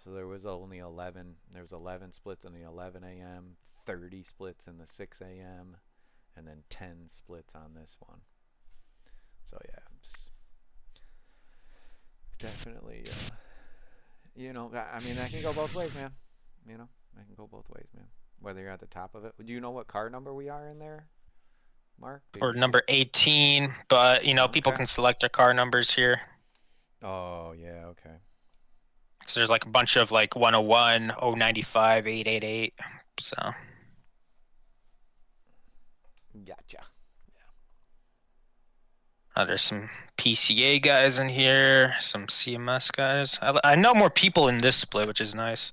So there was only 11. There was 11 splits in the 11 a.m., 30 splits in the 6 a.m., and then 10 splits on this one. So yeah, it's definitely, you know, I mean, that can go both ways, man. You know, that can go both ways, man. Whether you're at the top of it. Do you know what car number we are in there, Mark? Or number 18, but you know, people can select their car numbers here. Oh yeah, okay. So there's like a bunch of like 101, 095, 888. So. Gotcha. There's some PCA guys in here, some CMS guys. I know more people in this split, which is nice.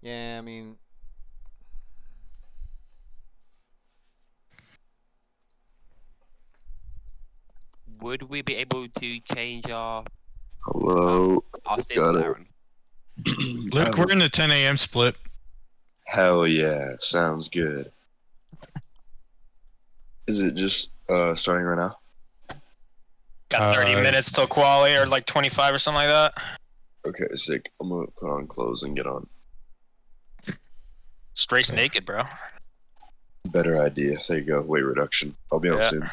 Yeah, I mean, would we be able to change our Hello. stints, Got it. Aaron? Luke, we're in the 10 a.m. split. Hell yeah, sounds good. Is it just starting right now? Got 30 minutes till quali, or like 25 or something like that. Okay, sick. I'm gonna put on clothes and get on. Just race naked, bro. Better idea. There you go. Weight reduction. I'll be on Yeah. soon.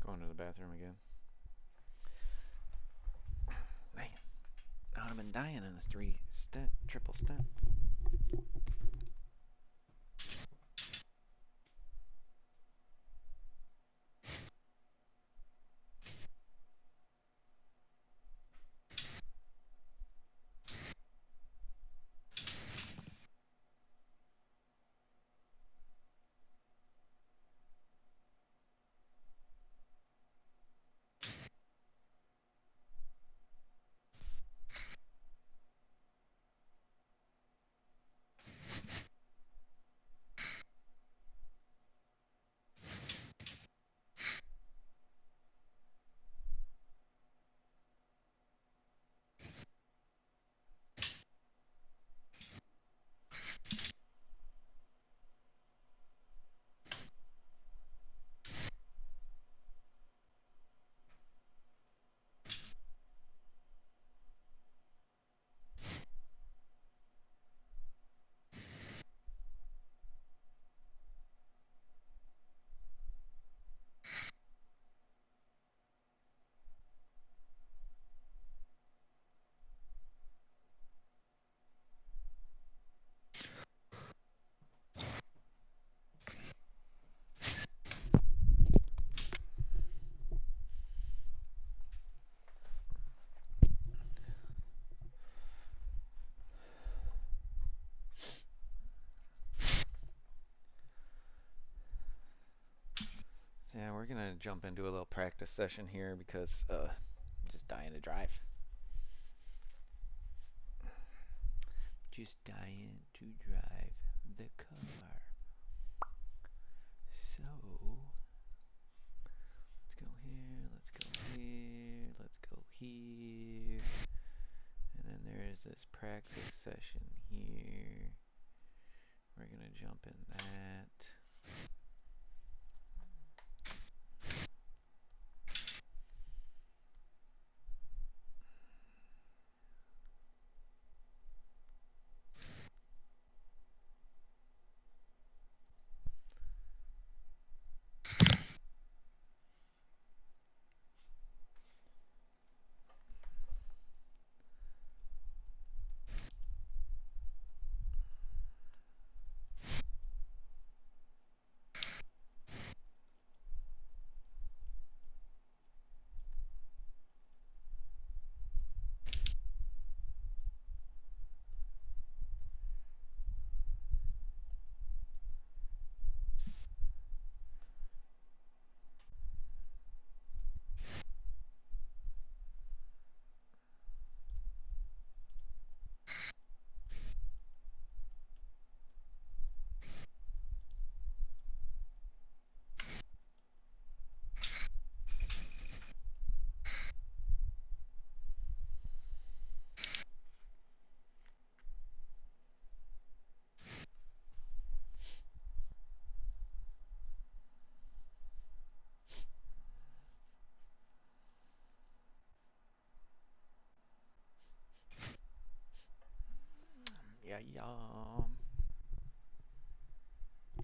Going to the bathroom again. Man, I would have been dying in this triple stint. Yeah, we're gonna jump into a little practice session here because I'm just dying to drive. Just dying to drive the car. So let's go here, let's go here, let's go here. And then there is this practice session here. We're gonna jump in that.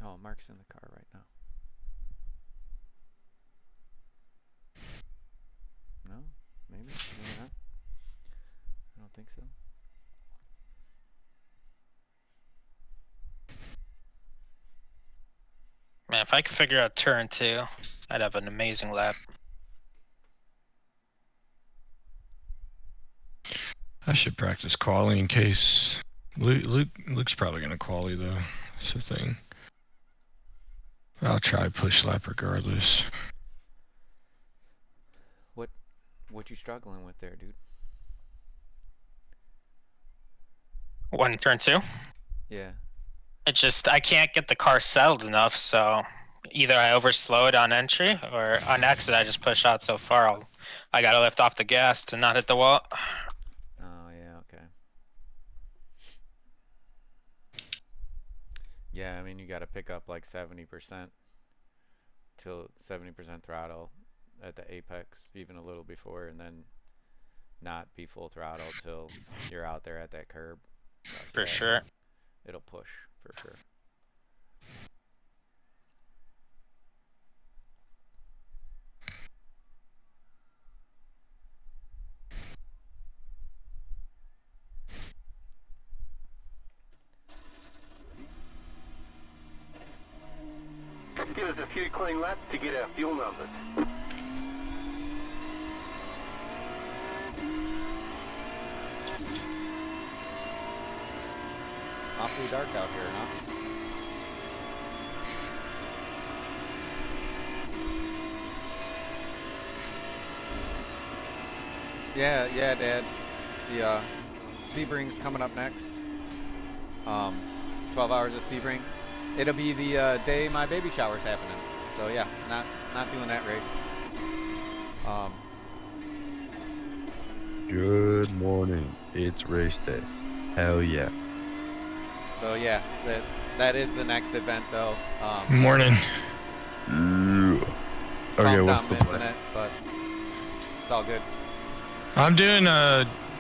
Oh, Mark's in the car right now. No? Maybe? Maybe not? I don't think so. Man, if I could figure out turn 2, I'd have an amazing lap. I should practice quali in case. Luke's probably gonna quali though. That's the thing. I'll try push lap regardless. What you struggling with there, dude? One turn 2? Yeah. It's just I can't get the car settled enough, so either I overslow it on entry or on exit I just push out so far I gotta lift off the gas to not hit the wall. Oh yeah, okay. Yeah, I mean you gotta pick up like 70% till 70% throttle at the apex, even a little before, and then not be full throttle till you're out there at that curb. For sure. It'll push for sure. Give us a few clean laps to get our fuel numbers. Awfully dark out here, huh? Yeah, Dad. The Sebring's coming up next. 12 hours of Sebring. It'll be the day my baby shower's happening. So yeah, not doing that race. Good morning. It's race day. Hell yeah. So yeah, that is the next event though. Morning. Okay, what's the plan? It, but it's all good. I'm doing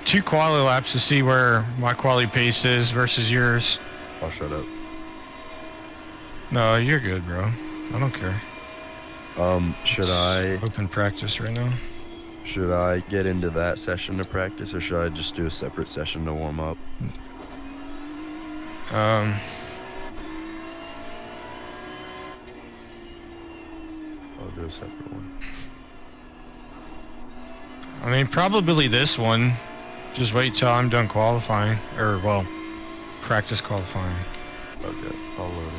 2 quali laps to see where my quali pace is versus yours. I'll shut up. No, you're good, bro. I don't care. Should I open practice right now? Should I get into that session to practice, or should I just do a separate session to warm up? I'll do a separate one. I mean, probably this one. Just wait till I'm done qualifying, or well, practice qualifying. Okay, I'll load in.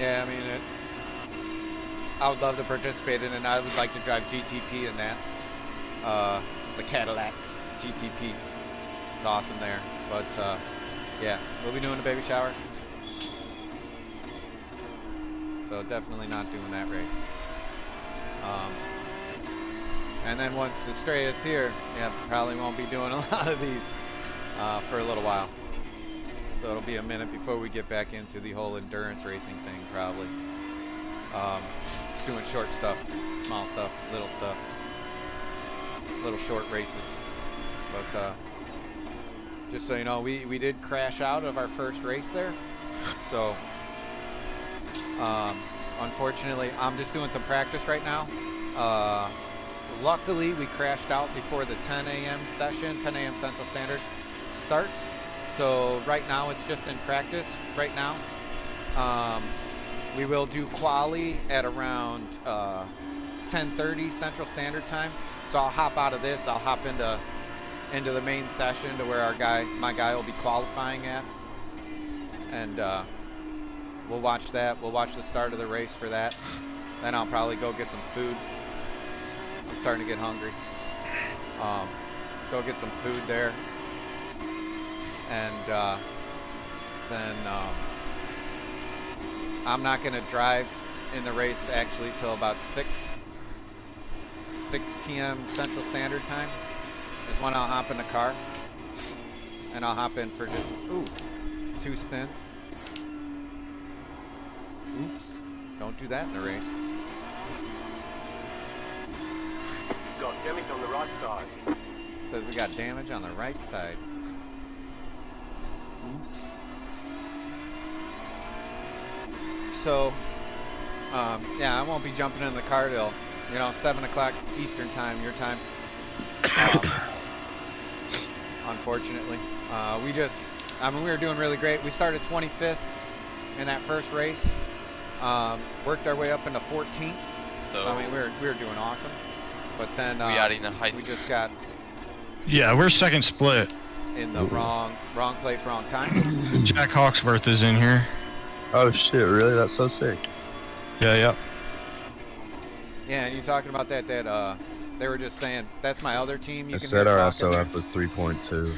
Yeah, I mean, I would love to participate in it, and I would like to drive GTP in that. The Cadillac GTP. It's awesome there. But, yeah, we'll be doing a baby shower. So definitely not doing that race. And then once Estrella's here, yeah, probably won't be doing a lot of these for a little while. So it'll be a minute before we get back into the whole endurance racing thing, probably. Just doing short stuff, small stuff, little short races. But just so you know, we did crash out of our first race there. So unfortunately, I'm just doing some practice right now. Luckily, we crashed out before the 10 a.m. session, 10 a.m. Central Standard starts. So right now it's just in practice right now. We will do quali at around 10:30 Central Standard Time. So I'll hop out of this. I'll hop into the main session to where my guy will be qualifying at, and we'll watch that. We'll watch the start of the race for that. Then I'll probably go get some food. I'm starting to get hungry. Go get some food there. And then I'm not going to drive in the race actually till about 6 p.m. Central Standard Time is when I'll hop in the car. And I'll hop in for just, 2 stints. Oops, don't do that in the race. Got damage on the right side. Says we got damage on the right side. Oops. So, yeah, I won't be jumping in the car till, 7 o'clock Eastern time, your time. Unfortunately. We were doing really great. We started 25th in that first race. Worked our way up into 14th. So, we were doing awesome. But then we are in a high we just got... Yeah, we're second split. In the wrong place, wrong time. Jack Hawksworth is in here. Oh shit, really? That's so sick. Yeah, yeah. Yeah, and you talking about that they were just saying, that's my other team. You I can said hear our talking. SOF was 3.2.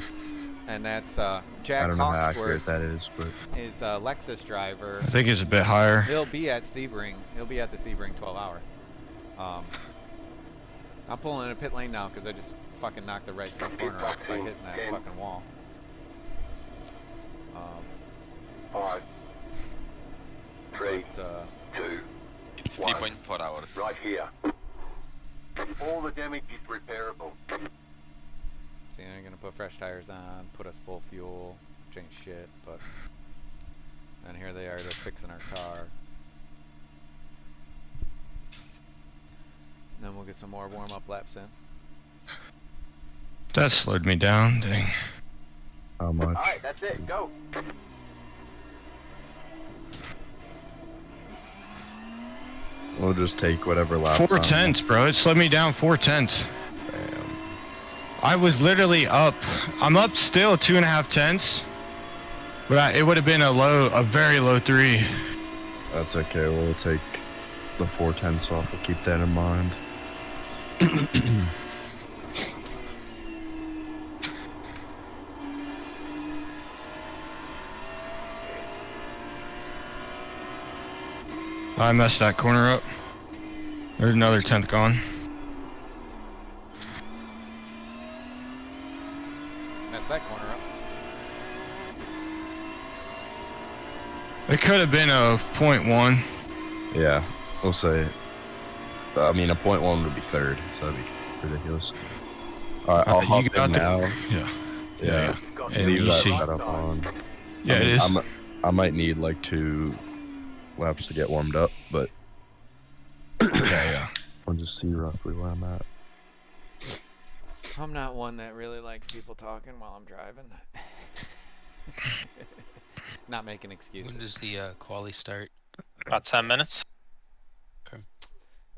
And that's Jack I don't know how Hawksworth accurate that is, but... is a Lexus driver. I think it's a bit higher. He'll be at Sebring. He'll be at the Sebring 12 hour. I'm pulling in a pit lane now because I just fucking knocked the right front corner off by hitting that fucking wall. 5, 3, 2, It's 3.4 hours. right here. All the damage is repairable. See, I'm gonna put fresh tires on, put us full fuel, change shit, but... And here they are, they're fixing our car. Then we'll get some more warm-up laps in. That slowed me down, dang. How much? Alright, that's it, go. We'll just take whatever laps. 4 tenths, bro. It slowed me down 4 tenths. Damn. I was literally up. I'm up still 2.5 tenths. But it would have been a very low 3. That's okay. We'll take the 4 tenths off. We'll keep that in mind. I messed that corner up. There's another 10th gone. Messed that corner up. It could have been a 0.1. Yeah, we'll say. I mean, a 0.1 would be third, so that'd be ridiculous. Alright, I'll hop in now. Yeah. Yeah. And Leave you that see. setup on. Yeah, it is. I might need like 2 laps to get warmed up, but yeah. I'll just see roughly where I'm at. I'm not one that really likes people talking while I'm driving. Not making excuses. When does the quali start? About 10 minutes. Okay.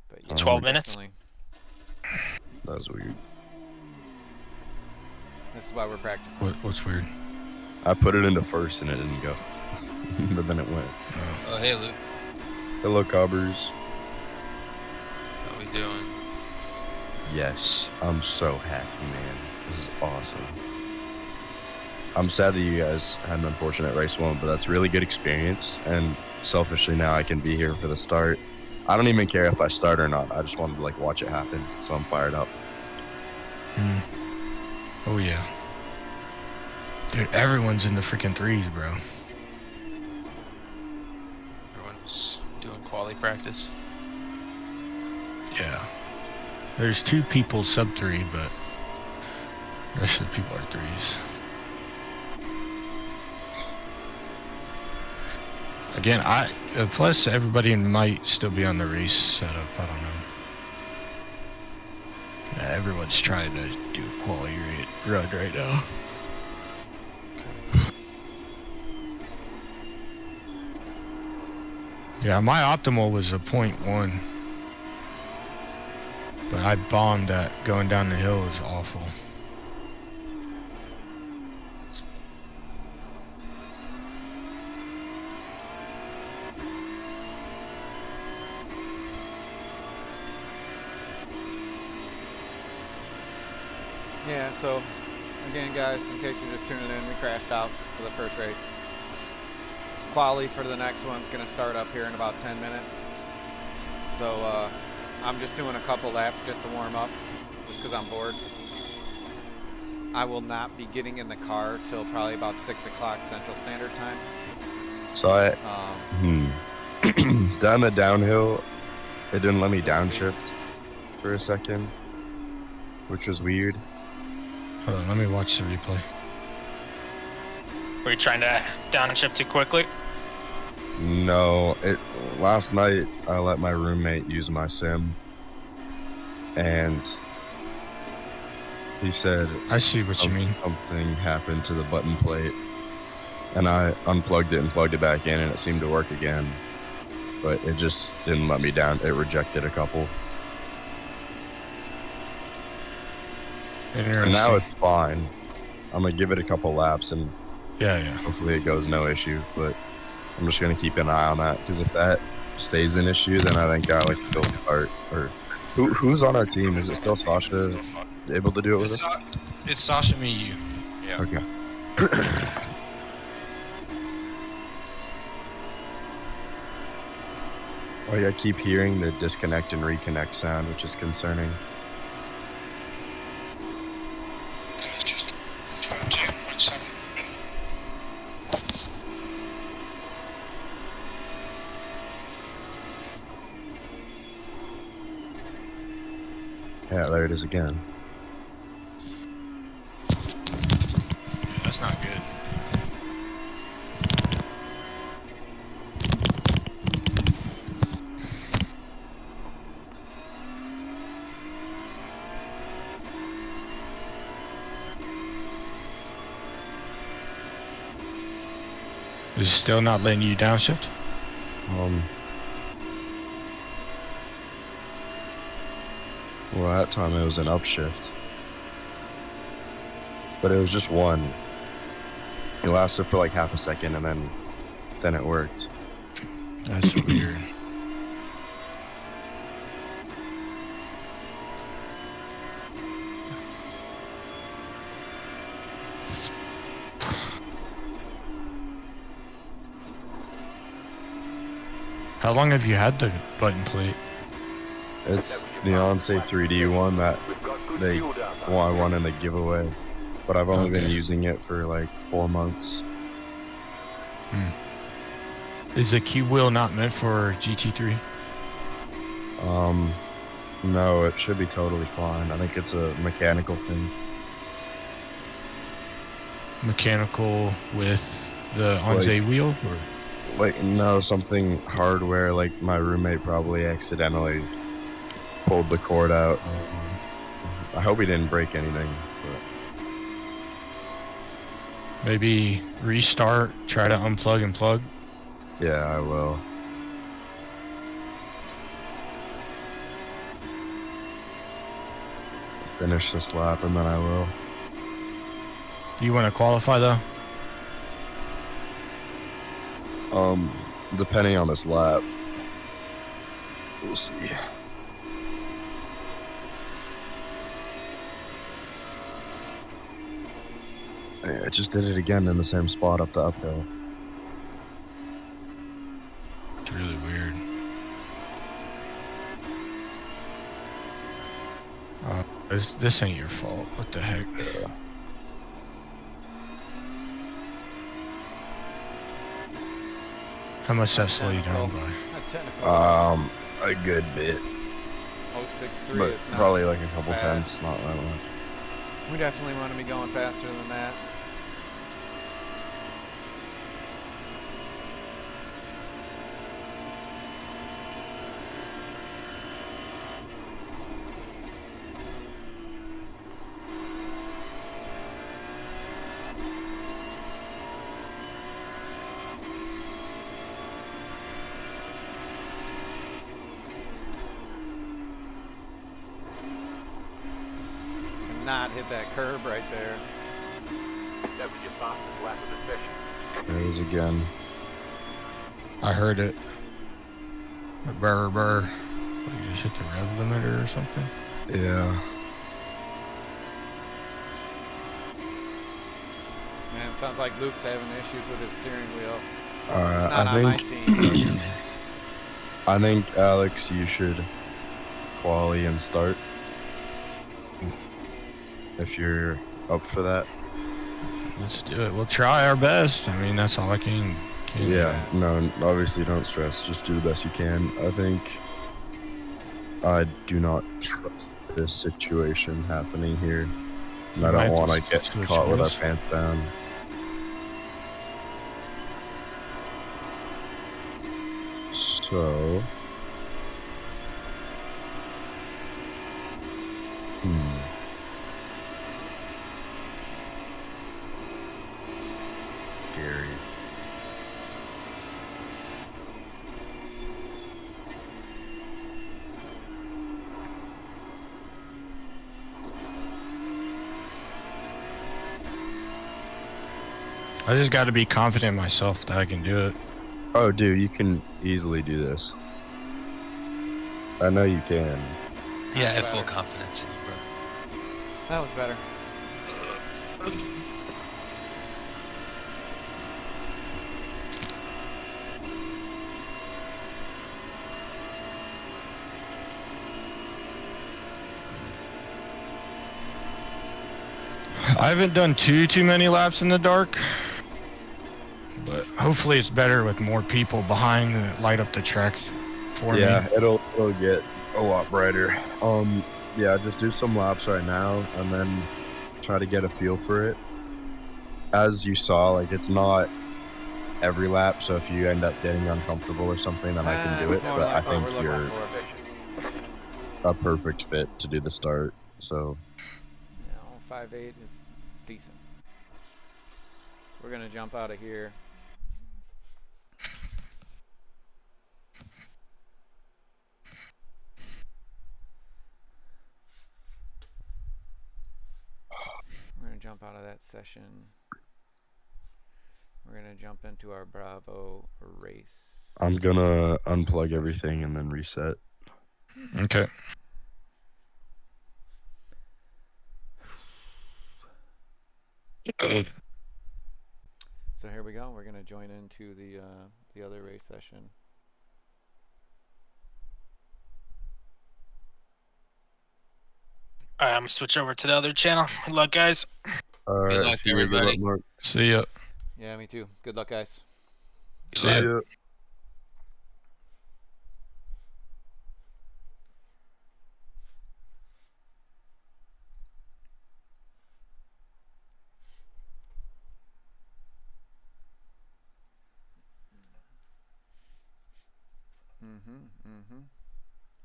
But yeah, 12 minutes. definitely. That was weird. This is why we're practicing. What's weird? I put it into first and it didn't go. But then it went. Oh, hey, Luke. Hello, Cobbers. How we doing? Yes, I'm so happy, man. This is awesome. I'm sad that you guys had an unfortunate race 1, but that's really good experience. And selfishly now I can be here for the start. I don't even care if I start or not. I just wanted to like watch it happen, so I'm fired up. Oh yeah. Dude, everyone's in the freaking 3s, bro. Everyone's doing quali practice. Yeah. There's 2 people sub 3, but the rest of the people are 3s. Again, plus everybody might still be on the race setup. I don't know. Yeah, everyone's trying to do a quality run right now. Yeah, my optimal was a 0.1. But I bombed at going down the hill. It was awful. Yeah, so again guys, in case you're just tuning in, we crashed out for the first race. Quali for the next one's gonna start up here in about 10 minutes. So I'm just doing a couple laps just to warm up, just because I'm bored. I will not be getting in the car till probably about 6 o'clock Central Standard Time. So down the downhill, it didn't let me downshift for a second, which was weird. Hold on, let me watch the replay. Were you trying to downshift too quickly? No, last night I let my roommate use my sim, and he said, I see what you mean. Something happened to the button plate, and I unplugged it and plugged it back in, and it seemed to work again, but it just didn't let me down. It rejected a couple. And now it's fine. I'm gonna give it a couple laps, and hopefully it goes no issue, but I'm just gonna keep an eye on that, because if that stays an issue, then I think Alex will start. Or who's on our team? Is it still Sasha able to do it with us? It's Sasha, me, you. Yeah. Okay. Like, I keep hearing the disconnect and reconnect sound, which is concerning. Yeah, there it is again. That's not good. Is it still not letting you downshift? Well, that time it was an upshift. But it was just one. It lasted for like half a second, and then it worked. That's weird. How long have you had the button plate? It's the Onsafe 3D one that I won in the giveaway, but I've only been using it for like 4 months. Is the key wheel not meant for GT3? No, it should be totally fine. I think it's a mechanical thing. Mechanical with the Onsafe wheel? Or? Like, no, something hardware, like my roommate probably accidentally pulled the cord out. I hope he didn't break anything. But... Maybe restart, try to unplug and plug? Yeah, I will. Finish this lap and then I will. Do you want to qualify though? Depending on this lap. We'll see. I just did it again in the same spot up the uphill. It's really weird. This ain't your fault. What the heck? Yeah. How much that slow you down by? A good bit. 063 But is not probably like a couple bad. tenths, not that much. We definitely want to be going faster than that. Not hit that curb right there. That was your fastest lap of the session. There it is again. I heard it. A burr burr. What, you just hit the rev limiter or something? Yeah. Man, it sounds like Luke's having issues with his steering wheel. Alright, It's not on my team. I think Alex, you should quali and start. If you're up for that. Let's do it. We'll try our best. I mean, that's all I can Yeah, no, obviously don't stress. Just do the best you can. I think I do not trust this situation happening here. And I don't want to get caught with our pants down. So. Gary. I just got to be confident in myself that I can do it. Oh, dude, you can easily do this. I know you can. Yeah, I have full confidence in you, bro. That was better. I haven't done too many laps in the dark, but hopefully it's better with more people behind that light up the track for me. Yeah, it'll get a lot brighter. Yeah, just do some laps right now and then try to get a feel for it. As you saw, like, it's not every lap, so if you end up getting uncomfortable or something, then I can do it. But I think you're a perfect fit to do the start. So Yeah, 5.8 is decent. So we're gonna jump out of here. We're gonna jump out of that session. We're gonna jump into our Bravo race. I'm gonna unplug everything and then reset. Okay. So here we go. We're gonna join into the other race session. All right, I'm gonna switch over to the other channel. Good luck, guys. All right, Good luck, see you. Good luck, everybody. Mark. See ya. Yeah, me too. Good luck, guys. See ya. ya.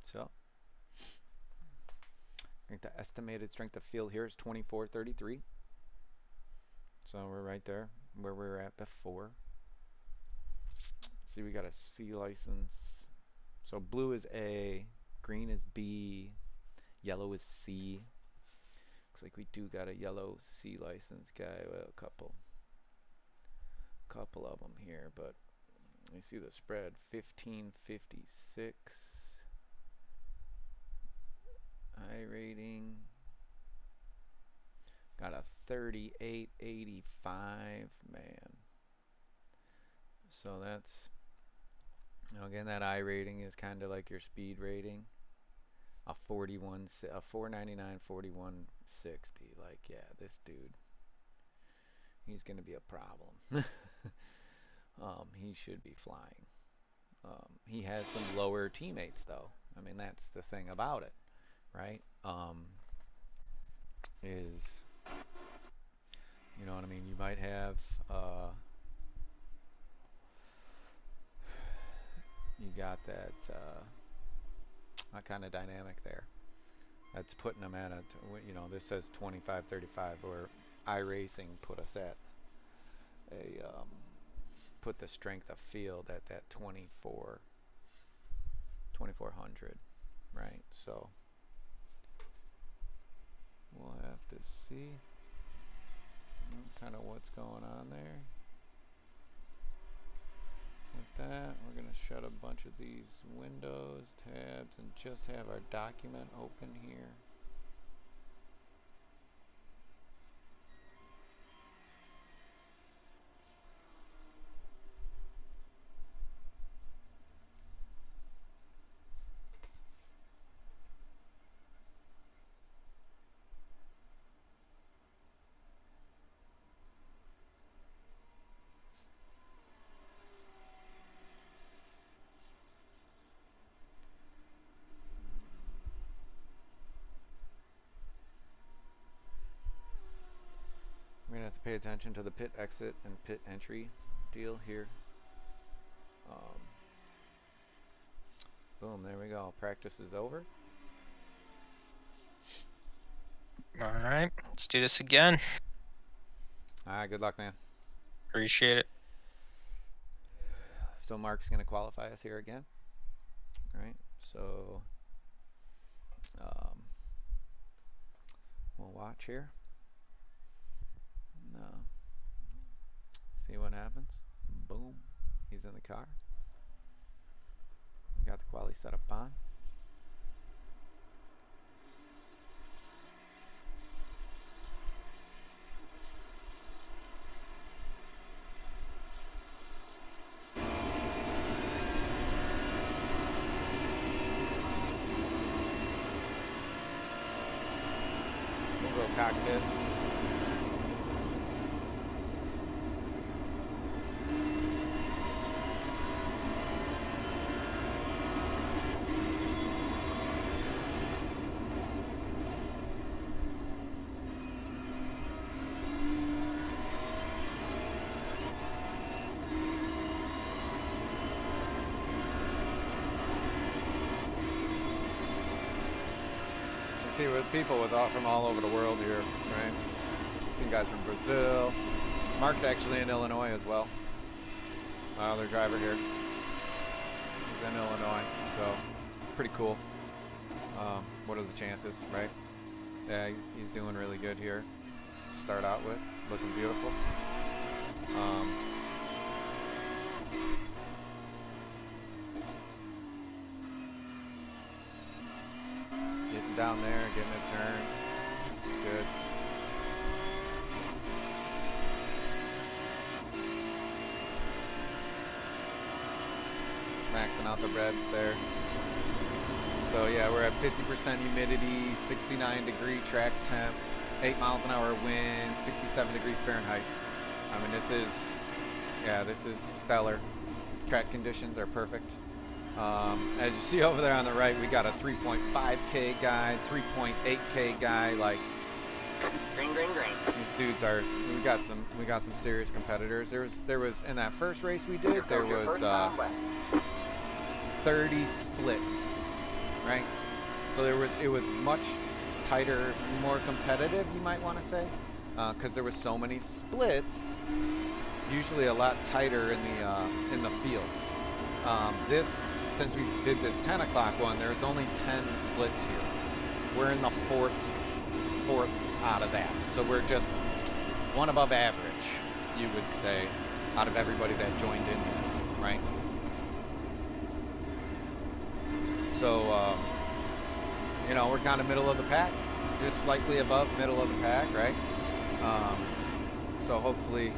So, I think the estimated strength of field here is 2433. So we're right there where we were at before. Let's see, we got a C license. So blue is A, green is B, yellow is C. Looks like we do got a yellow C license guy. Well, a couple of them here, but you see the spread 1556. I rating got a 3885, man. So that's, you know, again, that I rating is kind of like your speed rating. A 499 4160. Like, yeah, this dude, he's gonna be a problem. He should be flying. He has some lower teammates though. I mean, that's the thing about it, right? Is, you know what I mean? You might have you got that kind of dynamic there. That's putting them at a, you know, this says 2535, or Iracing put us at a put the strength of field at that 2400, right? So we'll have to see kind of what's going on there. With that, we're going to shut a bunch of these windows, tabs, and just have our document open here. We're going to have to pay attention to the pit exit and pit entry deal here. Boom, there we go. Practice is over. All right, let's do this again. All right, good luck, man. Appreciate it. So Mark's going to qualify us here again. All right, so we'll watch here. See what happens. Boom, he's in the car. We got the quali set up on. We'll go cockpit. See with people from all over the world here, right? Seen guys from Brazil. Mark's actually in Illinois as well. My other driver here. He's in Illinois, so pretty cool. What are the chances, right? Yeah, he's doing really good here. Start out with, looking beautiful. Getting down there, getting a turn. It's good. Maxing out the revs there. So yeah, we're at 50% humidity, 69-degree track temp, 8 miles an hour wind, 67 degrees Fahrenheit. I mean, this is stellar. Track conditions are perfect. As you see over there on the right, we got a 3.5K guy, 3.8K guy. Like, Green, green, green. these dudes are. We got some serious competitors. There was in that first race we did. There was 30 splits, right? So it was much tighter, more competitive, you might want to say, because there was so many splits. It's usually a lot tighter in the fields. Since we did this 10 o'clock one, there's only 10 splits here. We're in the fourth out of that. So we're just one above average, you would say, out of everybody that joined in here, right? So, we're kind of middle of the pack, just slightly above middle of the pack, right? So hopefully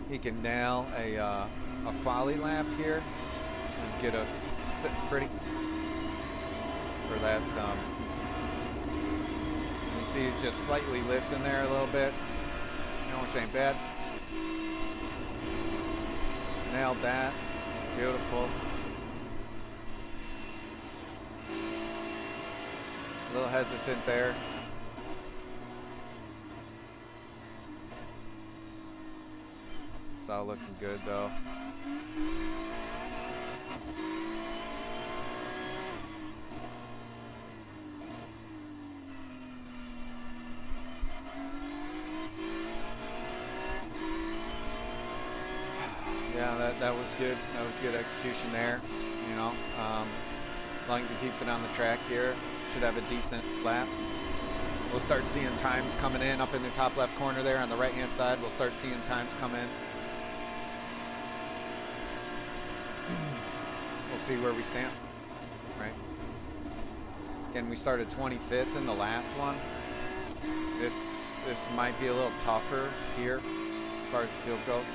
he can nail a quali lap here and get us sitting pretty for that. You see he's just slightly lifting there a little bit, which ain't bad. Nailed that. Beautiful. A little hesitant there. It's all looking good though. Yeah, that was good. That was good execution there. As long as he keeps it on the track here, should have a decent lap. We'll start seeing times coming in up in the top left corner there on the right hand side. We'll start seeing times come in. We'll see where we stand, right? Again, we started 25th in the last one. This might be a little tougher here as far as the field goes.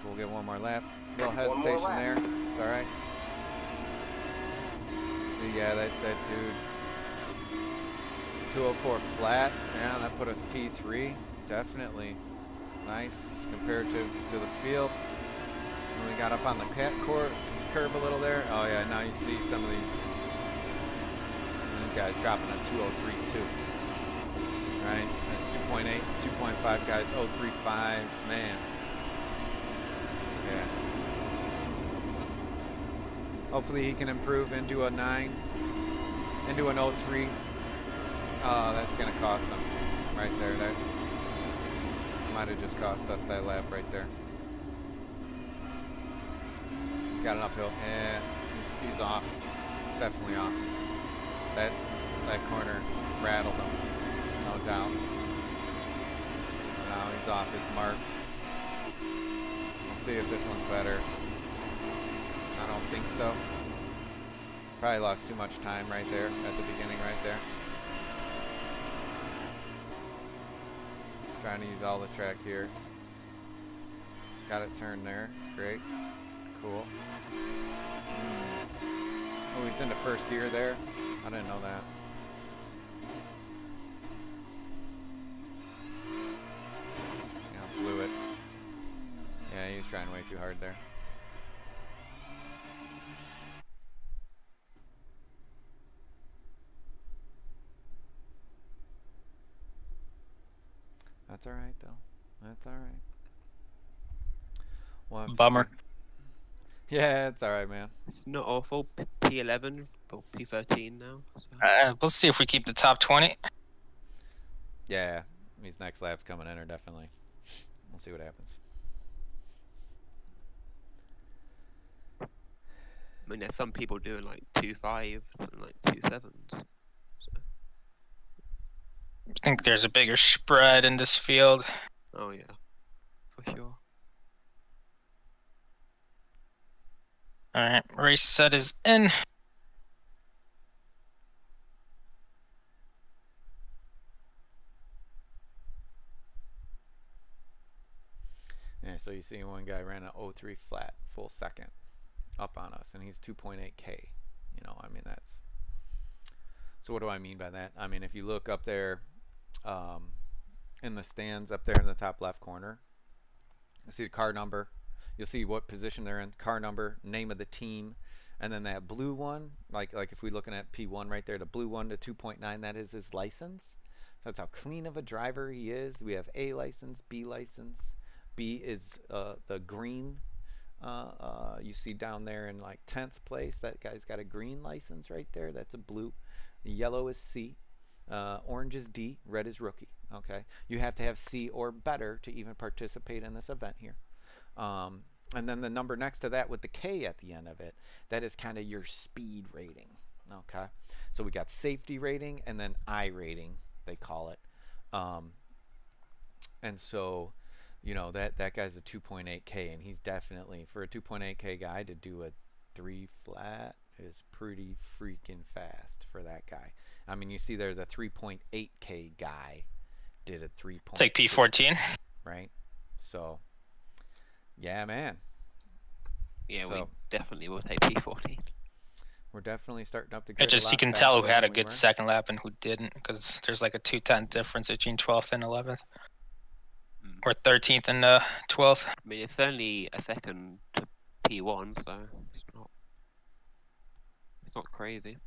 We'll get one more lap. Little hesitation there. It's all right. See, yeah, that dude. 204 flat. Yeah, that put us P3. Definitely nice compared to the field. And we got up on the curve a little there. Oh yeah, now you see some of these guys dropping a 203.2. Right? That's 2.8, 2.5 guys, 035s, man. Yeah. Hopefully he can improve into a 9, into an 03. That's going to cost him right there. That might have just cost us that lap right there. He's got an uphill. Yeah, he's off. He's definitely off. That corner rattled him, no doubt. Now he's off his marks. We'll see if this one's better. I don't think so. Probably lost too much time right there at the beginning right there. Trying to use all the track here. Got it turned there. Great. Cool. Oh, he's into first gear there. I didn't know that. Yeah, blew it. Yeah, he was trying way too hard there. That's alright though. That's alright. We'll Bummer. Yeah, it's alright, man. It's not awful. P11 or P13 now. So. We'll see if we keep the top 20. Yeah, these next laps coming in are definitely. We'll see what happens. I mean, there's some people doing like 2.5s and like 2.7s. So. I think there's a bigger spread in this field. Oh yeah, for sure. All right, race set is in. Yeah, so you see one guy ran an 03 flat, full second, up on us, and he's 2.8K. You know, I mean, that's... So what do I mean by that? I mean, if you look up there in the stands, up there in the top left corner, you'll see the car number. You'll see what position they're in, car number, name of the team, and then that blue one, like if we're looking at P1 right there, the blue one, the 2.9, that is his license. So that's how clean of a driver he is. We have A license, B license. B is the green. You see down there in like 10th place, that guy's got a green license right there. That's a blue. Yellow is C. Orange is D. Red is rookie. Okay, you have to have C or better to even participate in this event here. And then the number next to that with the K at the end of it, that is kind of your speed rating. Okay, so we got safety rating and then I rating, they call it. And so, you know, that guy's a 2.8K, and he's definitely, for a 2.8K guy to do a 3 flat is pretty freaking fast for that guy. I mean, you see there the 3.8K guy did a 3. Take P14. Right? So, yeah, man. Yeah, so, we definitely will take P14. We're definitely starting up the It grid. just, you can tell who had a good second lap and who didn't, because there's like a 2:10 difference between 12th and 11th. Or 13th and 12th. I mean, it's only a second to P1, so it's not crazy.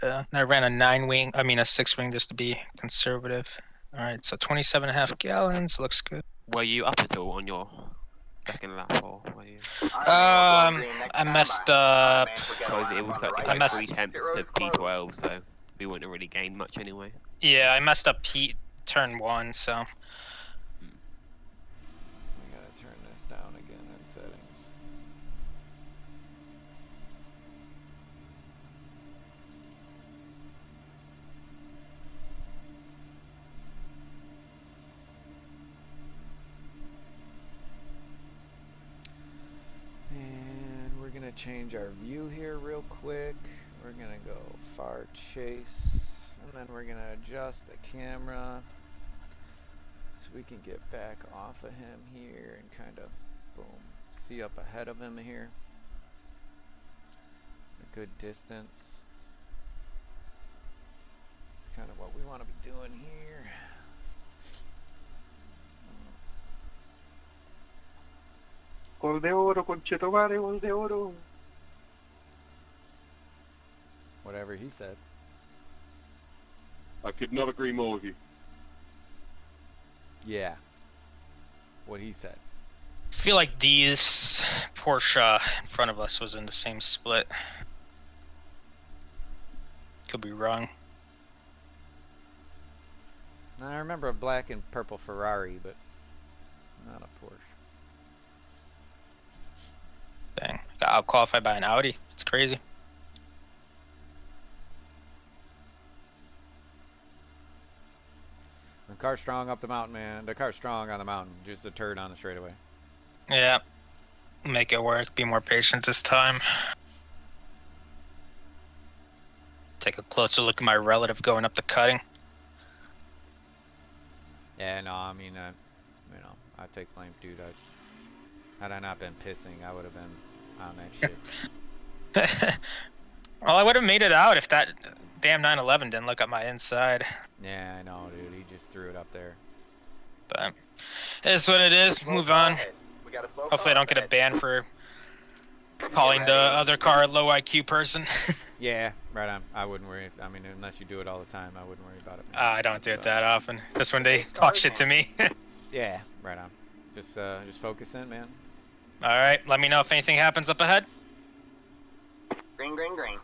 Yeah, I ran a 6-wing just to be conservative. All right, so 27.5 gallons, looks good. Were you up at all on your second lap, or were you? I messed up. Because it was like 3 tenths to P12, so we wouldn't have really gained much anyway. Yeah, I messed up turn 1, so. We gotta turn this down again in settings. And we're gonna change our view here real quick. We're gonna go far chase, and then we're gonna adjust the camera so we can get back off of him here and kind of, boom, see up ahead of him here. A good distance. Kind of what we want to be doing here. Gol de oro, conchetomare, gol de oro. Whatever he said. I could not agree more with you. Yeah. What he said. feel like these Porsche in front of us was in the same split. Could be wrong. I remember a black and purple Ferrari, but not a Porsche. Dang, got out qualified by an Audi. It's crazy. The car's strong up the mountain, man. The car's strong on the mountain. Just a turd on the straightaway. Yeah, make it work. Be more patient this time. Take a closer look at my relative going up the cutting. Yeah, no, I mean, you know, I take blame, dude. Had I not been pissing, I would have been on that shit. Well, I would have made it out if that damn 911 didn't look at my inside. Yeah, I know, dude. He just threw it up there. But it is what it is. Move on. Hopefully I don't get a ban for calling the other car a low IQ person. Yeah, right on. I wouldn't worry. I mean, unless you do it all the time, I wouldn't worry about it. I don't do it that often. Just when they talk shit to me. Yeah, right on. Just focus in, man. All right. Let me know if anything happens up ahead. Green, green, green.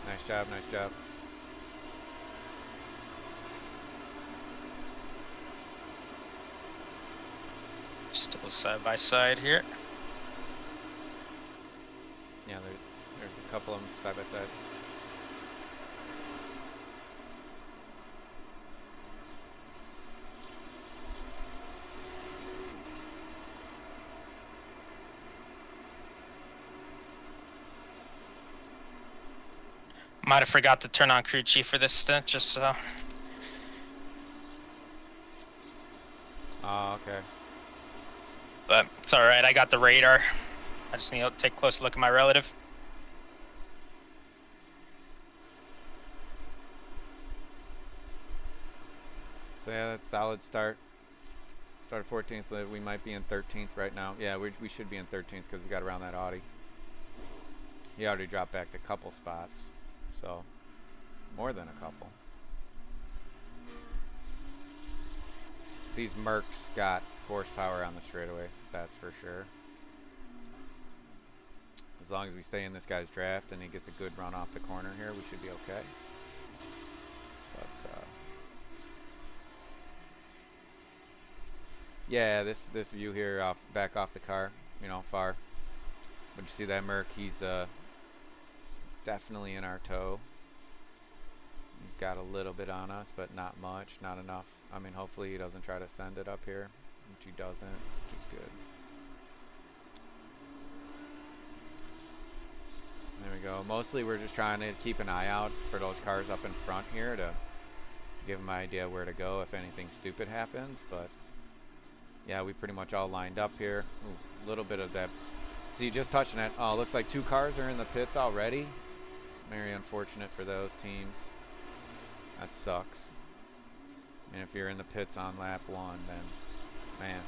Nice job, nice job. Still side by side here. Yeah, there's a couple of them side by side. Might have forgot to turn on crew chief for this stint, just so. Oh, okay. But it's all right. I got the radar. I just need to take a close look at my relative. So yeah, that's a solid start. Started 14th. We might be in 13th right now. Yeah, we should be in 13th because we got around that Audi. He already dropped back to a couple spots, so more than a couple. These Mercs got horsepower on the straightaway, that's for sure. As long as we stay in this guy's draft and he gets a good run off the corner here, we should be okay. But yeah, this view here back off the car, you know, far. But you see that Merc? He's definitely in our toe. He's got a little bit on us, but not much, not enough. I mean, hopefully he doesn't try to send it up here, which he doesn't, which is good. There we go. Mostly we're just trying to keep an eye out for those cars up in front here to give them an idea where to go if anything stupid happens. But yeah, we pretty much all lined up here. A little bit of that. See, just touching it. Oh, looks like 2 cars are in the pits already. Very unfortunate for those teams. That sucks. And if you're in the pits on lap 1, then man.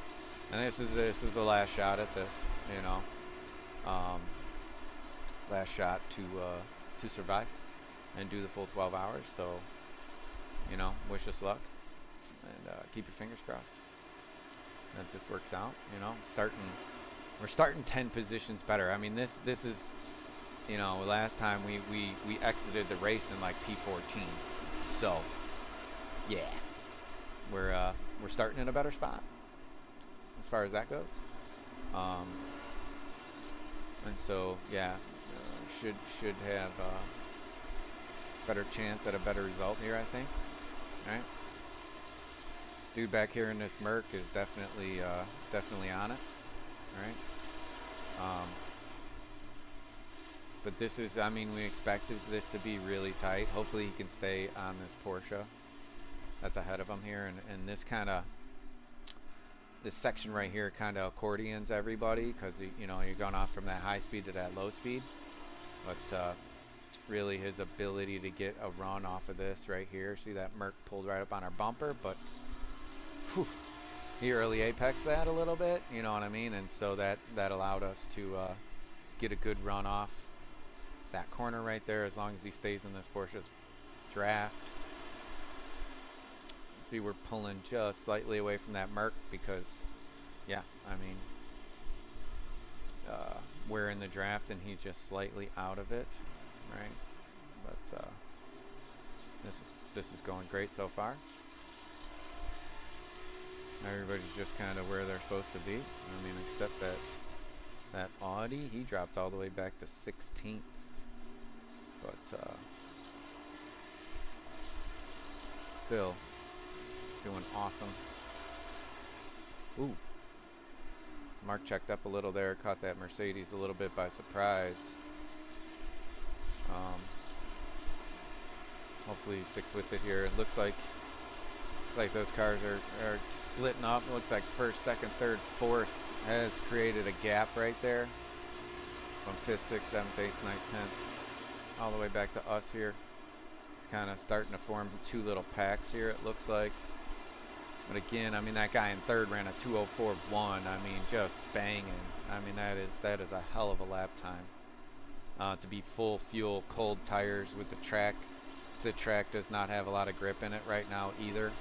And this is the last shot at this, you know. Last shot to survive and do the full 12 hours. So, you know, wish us luck and keep your fingers crossed that this works out. You know, we're starting 10 positions better. I mean, this is, you know, last time we exited the race in like P14. So, yeah, we're starting in a better spot as far as that goes. And so, yeah, should have a better chance at a better result here, I think. All right. This dude back here in this Merc is definitely on it. All right. But this is, I mean, we expected this to be really tight. Hopefully he can stay on this Porsche that's ahead of him here. And this this section right here kind of accordions everybody because, you know, you're going off from that high speed to that low speed. But really his ability to get a run off of this right here. See that Merc pulled right up on our bumper, but whew, he early apexed that a little bit, you know what I mean? And so that allowed us to get a good run off that corner right there, as long as he stays in this Porsche's draft. See, we're pulling just slightly away from that Merc because, yeah, I mean, we're in the draft and he's just slightly out of it, right? But this is going great so far. Everybody's just kind of where they're supposed to be. I mean, except that Audi, he dropped all the way back to 16th. But still doing awesome. Ooh. Mark checked up a little there, caught that Mercedes a little bit by surprise. Hopefully he sticks with it here. It looks like those cars are splitting up. It looks like first, second, third, fourth has created a gap right there from 5th, 6th, 7th, 8th, 9th, 10th all the way back to us here. It's kind of starting to form two little packs here, it looks like. But again, I mean, that guy in third ran a 2:04.1. I mean, just banging. I mean, that is a hell of a lap time. To be full fuel, cold tires with the track. The track does not have a lot of grip in it right now either.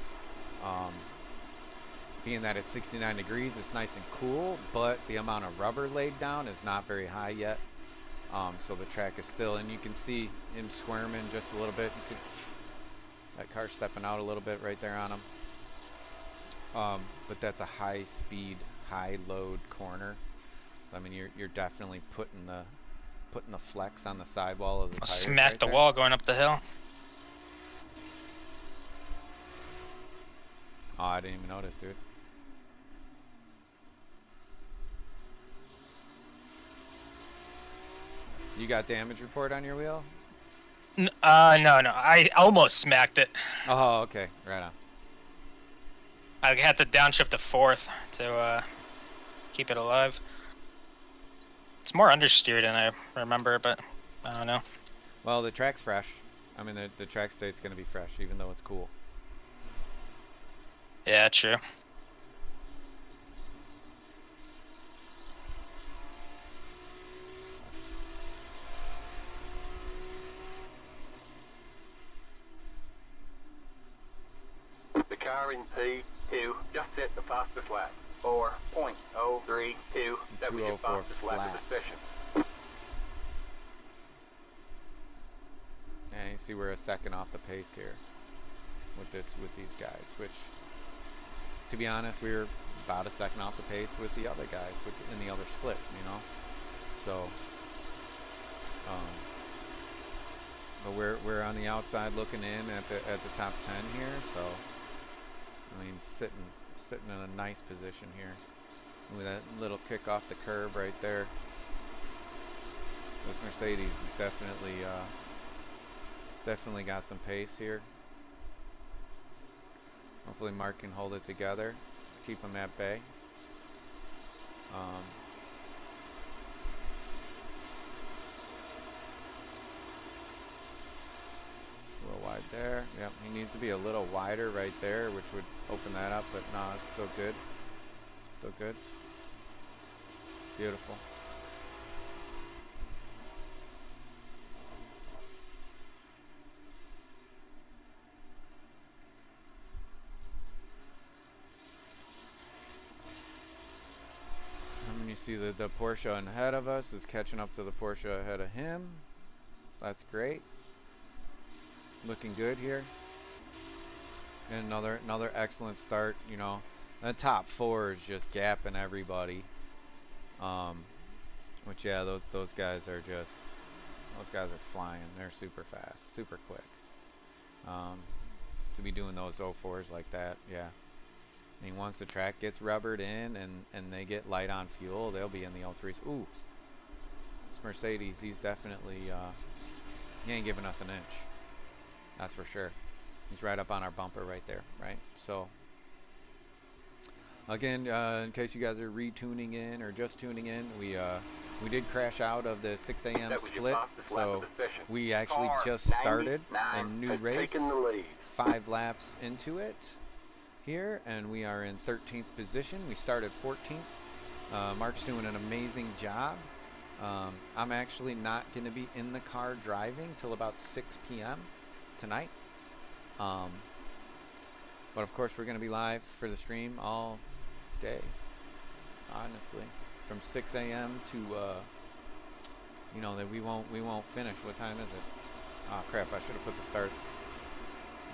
Being that it's 69 degrees, it's nice and cool, but the amount of rubber laid down is not very high yet. So the track is still, and you can see him squirming just a little bit. You see that car stepping out a little bit right there on him. But that's a high speed, high load corner. So I mean, you're definitely putting the flex on the sidewall of the tires. Smack right the there. wall going up the hill. Oh, I didn't even notice, dude. You got damage report on your wheel? No. I almost smacked it. Oh, okay. Right on. I had to downshift to 4th to keep it alive. It's more understeered than I remember, but I don't know. Well, the track's fresh. I mean, the track state's going to be fresh, even though it's cool. Yeah, true. The car in P2 just set the fastest lap. 4.032. That was your fastest lap of the session. And you see we're a second off the pace here with these guys, which, to be honest, we were about a second off the pace with the other guys in the other split, you know. So, but we're on the outside looking in at the top 10 here. So, I mean, sitting in a nice position here with that little kick off the curb right there. This Mercedes is definitely got some pace here. Hopefully Mark can hold it together, keep him at bay. It's a little wide there. Yep, he needs to be a little wider right there, which would open that up, but no, it's still good. Still good. Beautiful. You see the Porsche ahead of us is catching up to the Porsche ahead of him, so that's great. Looking good here. And another excellent start. You know, the top 4 is just gapping everybody. Which, yeah, those guys are flying. They're super fast, super quick. To be doing those 04s like that, yeah. I mean, once the track gets rubbered in and they get light on fuel, they'll be in the 03s. Ooh, this Mercedes, he's definitely, he ain't giving us an inch. That's for sure. He's right up on our bumper right there, right? So, again, in case you guys are retuning in or just tuning in, we did crash out of the 6 a.m. split, so we actually just started a new race, 5 laps into it here, and we are in 13th position. We started 14th. Mark's doing an amazing job. I'm actually not going to be in the car driving till about 6 p.m. tonight. But of course, we're going to be live for the stream all day, honestly, from 6 a.m. to you know, that we won't finish. What time is it? Oh crap, I should have put the start. I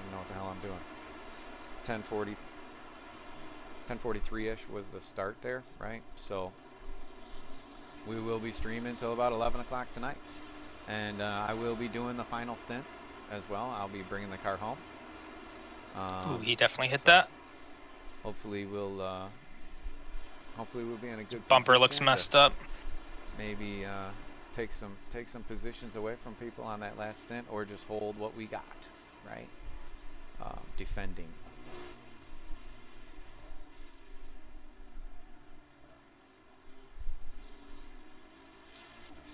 don't know what the hell I'm doing. 10:40, 10:43ish was the start there, right? So we will be streaming till about 11 o'clock tonight, and I will be doing the final stint as well. I'll be bringing the car home. Ooh, he definitely hit that. Hopefully we'll be in a good bumper looks position messed to up. Maybe take some positions away from people on that last stint, or just hold what we got, right? Defending.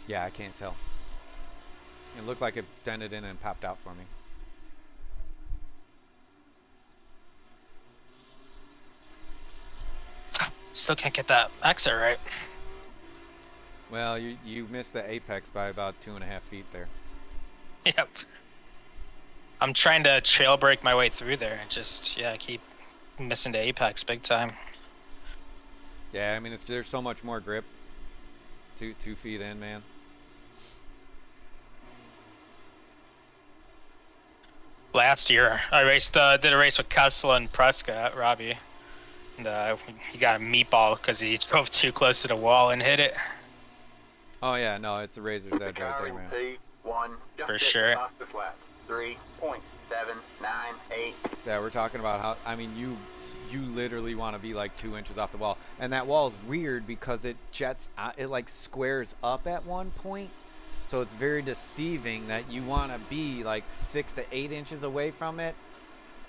Yeah, I can't tell. It looked like it dented in and popped out for me. Still can't get that exit right. Well, you missed the apex by about 2.5 feet there. Yep. I'm trying to trail brake my way through there and just, yeah, keep missing the apex big time. Yeah, I mean, there's so much more grip. 2 feet in, man. Last year, I did a race with Kessler and Prescott, Robbie. And he got a meatball because he drove too close to the wall and hit it. Oh yeah, no, it's a razor's edge right there, man. For sure. 3.798. Yeah, we're talking about how, I mean, you literally want to be like 2 inches off the wall, and that wall is weird because it jets out, it like squares up at one point, so it's very deceiving that you want to be like 6 to 8 inches away from it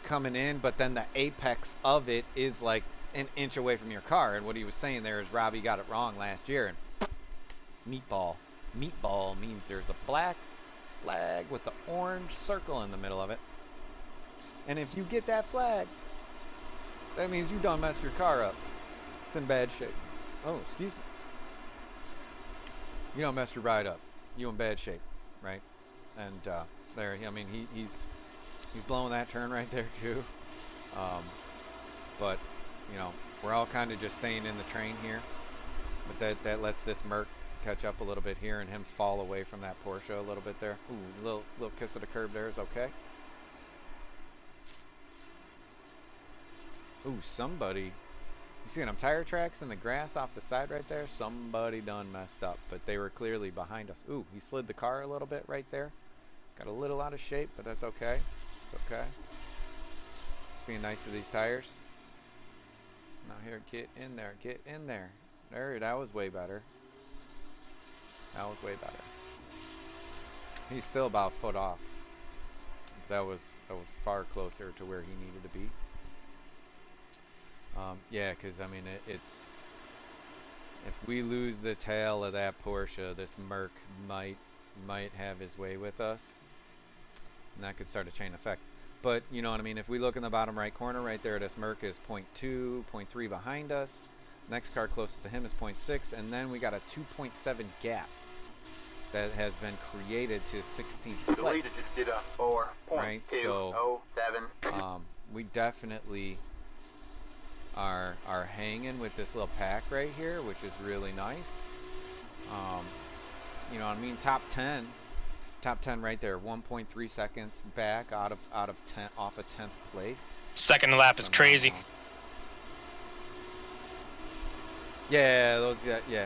coming in, but then the apex of it is like an inch away from your car. And what he was saying there is Robbie got it wrong last year, and meatball means there's a black flag with the orange circle in the middle of it, and if you get that flag, that means you done messed your car up. It's in bad shape. Oh, excuse me. You done messed your ride up. You in bad shape, right? And there, I mean, he's blowing that turn right there too. But you know, we're all kind of just staying in the train here. But that lets this Merc catch up a little bit here and him fall away from that Porsche a little bit there. Ooh, little kiss of the curb there is okay. Ooh, somebody, you see them tire tracks in the grass off the side right there? Somebody done messed up, but they were clearly behind us. Ooh, he slid the car a little bit right there. Got a little out of shape, but that's okay. It's okay. Just being nice to these tires. Now here, get in there, get in there. There, that was way better. That was way better. He's still about a foot off. That was far closer to where he needed to be. Yeah, because I mean, it's, if we lose the tail of that Porsche, this Merc might have his way with us, and that could start a chain effect. But you know what I mean, if we look in the bottom right corner right there, this Merc is 0.2, 0.3 behind us. Next car closest to him is 0.6, and then we got a 2.7 gap that has been created to 16th place. The leader just did a 4.207. Right, so we definitely are hanging with this little pack right here, which is really nice. You know what I mean, top 10 right there, 1.3 seconds back out of 10 off of 10th place. Second lap is crazy. Yeah, those, yeah.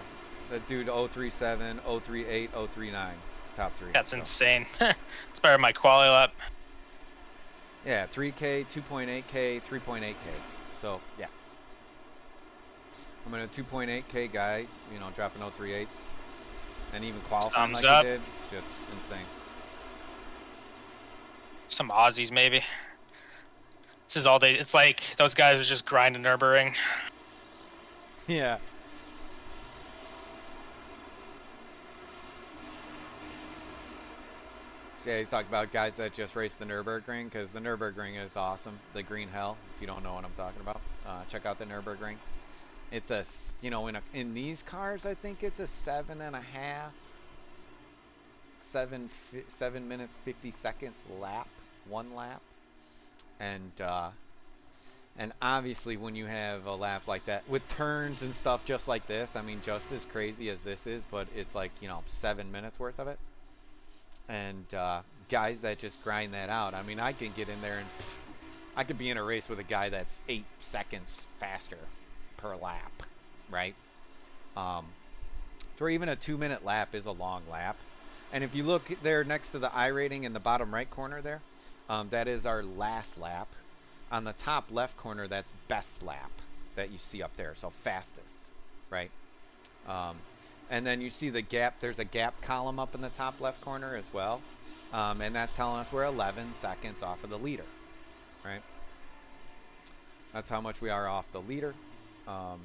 That dude 037, 038, 039, top 3. That's insane. It's better than my quali lap. Yeah, 3K, 2.8K, 3.8K. So, yeah. I'm in a 2.8K guy, you know, dropping 038s. And even qualifying Thumbs like up. he did. It's just insane. Some Aussies, maybe. This is all they, it's like those guys who just grind a Nürburgring. Yeah. Yeah, he's talking about guys that just race the Nürburgring, because the Nürburgring is awesome. The green hell, if you don't know what I'm talking about. Check out the Nürburgring. It's a, you know, in these cars, I think it's a 7.5, 7 minutes 50 seconds lap, one lap, and obviously when you have a lap like that with turns and stuff just like this, I mean, just as crazy as this is, but it's like, you know, 7 minutes worth of it. And guys that just grind that out, I mean, I can get in there and I could be in a race with a guy that's 8 seconds faster per lap, right? Or even a 2-minute lap is a long lap. And if you look there next to the iRating in the bottom right corner there, that is our last lap. On the top left corner, that's best lap that you see up there, so fastest, right? And then you see the gap, there's a gap column up in the top left corner as well. And that's telling us we're 11 seconds off of the leader, right? That's how much we are off the leader. On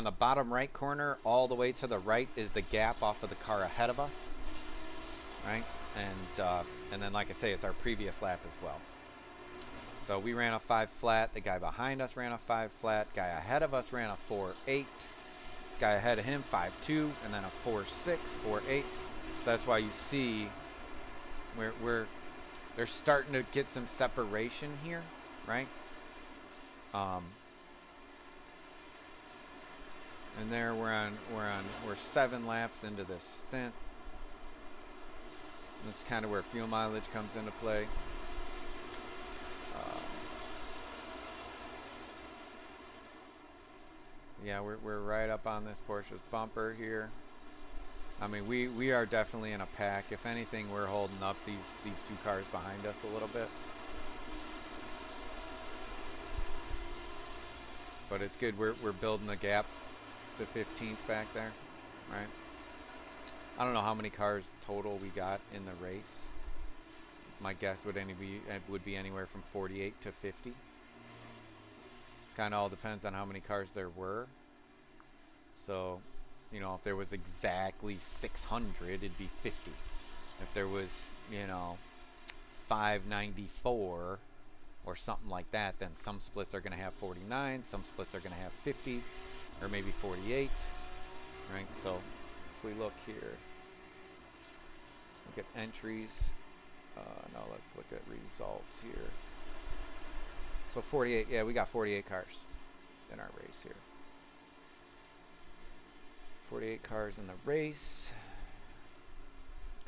the bottom right corner, all the way to the right, is the gap off of the car ahead of us, right? And then, like I say, it's our previous lap as well. So we ran a 5 flat. The guy behind us ran a 5 flat. Guy ahead of us ran a 4.8. Guy ahead of him 5.2, and then a 4.6, 4.8. So that's why you see they're starting to get some separation here, right? And there we're 7 laps into this stint. This is kind of where fuel mileage comes into play. Yeah, we're right up on this Porsche's bumper here. I mean, we are definitely in a pack. If anything, we're holding up these 2 cars behind us a little bit. But it's good. We're building the gap to 15th back there, right? I don't know how many cars total we got in the race. My guess would be anywhere from 48 to 50. Kind of all depends on how many cars there were. So, you know, if there was exactly 600, it'd be 50. If there was, you know, 594 or something like that, then some splits are going to have 49, some splits are going to have 50, or maybe 48, right? So, if we look here, look at entries. Now let's look at results here. So 48, yeah, we got 48 cars in our race here. 48 cars in the race.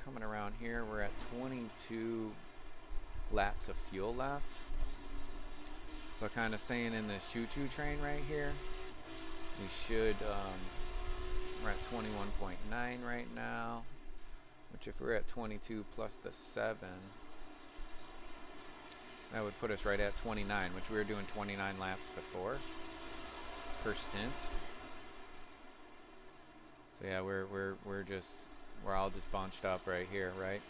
Coming around here, we're at 22 laps of fuel left. So kind of staying in this choo-choo train right here. We should, we're at 21.9 right now. Which if we're at 22 plus the 7, that would put us right at 29, which we were doing 29 laps before per stint. So yeah, we're all just bunched up right here, right?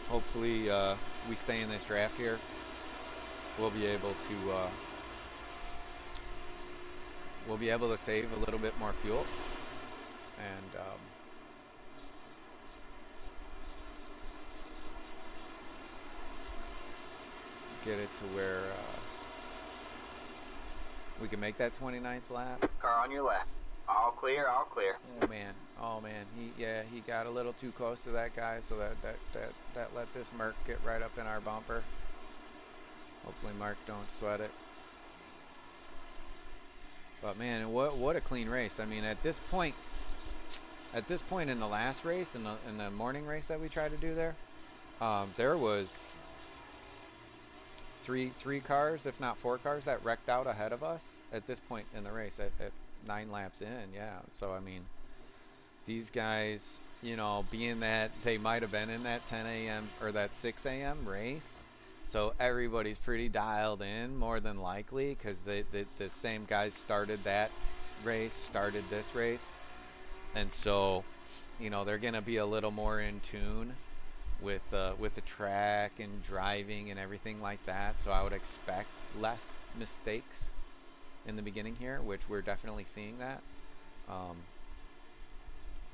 Hopefully we stay in this draft here. We'll be able to save a little bit more fuel and get it to where we can make that 29th lap. Car on your left. All clear, all clear. Oh man, he got a little too close to that guy, so that let this Merc get right up in our bumper. Hopefully Mark don't sweat it. But man, what a clean race. I mean, at this point in the last race, in the morning race that we tried to do there was three cars, if not 4 cars, that wrecked out ahead of us at this point in the race at 9 laps in. Yeah, so I mean, these guys, you know, being that they might have been in that 10 a.m. or that 6 a.m. race, so everybody's pretty dialed in, more than likely, because the same guys started that race, started this race, and so, you know, they're gonna be a little more in tune with the track and driving and everything like that. So I would expect less mistakes in the beginning here, which we're definitely seeing that.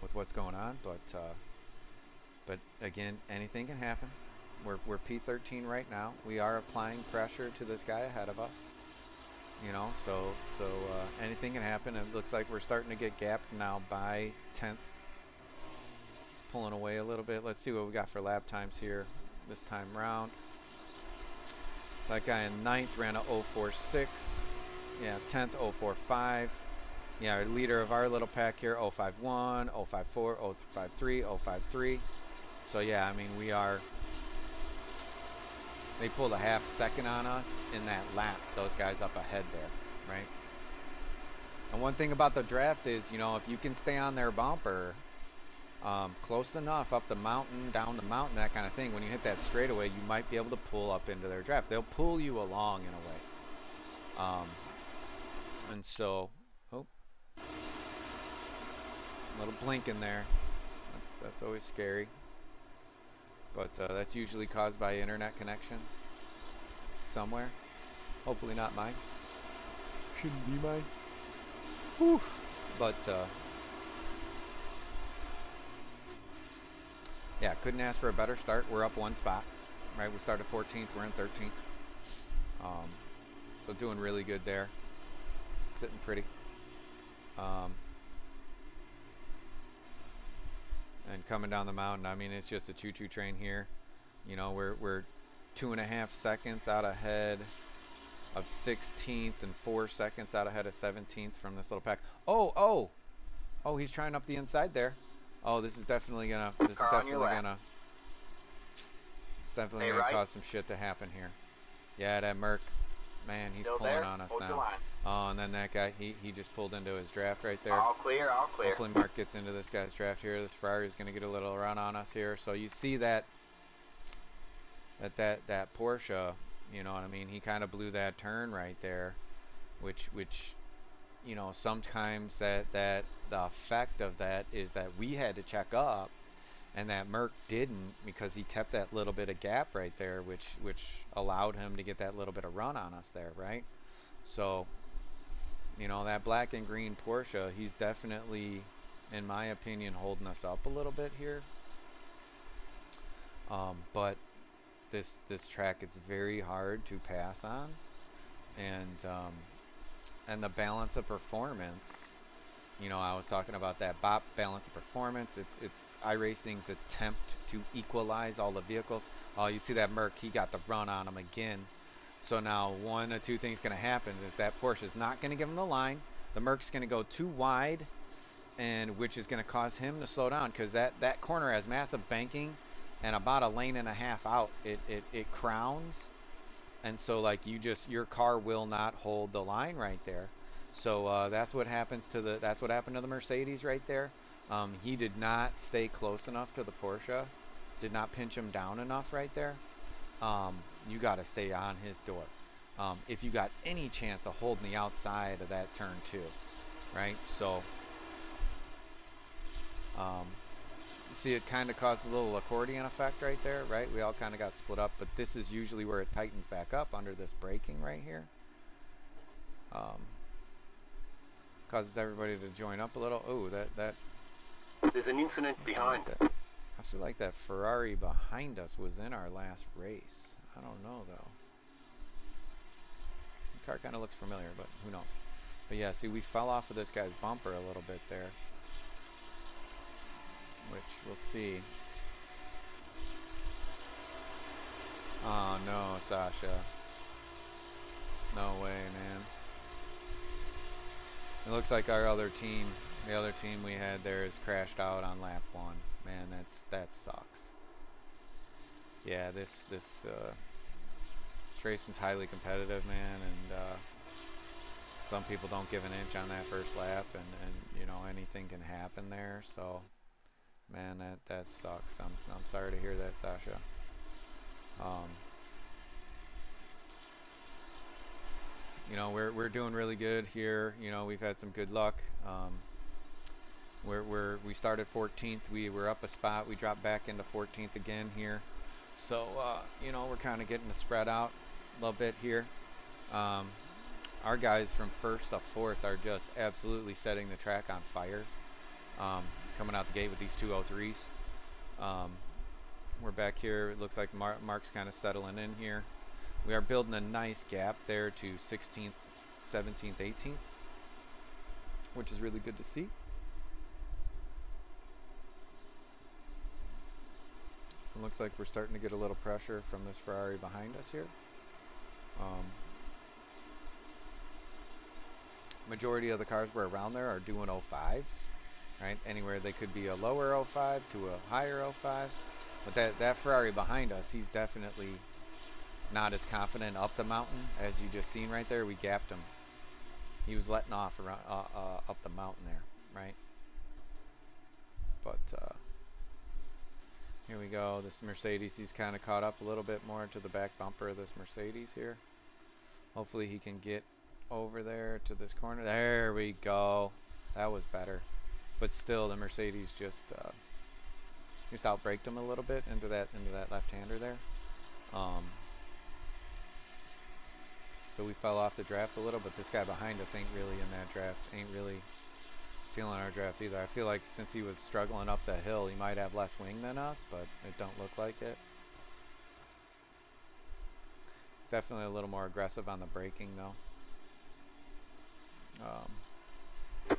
with what's going on, but again, anything can happen. We're P13 right now. We are applying pressure to this guy ahead of us. You know, so anything can happen. It looks like we're starting to get gapped now by 10th. It's pulling away a little bit. Let's see what we got for lap times here this time round. That guy in 9th ran a 0.46. Yeah, 10th 0.45. Yeah, our leader of our little pack here 0.51, 0.54, 0.53, 0.53. So yeah, I mean we are. They pulled a half second on us in that lap. Those guys up ahead there, right? And one thing about the draft is, you know, if you can stay on their bumper close enough up the mountain, down the mountain, that kind of thing, when you hit that straightaway, you might be able to pull up into their draft. They'll pull you along in a way. And so, oh, a little blink in there. That's always scary. But that's usually caused by internet connection somewhere. Hopefully not mine. Shouldn't be mine. Whew. But yeah, couldn't ask for a better start. We're up one spot, right? We started 14th. We're in 13th. So doing really good there. Sitting pretty. And coming down the mountain, I mean, it's just a choo-choo train here. You know, we're 2.5 seconds out ahead of 16th and 4 seconds out ahead of 17th from this little pack. Oh, he's trying up the inside there. Oh, this is definitely gonna cause some shit to happen here. Yeah, that Merc, man, he's pulling on us now. Oh, and then that guy, he just pulled into his draft right there. All clear, all clear. Hopefully Mark gets into this guy's draft here. This Ferrari's going to get a little run on us here. So you see that Porsche, you know what I mean? He kind of blew that turn right there, which you know, sometimes that the effect of that is that we had to check up, and that Merc didn't, because he kept that little bit of gap right there, which allowed him to get that little bit of run on us there, right? So, you know, that black and green Porsche, he's definitely, in my opinion, holding us up a little bit here. But this track, it's very hard to pass on, and the balance of performance. You know, I was talking about that BOP balance of performance. It's Iracing's attempt to equalize all the vehicles. Oh, you see that Merc, he got the run on him again. So now one of two things going to happen is that Porsche's not going to give him the line. The Merc's going to go too wide, and which is going to cause him to slow down, because that corner has massive banking, and about a lane and a half out, it crowns, and so like your car will not hold the line right there. So that's what happened to the Mercedes right there. He did not stay close enough to the Porsche, did not pinch him down enough right there. You got to stay on his door if you got any chance of holding the outside of that turn too, right? So you see it kind of caused a little accordion effect right there, right? We all kind of got split up, but this is usually where it tightens back up under this braking right here. Causes everybody to join up a little. Oh, that there's an incident behind. I feel like that Ferrari behind us was in our last race. I don't know though. The car kind of looks familiar, but who knows. But yeah, see, we fell off of this guy's bumper a little bit there, which we'll see. Oh no, Sasha. No way, man. It looks like our other team, the other team we had there, has crashed out on lap 1. Man, that sucks. Yeah, this racing's highly competitive, man, and some people don't give an inch on that first lap, and you know, anything can happen there. So, man, that sucks. I'm sorry to hear that, Sasha. You know, we're doing really good here. You know, we've had some good luck. We started 14th. We were up a spot. We dropped back into 14th again here. So you know, we're kind of getting the spread out a little bit here. our guys from first to fourth are just absolutely setting the track on fire. Coming out the gate with these 203s. We're back here. It looks like Mark's kind of settling in here. We are building a nice gap there to 16th, 17th, 18th, which is really good to see. It looks like we're starting to get a little pressure from this Ferrari behind us here. Majority of the cars we're around there are doing 05s, right? Anywhere they could be a lower 05 to a higher 05. But that Ferrari behind us, he's definitely not as confident up the mountain as you just seen right there. We gapped him. He was letting off around, up the mountain there, right? But here we go. This Mercedes, he's kind of caught up a little bit more to the back bumper of this Mercedes here. Hopefully he can get over there to this corner. There we go. That was better. But still, the Mercedes just outbraked him a little bit into that left-hander there. So we fell off the draft a little, but this guy behind us ain't really in that draft. Ain't really feeling our draft either. I feel like since he was struggling up the hill, he might have less wing than us, but it don't look like it. It's definitely a little more aggressive on the braking though.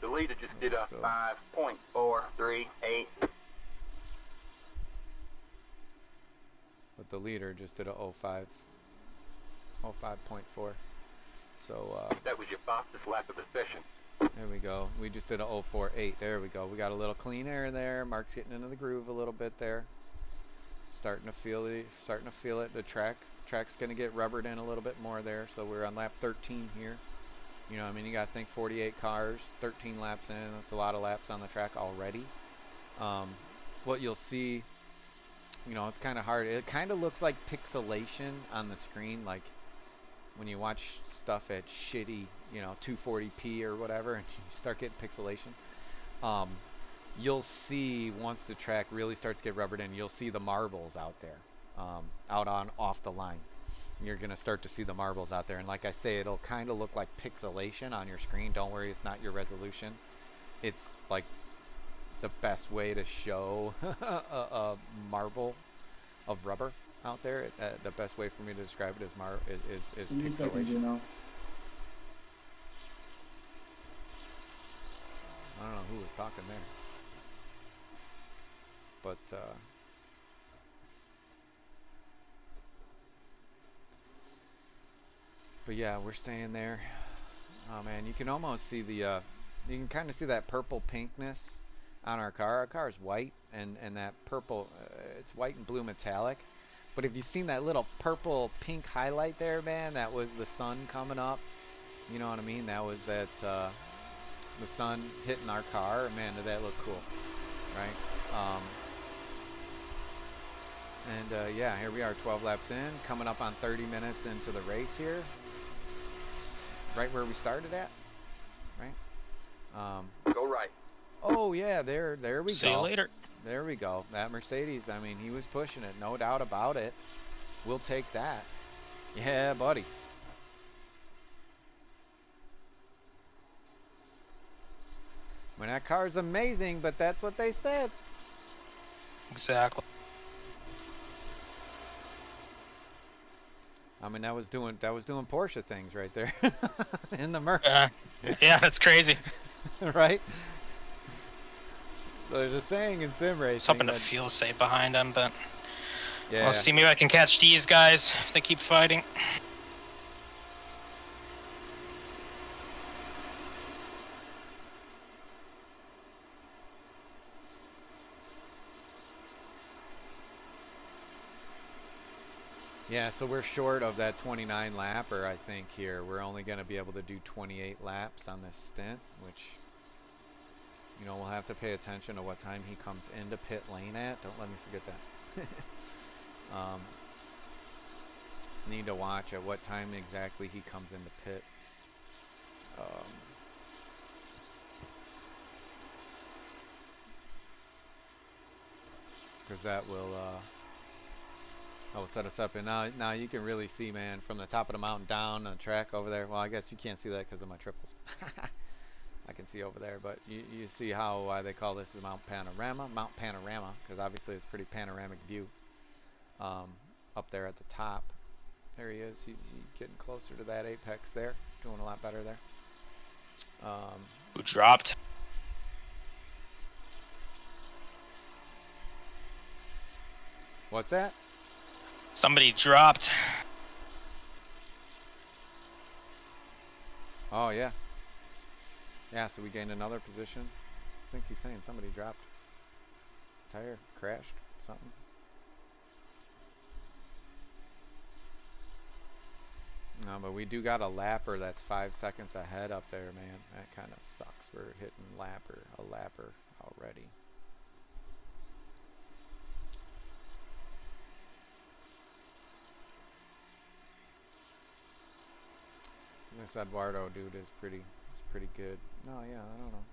The leader just did a 5.438. But the leader just did a 05.4. So that was your fastest lap of the session. There we go. We just did a 048. There we go. We got a little clean air there. Mark's getting into the groove a little bit there. Starting to feel it. The track's gonna get rubbered in a little bit more there. So we're on lap 13 here. You know, I mean, you gotta think 48 cars, 13 laps in. That's a lot of laps on the track already. What you'll see, you know, it's kind of hard. It kind of looks like pixelation on the screen, like when you watch stuff at shitty, you know, 240p or whatever, and you start getting pixelation. You'll see once the track really starts to get rubbered in, you'll see the marbles out there, off the line. You're gonna start to see the marbles out there, and like I say, it'll kind of look like pixelation on your screen. Don't worry, it's not your resolution. It's like the best way to show a marble of rubber out there. The best way for me to describe it is pixelation. I don't know who was talking there, but yeah, we're staying there. Oh man, you can almost see you can kind of see that purple pinkness on our car. Our car is white, and that purple, it's white and blue metallic. But if you've seen that little purple pink highlight there, man, that was the sun coming up. You know what I mean? That was the sun hitting our car. Man, did that look cool, right? Yeah, here we are, 12 laps in, coming up on 30 minutes into the race here. Right where we started at, right? Go right. Oh yeah, there we go. See you later. There we go. That Mercedes, I mean, he was pushing it, no doubt about it. We'll take that. Yeah, buddy. I mean, that car is amazing, but that's what they said. Exactly. I mean, that was doing Porsche things right there in the Merc. Yeah, that's crazy. Right? So there's a saying in sim racing. I was hoping to feel safe behind them, but yeah. I'll see. Maybe I can catch these guys if they keep fighting. Yeah, so we're short of that 29 lapper, I think, here. We're only going to be able to do 28 laps on this stint, which, you know, we'll have to pay attention to what time he comes into pit lane at. Don't let me forget that. Need to watch at what time exactly he comes into pit. Because that will will set us up, and now you can really see, man, from the top of the mountain down on the track over there. Well, I guess you can't see that because of my triples. I can see over there, but you see how they call this the Mount Panorama, because obviously it's a pretty panoramic view up there at the top. There he is. He's getting closer to that apex there, doing a lot better there. Who dropped? What's that? Somebody dropped. Oh, yeah. Yeah, so we gained another position. I think he's saying somebody dropped. Tire crashed, something. No, but we do got a lapper that's 5 seconds ahead up there, man. That kind of sucks. We're hitting a lapper already. This Eduardo dude is pretty good. No, yeah, I don't know.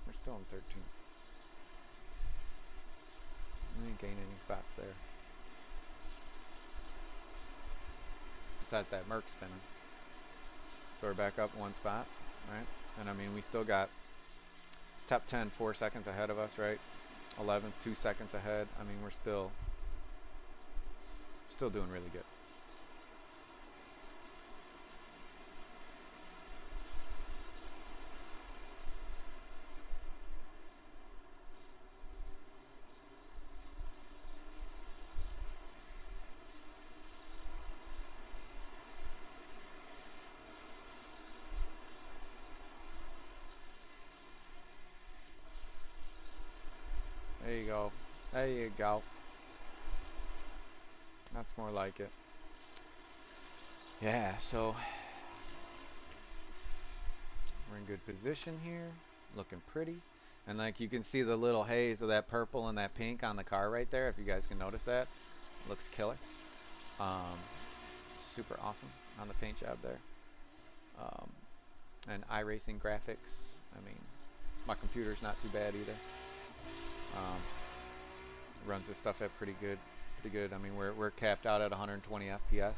We're still in 13th. We didn't gain any spots there. Besides that Merc spinning. So we're back up one spot, right? And I mean, we still got top 10 4 seconds ahead of us, right? 11 2 seconds ahead. I mean, we're still doing really good. There you go. There you go. That's more like it. Yeah, so we're in good position here. Looking pretty. And like you can see the little haze of that purple and that pink on the car right there, if you guys can notice that. Looks killer. Super awesome on the paint job there. And Iracing graphics. I mean, my computer's not too bad either. Runs this stuff at pretty good. I mean, we're capped out at 120 FPS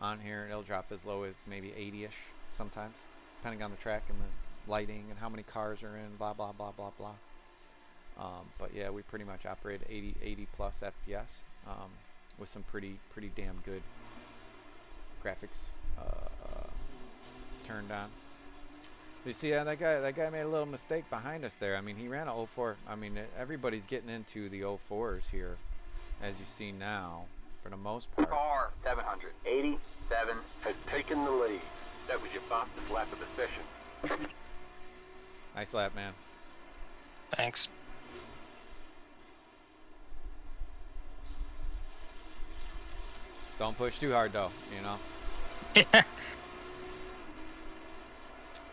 on here, and it'll drop as low as maybe 80ish sometimes, depending on the track and the lighting and how many cars are in. Blah blah blah blah blah. But yeah, we pretty much operate 80 plus FPS with some pretty damn good graphics turned on. You see, that guy made a little mistake behind us there. I mean, he ran a 04. I mean, everybody's getting into the 04s here, as you see now, for the most part. Car 787 has taken the lead. That was your fastest lap of the session. Nice lap, man. Thanks. Don't push too hard, though. You know. Yeah.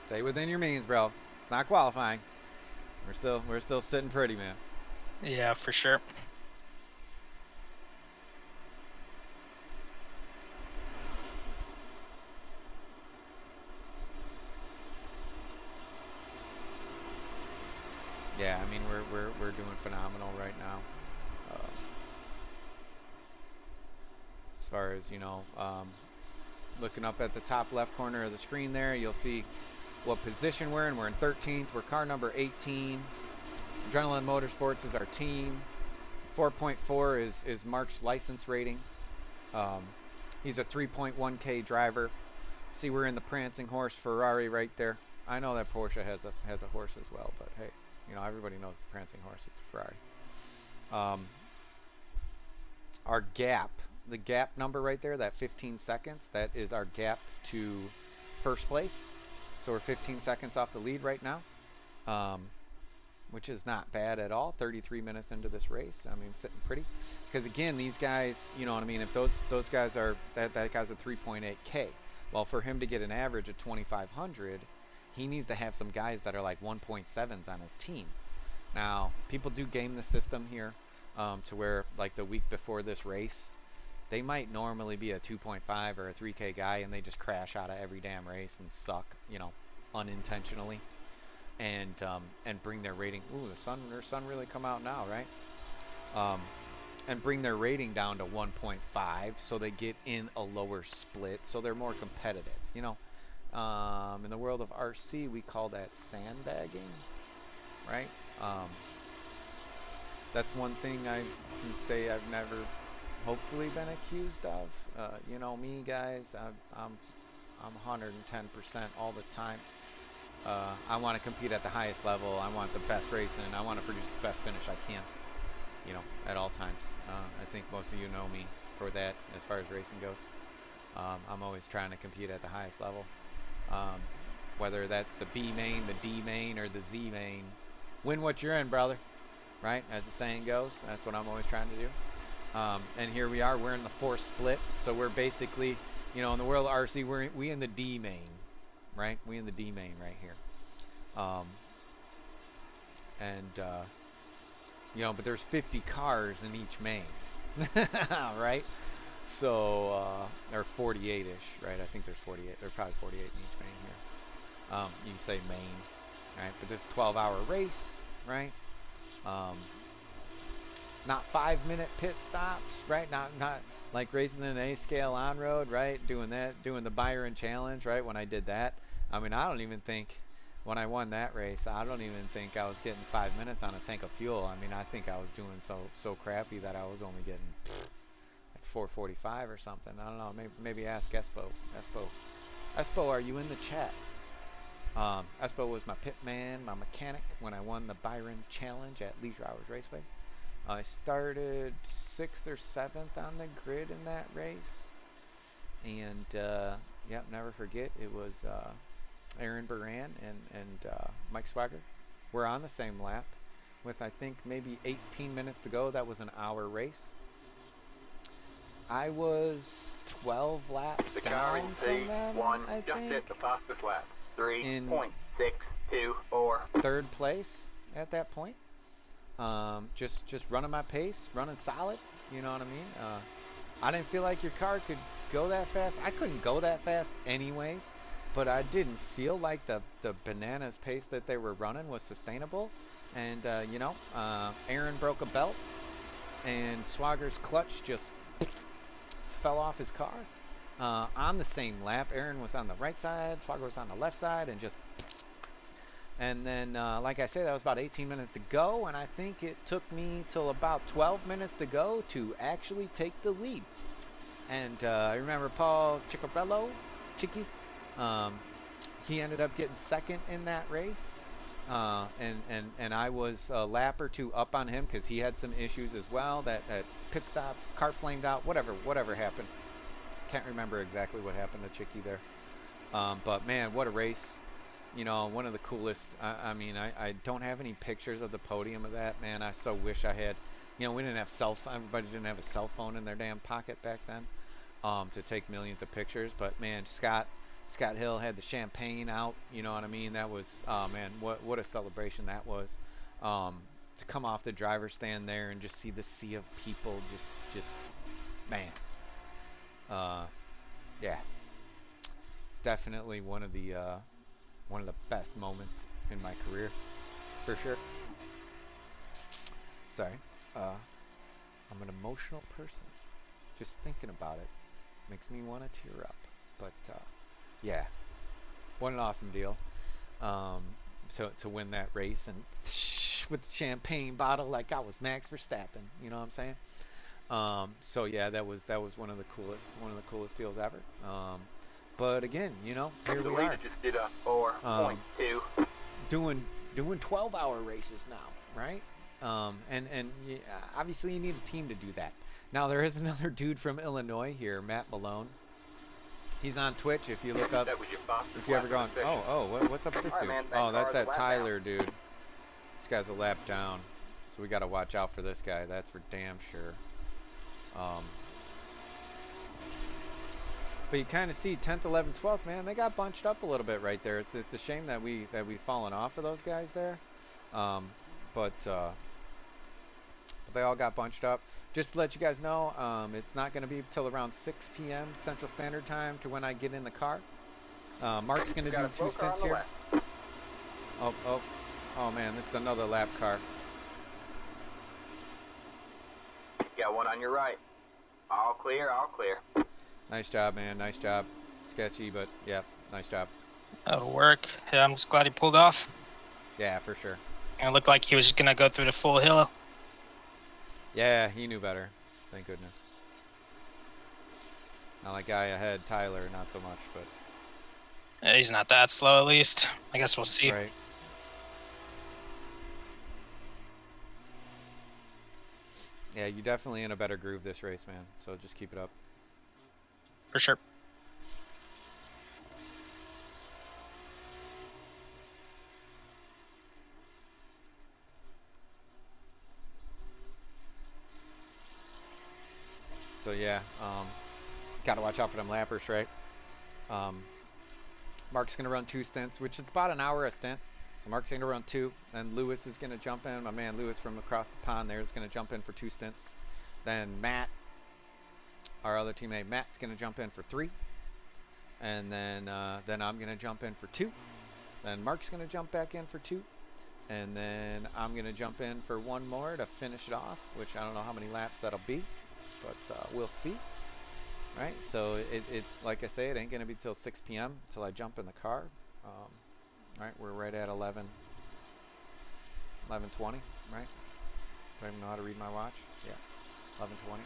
Stay within your means, bro. It's not qualifying. We're still sitting pretty, man. Yeah, for sure. Yeah, I mean we're doing phenomenal right now. As far as looking up at the top left corner of the screen there, you'll see what position we're in. We're in 13th. We're car number 18. Adrenaline Motorsports is our team. 4.4 is Mark's license rating. He's a 3.1K driver. See, we're in the prancing horse Ferrari right there. I know that Porsche has a horse as well, but hey, everybody knows the prancing horse is the Ferrari. Our gap, the gap number right there, that 15 seconds, that is our gap to first place. So we're 15 seconds off the lead right now, which is not bad at all. 33 minutes into this race, I mean, sitting pretty. Because again, these guys, you know what I mean. If those guys are that guy's a 3.8K. Well, for him to get an average of 2,500, he needs to have some guys that are like 1.7s on his team. Now, people do game the system here to where, like the week before this race, they might normally be a 2.5 or a 3K guy, and they just crash out of every damn race and suck, unintentionally, and bring their rating. Ooh, their sun really come out now, right? and bring their rating down to 1.5 so they get in a lower split so they're more competitive. You know, in the world of RC, we call that sandbagging, right? That's one thing I can say I've never hopefully been accused of. You know me, guys, I'm 110% all the time. I want to compete at the highest level. I want the best racing. I want to produce the best finish I can, you know, at all times. I think most of you know me for that as far as racing goes. I'm always trying to compete at the highest level. Whether that's the B main, the D main, or the Z main. Win what you're in, brother. Right? As the saying goes. That's what I'm always trying to do. And here we are. We're in the 4th split. So we're basically, you know, in the world of RC, we in the D main. Right? We in the D main right here. You know, but there's 50 cars in each main. Right? So, or 48-ish, right? I think there's 48. There's probably 48 in each main here. You say main, right? But this 12-hour race, right? Not 5-minute pit stops, right? Not like racing an A-scale on-road, right? Doing the Byron Challenge, right? When I did that, I mean, I don't even think, when I won that race, I don't even think I was getting 5 minutes on a tank of fuel. I mean, I think I was doing so crappy that I was only getting like 445 or something. I don't know. Maybe ask Espo. Espo, are you in the chat? Espo was my pit man, my mechanic when I won the Byron Challenge at Leisure Hours Raceway. I started 6th or 7th on the grid in that race. And, yep, never forget, it was Aaron Baran and Mike Swagger. We're on the same lap with, I think, maybe 18 minutes to go. That was an hour race. I was 12 laps down from them, I think. Just hit the fastest lap. 3.624. 3rd place at that point. Just running my pace, running solid. You know what I mean? I didn't feel like your car could go that fast. I couldn't go that fast anyways, but I didn't feel like the bananas pace that they were running was sustainable. And you know, Aaron broke a belt, and Swagger's clutch just fell off his car. On the same lap, Aaron was on the right side, Swagger was on the left side, and just... And then, like I said, that was about 18 minutes to go, and I think it took me till about 12 minutes to go to actually take the lead. And I remember Paul Chicarello, Chicky, he ended up getting 2nd in that race. And I was a lap or 2 up on him because he had some issues as well. That pit stop, car flamed out, whatever happened. Can't remember exactly what happened to Chicky there. But man, what a race. You know, one of the coolest. I mean, I don't have any pictures of the podium of that, man. I so wish I had. You know, we didn't have everybody didn't have a cell phone in their damn pocket back then to take millions of pictures. But man, Scott Hill had the champagne out. You know what I mean? That was, oh man, what a celebration that was. To come off the driver's stand there and just see the sea of people, just man. Yeah, definitely one of the best moments in my career, for sure. Sorry, I'm an emotional person. Just thinking about it makes me want to tear up. But yeah, what an awesome deal. To win that race and with the champagne bottle like I was Max Verstappen. You know what I'm saying? So yeah, that was one of the coolest deals ever. But again, you know, here we are. Just did a 4.2. Doing 12-hour races now, right? And obviously you need a team to do that. Now there is another dude from Illinois here, Matt Malone. He's on Twitch. If you look up, if you ever gone, what's up with this dude? Oh, that's that Tyler dude. This guy's a lap down, so we got to watch out for this guy. That's for damn sure. But you kind of see 10th, 11th, 12th, man. They got bunched up a little bit right there. It's a shame that we've fallen off of those guys there. But they all got bunched up. Just to let you guys know, it's not going to be till around 6 p.m. Central Standard Time to when I get in the car. Mark's going to do 2 stints here. Oh man, this is another lap car. Got Got one on your right. All clear, all clear. Nice job, man. Nice job. Sketchy, but yeah, nice job. That'll work. Yeah, I'm just glad he pulled off. Yeah, for sure. And it looked like he was just gonna go through the full hill. Yeah, he knew better. Thank goodness. Now that guy ahead, Tyler, not so much, but... Yeah, he's not that slow, at least. I guess we'll see. Right. Yeah, you're definitely in a better groove this race, man. So just keep it up. For sure. So yeah, gotta watch out for them lappers, right? Mark's gonna run 2 stints, which is about an hour a stint. So Mark's gonna run 2, and Lewis is gonna jump in. My man Lewis from across the pond there is gonna jump in for 2 stints. Then Matt, our other teammate Matt's gonna jump in for 3, and then I'm gonna jump in for 2. Then Mark's gonna jump back in for 2, and then I'm gonna jump in for 1 more to finish it off, which I don't know how many laps that'll be, but we'll see. Right, so it's like I say, it ain't gonna be till 6 p.m. till I jump in the car. Right, we're right at 11:20. Right, do I even know how to read my watch? Yeah, 11:20.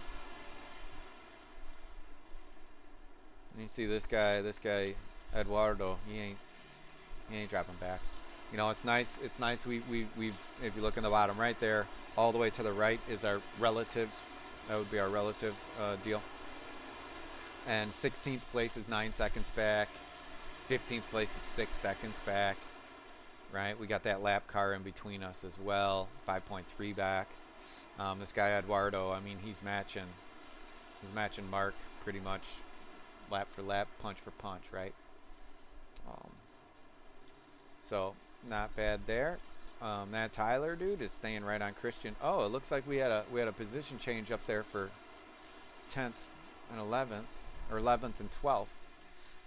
And you see this guy Eduardo. He ain't dropping back. You know, it's nice. It's nice. We if you look in the bottom right there, all the way to the right is our relatives. That would be our relative deal. And 16th place is 9 seconds back. 15th place is 6 seconds back. Right? We got that lap car in between us as well. 5.3 back. This guy Eduardo, I mean, he's matching Mark pretty much lap for lap, punch for punch, right? So not bad there. That Tyler dude is staying right on Christian. Oh, it looks like we had a position change up there for 10th and 11th, or 11th and 12th.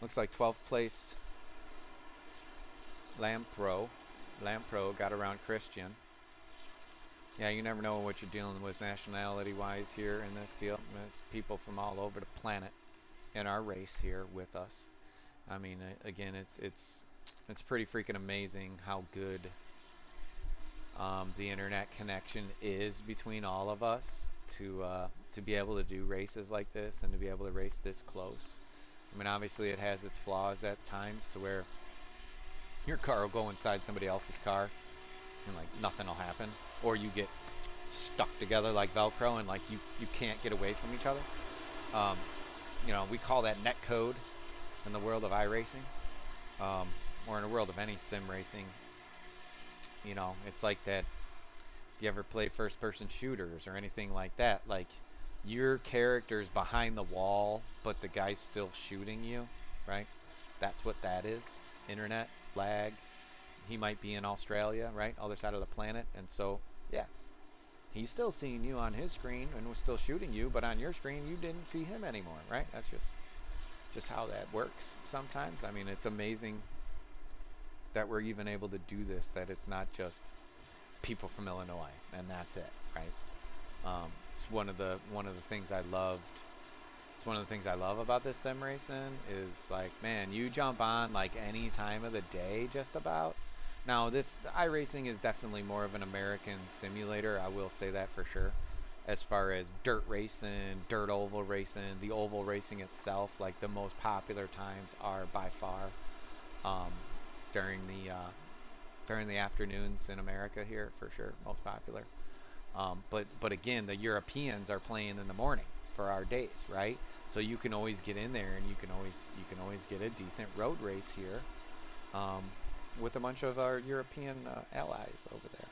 Looks like 12th place Lampro got around Christian. Yeah, you never know what you're dealing with nationality wise here in this deal. There's people from all over the planet in our race here with us. I mean, again, it's pretty freaking amazing how good the internet connection is between all of us to be able to do races like this and to be able to race this close. I mean, obviously it has its flaws at times to where your car will go inside somebody else's car and like nothing will happen, or you get stuck together like Velcro and like you can't get away from each other. You know, we call that net code in the world of iRacing, or in the world of any sim racing. You know, it's like that. If you ever play first-person shooters or anything like that, like your character's behind the wall, but the guy's still shooting you, right? That's what that is. Internet lag. He might be in Australia, right, other side of the planet, and so yeah, he's still seeing you on his screen and was still shooting you, but on your screen you didn't see him anymore, right? That's just how that works sometimes. I mean, it's amazing that we're even able to do this, that it's not just people from Illinois and that's it, right? It's one of the things I loved. It's one of the things I love about this sim racing is like, man, you jump on like any time of the day just about. Now the iRacing is definitely more of an American simulator, I will say that for sure. As far as dirt racing, dirt oval racing, the oval racing itself, like the most popular times are by far during the afternoons in America here, for sure, most popular. But again, the Europeans are playing in the morning for our days, right? So you can always get in there and you can always get a decent road race here with a bunch of our European allies over there,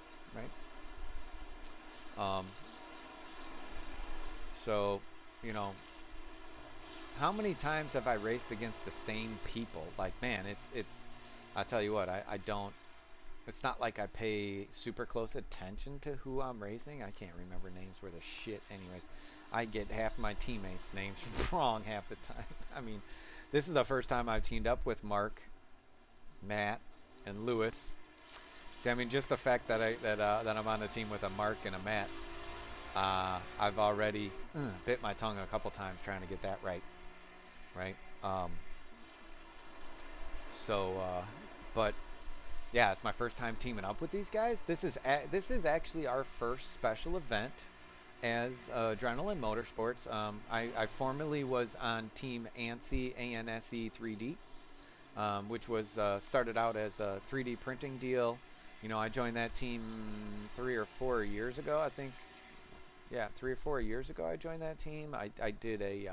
right? So, you know, how many times have I raced against the same people? Like, man, it's I'll tell you what, I don't, it's not like I pay super close attention to who I'm racing. I can't remember names worth a shit anyways. I get half my teammates' names wrong half the time. I mean, this is the first time I've teamed up with Mark, Matt, and Lewis. See, I mean, just the fact that I'm on a team with a Mark and a Matt I've already bit my tongue a couple times trying to get that right. But yeah, it's my first time teaming up with these guys. This is actually our first special event as Adrenaline Motorsports. I formerly was on Team ANSI, ANSE 3D, which was started out as a 3D printing deal. You know, I joined that team 3 or 4 years ago, I think. Yeah, 3 or 4 years ago I joined that team. I did a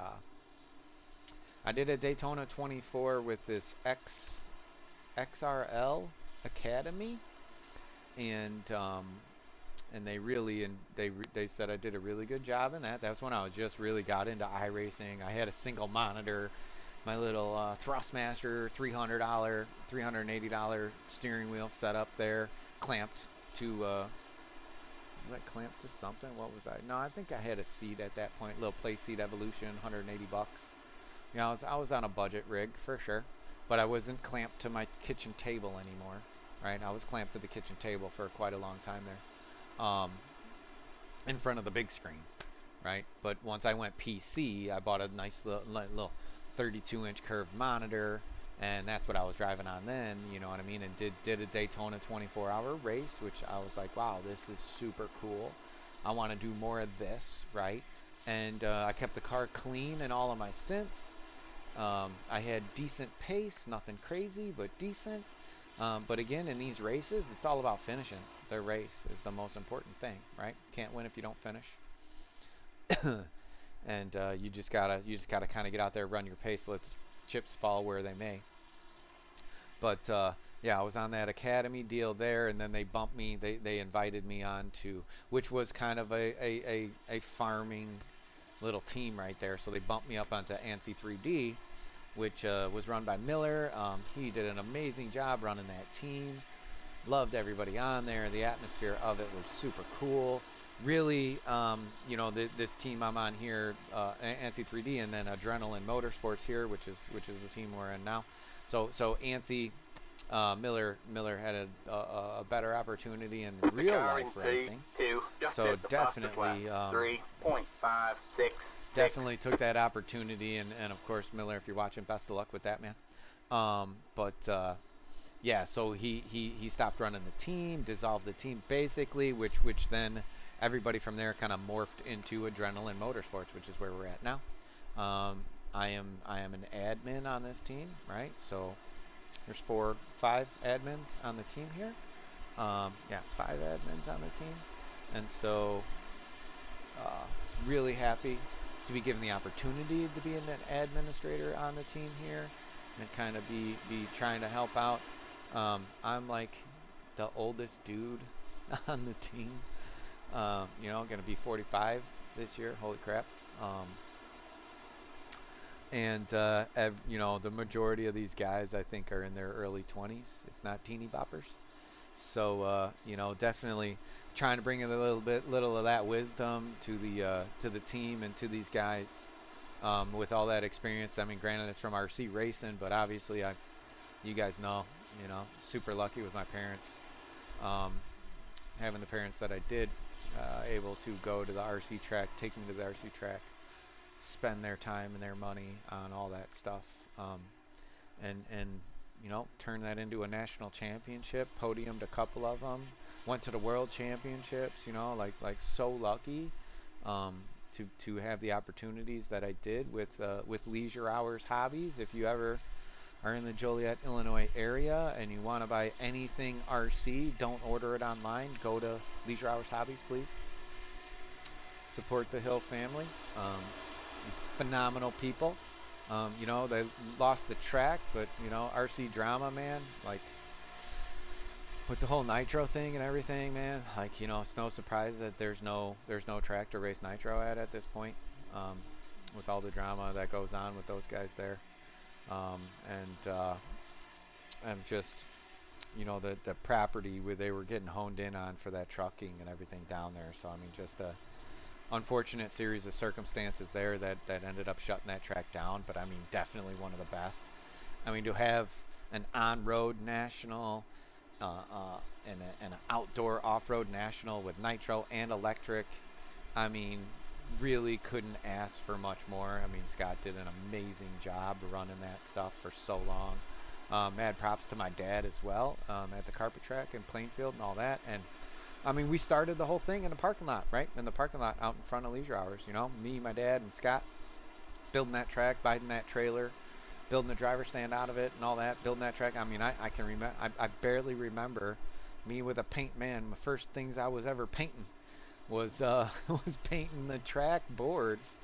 Daytona 24 with this XRL Academy, and they said I did a really good job in that. That's when I was just really got into iRacing. I had a single monitor, my little Thrustmaster $300, $380 steering wheel set up there, clamped to was that clamped to something? What was I? No, I think I had a seat at that point, little play seat Evolution, 180 bucks. You know, I was on a budget rig for sure, but I wasn't clamped to my kitchen table anymore, right? I was clamped to the kitchen table for quite a long time there, in front of the big screen, right? But once I went PC, I bought a nice little 32-inch curved monitor, and that's what I was driving on then, you know what I mean? And did a Daytona 24-hour race, which I was like, wow, this is super cool. I want to do more of this, right? And I kept the car clean in all of my stints. I had decent pace, nothing crazy, but decent. But again, in these races, it's all about finishing. The race is the most important thing, right? Can't win if you don't finish. And you just gotta kind of get out there, run your pace, let the chips fall where they may. But yeah, I was on that academy deal there, and then they bumped me. They invited me on to, which was kind of a farming little team right there. So they bumped me up onto ANSI 3D, which was run by Miller. He did an amazing job running that team. Loved everybody on there. The atmosphere of it was super cool. Really, you know, this team I'm on here, ANSI 3D, and then Adrenaline Motorsports here, which is the team we're in now. So ANSI, Miller had a better opportunity in real life racing. So definitely 3.56. Definitely took that opportunity, and of course, Miller, if you're watching, best of luck with that, man. Yeah, so he stopped running the team, dissolved the team basically, which then everybody from there kind of morphed into Adrenaline Motorsports, which is where we're at now. I am an admin on this team, right? So there's 5 admins on the team here. Yeah, 5 admins on the team, and so really happy to be given the opportunity to be an administrator on the team here and kind of be trying to help out. I'm like the oldest dude on the team. You know, gonna be 45 this year. Holy crap. You know, the majority of these guys I think are in their early 20s, if not teeny boppers. So you know, definitely trying to bring in a little of that wisdom to the team and to these guys, with all that experience. I mean, granted it's from RC racing, but obviously you guys know, you know, super lucky with my parents, having the parents that I did, able to go to the RC track, take me to the RC track, spend their time and their money on all that stuff, and you know, turn that into a national championship, podiumed a couple of them, went to the world championships, you know, like so lucky, to have the opportunities that I did with Leisure Hours Hobbies. If you ever are in the Joliet, Illinois area and you want to buy anything RC, don't order it online. Go to Leisure Hours Hobbies, please. Support the Hill family. Phenomenal people. You know, they lost the track, but you know, RC drama, man, like with the whole nitro thing and everything, man, like, you know, it's no surprise that there's no track to race nitro at this point, with all the drama that goes on with those guys there. And just, you know, the property where they were getting honed in on for that trucking and everything down there. So I mean, just a unfortunate series of circumstances there that ended up shutting that track down. But I mean, definitely one of the best. I mean, to have an on-road national, and an outdoor off-road national with nitro and electric, I mean, really couldn't ask for much more. I mean, Scott did an amazing job running that stuff for so long. Mad props to my dad as well, at the carpet track and Plainfield and all that. And I mean, we started the whole thing in the parking lot, right? In the parking lot out in front of Leisure Hours, you know, me, my dad, and Scott building that track, biting that trailer, building the driver stand out of it and all that, building that track. I mean, I can remember, I barely remember me with a paint man. The first things I was ever painting was was painting the track boards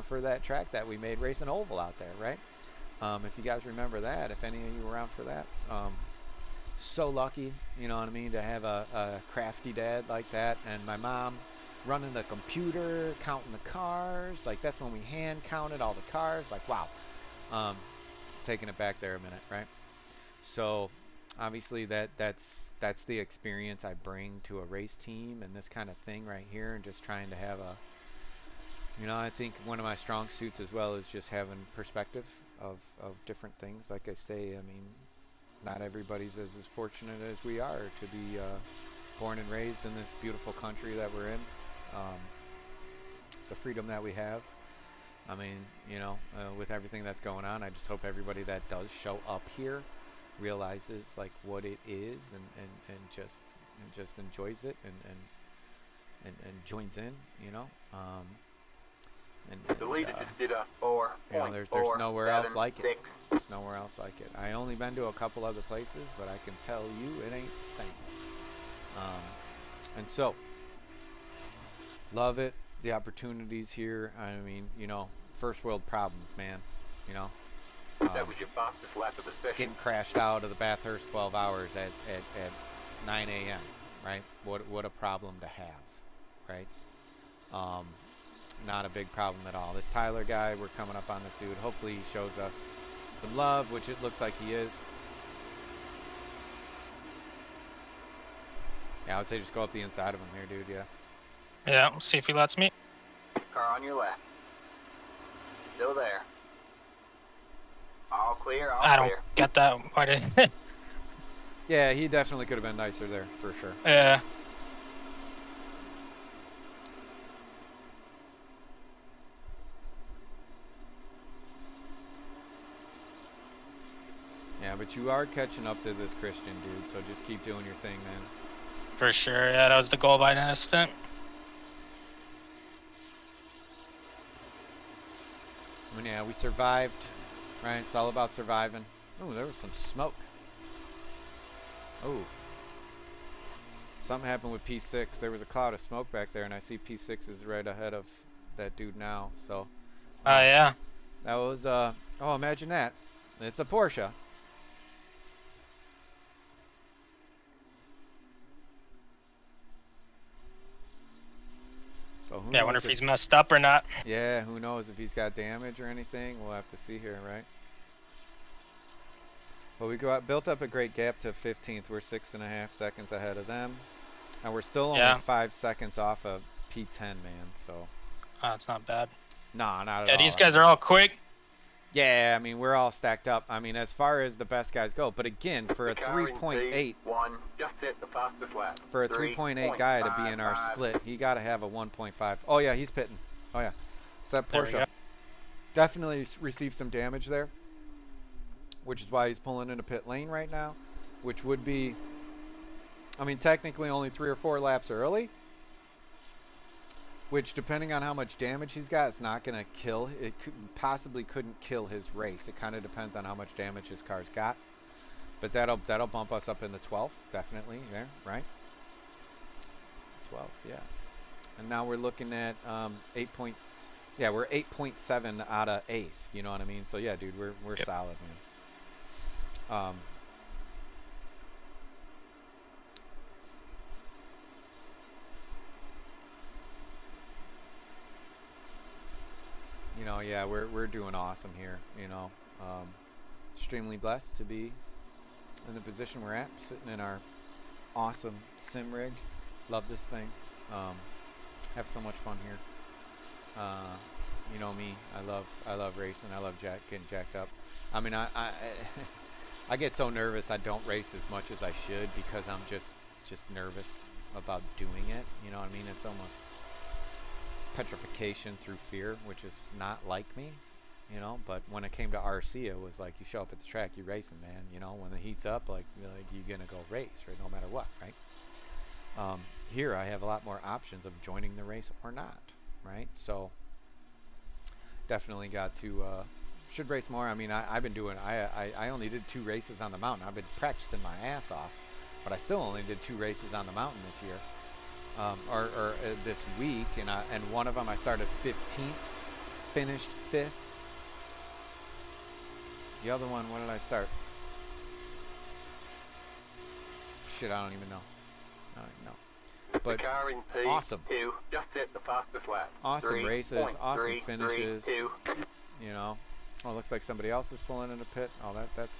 for that track that we made, Racing Oval out there, right? If you guys remember that, if any of you were around for that. So lucky, you know what I mean, to have a crafty dad like that. And my mom running the computer, counting the cars. Like, that's when we hand counted all the cars. Like, wow. Taking it back there a minute, right? So obviously that's the experience I bring to a race team and this kind of thing right here, and just trying to have a, you know, I think one of my strong suits as well is just having perspective of different things. Like I say, I mean, not everybody's as fortunate as we are to be born and raised in this beautiful country that we're in. The freedom that we have. I mean, you know, with everything that's going on, I just hope everybody that does show up here realizes like what it is, and just enjoys it, and joins in, you know. The leader just did a 4. You know, there's nowhere else like it. There's nowhere else like it. I only been to a couple other places, but I can tell you it ain't the same. And so, love it. The opportunities here. I mean, you know, first world problems, man. You know. That was your fastest lap of the session. Getting crashed out of the Bathurst 12 hours at 9 a.m. Right? What a problem to have, right? Not a big problem at all. This Tyler guy, we're coming up on this dude. Hopefully he shows us some love, which it looks like he is. Yeah, I would say just go up the inside of him here, dude. Yeah. Yeah, see if he lets me. Car on your left. Still there. All clear, all I clear. don't get that. Why did Yeah, he definitely could have been nicer there, for sure. Yeah. Yeah, but you are catching up to this Christian dude, so just keep doing your thing, man. For sure, yeah, that was the goal by an instant. I mean, yeah, we survived, right? It's all about surviving. Oh, there was some smoke. Oh. Something happened with P6. There was a cloud of smoke back there, and I see P6 is right ahead of that dude now, so. Oh, yeah. That was, oh, imagine that. It's a Porsche. So Yeah, I wonder if he's messed up or not. Yeah, who knows if he's got damage or anything. We'll have to see here, right? Well, we built up a great gap to 15th. We're 6.5 seconds ahead of them. And we're still only 5 seconds off of P10, man, so. Oh, it's not bad. Nah, not at all. Yeah, these guys are all quick. Yeah, I mean, we're all stacked up. I mean, as far as the best guys go. But again, for a 3.8, just hit the fastest lap. For a 3.8 guy to be in our split, he got to have a 1.5. Oh, yeah, he's pitting. Oh, yeah. So that Porsche definitely received some damage there, which is why he's pulling into pit lane right now, which would be, I mean, technically only 3 or 4 laps early, which, depending on how much damage he's got, it's not going to kill. It possibly couldn't kill his race. It kind of depends on how much damage his car's got. But that'll bump us up in the 12th, definitely, there, right? 12th, yeah. And now we're looking at we're 8.7 out of 8th, you know what I mean? So yeah, dude, we're solid, man. You know, yeah, we're doing awesome here, you know. Extremely blessed to be in the position we're at, sitting in our awesome sim rig. Love this thing. Have so much fun here. You know me, I love racing. I love getting jacked up. I mean, I get so nervous I don't race as much as I should because I'm just nervous about doing it. You know what I mean? It's almost, petrification through fear, which is not like me, you know. But when it came to RC, it was like you show up at the track, you racing, man. You know, when the heat's up, like you're gonna go race, right? No matter what, right? Here I have a lot more options of joining the race or not, right? So definitely got to should race more. I mean, I've been doing. I only did 2 races on the mountain. I've been practicing my ass off, but I still only did 2 races on the mountain this year. Or this week, and one of them I started 15th, finished 5th. The other one, when did I start? Shit, I don't even know. I don't even know. But the car in P2 awesome. Just hit the fastest lap. Awesome races, awesome finishes. You know. Oh, looks like somebody else is pulling in a pit. Oh, that's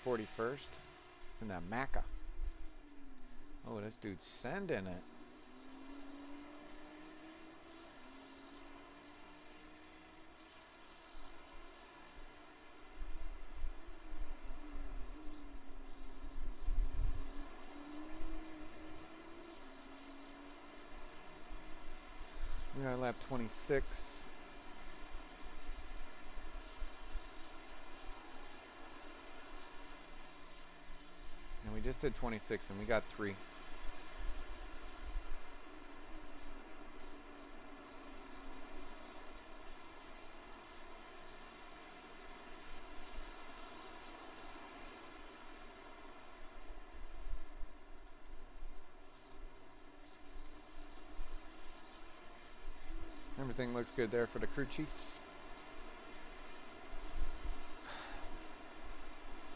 41st in that Maca. Oh, this dude's sending it. We're on lap 26. And we just did 26 and we got 3. Everything looks good there for the crew chief.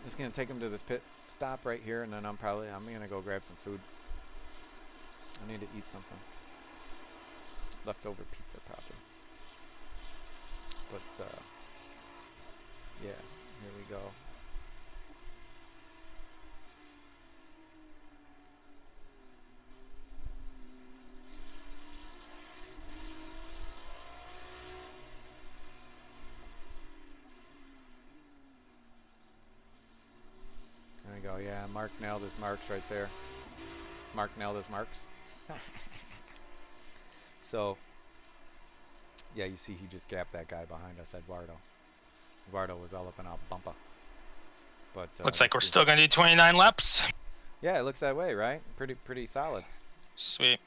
Just gonna take him to this pit stop right here, and then I'm gonna go grab some food. I need to eat something. Leftover pizza probably. But yeah, here we go. There we go. Yeah, Mark nailed his marks right there. Mark nailed his marks. So, yeah, you see he just gapped that guy behind us, Eduardo. Eduardo was all up in our bumper. But looks like we're still gonna do 29 laps. Yeah, it looks that way, right? Pretty solid. Sweet.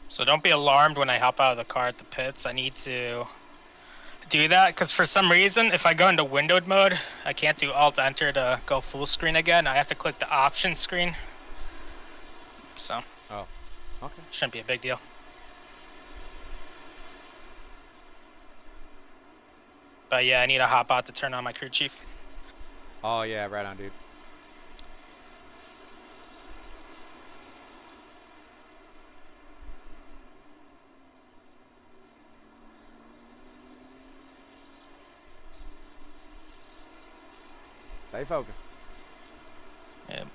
So don't be alarmed when I hop out of the car at the pits. I need to do that because for some reason, if I go into windowed mode, I can't do Alt-Enter to go full screen again. I have to click the options screen. So. Oh, okay. Shouldn't be a big deal. But yeah, I need to hop out to turn on my crew chief. Oh yeah, right on, dude. Stay focused. Yep.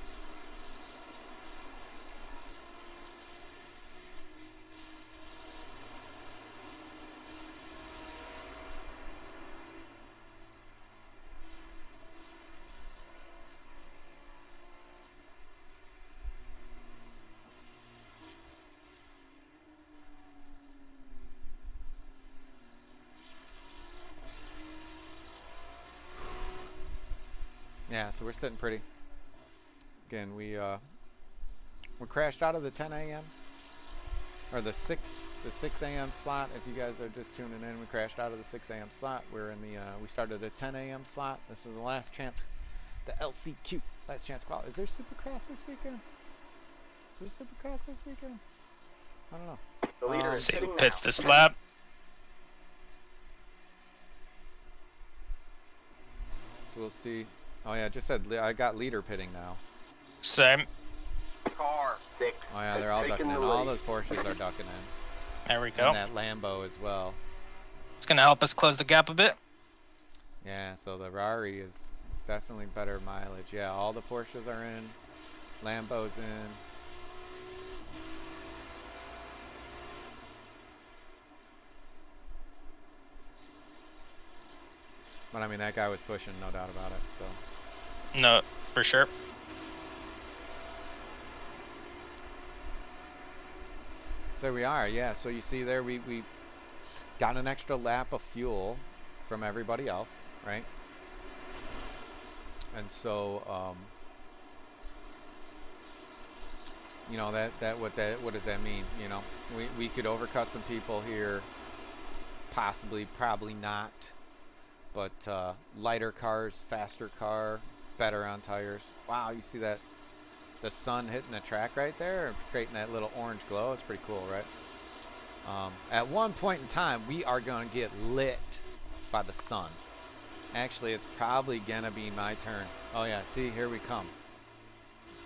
Yeah, so we're sitting pretty. Again, we crashed out of the 10 a.m. or the 6 a.m. slot. If you guys are just tuning in, we crashed out of the 6 a.m. slot. We're in the we started the 10 a.m. slot. This is the last chance, the LCQ, last chance qual. Is there Supercross this weekend? Is there Supercross this weekend? I don't know. The leader is See who sitting pits now. this lap. So we'll see. Oh yeah, just said I got leader pitting now. Same. Car 6. Oh yeah, they're all ducking in. All those Porsches are ducking in. There we go. And that Lambo as well. It's going to help us close the gap a bit. Yeah, so the Rari is definitely better mileage. Yeah, all the Porsches are in. Lambo's in. But I mean, that guy was pushing, no doubt about it. So. No, for sure. So we are, yeah. So you see there, we got an extra lap of fuel from everybody else, right? And so, you know, what does that mean? You know, we could overcut some people here, possibly, probably not. But lighter cars, faster car, better on tires. Wow, you see that? The sun hitting the track right there, creating that little orange glow. It's pretty cool, right? At one point in time, we are going to get lit by the sun. Actually, it's probably going to be my turn. Oh, yeah. See, here we come.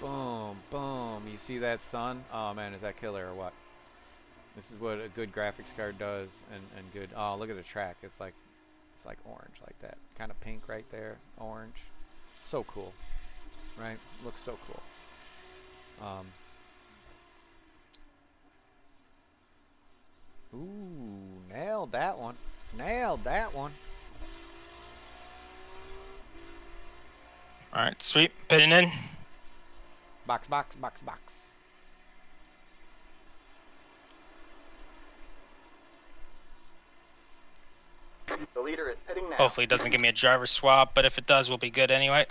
Boom, boom. You see that sun? Oh, man, is that killer or what? This is what a good graphics card does and good. Oh, look at the track. It's like orange like that. Kind of pink right there. Orange. So cool. Right? Looks so cool. Ooh, nailed that one. Nailed that one. All right, sweet. Pitting in. Box, box, box, box. The leader is pitting now. Hopefully it doesn't give me a driver swap, but if it does, we'll be good anyway.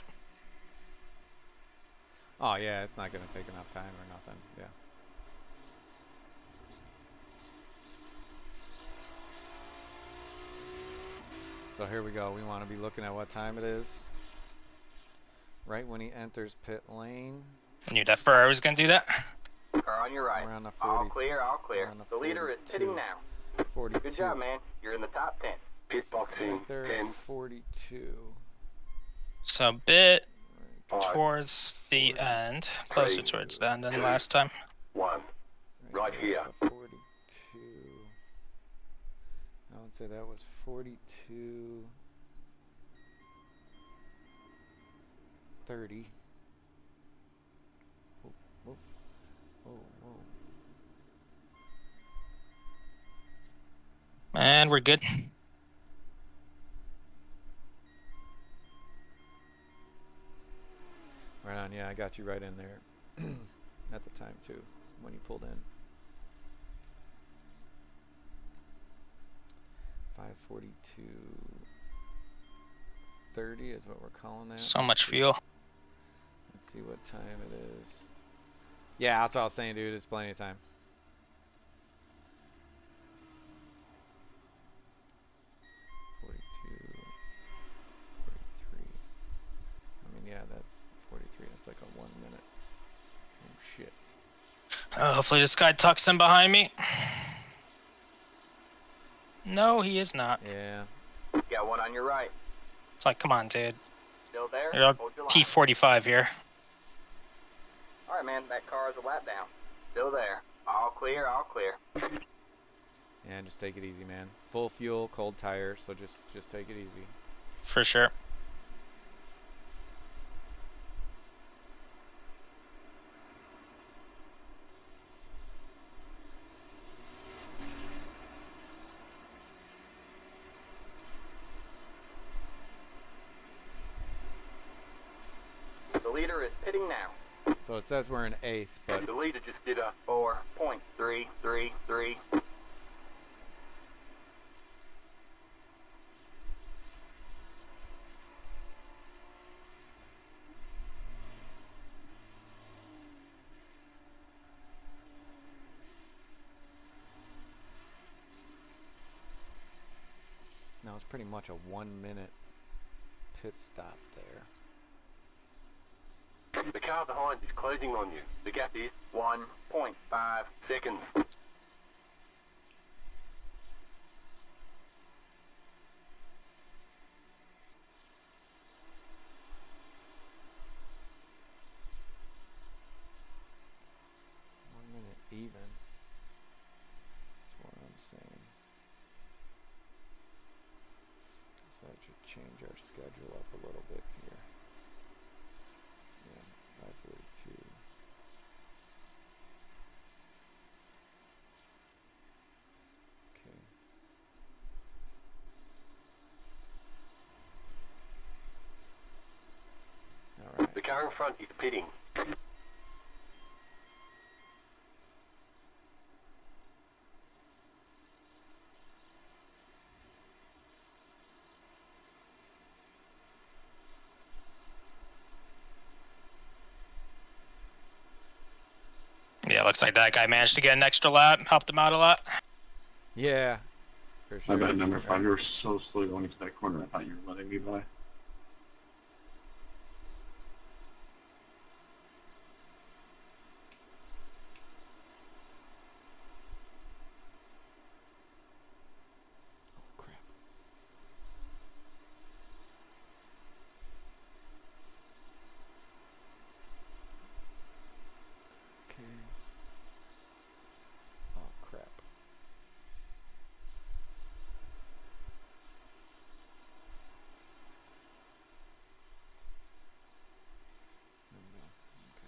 Oh, yeah, it's not going to take enough time or nothing. Yeah. So here we go. We want to be looking at what time it is. Right when he enters pit lane. I knew that Ferrari was going to do that. Car on your right. Around the 40, all clear, all clear. The leader is pitting now. 42. Good job, man. You're in the top 10. Pit boxing. Right there, 10. 42. So a bit towards the end. Closer towards the end than last time. 1. Right here. 42. I would say that was 42. 30. Whoa, whoa, whoa, whoa. And we're good. Right on, yeah, I got you right in there at the time too, when you pulled in. 542. 30 is what we're calling that. So much fuel. Let's see what time it is. Yeah, that's what I was saying, dude. It's plenty of time. Yeah, that's 43. That's like a 1 minute. Oh, shit. Hopefully this guy tucks in behind me. No, he is not. Yeah. Got one on your right. It's like, come on, dude. Still there? You're Hold your line. P45 here. All right, man. That car is a lap down. Still there. All clear, all clear. Yeah, just take it easy, man. Full fuel, cold tires, so just take it easy. For sure. The leader is pitting now. So it says we're in 8th, but The leader just did a 4.333. no, it's pretty much a 1 minute pit stop there. The car behind is closing on you. The gap is 1.5 seconds. Even. That's So that should change our schedule up a little bit here. Yeah, 5:42. Okay. All right. The car in front is pitting. Yeah, looks like that guy managed to get an extra lap, helped him out a lot. Yeah, for sure. My bad, number 5. You were so slow going into that corner. I thought you were letting me by. Oh, crap. Okay. Oh, crap. Oh, no. Okay.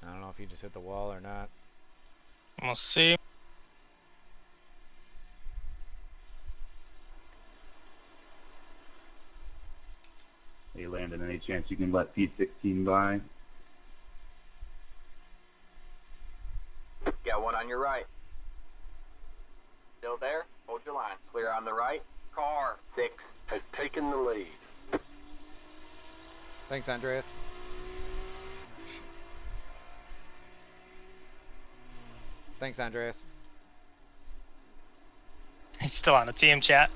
I don't know if he just hit the wall or not. We'll see. Hey, Landon, any chance you can let P16 by? Got one on your right. Still there? Hold your line. Clear on the right. Car 6 has taken the lead. Thanks, Andreas. Thanks, Andreas. He's still on the team chat.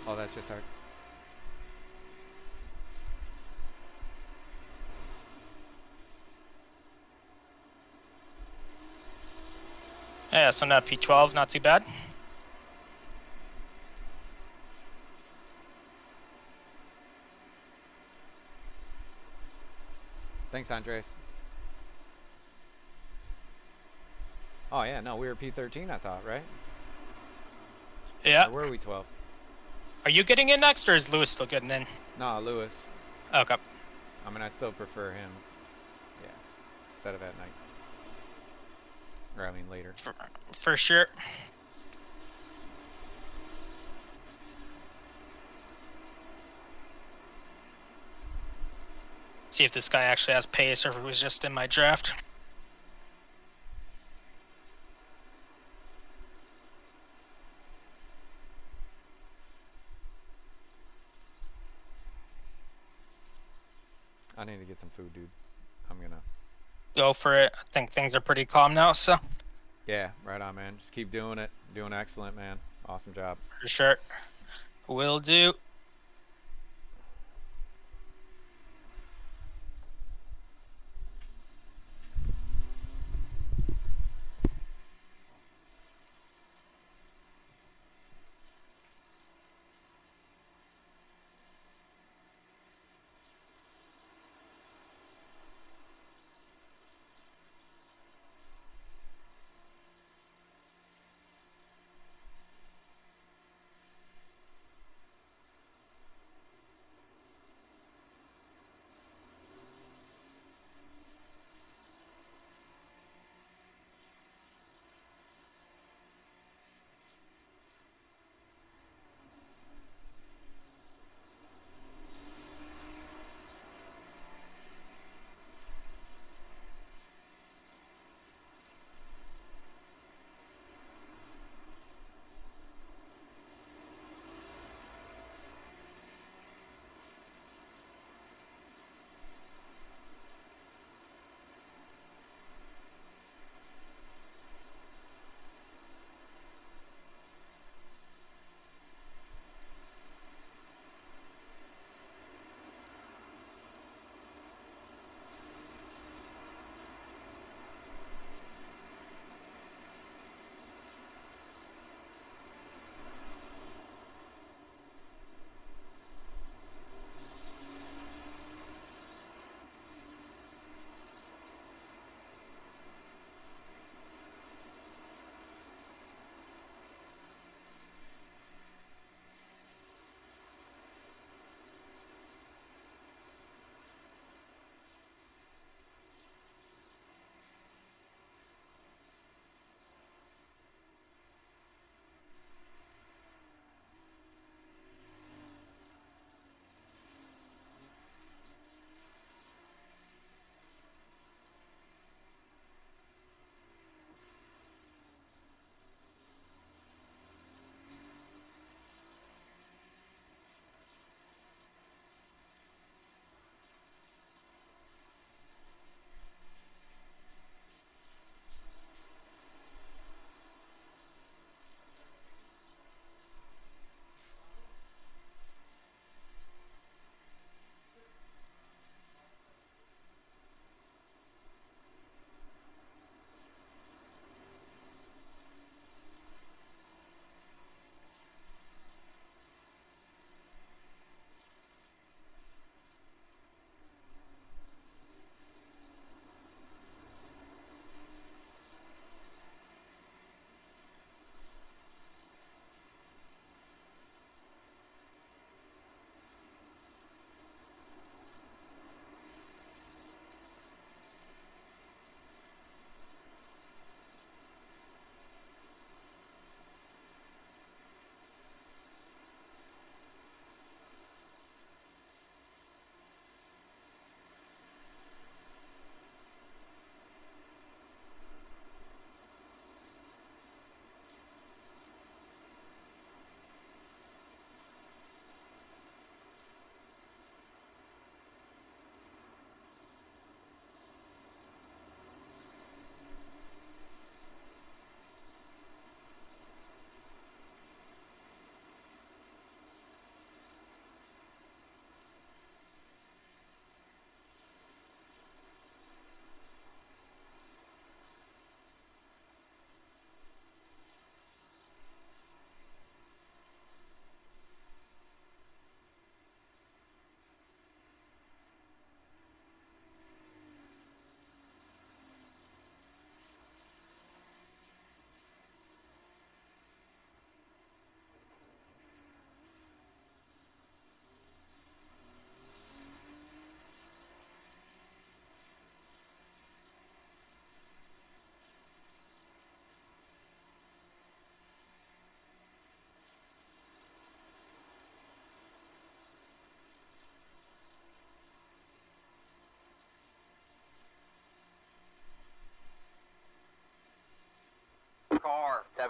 Oh, that's just hard. Yeah, so now P12, not too bad. Thanks, Andres. Oh, yeah, no, we were P13, I thought, right? Yeah. Or were we 12th? Are you getting in next, or is Lewis still getting in? No, Lewis. Okay. I mean, I still prefer him. Yeah, instead of at night. Or, I mean, later. For sure. See if this guy actually has pace, or if it was just in my draft. I need to get some food, dude. I'm gonna go for it. I think things are pretty calm now, so. Yeah, right on, man. Just keep doing it. Doing excellent, man. Awesome job. For sure. Will do.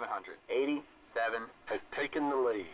700. 87 has taken the lead.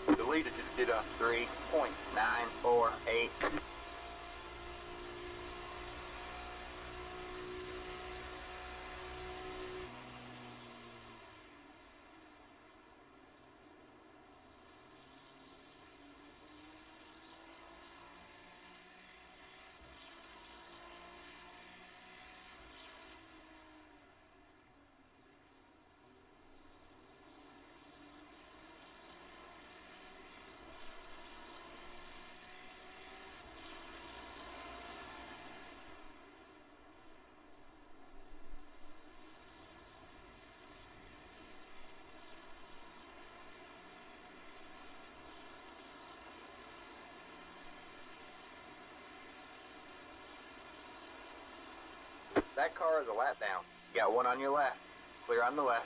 The leader just did a 3.948. That car is a lap down. You got one on your left. Clear on the left.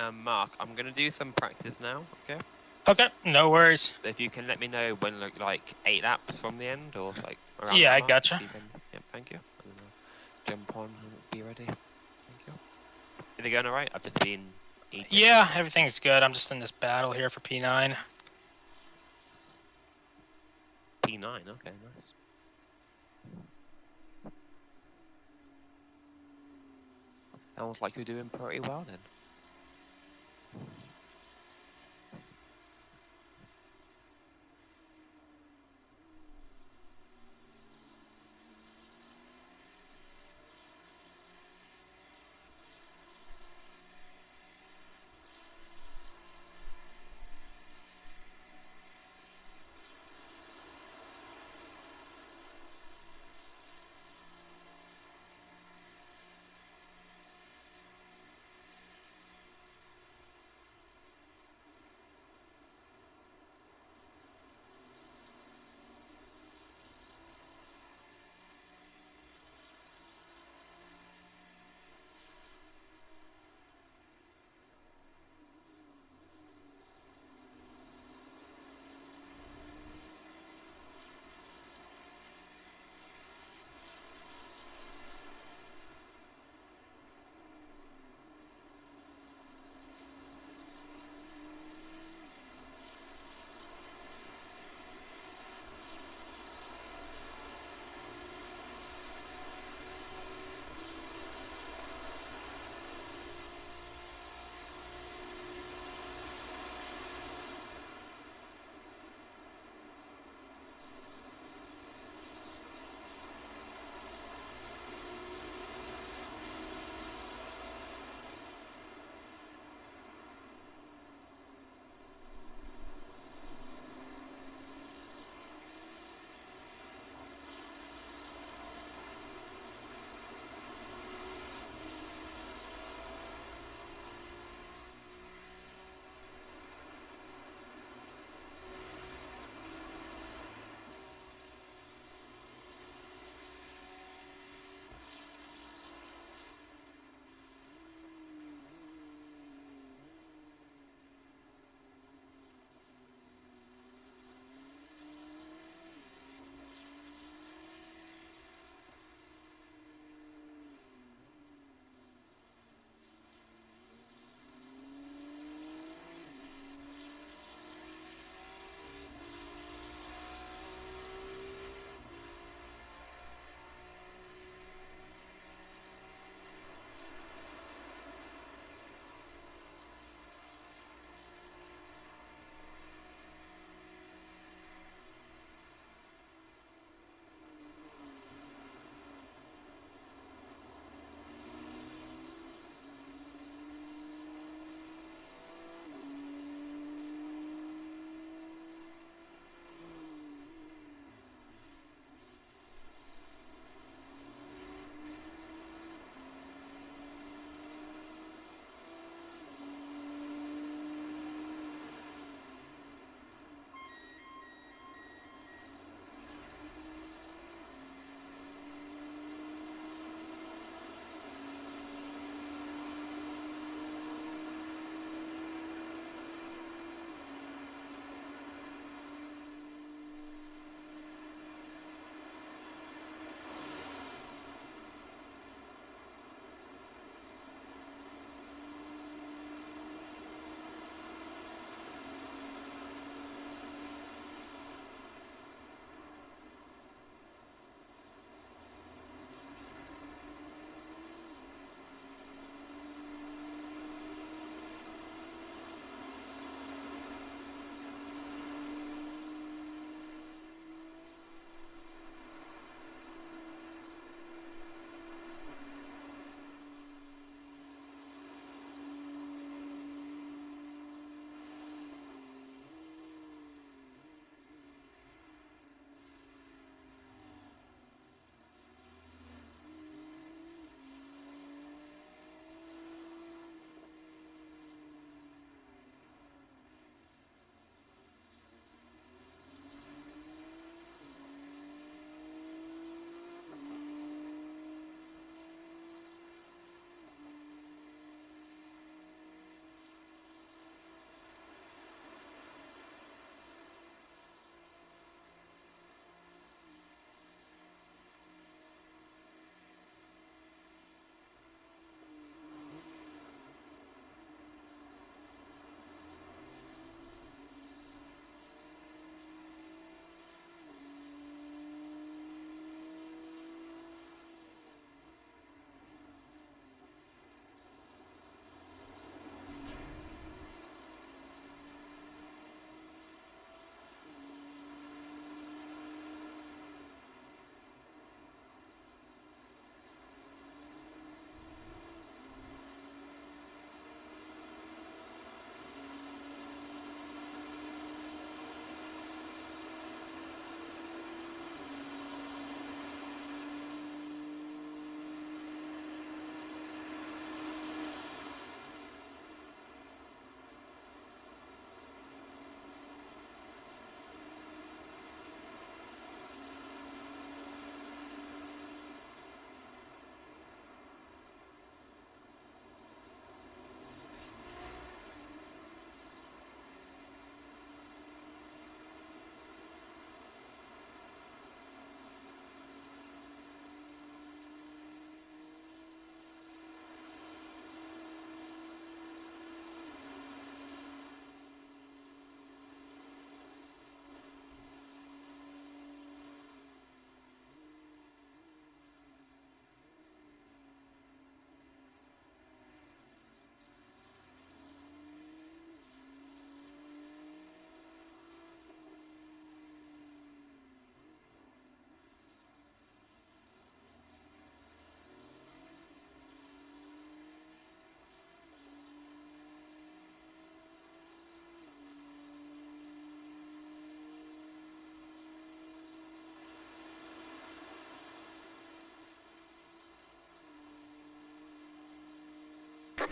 Mark, I'm gonna do some practice now. Okay. Okay, no worries. If you can let me know when like 8 laps from the end or like around Yeah, that I mark, gotcha. if you can- Yep, thank you. And then I'll jump on and be ready. Thank you. Is it going alright? I've just been eating. Yeah, everything's good. I'm just in this battle here for P9. P9, okay, nice. Sounds like you're doing pretty well then.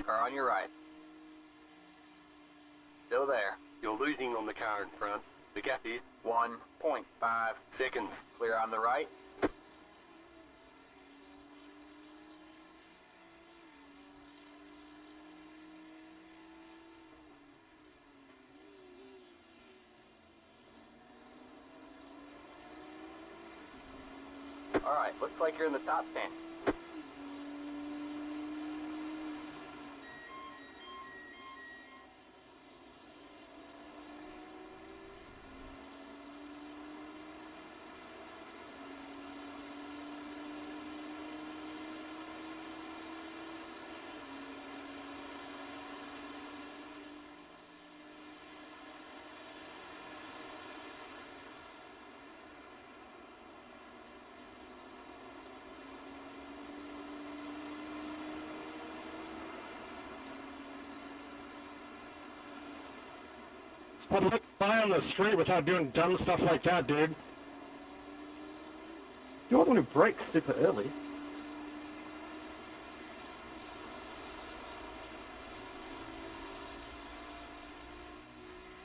Car on your right. Still there. You're losing on the car in front. The gap is 1.5 seconds. Clear on the right. Alright, looks like you're in the top 10. But look by on the street without doing dumb stuff like that, dude. You're the one who brakes super early.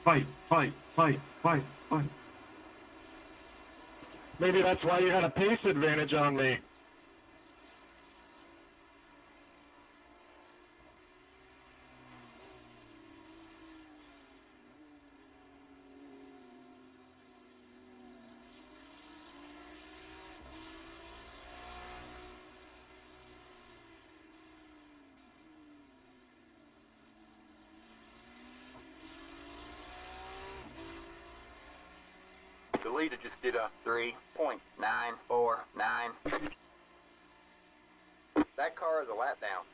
Fight, fight, fight, fight, fight. Maybe that's why you had a pace advantage on me. The leader just did a 3.949. That car is a lap down.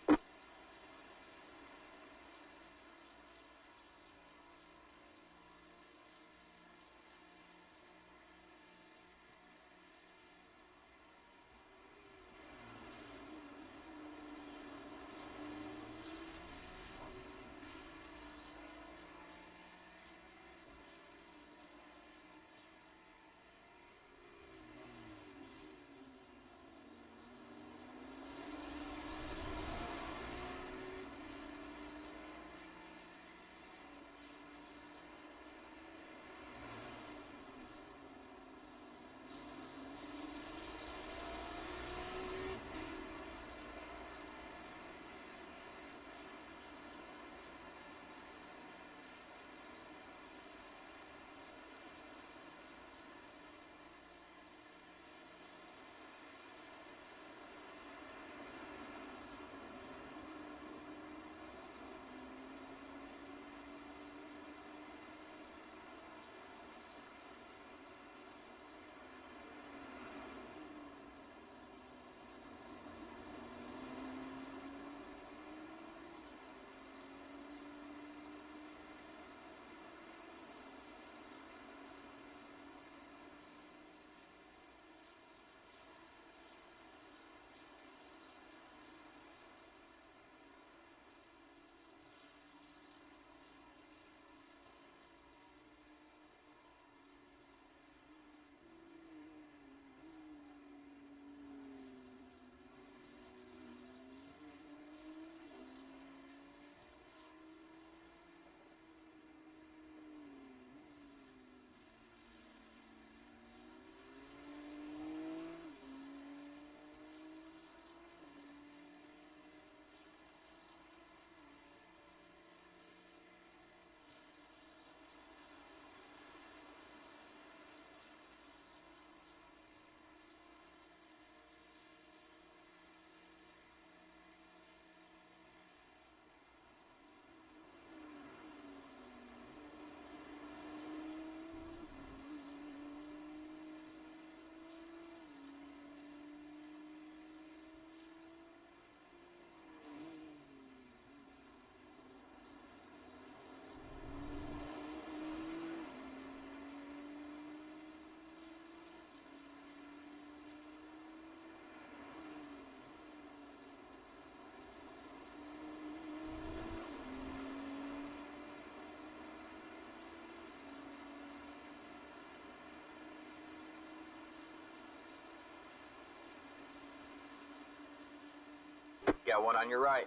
Got one on your right.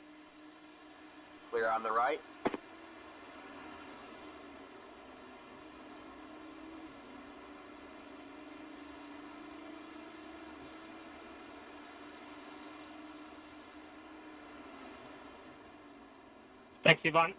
Clear on the right. Thanks, Yvonne.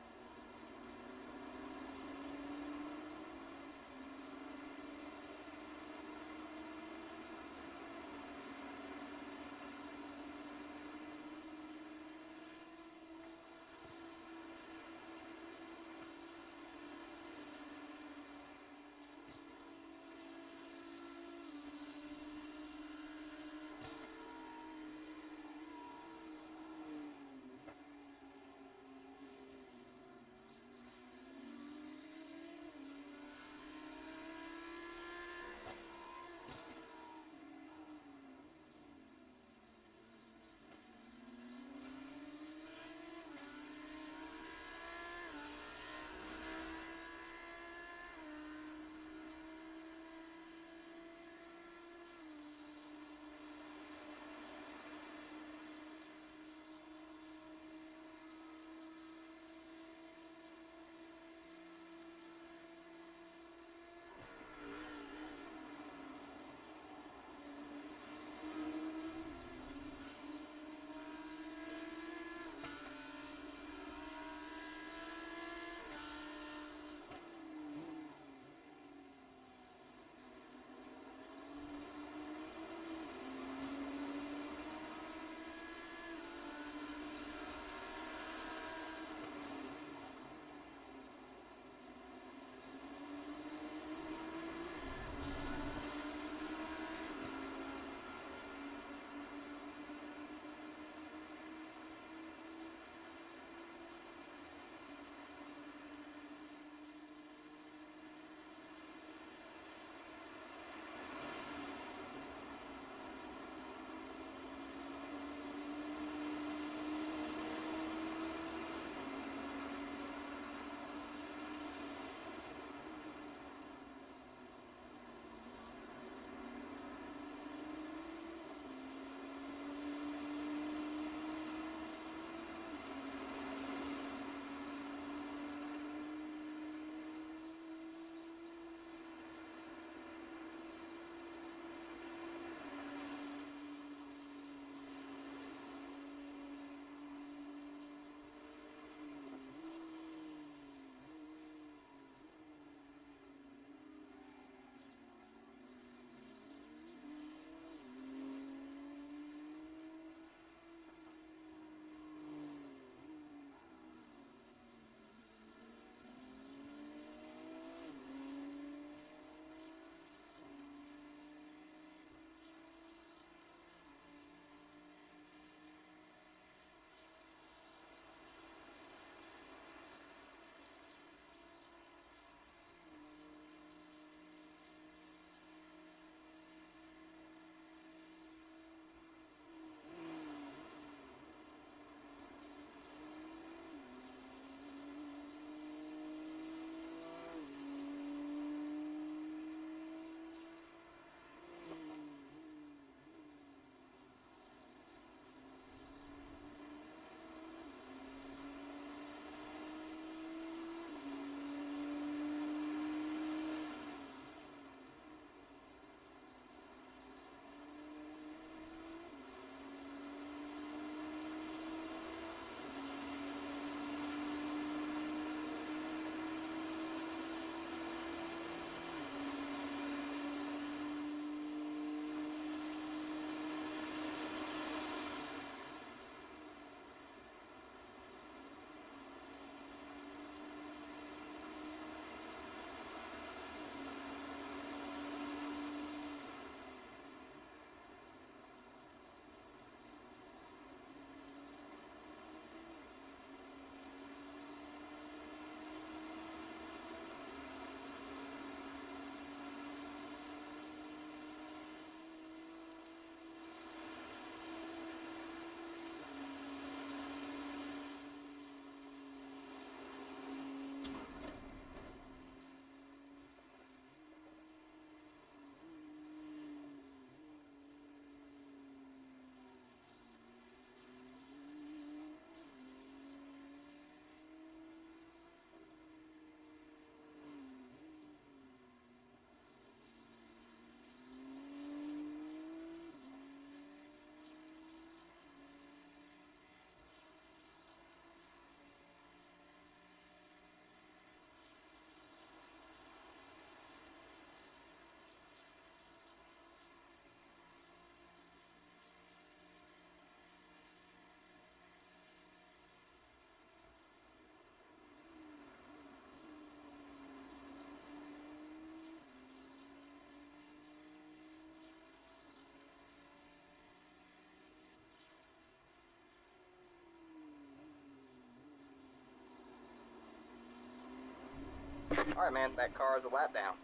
Alright, man, that car is a lap down.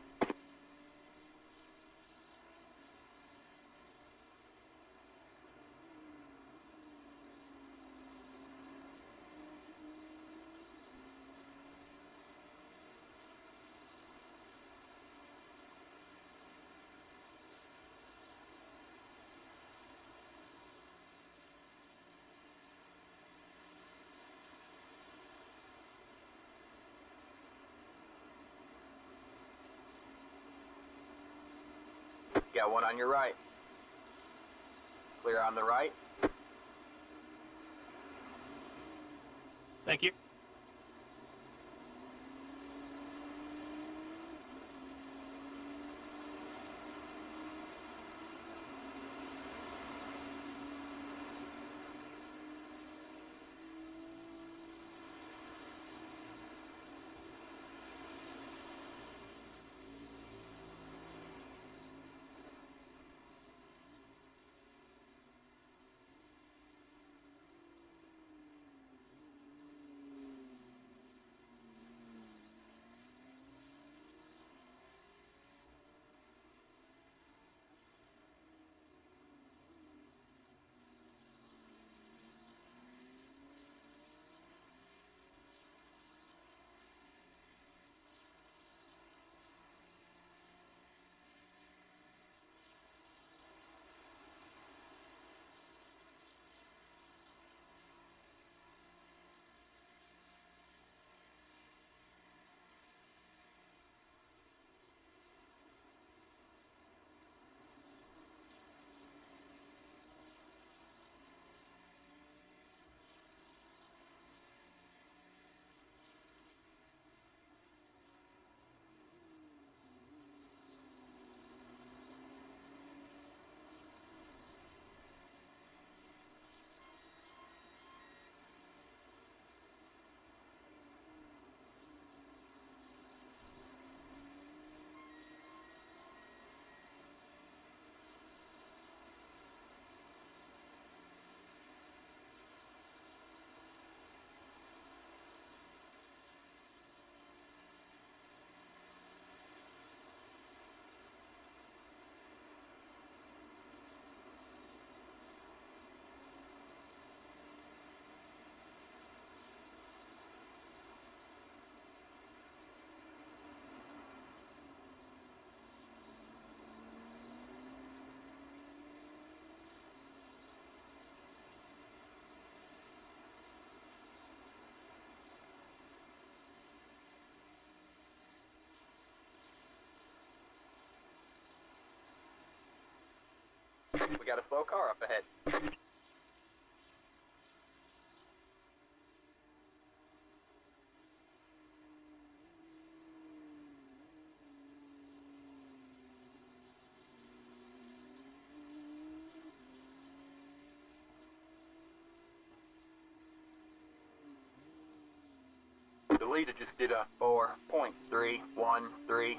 Got one on your right. Clear on the right. Thank you. We got a slow car up ahead. The leader just did a 4.313.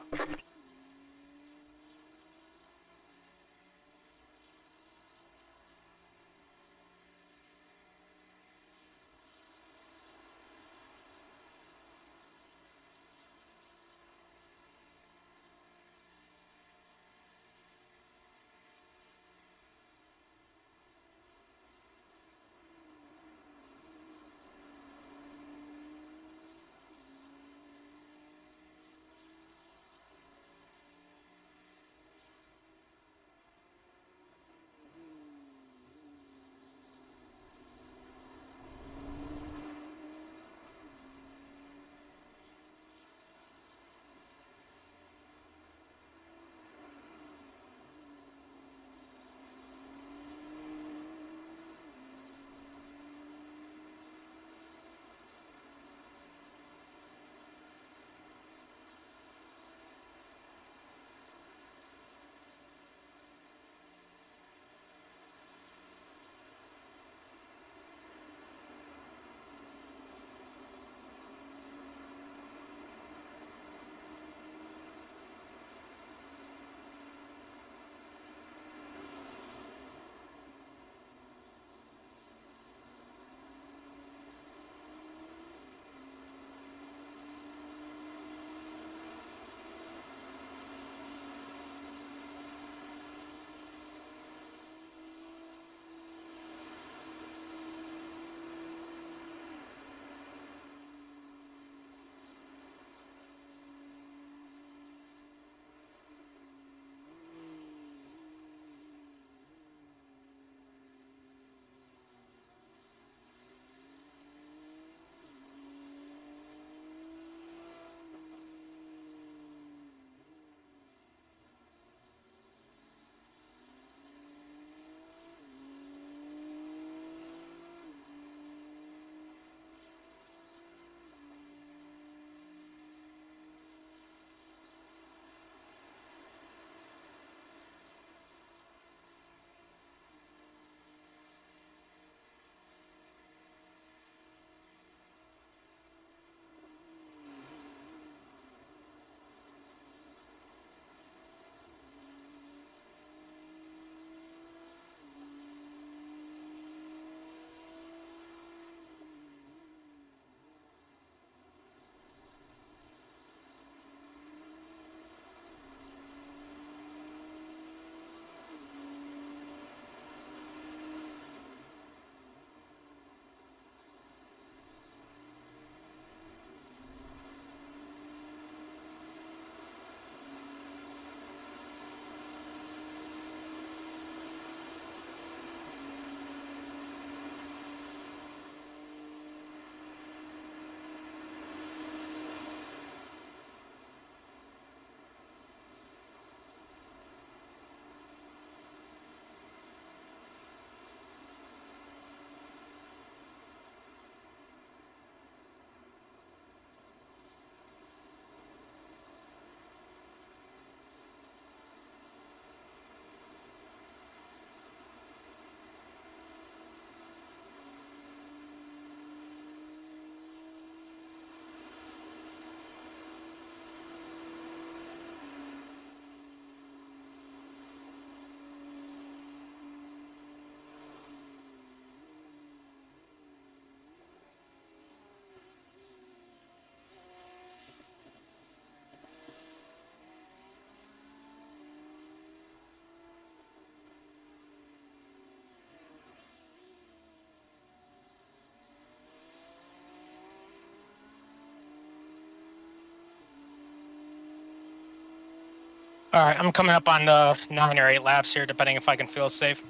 All right, I'm coming up on 9 or 8 laps here, depending if I can feel safe.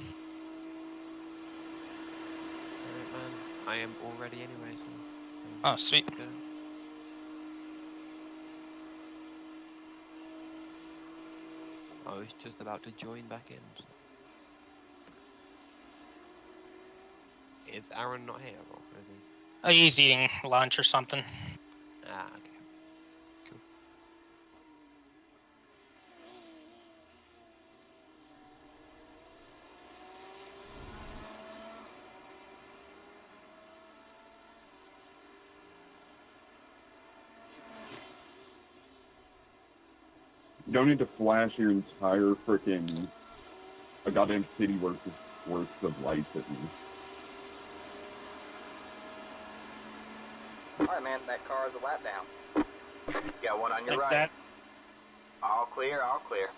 Alright, man. I am all ready anyway, so. Oh, sweet. Let's go. I was just about to join back in. Is Aaron not here, or is he? He's eating lunch or something. Ah, okay. Cool. You don't need to flash your entire freaking a goddamn city worth of lights at me. Alright, man, that car is a lap down. You got one on your right. That. All clear, all clear.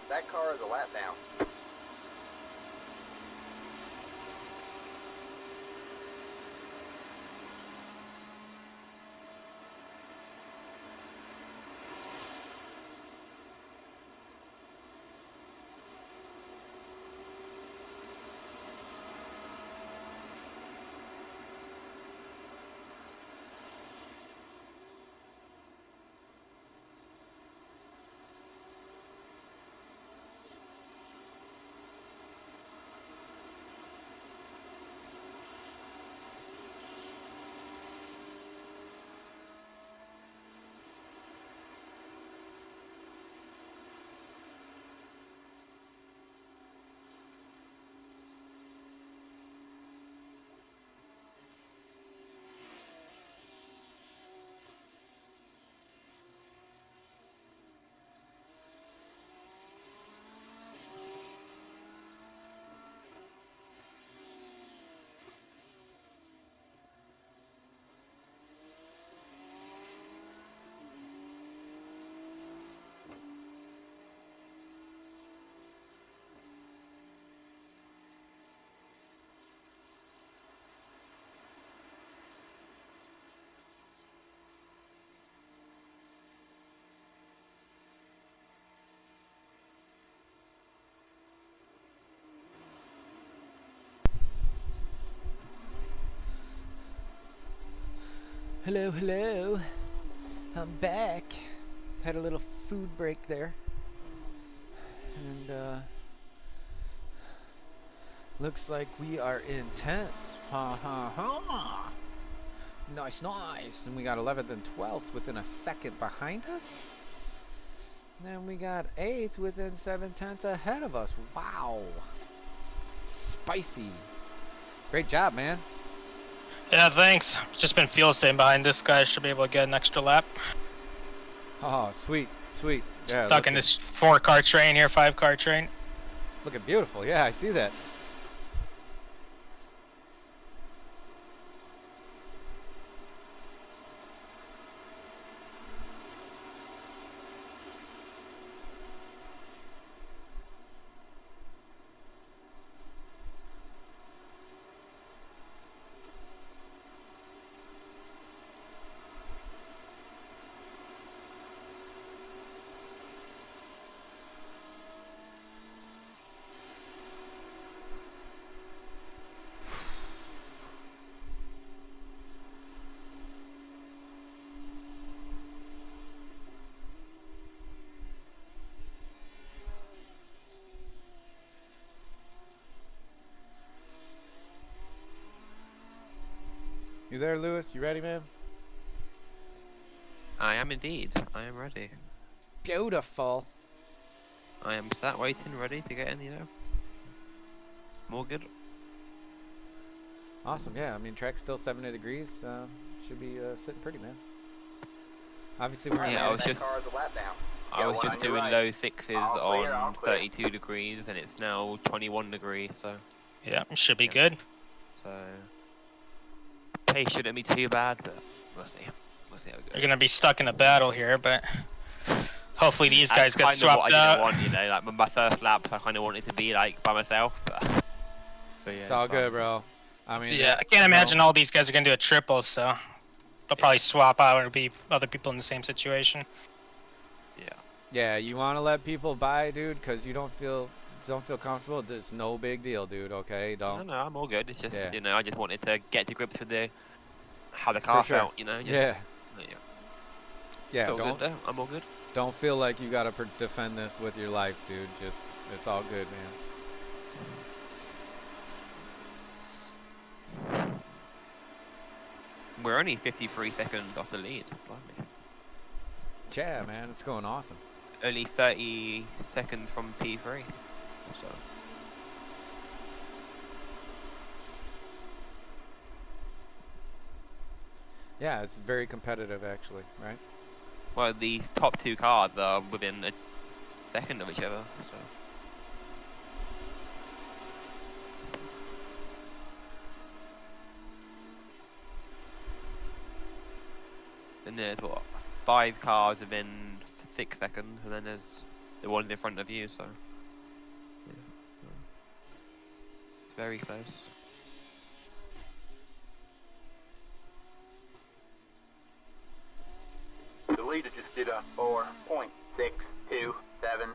That car is a lap down. Hello, hello. I'm back. Had a little food break there. And looks like we are in 10th. Ha ha ha. Nice, nice. And we got 11th and 12th within a second behind us. Then we got 8th within 7/10 ahead of us. Wow. Spicy. Great job, man. Yeah, thanks. Just been fuel staying behind this guy. Should be able to get an extra lap. Oh, sweet, sweet. Yeah, Stuck in this 4-car train here, 5-car train. Looking beautiful. Yeah, I see that. You there, Lewis? You ready, man? I am indeed. I am ready. Beautiful. I am sat waiting, ready to get in, you know. More good. Awesome. Yeah, I mean, track's still 70 degrees. Should be sitting pretty, man. Obviously, we're I was just doing low sixes on 32 degrees, and it's now 21 degrees. So yeah, should be good. So pace shouldn't be too bad, but we'll see. We'll see how it goes. You're gonna be stuck in a battle here, but hopefully these guys get That's swapped kind of what I out. didn't want, you know. Like my first laps, I kind of wanted to be like by myself, but yeah, it's all good, bro. I mean, yeah, I can't imagine all these guys are gonna do a triple, so they'll probably swap out or be other people in the same situation. Yeah, you want to let people by, dude, because you don't feel comfortable. It's no big deal, dude. Okay, don't. No, I'm all good. It's just Yeah. you know, I just wanted to get to grips with how the car felt, you know. Just, Yeah. It's all Don't. good, though. I'm all good. Don't feel like you gotta defend this with your life, dude. Just, it's all good, man. We're only 53 seconds off the lead. Blimey. Yeah, man, it's going awesome. Only 30 seconds from P3. So. Yeah, it's very competitive, actually, right? Well, the top two cars are within a second of each other. So. And there's what, 5 cars within 6 seconds, and then there's the one in front of you. So. Yeah. It's very close. The leader just did a 4.627.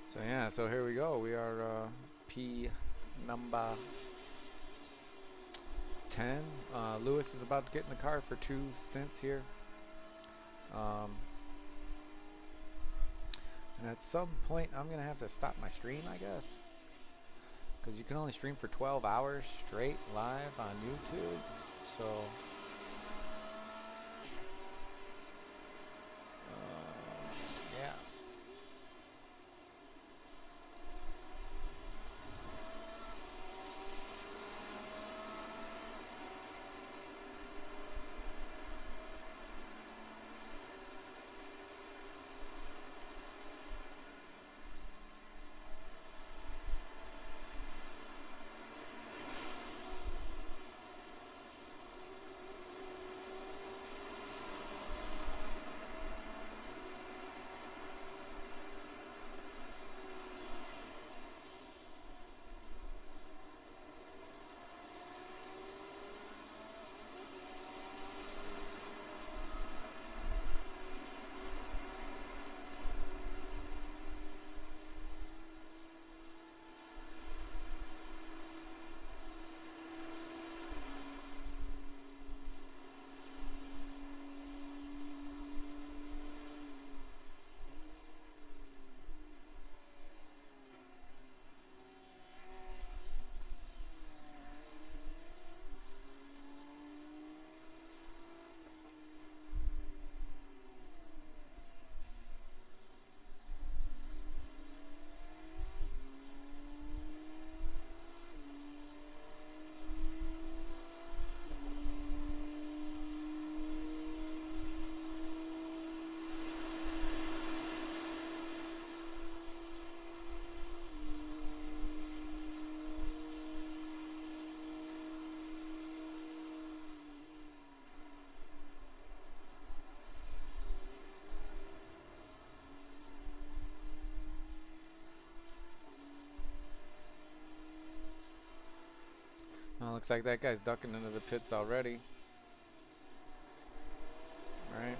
So yeah, so here we go. We are P number 10. Lewis is about to get in the car for 2 stints here. And at some point, I'm gonna have to stop my stream, I guess, because you can only stream for 12 hours straight live on YouTube. So. Yeah. looks like that guy's ducking into the pits already. Right.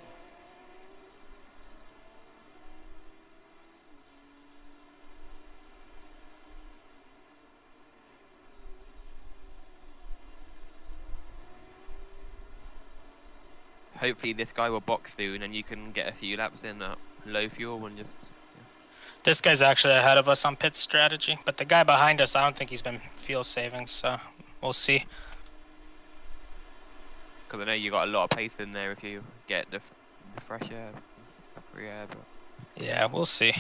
Hopefully this guy will box soon and you can get a few laps in low fuel and just... This guy's actually ahead of us on pit strategy, but the guy behind us, I don't think he's been fuel saving, so we'll see. Because I know you got a lot of pace in there if you get the fresh air, free air. But... Yeah, we'll see.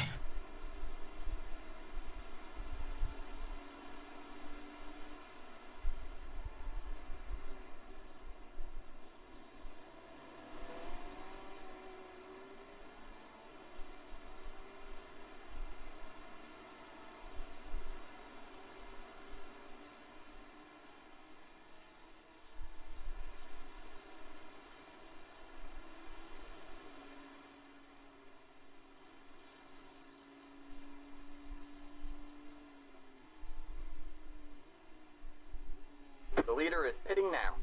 The leader is pitting now.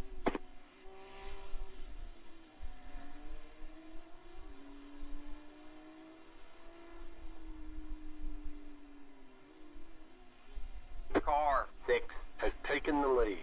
Car 6 has taken the lead.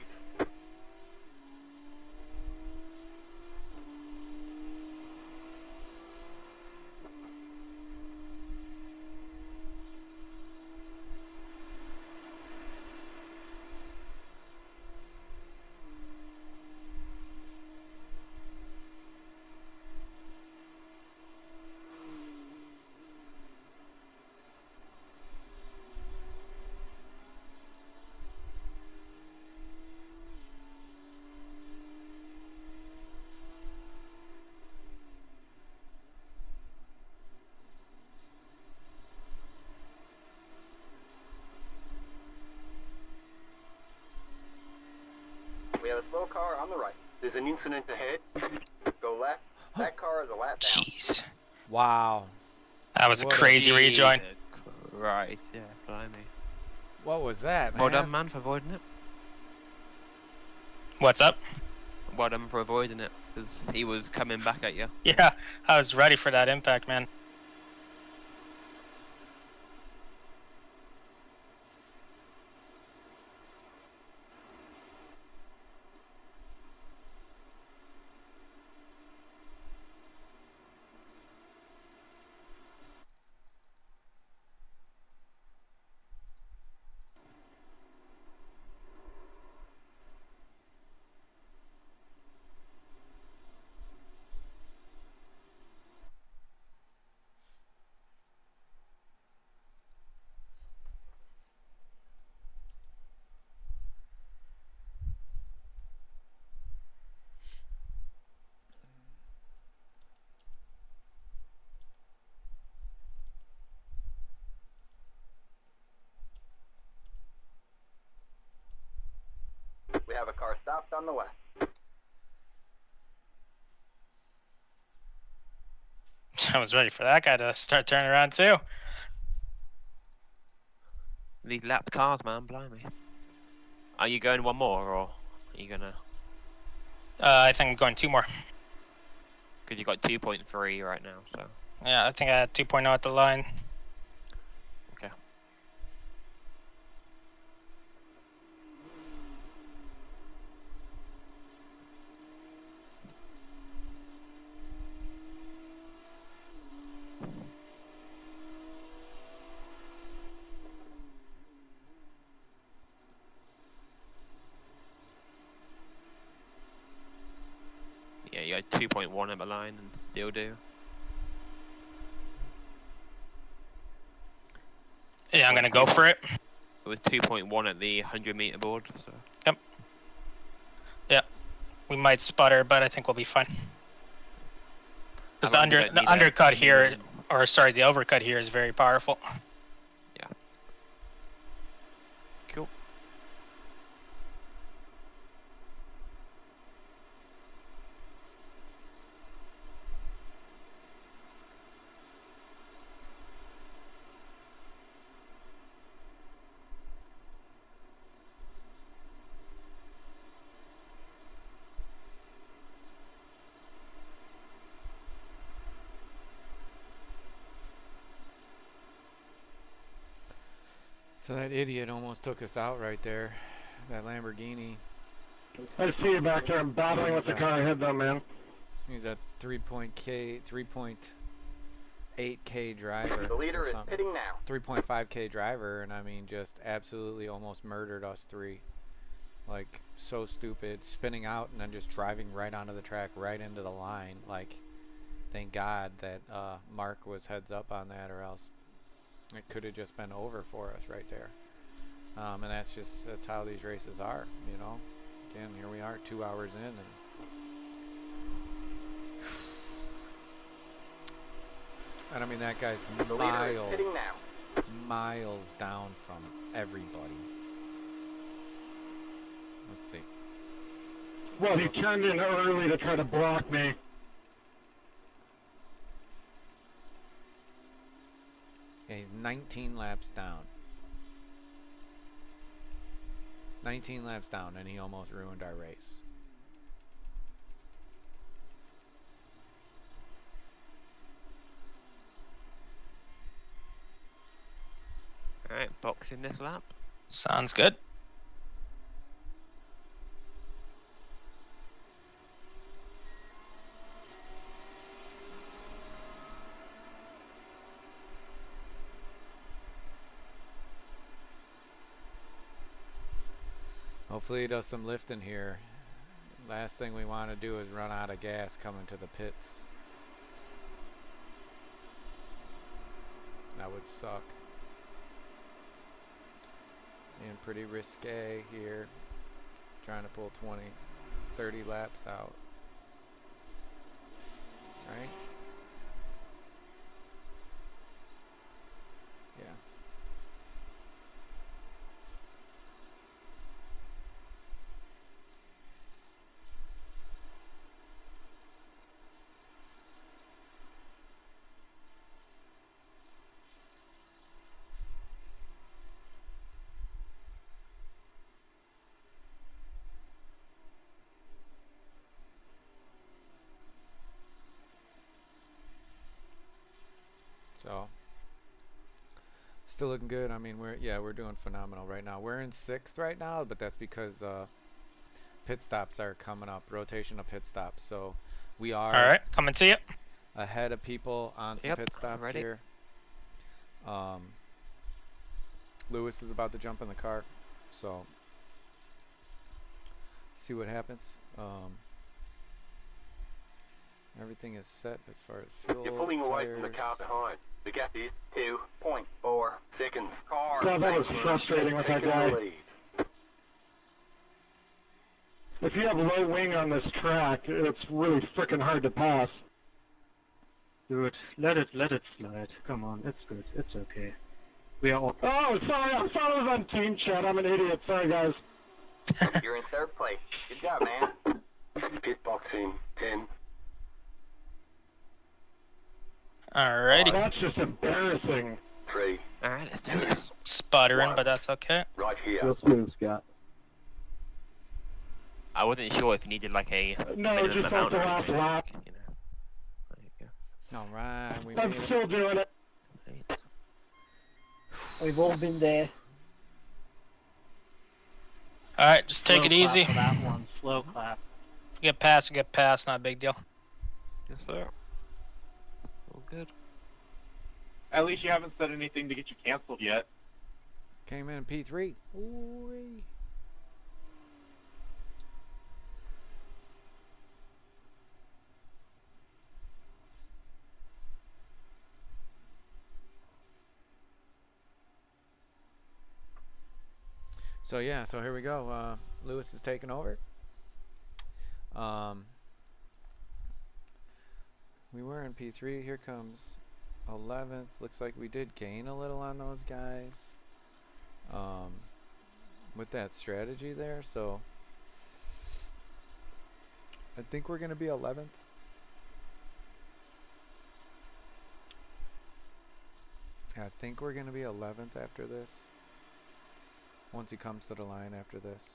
We have a slow car on the right. There's an incident ahead. Go left. That car is a lap down. Jeez. Wow. That was a crazy rejoin. Right, yeah, blimey. What was that, man? Well done, man, for avoiding it. What's up? Well done for avoiding it, because he was coming back at you. Yeah, I was ready for that impact, man. We have a car stopped on the left. I was ready for that guy to start turning around too. These lapped cars, man, blimey. Are you going one more, or are you gonna... I think I'm going 2 more. Because you got 2.3 right now, so... Yeah, I think I had 2.0 at the line. Okay. Yeah, you had 2.1 at the line and still do. Yeah, I'm gonna go for it. It was 2.1 at the 100-meter board, so... Yep. Yeah, we might sputter, but I think we'll be fine. Because the undercut here, or sorry, the overcut here is very powerful. Yeah. Cool. So that idiot almost took us out right there. That Lamborghini. I see you back there. I'm battling with the car ahead though, man. He's a 3.8K driver. The leader is pitting now. 3.5K driver, and I mean, just absolutely almost murdered us three. Like, so stupid. Spinning out and then just driving right onto the track, right into the line. Like, thank God that Mark was heads up on that, or else it could have just been over for us right there. And that's how these races are, you know. Again, here we are 2 hours in, and I mean, that guy's miles down from everybody. Let's see. Well, he turned in early to try to block me. Yeah, he's 19 laps down. 19 laps down, and he almost ruined our race. Alright, boxing this lap. Sounds good. Hopefully he does some lifting here. Last thing we want to do is run out of gas coming to the pits. That would suck. And pretty risque here. Trying to pull 20, 30 laps out. Right? Yeah. So, still looking good. I mean, we're doing phenomenal right now. We're in 6th right now, but that's because pit stops are coming up, rotation of pit stops. So we are all right. Coming to you. Ahead of people on some pit stops ready. here. Lewis is about to jump in the car, so see what happens. Everything is set as far as fuel. You're pulling away tires. from the car behind. The gap is 2.4 seconds. Car. God, that was frustrating with that guy. If you have low wing on this track, it's really freaking hard to pass. Do it. Let it slide. Come on, it's good. It's okay. We are all... Oh, sorry, I thought I was on team chat. I'm an idiot. Sorry, guys. You're in 3rd place. Good job, man. Pit boxing 10. Alrighty. That's just embarrassing. 3. Alright, let's do this. Sputtering, but that's okay. Right here. Real smooth, Scott. I wasn't sure if you needed like a No, minimum just like amount the or last anything, lap. you know. There you go. Alright, we I'm made still it. doing it. Right. We've all been there. Alright, just take Slow it easy. clap for that one. Slow clap. Get past, not a big deal. Yes, sir. So good. At least you haven't said anything to get you canceled yet. Came in P3. Ooh-wee. So yeah, so here we go. Lewis is taking over. We were in P3. Here comes 11th. Looks like we did gain a little on those guys with that strategy there. So I think we're going to be 11th. I think we're going to be 11th after this. Once he comes to the line after this.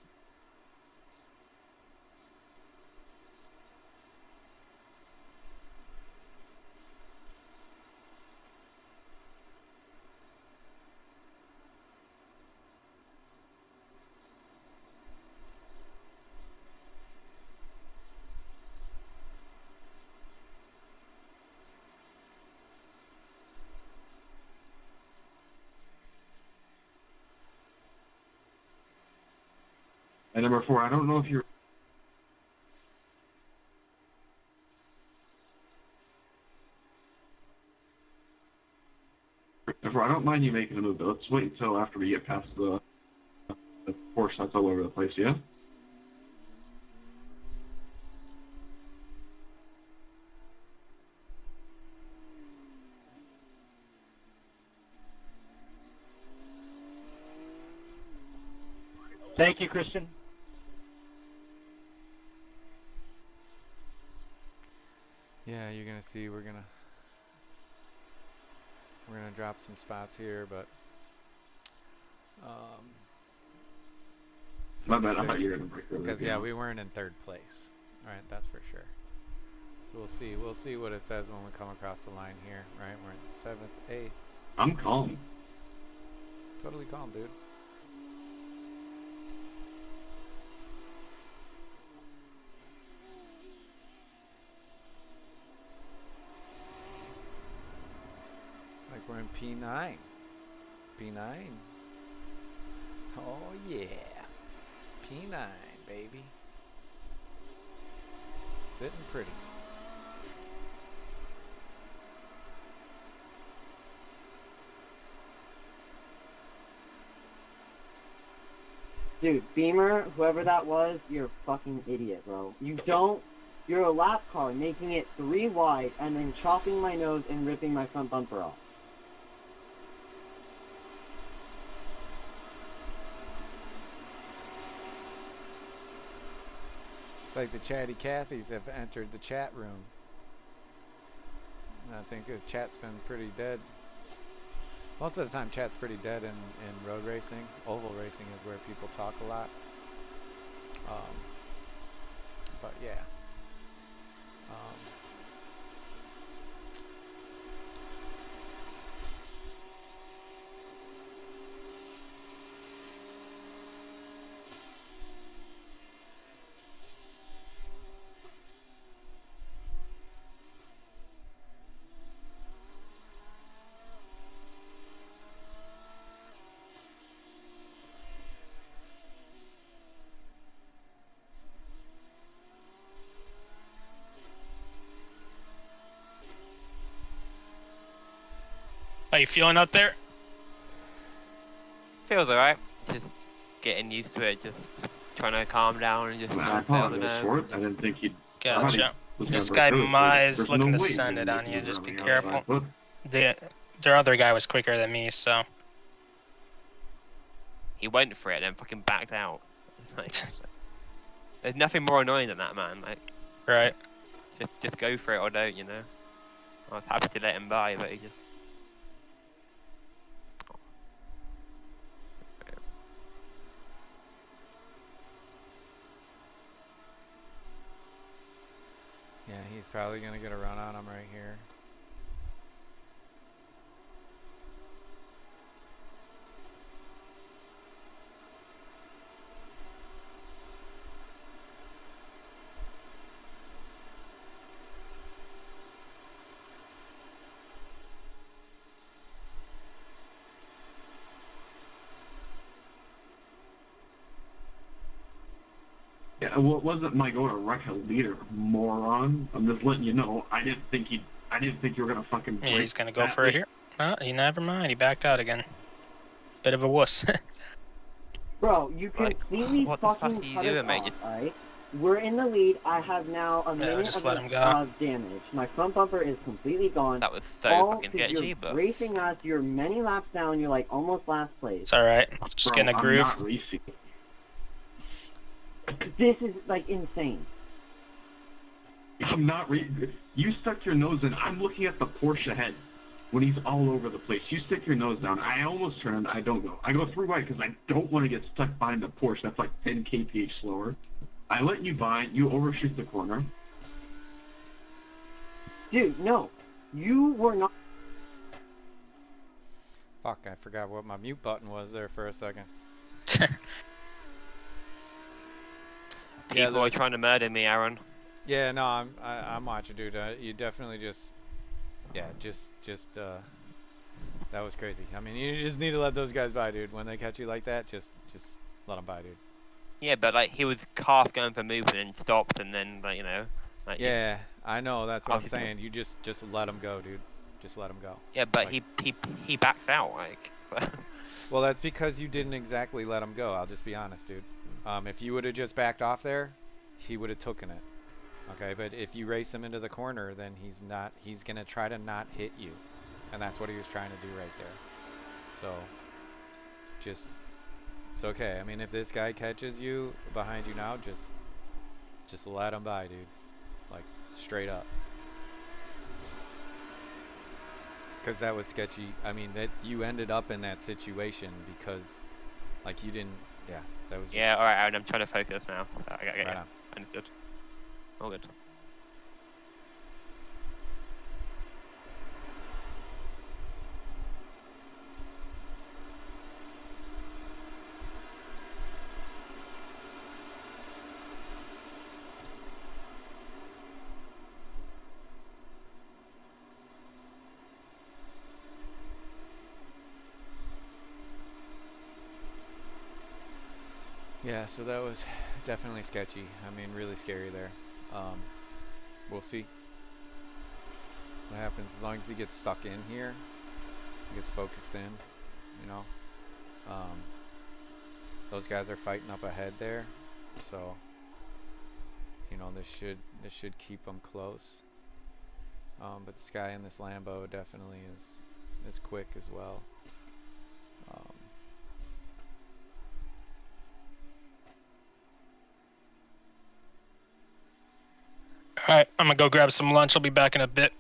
And number 4, I don't know if you're... Therefore, I don't mind you making a move, but let's wait until after we get past the Porsche that's all over the place, yeah? Thank you, Christian. Yeah, you're gonna see we're gonna drop some spots here, but My bad, I thought you were gonna break early. because yeah, we weren't in 3rd place. All right, that's for sure. So we'll see what it says when we come across the line here. Right, we're in 7th, 8th. I'm calm. Totally calm, dude. It's like we're in P9. P9. Oh yeah. P9, baby. Sitting pretty. Dude, Beamer, whoever that was, you're a fucking idiot, bro. You're a lap car making it 3 wide and then chopping my nose and ripping my front bumper off. It's like the chatty Cathys have entered the chat room. I think the chat's been pretty dead. Most of the time chat's pretty dead in road racing. Oval racing is where people talk a lot. But yeah. How you feeling out there? Feels alright. Just getting used to it. Just trying to calm down and just not feel the nerves. I didn't think he'd... Gotcha. This guy Mai's looking to send it on you. Just be careful. Their other guy was quicker than me, so. He went for it and then fucking backed out. It's like, there's nothing more annoying than that, man. Like, right. Just go for it or don't, you know. I was happy to let him by, but he just. Yeah, he's probably gonna get a run on him right here. Yeah, well, it wasn't my go to wreck a leader, moron. I'm just letting you know. I didn't think you were gonna fucking. Yeah, he's gonna go for it here. Oh, he never mind. He backed out again. Bit of a wuss. Bro, you completely what the fuck fucking are you cut doing, it mate? off, alright? We're in the lead. I have now a minute just of, let him go. of damage. My front bumper is completely gone. That was so All fucking 'cause sketchy, you're but. racing us. You're many laps down. You're like almost last place. It's alright. Just Bro, getting a groove. I'm not racing. This is like insane. I'm not you stuck your nose in. I'm looking at the Porsche ahead when he's all over the place. You stick your nose down. I almost turned. I don't go. I go 3 wide because I don't want to get stuck behind the Porsche. That's like 10 kph slower. I let you by. You overshoot the corner. Dude, no. You were not. Fuck, I forgot what my mute button was there for a second. People are trying to murder me, Aaron. Yeah, no, I'm watching, dude. You definitely just that was crazy. I mean, you just need to let those guys by, dude. When they catch you like that, just let them by, dude. Yeah, but like he was half going for movement and stopped, and then like like Yeah, I know. That's what I'm obviously- saying. You just let him go, dude. Just let him go. Yeah, but Like, he backs out like. So. well, that's because you didn't exactly let him go. I'll just be honest, dude. If you would have just backed off there, he would have taken it. Okay, but if you race him into the corner, then he's gonna try to not hit you, and that's what he was trying to do right there. So, it's okay. I mean, if this guy catches you behind you now, just let him by, dude. Like, straight up. Because that was sketchy. I mean, that you ended up in that situation because, like, you didn't. Yeah, that was. Yeah, all right, Aaron. I'm trying to focus now. I Right yeah, on. understood. All good. Yeah, so that was definitely sketchy. I mean, really scary there. We'll see what happens as long as he gets stuck in here, he gets focused in, you know. Those guys are fighting up ahead there, so you know this should keep them close. But this guy in this Lambo definitely is quick as well. Alright, I'm gonna go grab some lunch. I'll be back in a bit.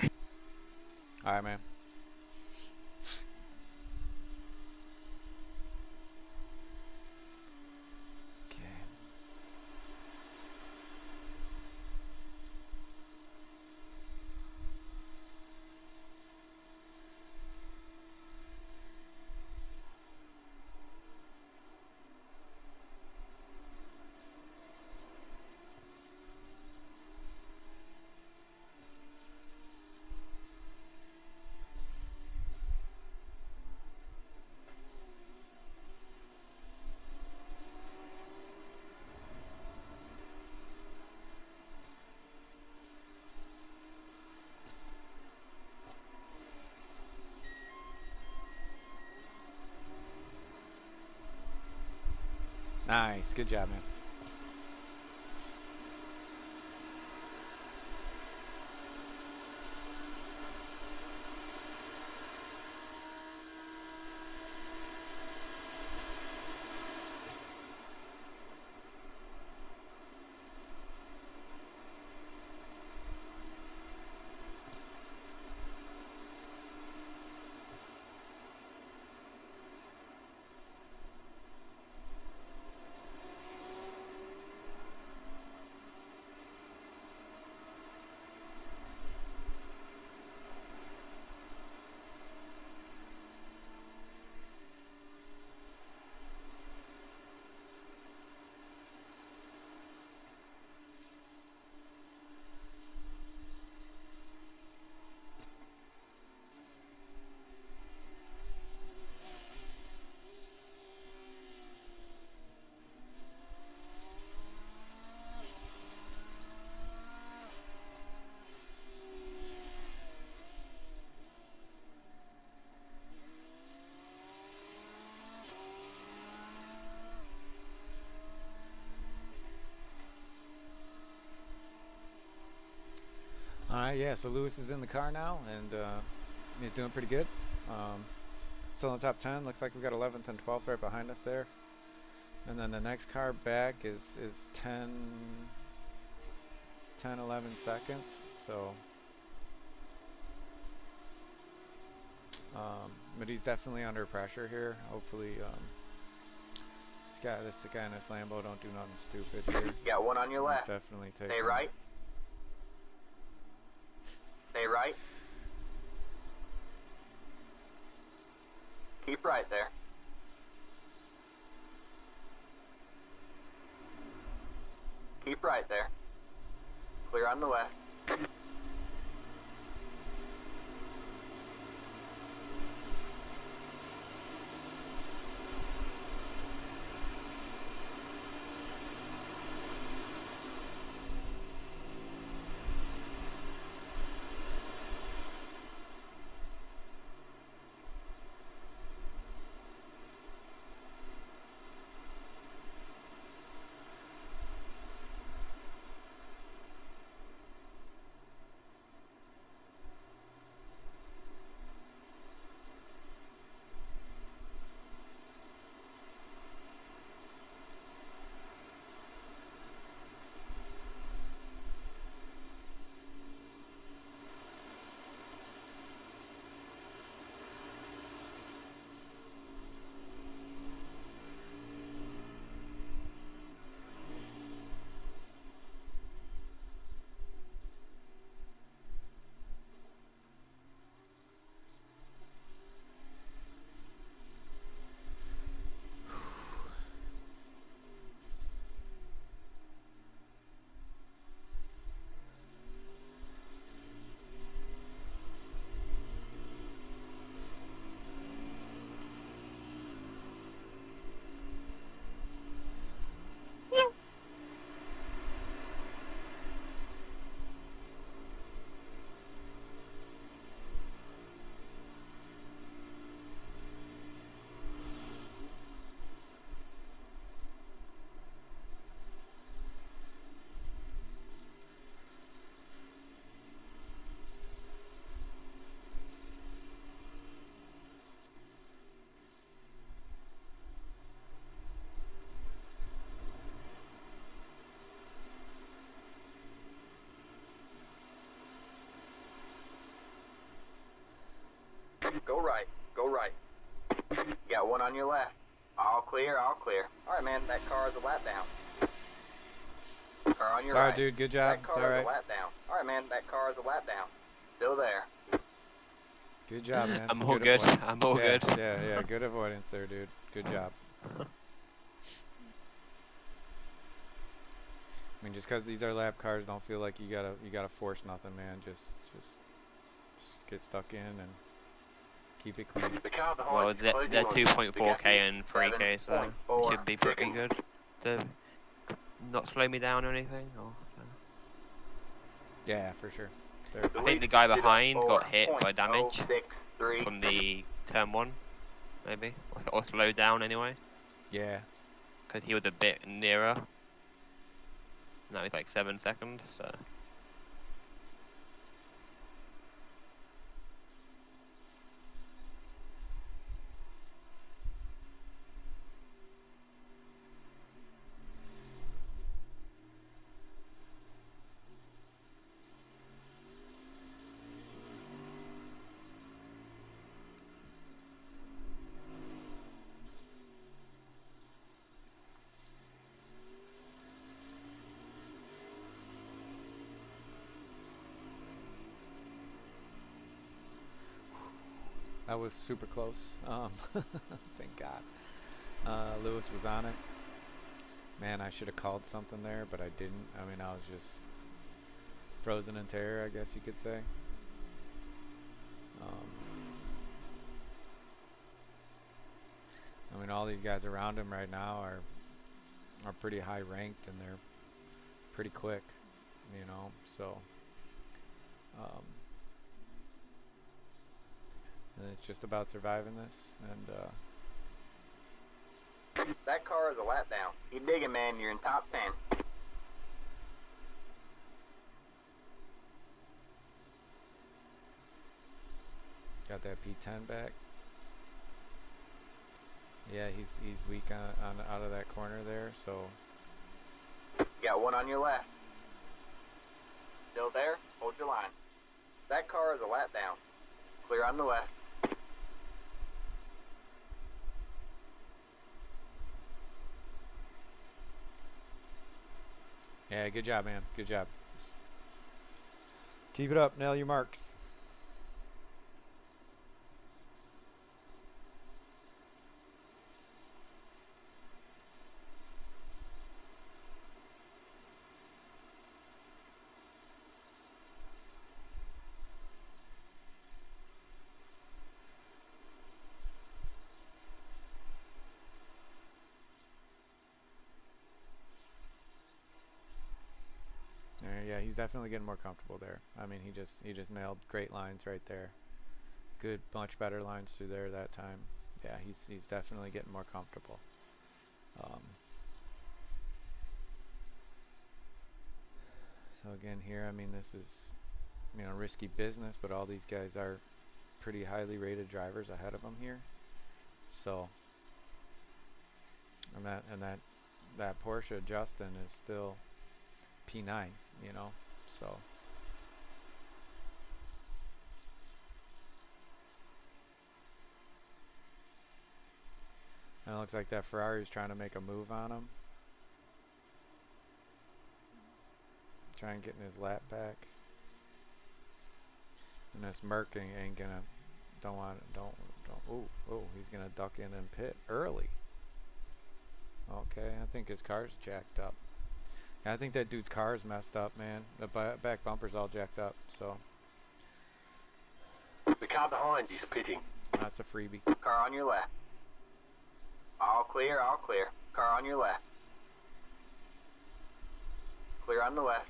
Alright, man. Nice, good job, man. Alright, yeah, so Lewis is in the car now, and he's doing pretty good. Still in the top 10. Looks like we got 11th and 12th right behind us there. And then the next car back is 10, 11 seconds. So, but he's definitely under pressure here. Hopefully, this guy in this Lambo don't do nothing stupid here. Got one on your left. He's definitely taking. Stay right. Stay right. Keep right there. Keep right there. Clear on the left. Go right. Go right. You got one on your left. All clear, all clear. Alright, man, that car is a lap down. Car on your Sorry, right. dude. Good job. That It's car all is right. a lap down. Alright, man, that car is a lap down. Still there. Good job, man. I'm all good. Avoidance. I'm all yeah, good. Yeah. Good avoidance there, dude. Good job. I mean, just because these are lap cars, don't feel like you gotta force nothing, man. Just get stuck in and keep it clean. Well, they're 2.4k and 3k, so it should be pretty good to not slow me down or anything. Or, Yeah, for sure. I think the guy behind got hit by damage from the turn 1, maybe, or slowed down anyway. Yeah. Because he was a bit nearer. Now he's like 7 seconds, so. That was super close. Thank God. Lewis was on it. Man, I should have called something there, but I didn't. I mean, I was just frozen in terror, I guess you could say. I mean, all these guys around him right now are pretty high ranked, and they're pretty quick, you know. So, and it's just about surviving this, and That car is a lap down. You dig it, man. You're in top 10. got that P10 back. Yeah, he's weak on out of that corner there, so. You got one on your left. Still there? Hold your line. That car is a lap down. Clear on the left. Yeah, good job, man. Good job. Keep it up. Nail your marks. Yeah, he's definitely getting more comfortable there. I mean, he just nailed great lines right there. Good, much better lines through there that time. Yeah, he's definitely getting more comfortable. So again, here, I mean, this is, you know, risky business, but all these guys are pretty highly rated drivers ahead of him here. So, and that Porsche Justin is still P9, you know, so. And it looks like that Ferrari's trying to make a move on him. Trying getting his lap back. And this Merc ain't gonna, he's gonna duck in and pit early. Okay, I think his car's jacked up. Yeah, I think that dude's car's messed up, man. The back bumper's all jacked up, so. The car behind is pitting. That's a freebie. Car on your left. All clear, all clear. Car on your left. Clear on the left.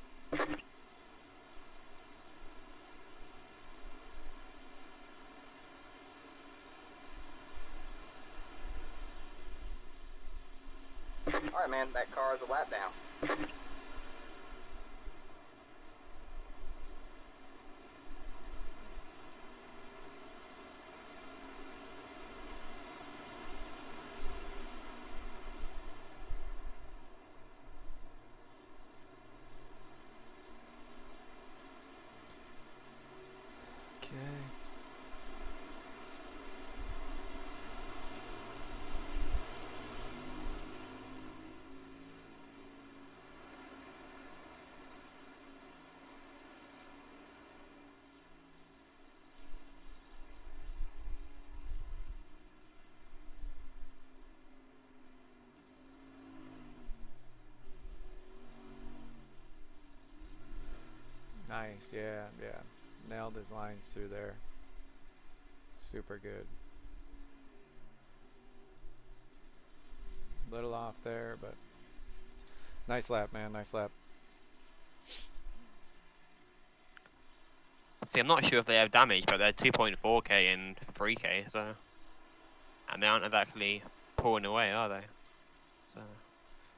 Alright, man, that car is a lap down. Okay. Nice, yeah, yeah. Nailed his lines through there. Super good. Little off there, but nice lap, man. Nice lap. See, I'm not sure if they have damage, but they're 2.4k and 3k, so. And they aren't exactly pulling away, are they? So.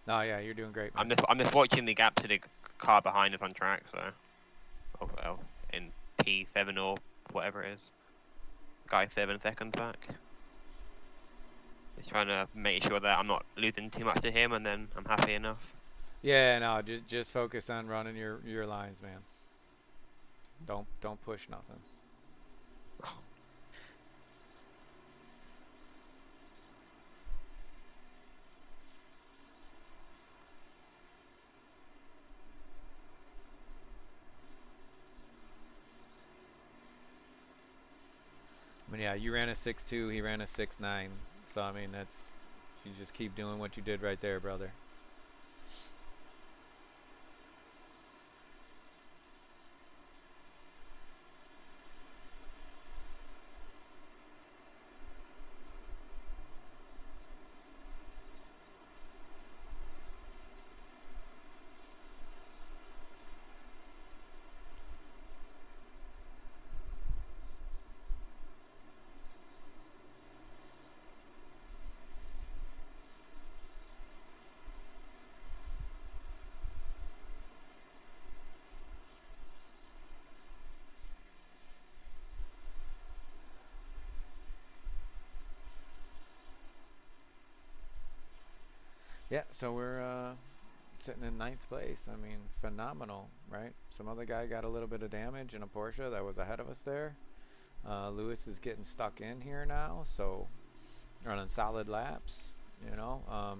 No, yeah, you're doing great, man. I'm just watching the gap to the car behind us on track, so. Oh, well, in P7 or whatever it is. Guy 7 seconds back. Just trying to make sure that I'm not losing too much to him, and then I'm happy enough. Yeah, no, just focus on running your lines, man. Don't push nothing. But yeah, you ran a 6.2, he ran a 6.9. So I mean, that's you just keep doing what you did right there, brother. Yeah, so we're sitting in 9th place. I mean, phenomenal, right? Some other guy got a little bit of damage in a Porsche that was ahead of us there. Lewis is getting stuck in here now, so running solid laps, you know.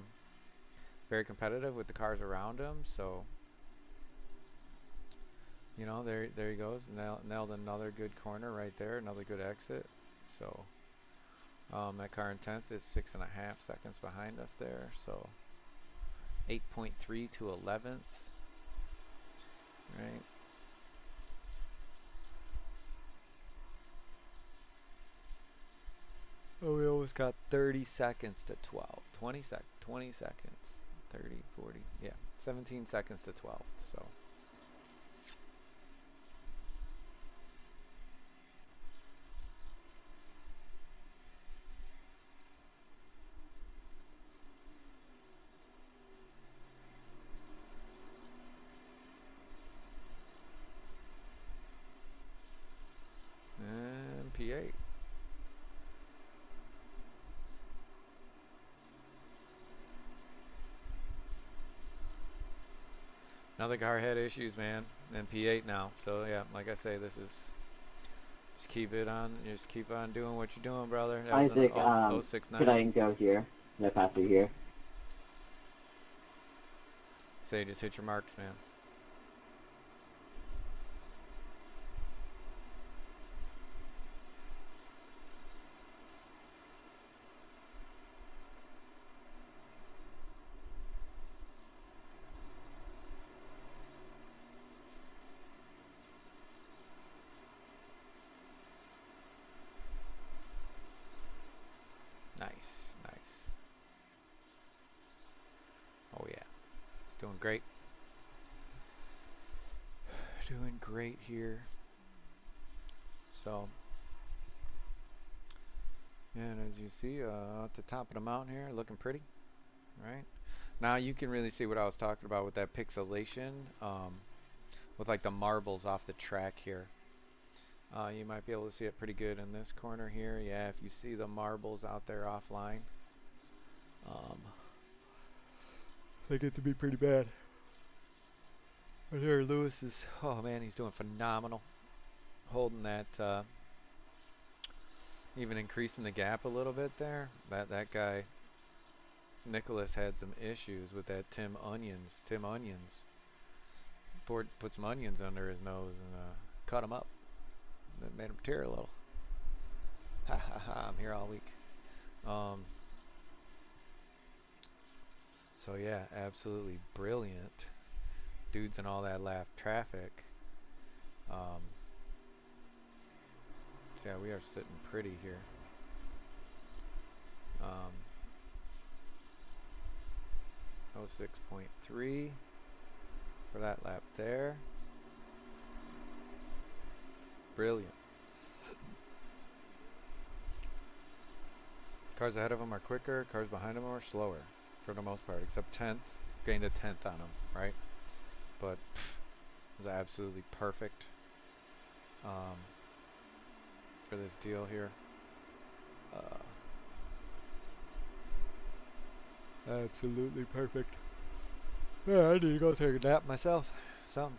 Very competitive with the cars around him, so you know, there he goes. Nailed another good corner right there, another good exit. So that car in 10th is 6.5 seconds behind us there, so 8.3 to 11th, right? Oh, we almost got 30 seconds to 12. 20 seconds. 30, 40. Yeah, 17 seconds to 12th, so. And P8. Another car had issues, man. And P8 now. So yeah, like I say, this is just keep it on. Just keep on doing what you're doing, brother. That Isaac, was an 069. could I go here? Can I pass through here? Say just hit your marks, man. Nice, nice. Oh yeah, it's doing great. Doing great here. So, and as you see, at the top of the mountain here, looking pretty, right? Now you can really see what I was talking about with that pixelation, with like the marbles off the track here. You might be able to see it pretty good in this corner here. Yeah, if you see the marbles out there offline, they get to be pretty bad. But there, Lewis is, oh man, he's doing phenomenal. Holding that, even increasing the gap a little bit there. That guy, Nicholas, had some issues with that Tim Onions. Put some onions under his nose and cut him up. That made him tear a little. Ha ha ha, I'm here all week. So yeah, absolutely brilliant. Dudes in all that lap traffic. So yeah, we are sitting pretty here. 06.3 for that lap there. Brilliant. Cars ahead of them are quicker, cars behind them are slower for the most part, except 10th. Gained a 10th on them, right? But it was absolutely perfect for this deal here. Absolutely perfect. Yeah, I need to go take a nap myself. Something.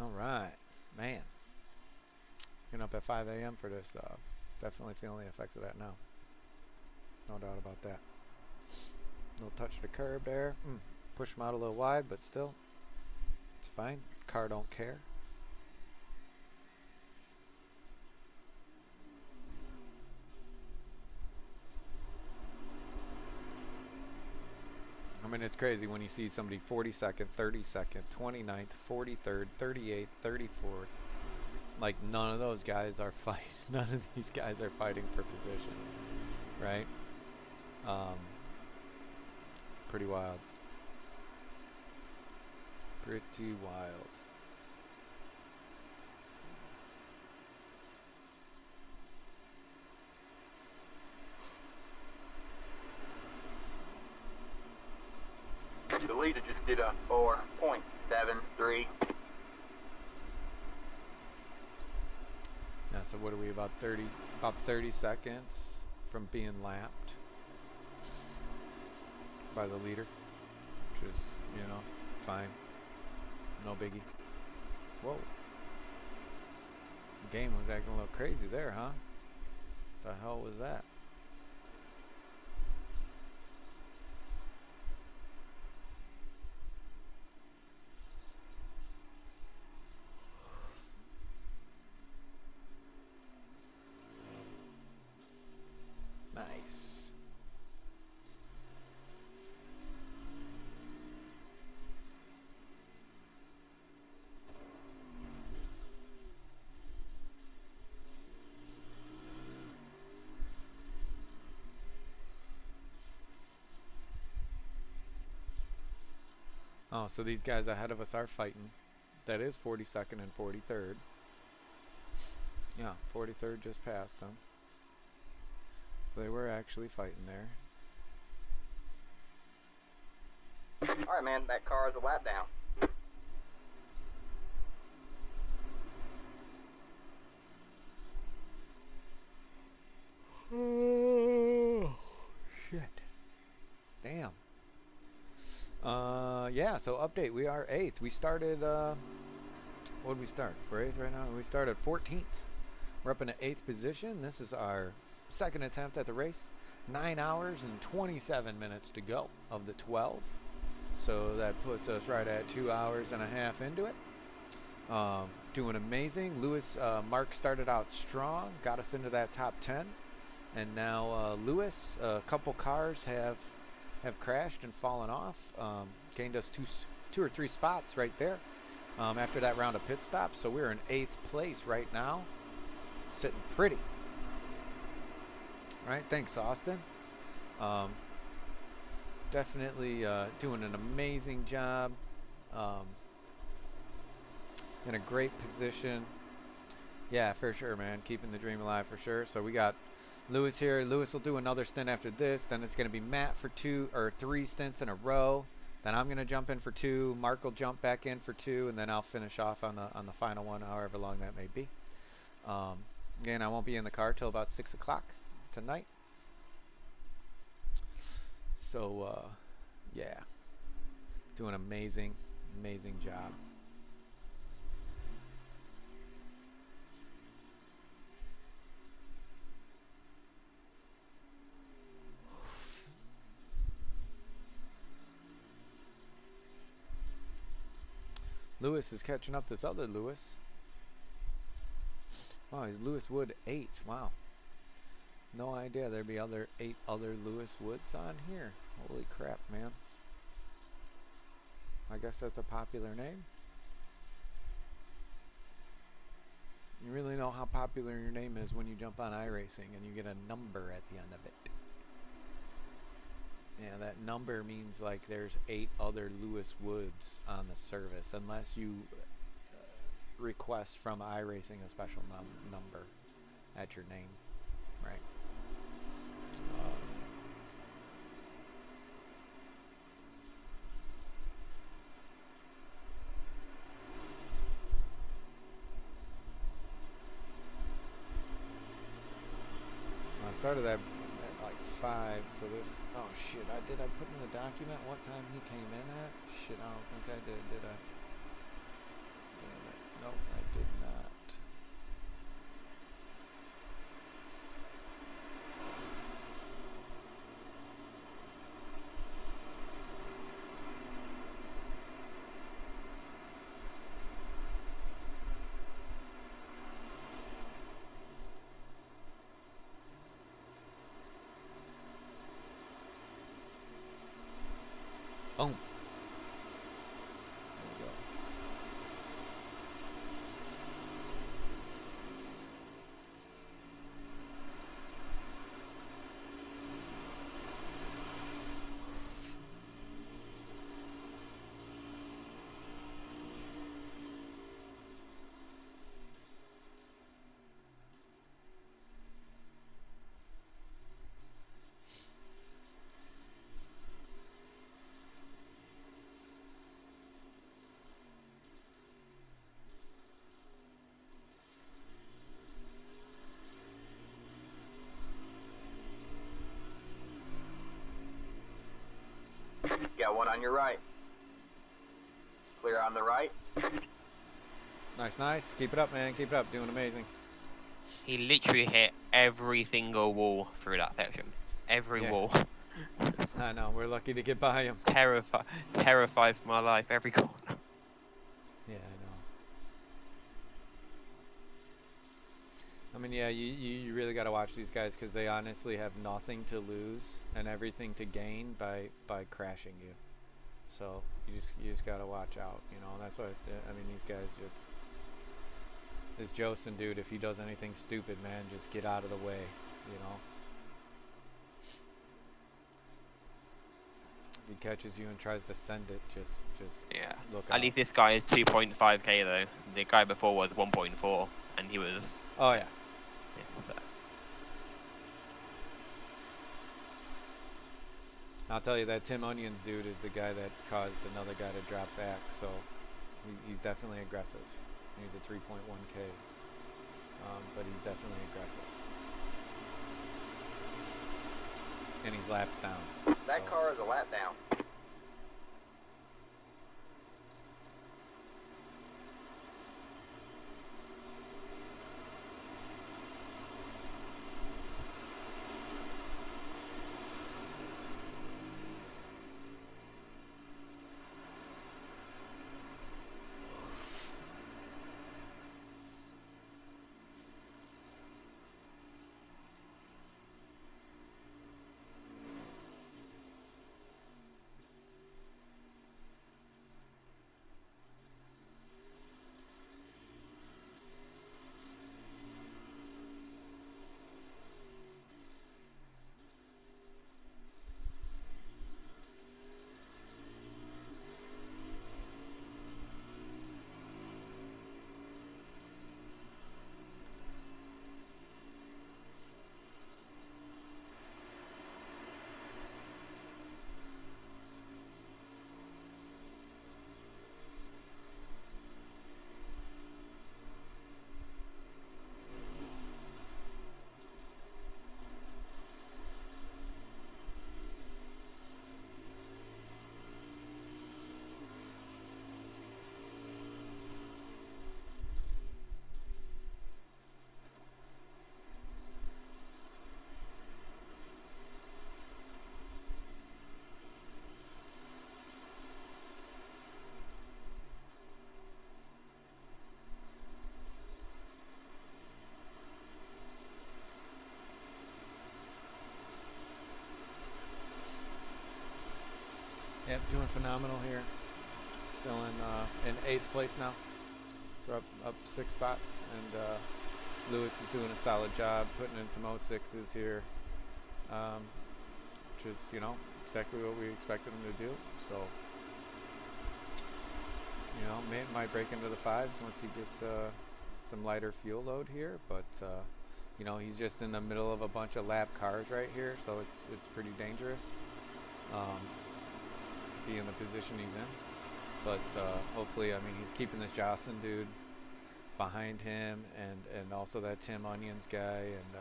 Alright, man. Getting up at 5 a.m. for this, definitely feeling the effects of that now. No doubt about that. Little touch of the curb there. Push them out a little wide, but still, it's fine. Car don't care. I mean, it's crazy when you see somebody 42nd, 32nd, 29th, 43rd, 38th, 34th. Like, none of those guys are fighting. None of these guys are fighting for position, right? Pretty wild. Pretty wild. The leader just did a 4.73. Yeah, so what are we, about 30 seconds from being lapped by the leader, which is, you know, fine. No biggie. Whoa. The game was acting a little crazy there, huh? What the hell was that? Nice. Oh, so these guys ahead of us are fighting. That is 42nd and 43rd. Yeah, 43rd just passed them. So they were actually fighting there. Alright, man, that car is a lap down. Oh, shit. Damn. Yeah, so update. We are 8th. We started, what did we start? For 8th right now? We started 14th. We're up in the 8th position. This is our second attempt at the race. 9 hours and 27 minutes to go of the 12. So that puts us right at 2 hours and a half into it. Doing amazing. Mark started out strong, got us into that top 10. And now Lewis, a couple cars have crashed and fallen off. Gained us two or three spots right there after that round of pit stops. So we're in 8th place right now. Sitting pretty. Right, thanks Austin. Definitely doing an amazing job. in a great position. Yeah, for sure, man. Keeping the dream alive for sure. So we got Lewis here. Lewis will do another stint after this. Then it's going to be Matt for 2 or 3 stints in a row. Then I'm going to jump in for 2. Mark will jump back in for 2, and then I'll finish off on the final one, however long that may be. Again, I won't be in the car till about 6 o'clock tonight. So, yeah, doing an amazing, amazing job. Lewis is catching up this other Lewis. Wow, he's Lewis Wood 8. Wow. No idea there'd be 8 other Lewis Woods on here. Holy crap, man. I guess that's a popular name. You really know how popular your name is when you jump on iRacing and you get a number at the end of it. Yeah, that number means like there's 8 other Lewis Woods on the service, unless you request from iRacing a special number at your name, right? I started that at like 5, so this. Oh shit! Did I put in the document what time he came in at? Shit, I don't think I did. Did I? Damn it! Nope, I did not. Boom. There we go. Got one on your right. Clear on the right. Nice, nice. Keep it up, man. Keep it up. Doing amazing. He literally hit every single wall through that section. Every wall. I know. We're lucky to get by him. Terrified for my life. Every corner. Yeah, I know. I mean, yeah, you really got to watch these guys because they honestly have nothing to lose and everything to gain by crashing you. So you just got to watch out, you know. That's why I mean, these guys just, this Josen dude, if he does anything stupid, man, just get out of the way, you know. If he catches you and tries to send it, just yeah. look At out. least this guy is 2.5k though. The guy before was 1.4, and he was. Oh yeah. Yeah. So. I'll tell you that Tim Onions dude is the guy that caused another guy to drop back, so he's definitely aggressive. He's a 3.1k, but he's definitely aggressive. And he's laps down. That car is a lap down. doing phenomenal here. Still in 8th place now. So we're up 6 spots, and Lewis is doing a solid job putting in some 06s here, which is, you know, exactly what we expected him to do. So, you know, might break into the 5s once he gets some lighter fuel load here, but you know, he's just in the middle of a bunch of lap cars right here, so it's pretty dangerous, being the position he's in. But hopefully, I mean, he's keeping this Jocelyn dude behind him, and also that Tim Onions guy, and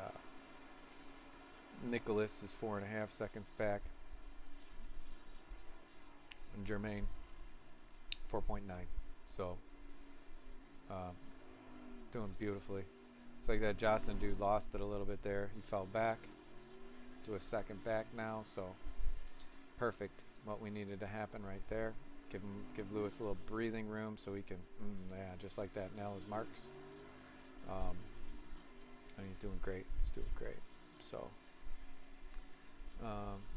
Nicholas is 4.5 seconds back, and Jermaine 4.9. So doing beautifully. It's like that Jocelyn dude lost it a little bit there. He fell back to a second back now, so perfect. What we needed to happen right there. Give Lewis a little breathing room so he can, yeah, just like that, nail his marks. And he's doing great. He's doing great. So,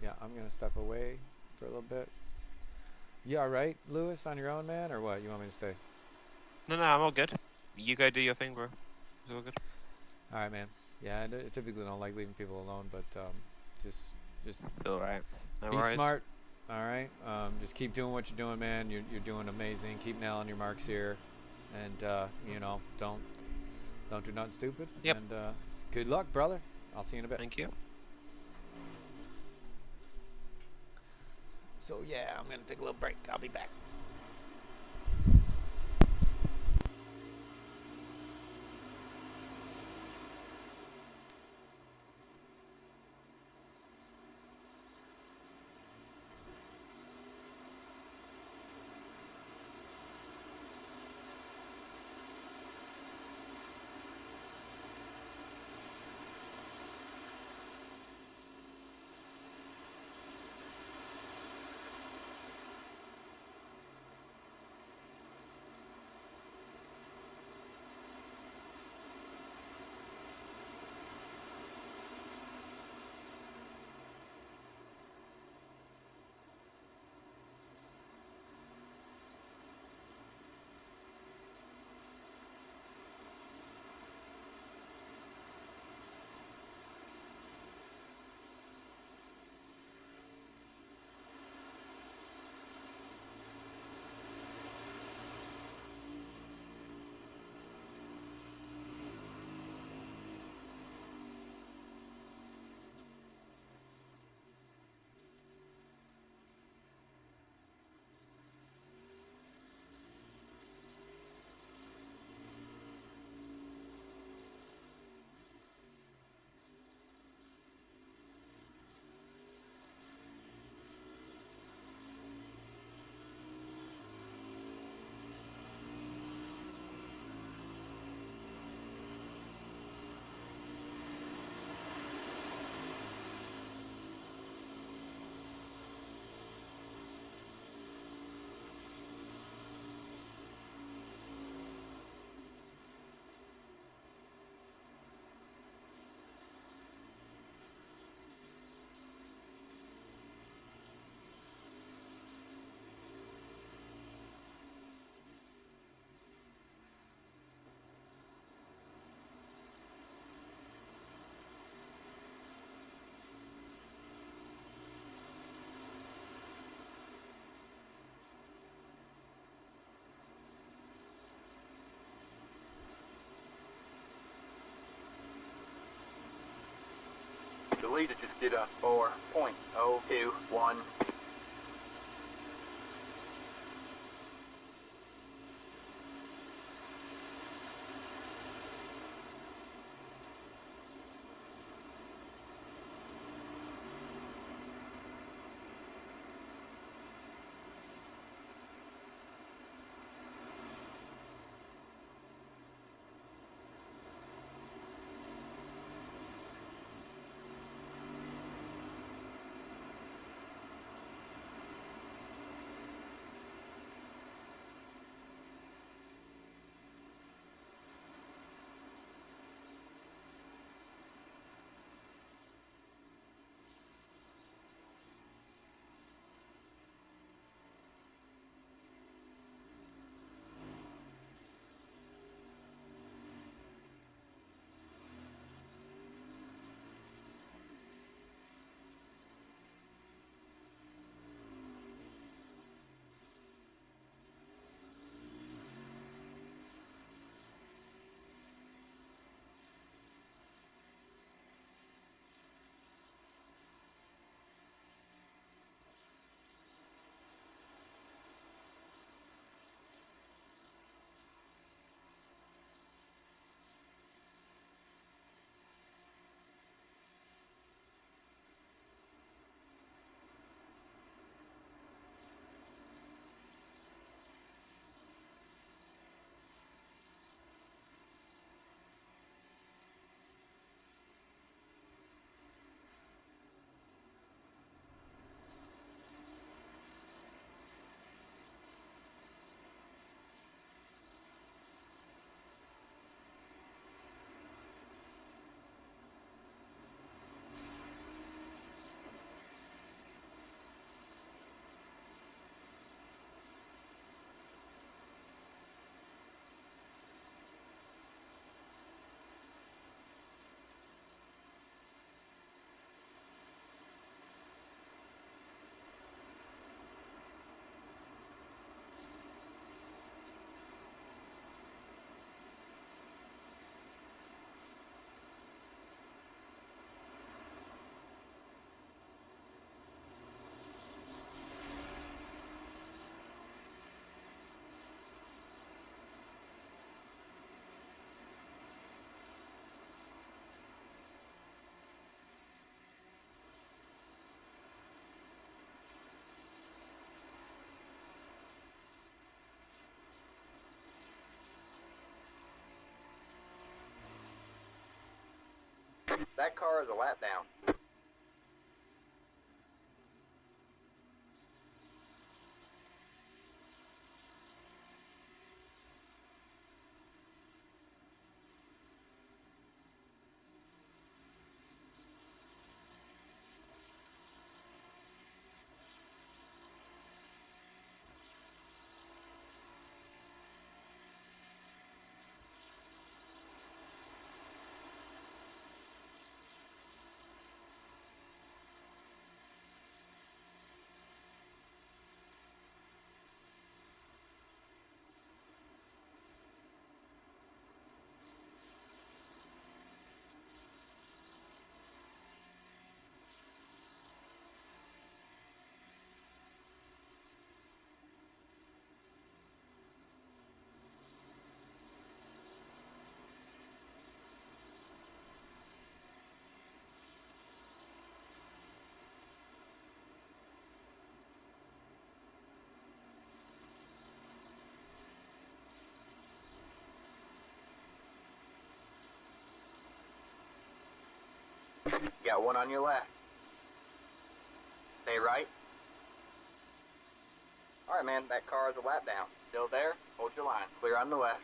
yeah, I'm gonna step away for a little bit. You all right, Lewis, on your own, man, or what? You want me to stay? No, I'm all good. You go do your thing, bro. It's all good. All right, man. Yeah, I typically don't like leaving people alone, but just it's all right. No be worries. smart. All right. Just keep doing what you're doing, man. You're doing amazing. Keep nailing your marks here, and you know, don't do nothing stupid. Yep. And good luck, brother. I'll see you in a bit. Thank you. So yeah, I'm gonna take a little break. I'll be back. The leader just did a 4.021. That car is a lap down. Got one on your left. Stay right. Alright, man, that car is a lap down. Still there? Hold your line. Clear on the left.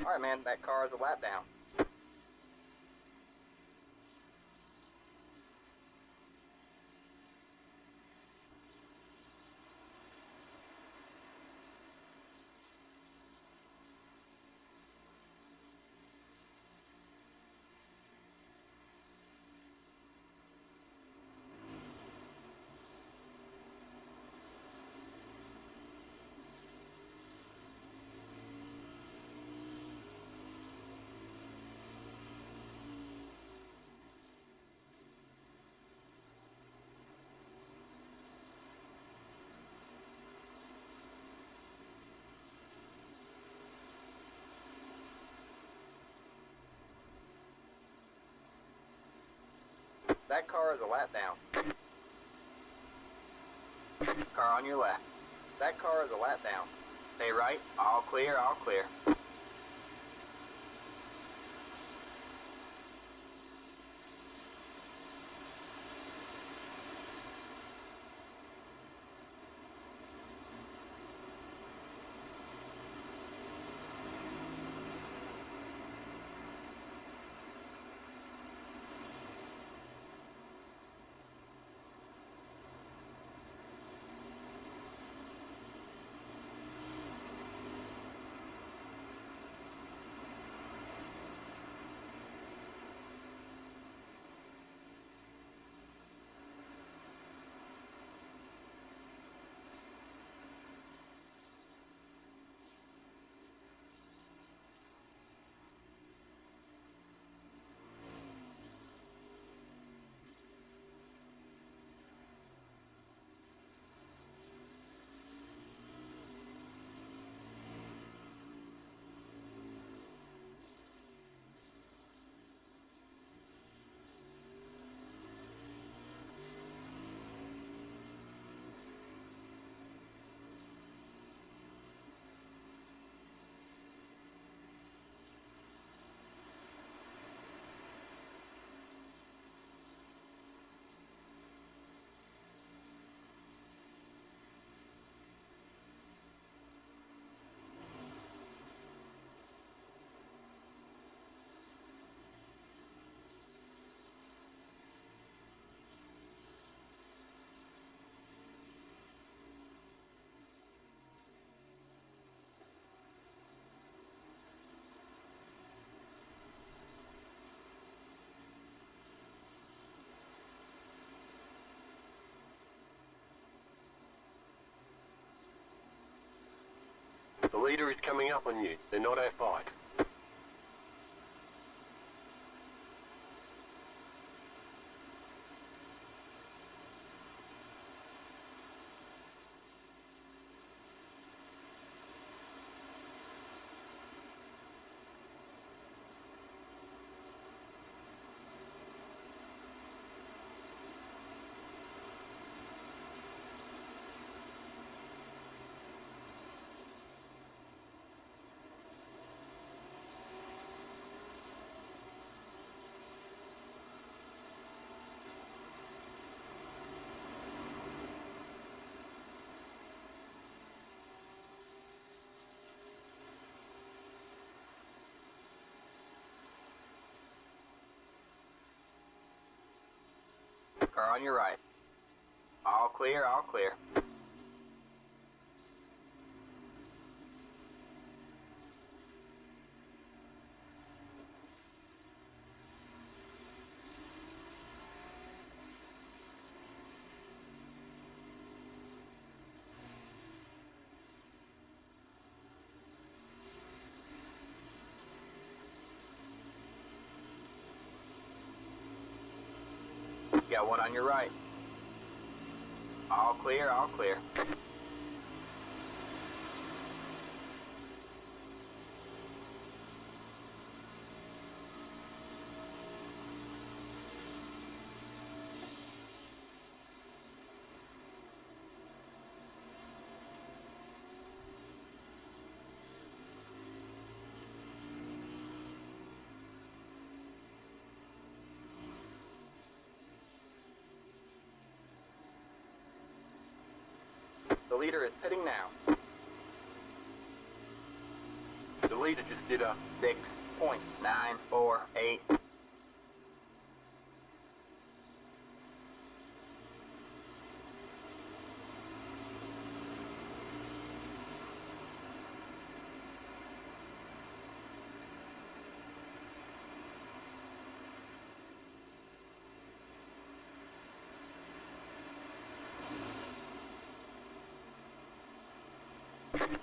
Alright, man, that car is a lap down. That car is a lap down. Car on your left. That car is a lap down. Stay right. All clear, all clear. The leader is coming up on you. They're not our fight. Car on your right. All clear, all clear. Got one on your right. All clear, all clear. The leader is pitting now. The leader just did a 6.948.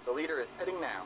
The leader is pitting now.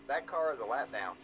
That car is a lap down.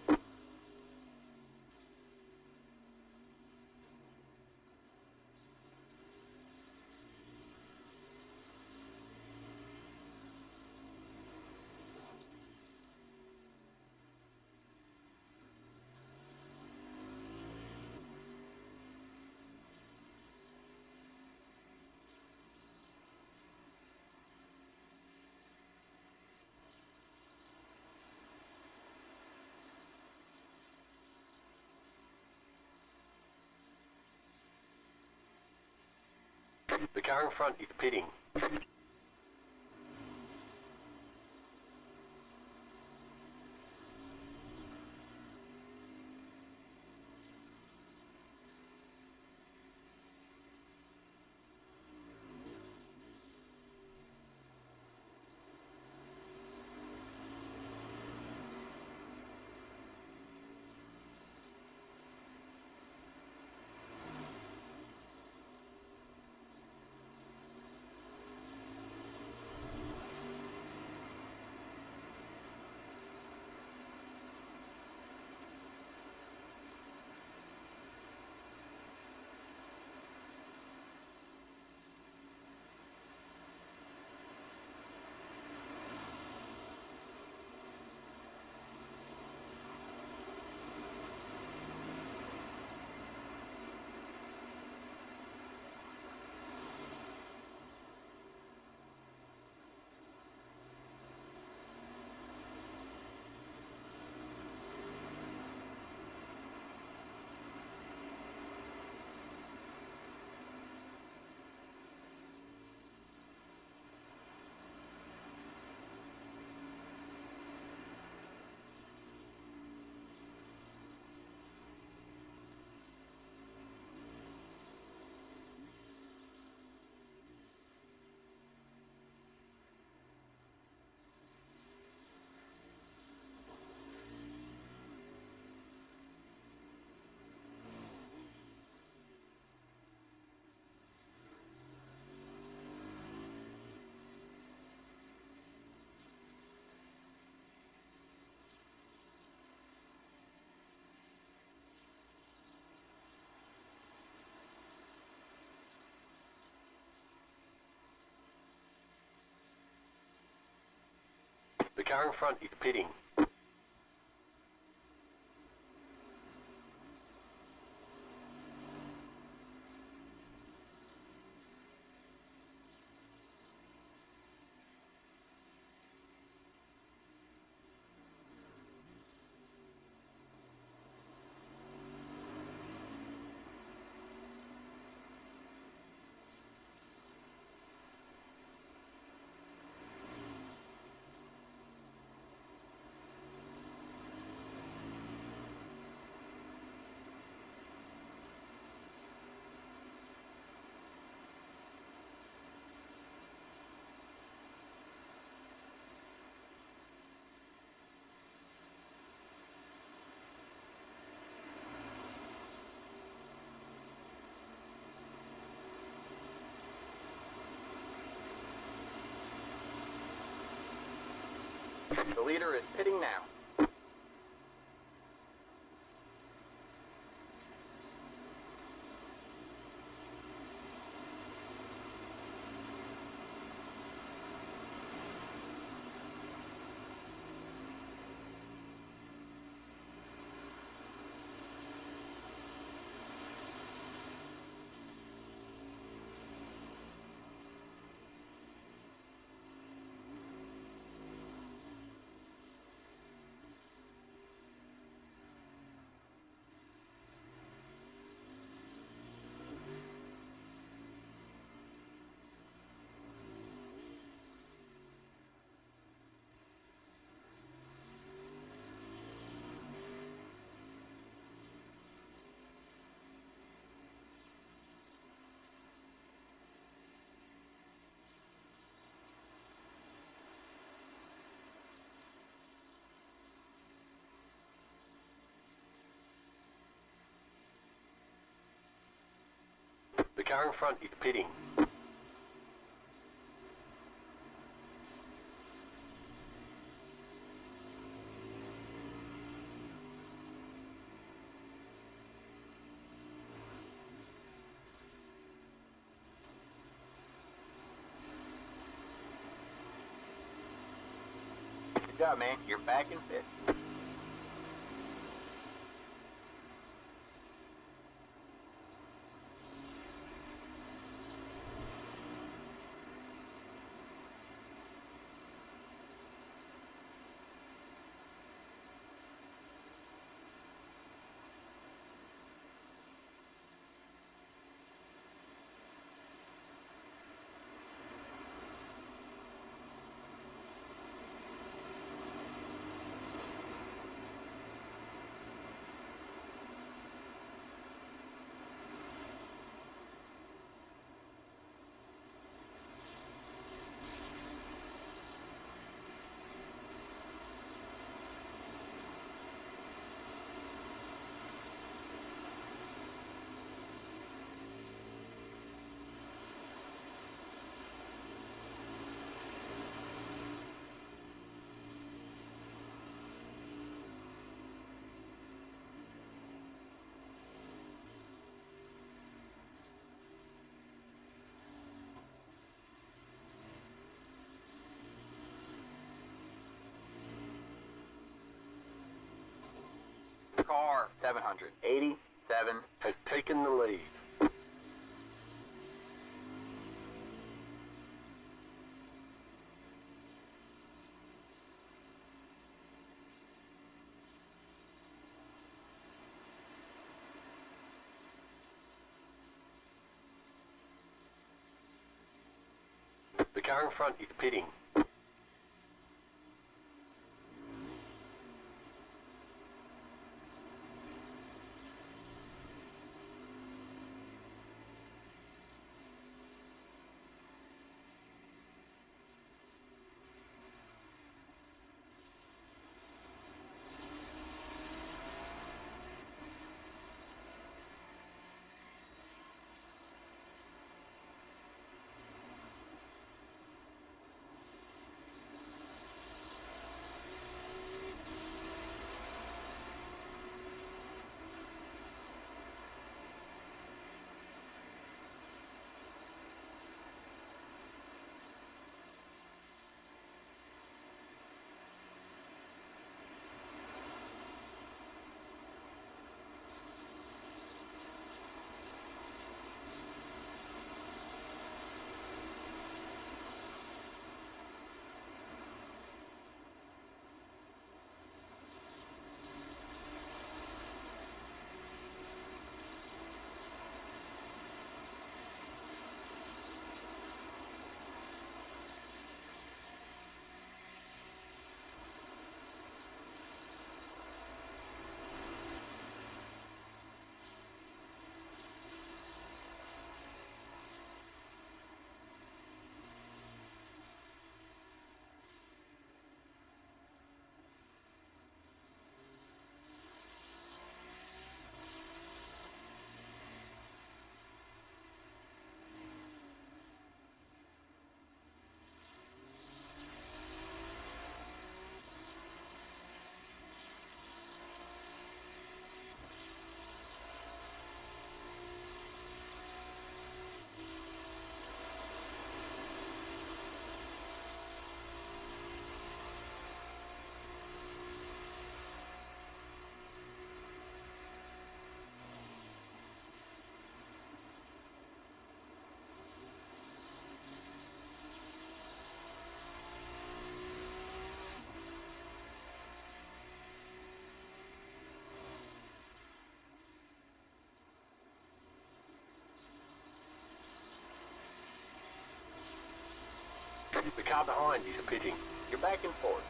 The car in front is pitting. The car in front is pitting. The leader is pitting now. The car in front is pitting. job, man. You're back in fifth. Car 787 has taken the lead. The car in front is pitting. The car behind is pitting. You're back and forth.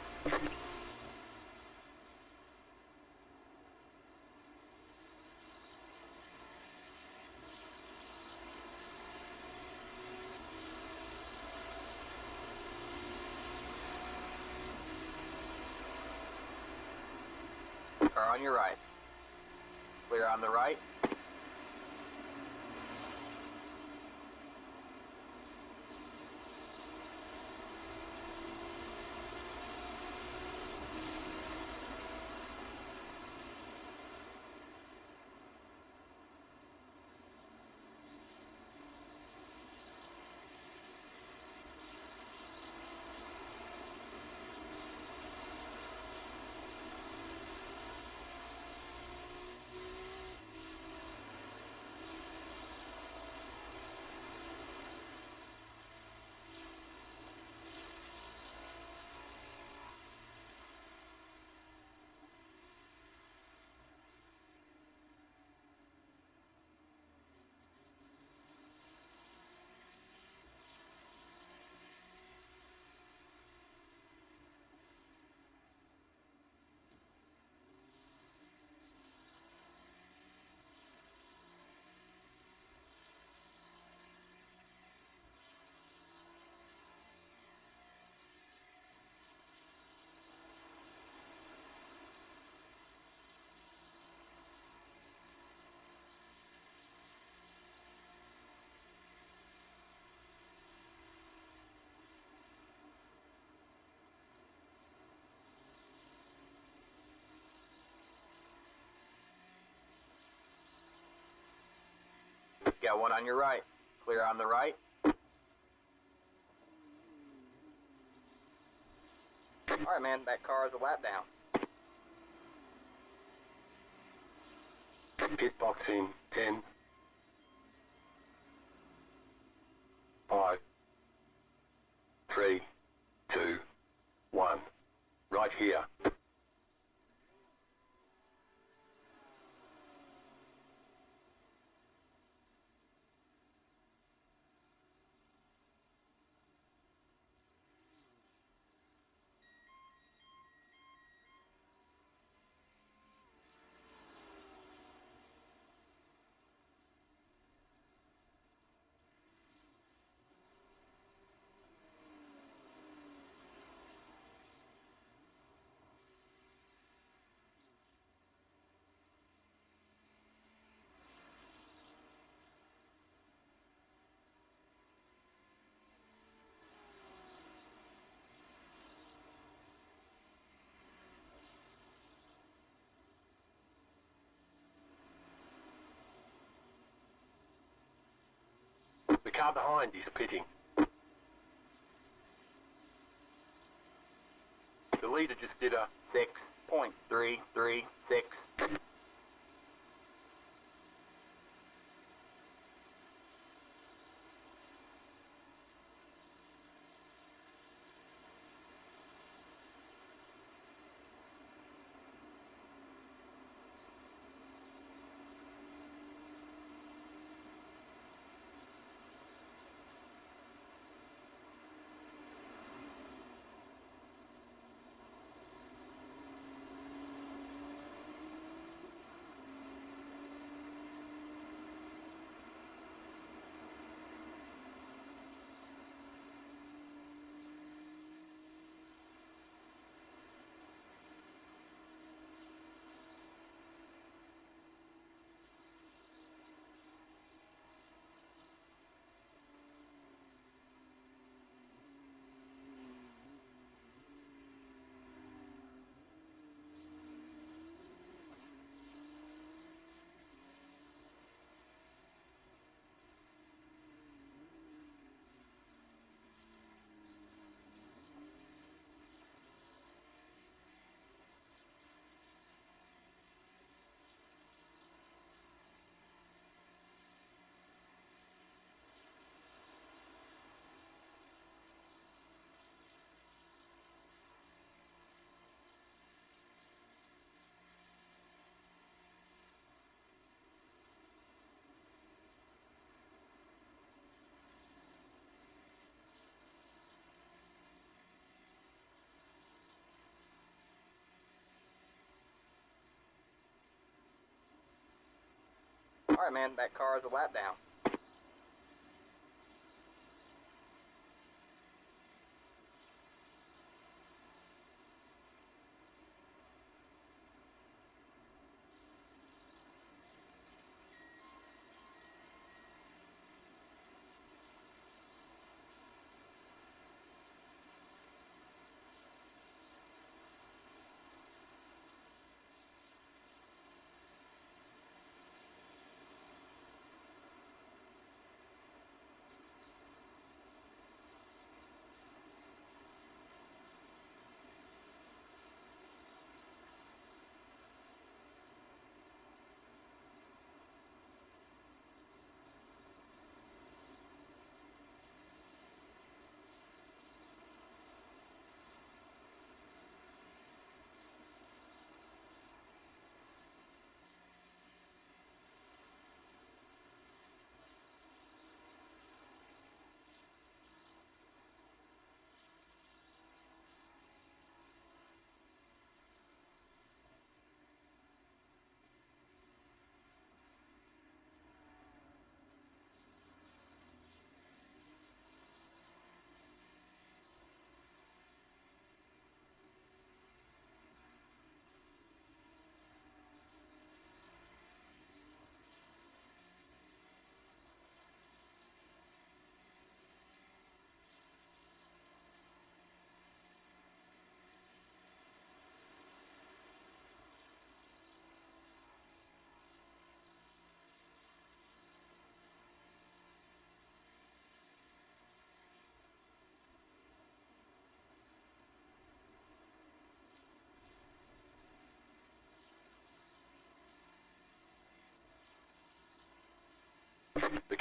Car on your right. Clear on the right. got one on your right. Clear on the right. Alright, man, that car is a lap down. Pit boxing 10, 5, 3, 2, 1. Right here. The car behind is pitting. The leader just did a 6.336. Alright, man, that car is a lap down.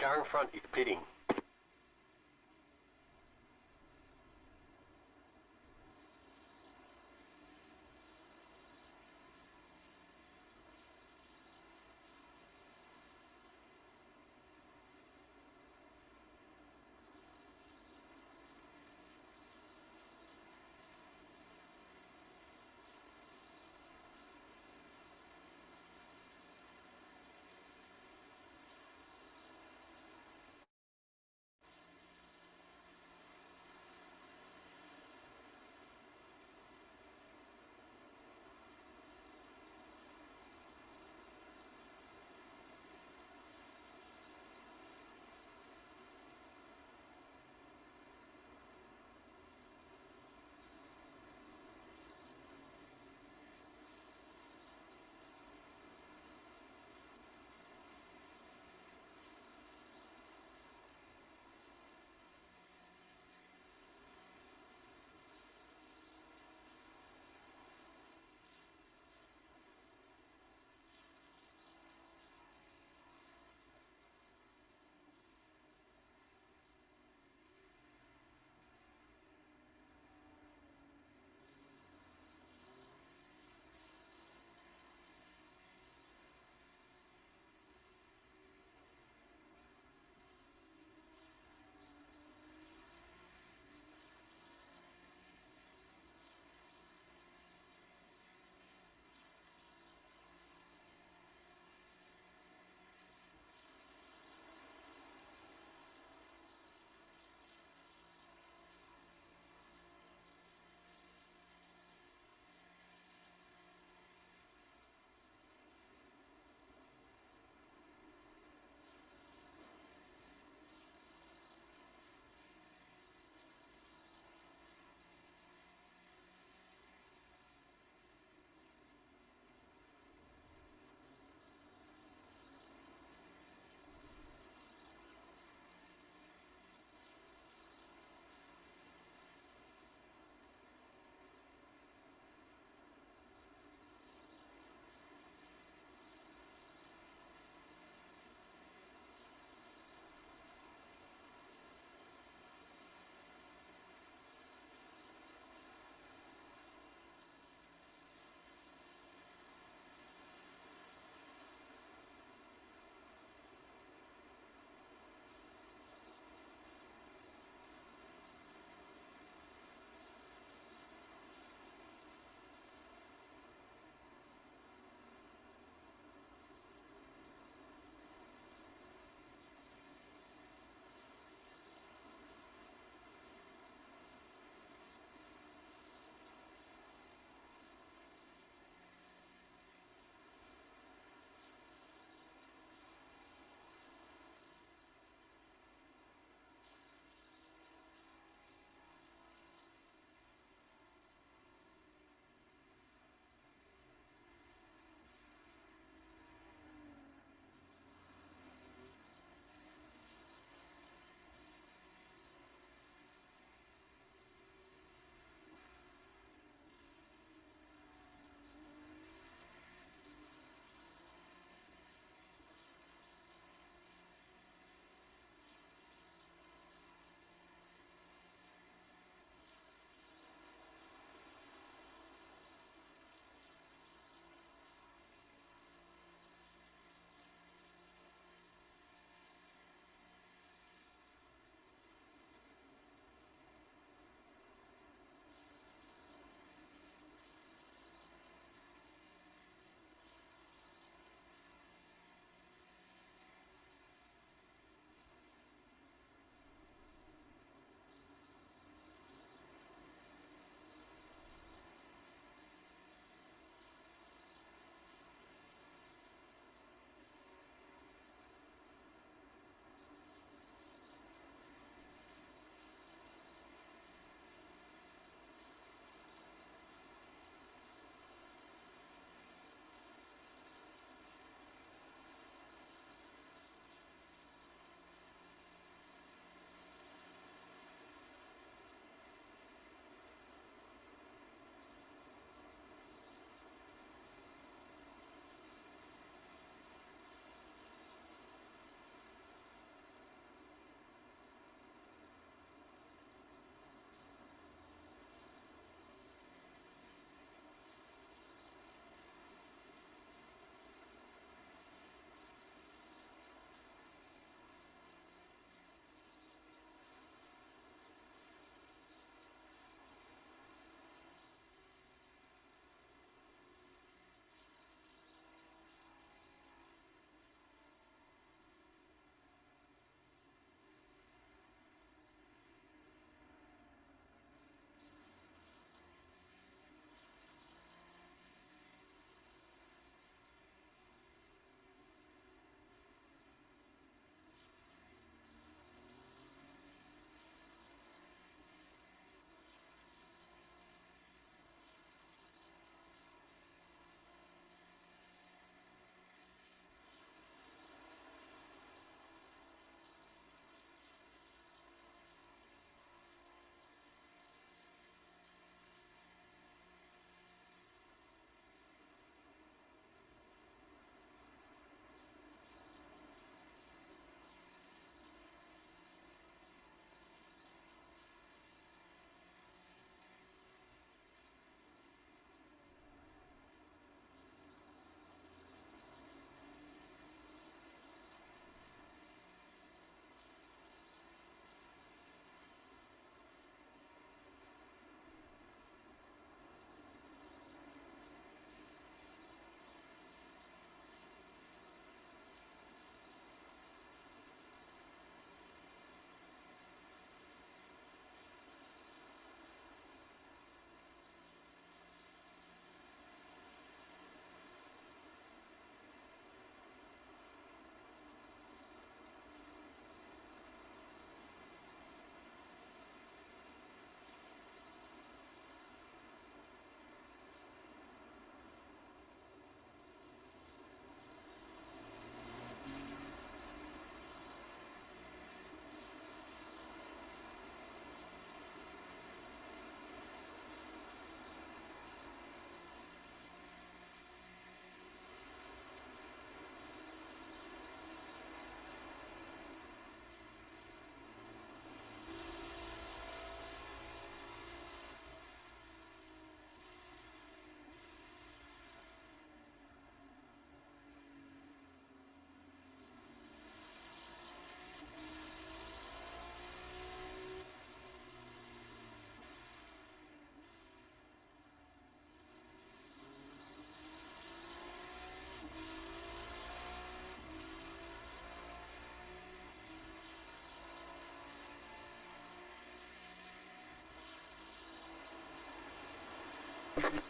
car in front is pitting.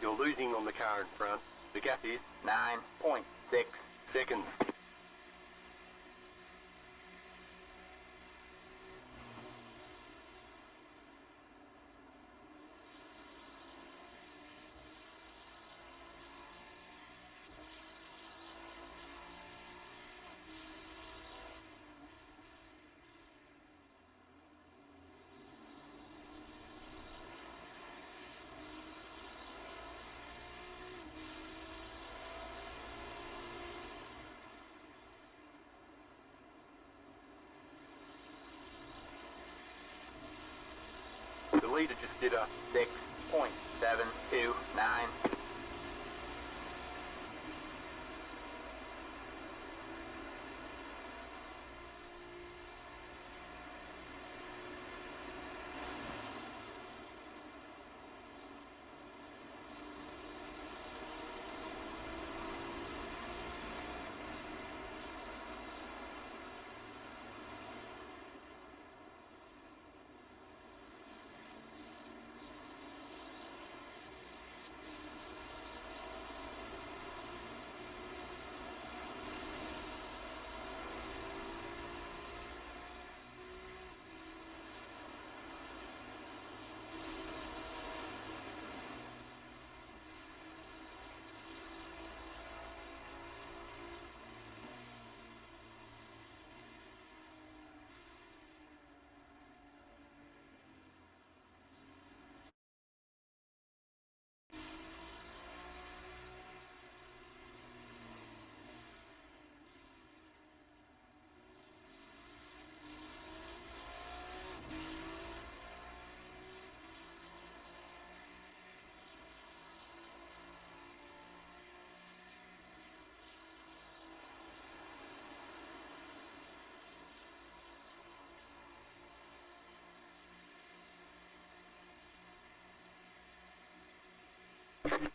You're losing on the car in front. The gap is 9.6 seconds. The leader just did a 6.729.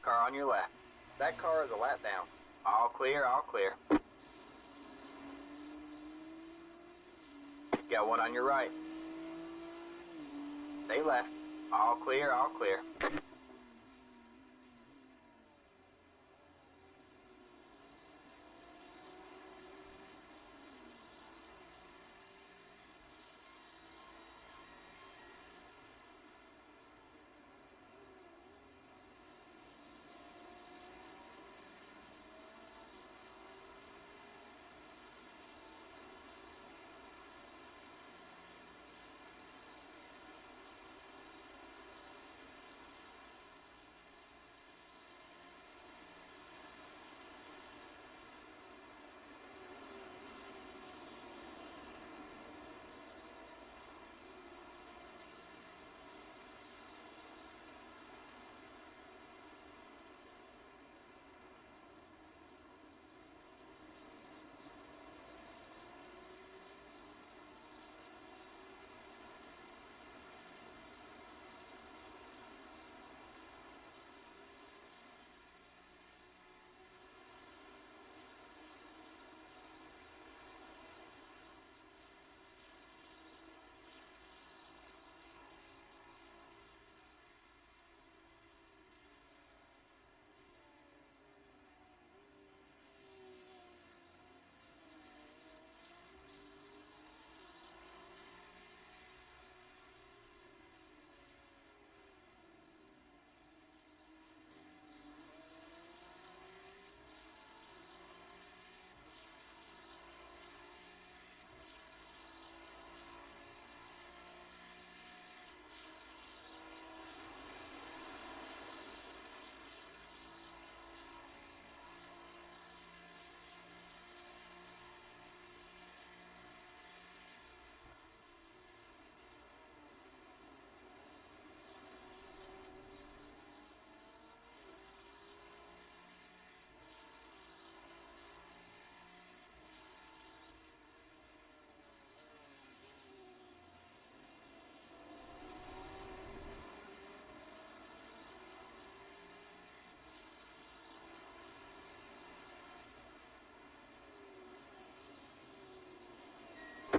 Car on your left. That car is a lap down. All clear, all clear. Got one on your right. Stay left. All clear, all clear.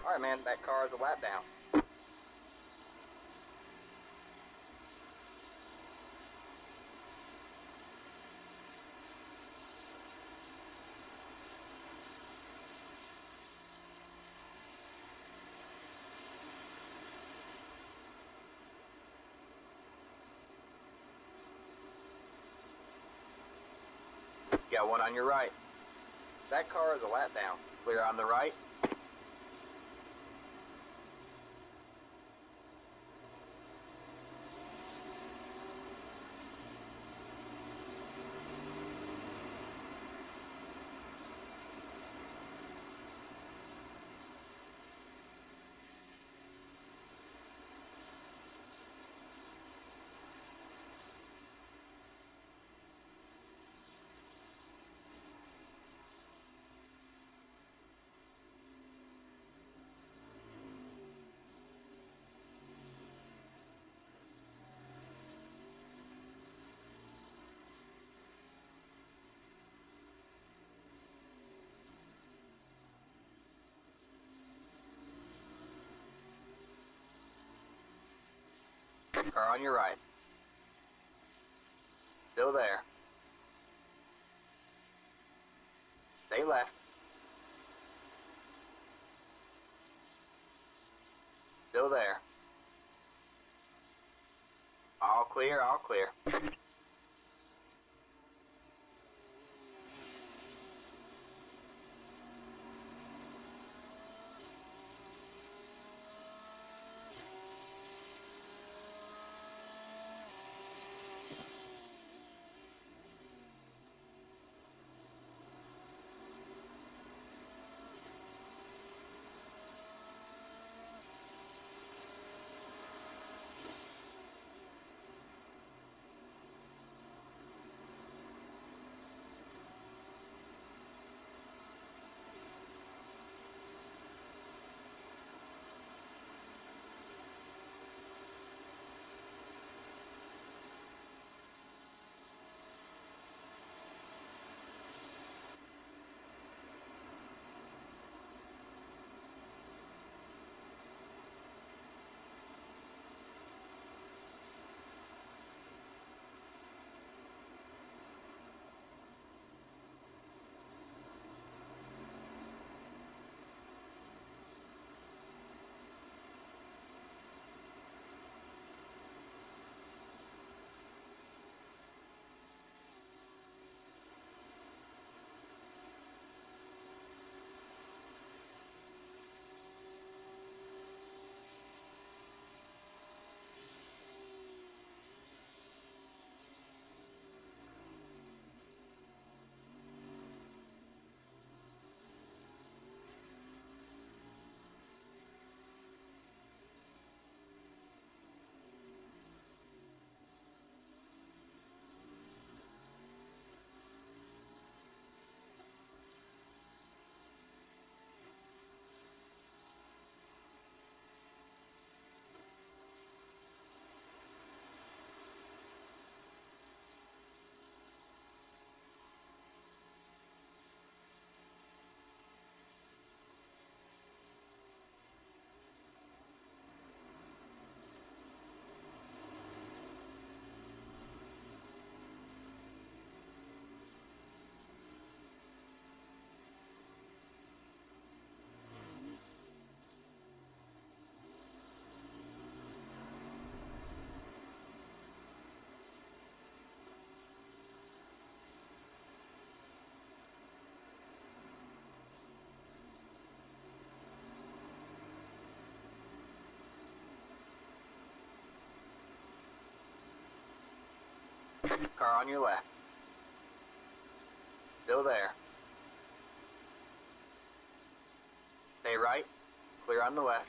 Alright, man, that car is a lap down. Got one on your right. That car is a lap down. Clear on the right. Car on your right. Still there. Stay left. Still there. All clear, all clear. Car on your left. Still there. Stay right. Clear on the left.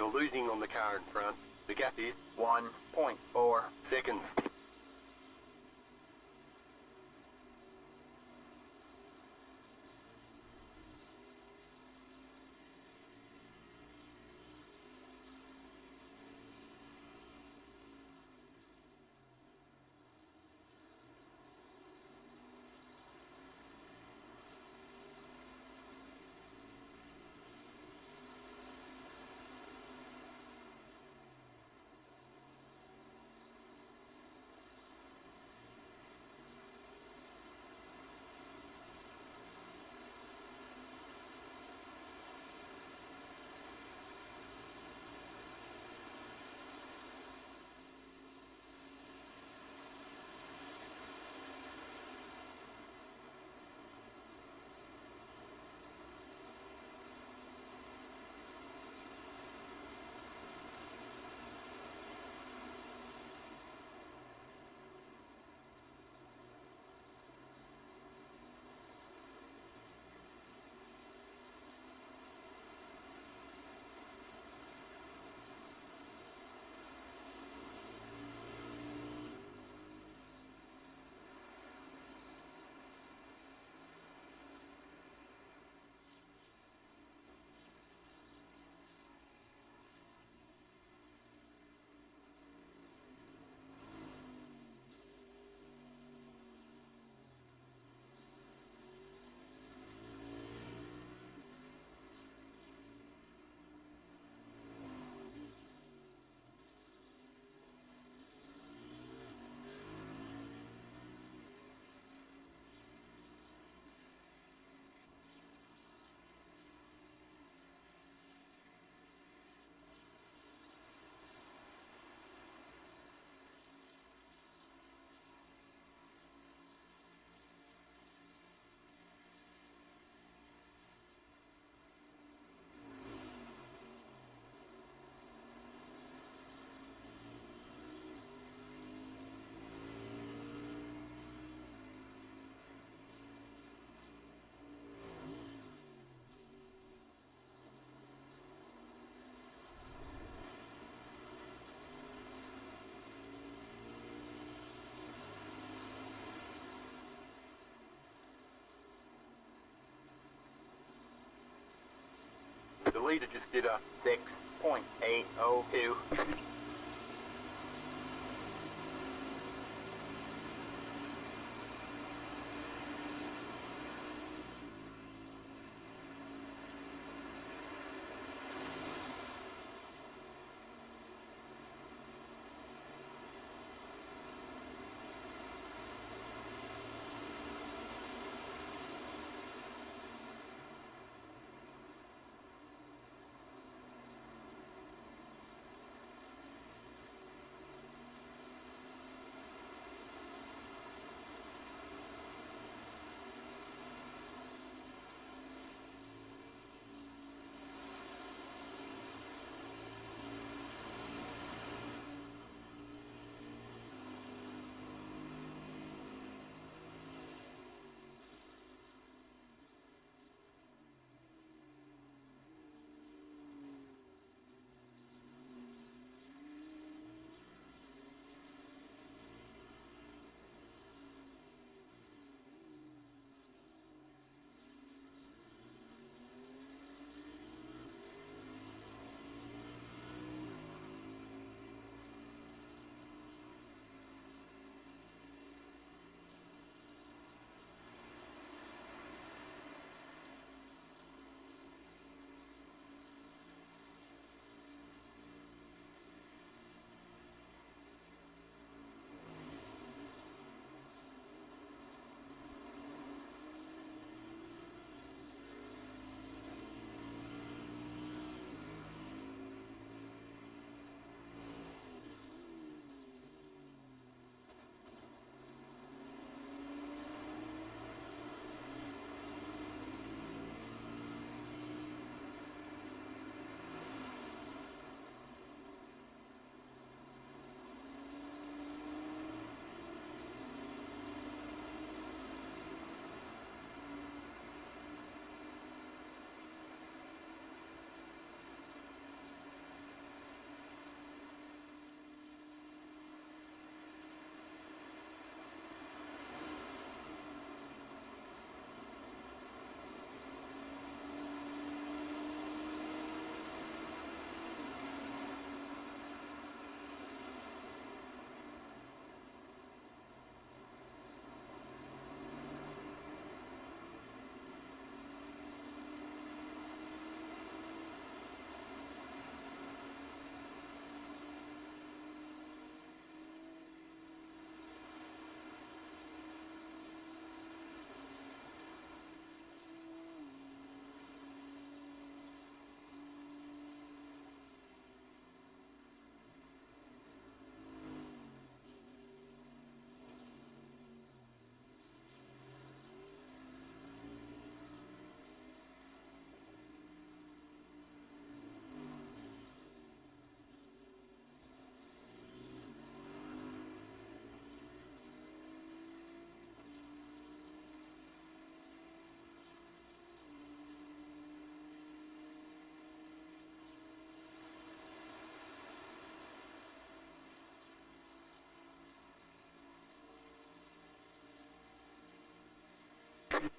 You're losing on the car in front. The gap is 1.4 seconds. The leader just did a 6.802.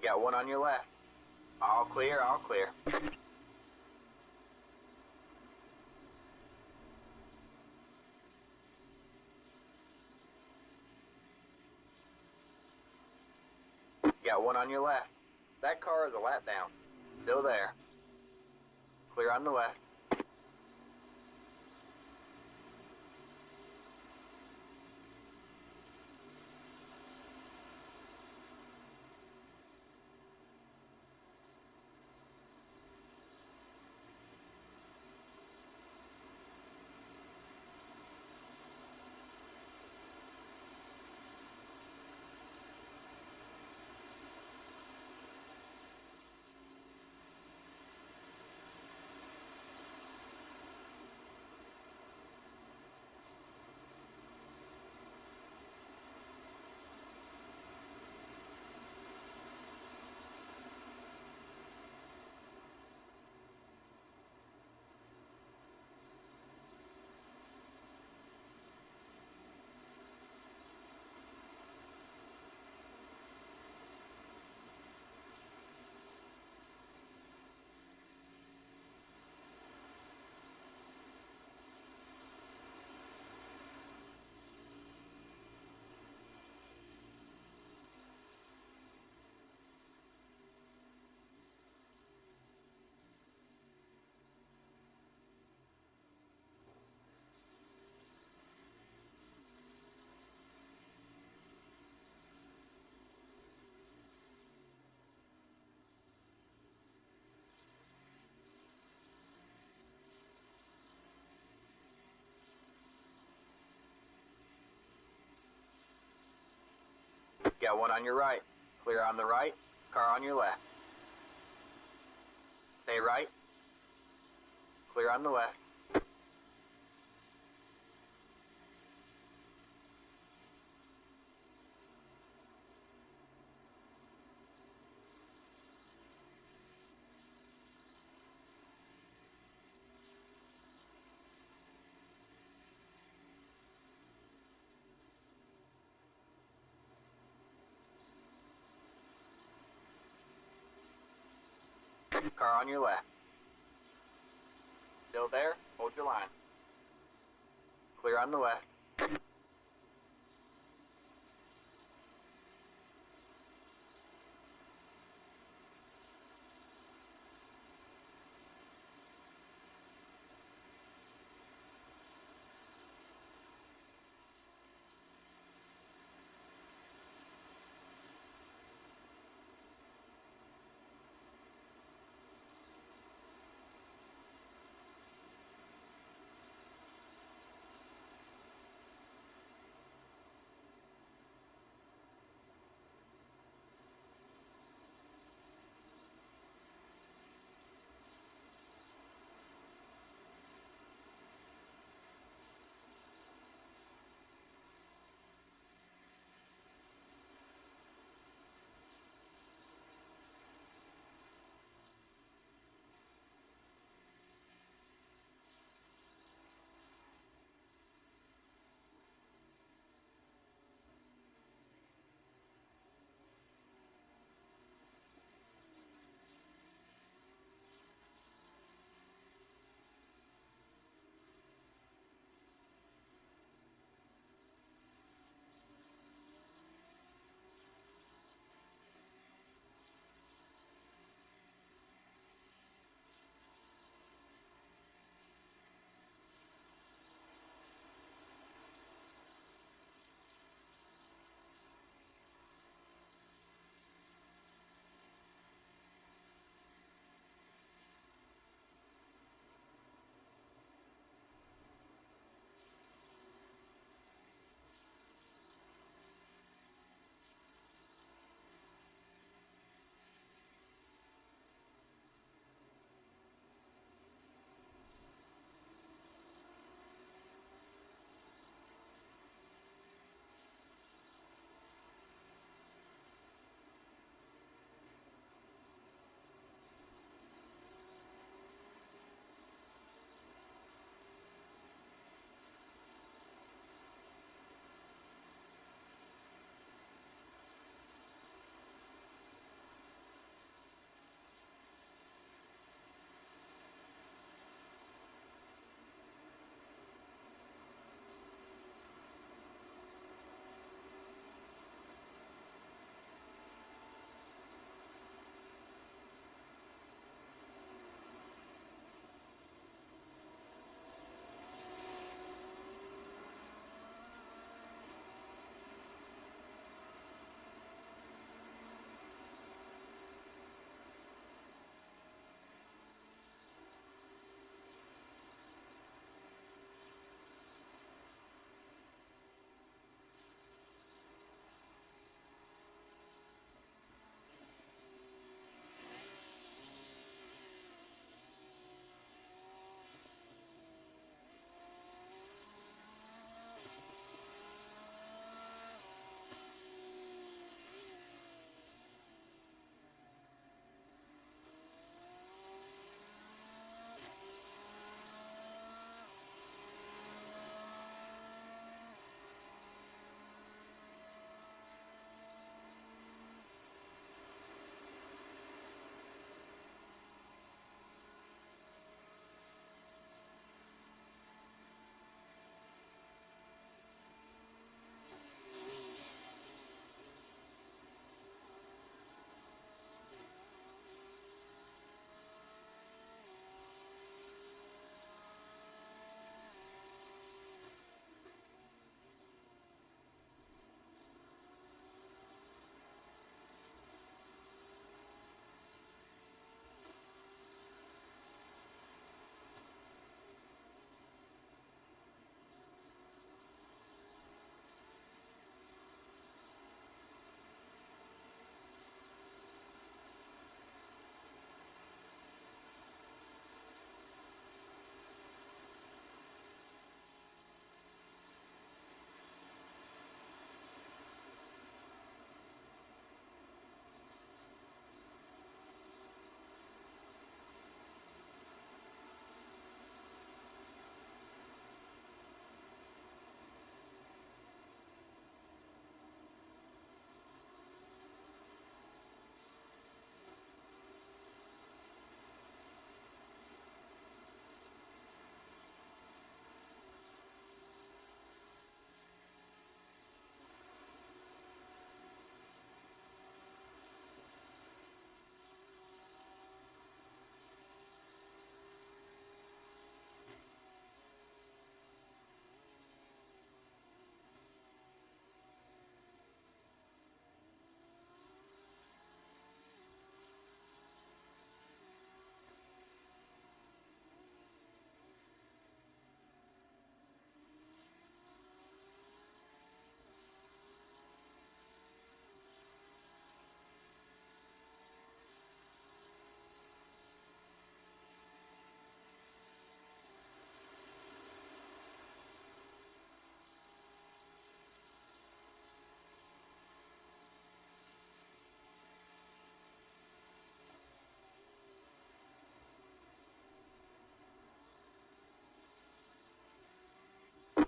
Got one on your left. All clear, all clear. Got one on your left. That car is a lap down. Still there. Clear on the left. Got one on your right. Clear on the right. Car on your left. Stay right. Clear on the left. Car on your left. Still there? Hold your line. Clear on the left.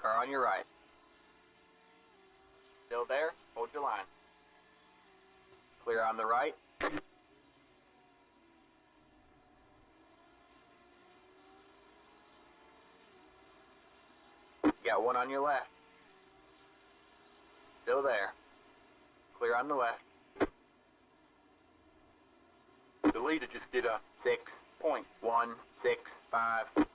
Car on your right. Still there? Hold your line. Clear on the right. Got one on your left. Still there. Clear on the left. The leader just did a 6.165.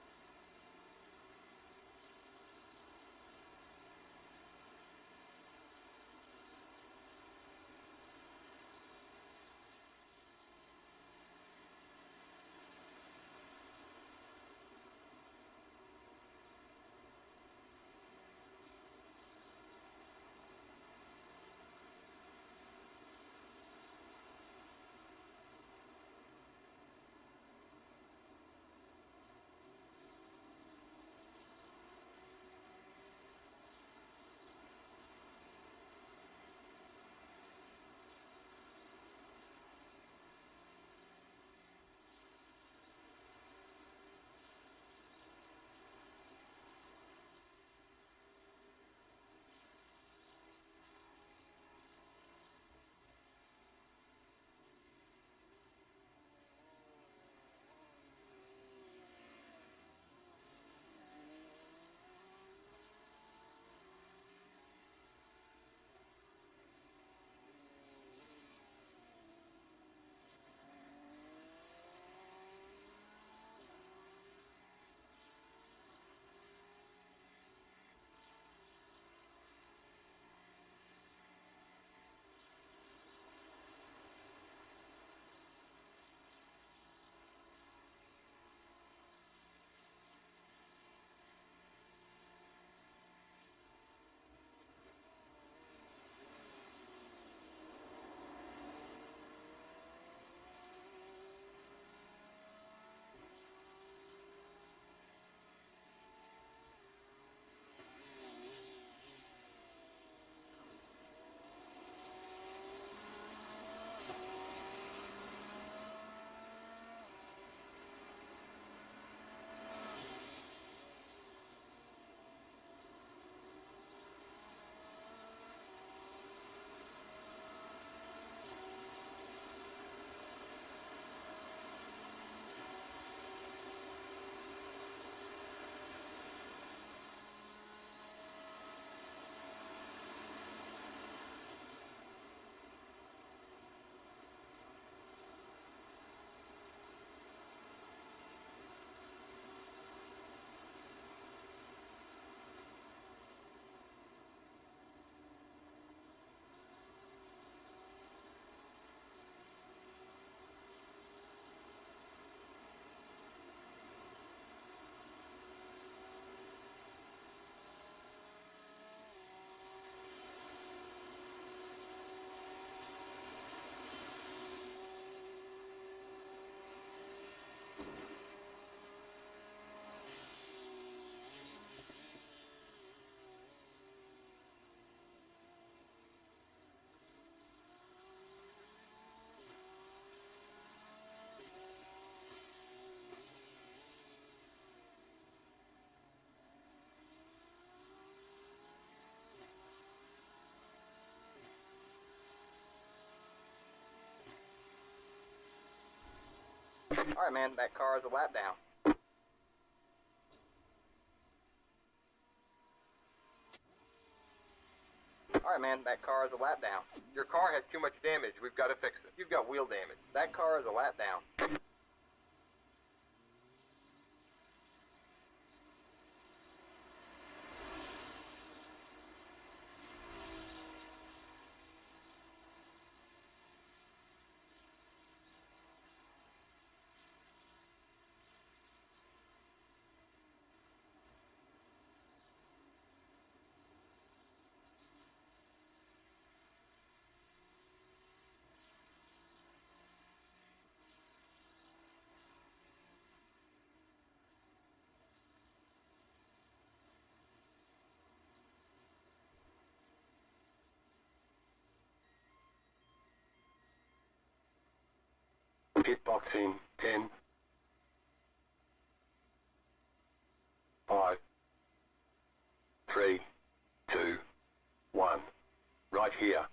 Alright, man, that car is a lap down. Alright, man, that car is a lap down. Your car has too much damage. We've got to fix it. You've got wheel damage. That car is a lap down. Pitboxing 10, 5, 3, right here.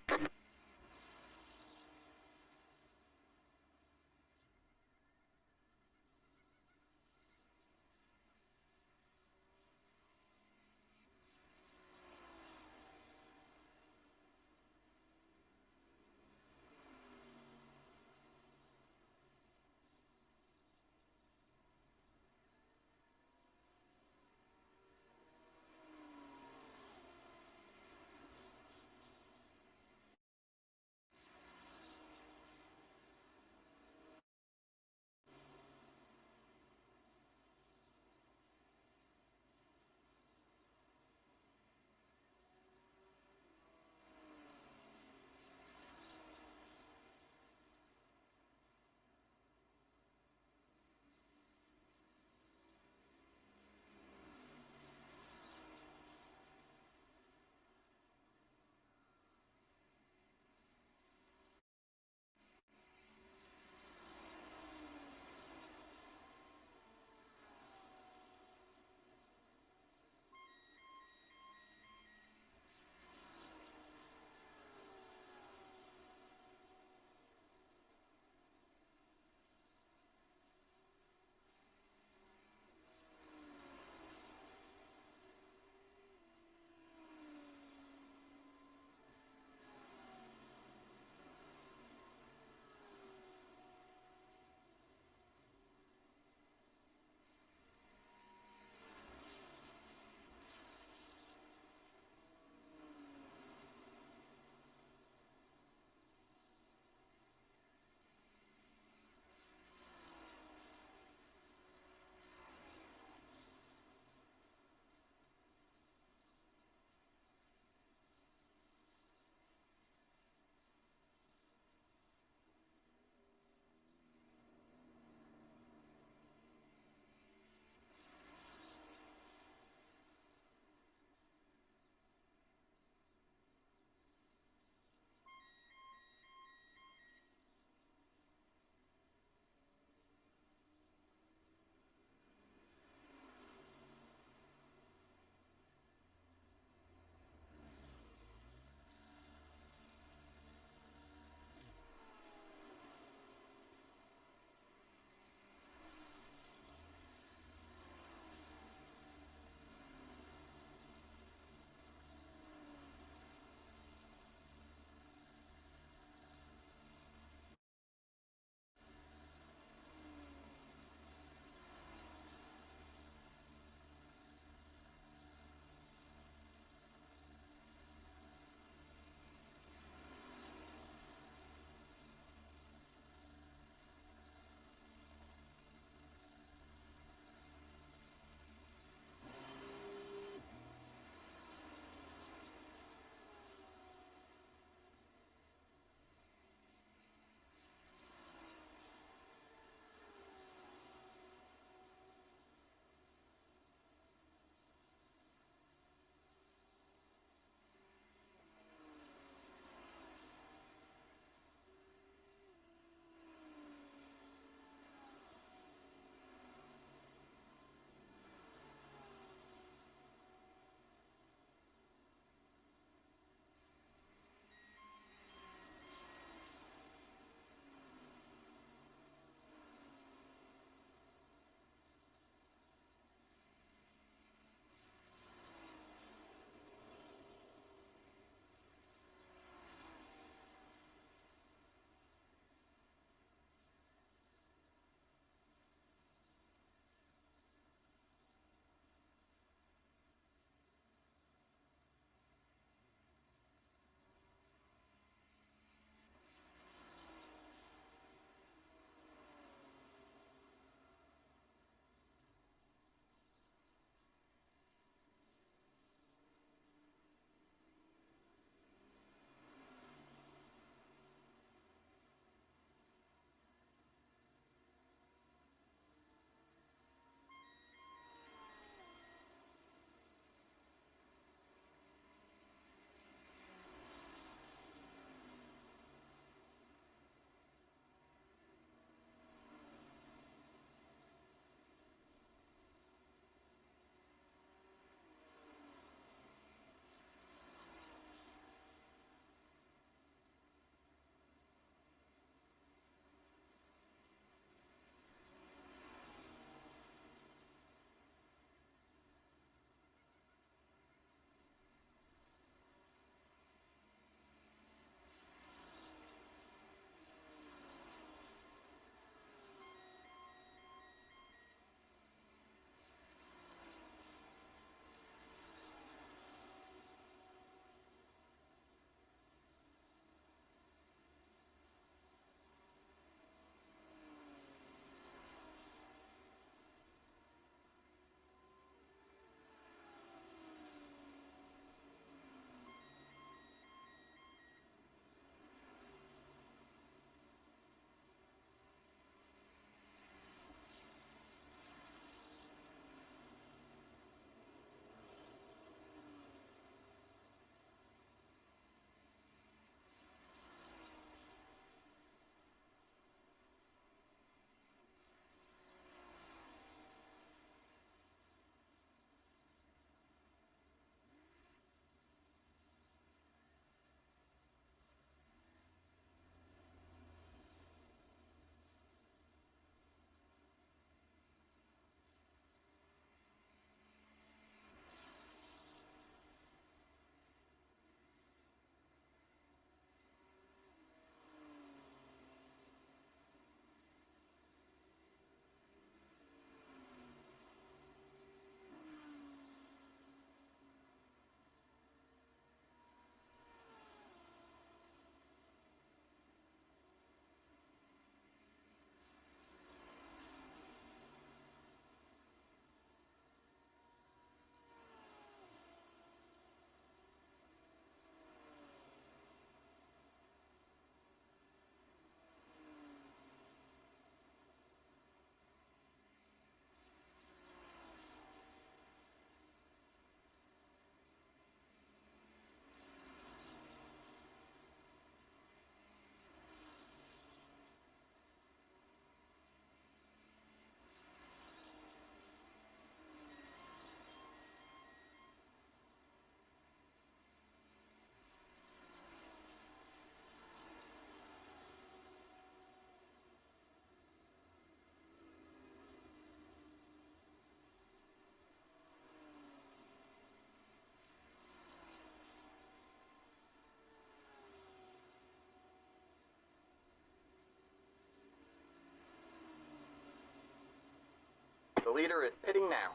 The leader is pitting now.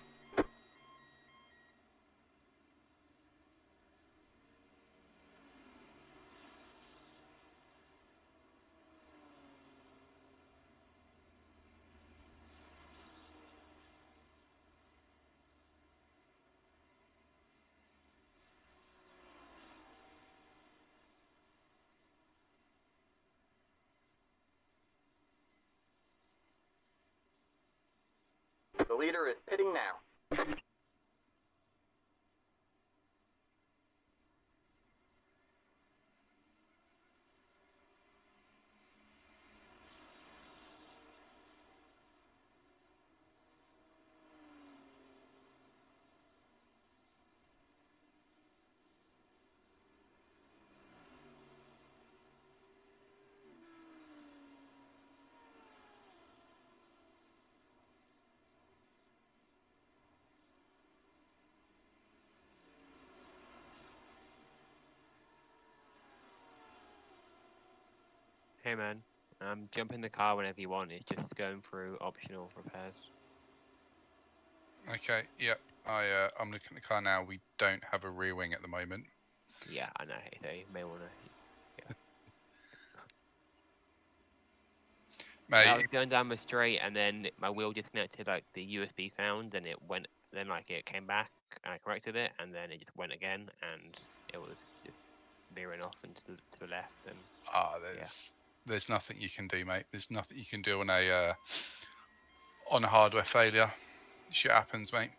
The leader is pitting now. Hey man, jump in the car whenever you want. It's just going through optional repairs. Okay, yep. I'm looking at the car now. We don't have a rear wing at the moment. Yeah, I know. So you may want to. Yeah. Mate, I was going down the straight, and then my wheel disconnected like the USB sound, and it went. Then like it came back, and I corrected it, and then it just went again, and it was just veering off into to the left. And there's nothing you can do, mate. There's nothing you can do on a hardware failure. Shit happens, mate.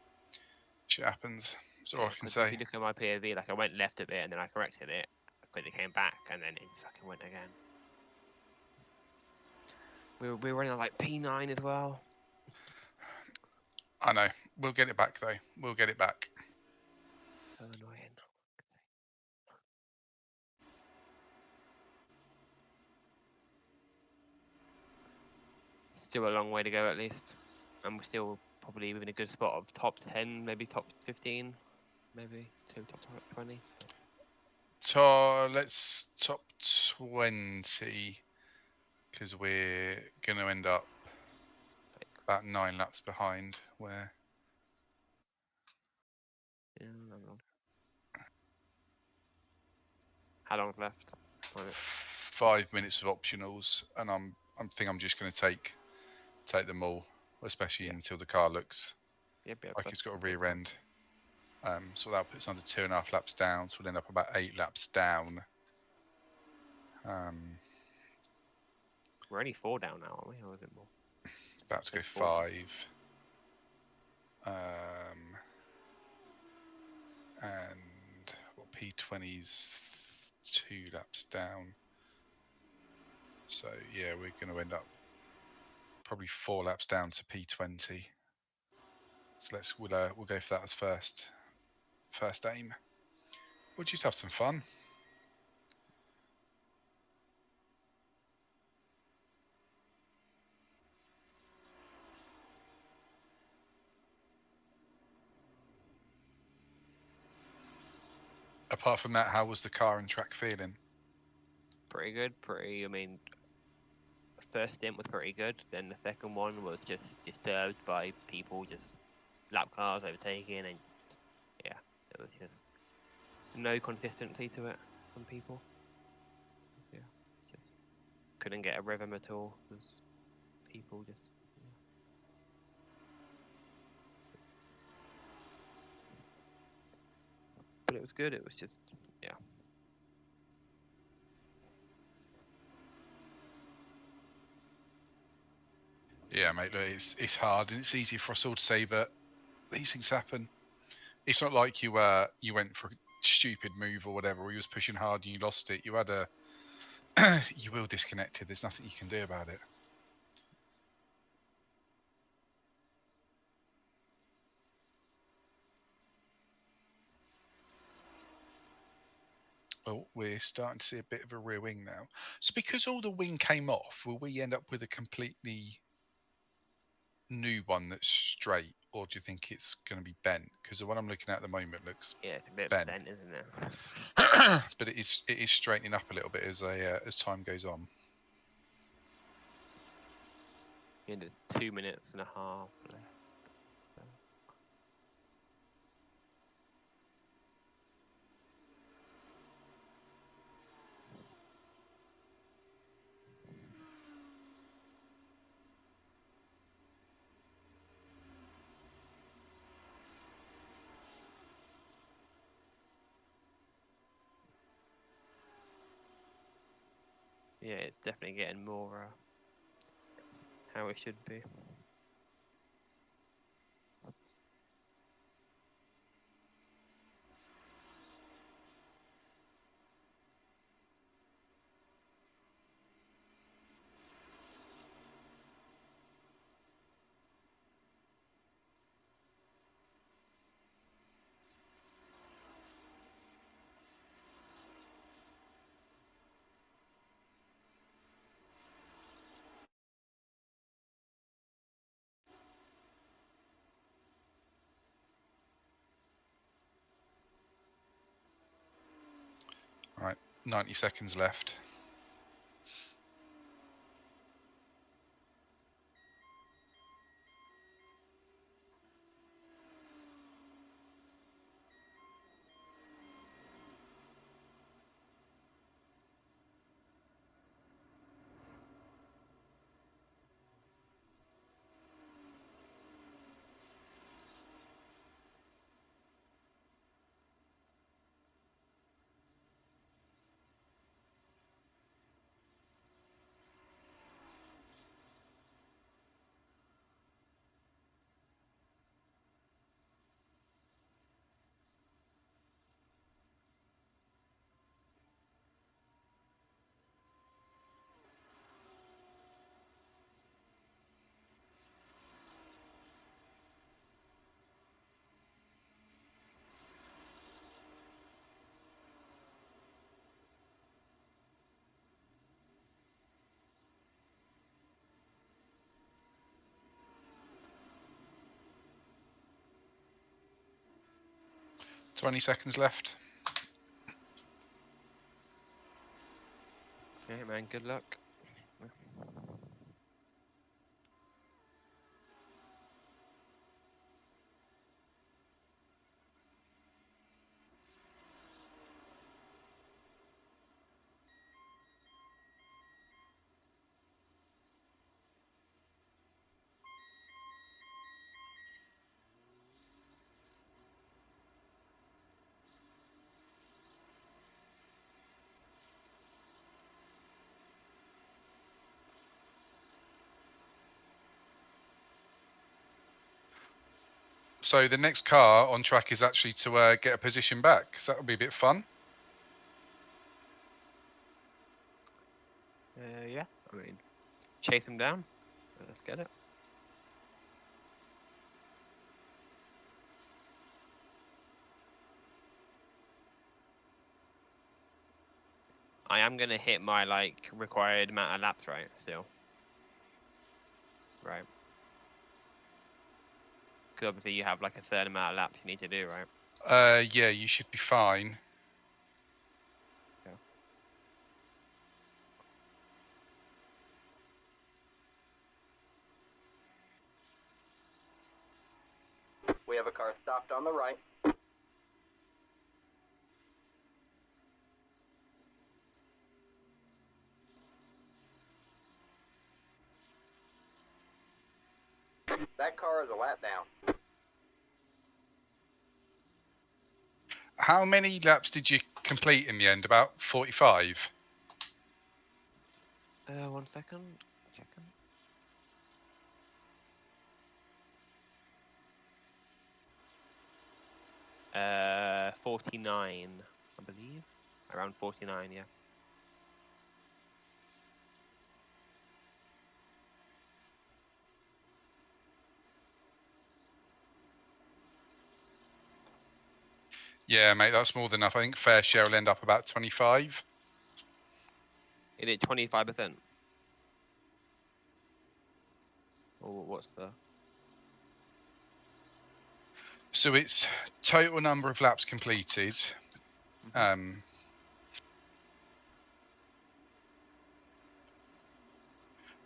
Shit happens. That's all I can say. If you look at my POV, like I went left a bit, and then I corrected it, but it came back, and then it fucking went again. We were running on like P9 as well. I know. We'll get it back though. We'll get it back. So annoying. Still a long way to go at least. And we're still probably within a good spot of top 10, maybe top 15, maybe top 20. Let's top 20 because we're going to end up about 9 laps behind where... Yeah, how long's left? 5 minutes of optionals, and I think I'm just going to take them all, especially until the car looks like it's got a rear end. So that puts under 2.5 laps down, so we'll end up about 8 laps down. We're only 4 down now, aren't we? Or is it more? About to go 5. And what, P20's 2 laps down. So yeah, we're going to end up probably 4 laps down to P20. So we'll go for that as first aim. We'll just have some fun. Apart from that, how was the car and track feeling? Pretty good. I mean, the first stint was pretty good. Then the second one was just disturbed by people, just lap cars overtaking, and it was just no consistency to it from people. Yeah, just couldn't get a rhythm at all because people just. But it was good. It was just, yeah. Yeah, mate. Look, it's hard and it's easy for us all to say, but these things happen. It's not like you went for a stupid move or whatever, or you was pushing hard and you lost it. You had you will disconnected. There's nothing you can do about it. Oh, we're starting to see a bit of a rear wing now. So because all the wing came off, will we end up with a completely new one that's straight, or do you think it's going to be bent? Because the one I'm looking at the moment looks it's a bit bent, isn't it? but it is straightening up a little bit as time goes on. And it's 2 minutes and a half left. Yeah, it's definitely getting more how it should be. All right, 90 seconds left. Twenty seconds left. Okay, man. Good luck. So the next car on track is actually to get a position back. So that'll be a bit fun. Yeah. I mean, chase him down. Let's get it. I am gonna hit my required amount of laps, right? Still. Right. Because obviously you have a certain amount of laps you need to do, right? Yeah, you should be fine. Okay. We have a car stopped on the right. That car is a lap down. How many laps did you complete in the end? About 45? 1 second. Checking. 49, I believe. Around 49, yeah. Yeah, mate, that's more than enough. I think fair share will end up about 25. Is it 25%? Or what's the... So it's total number of laps completed.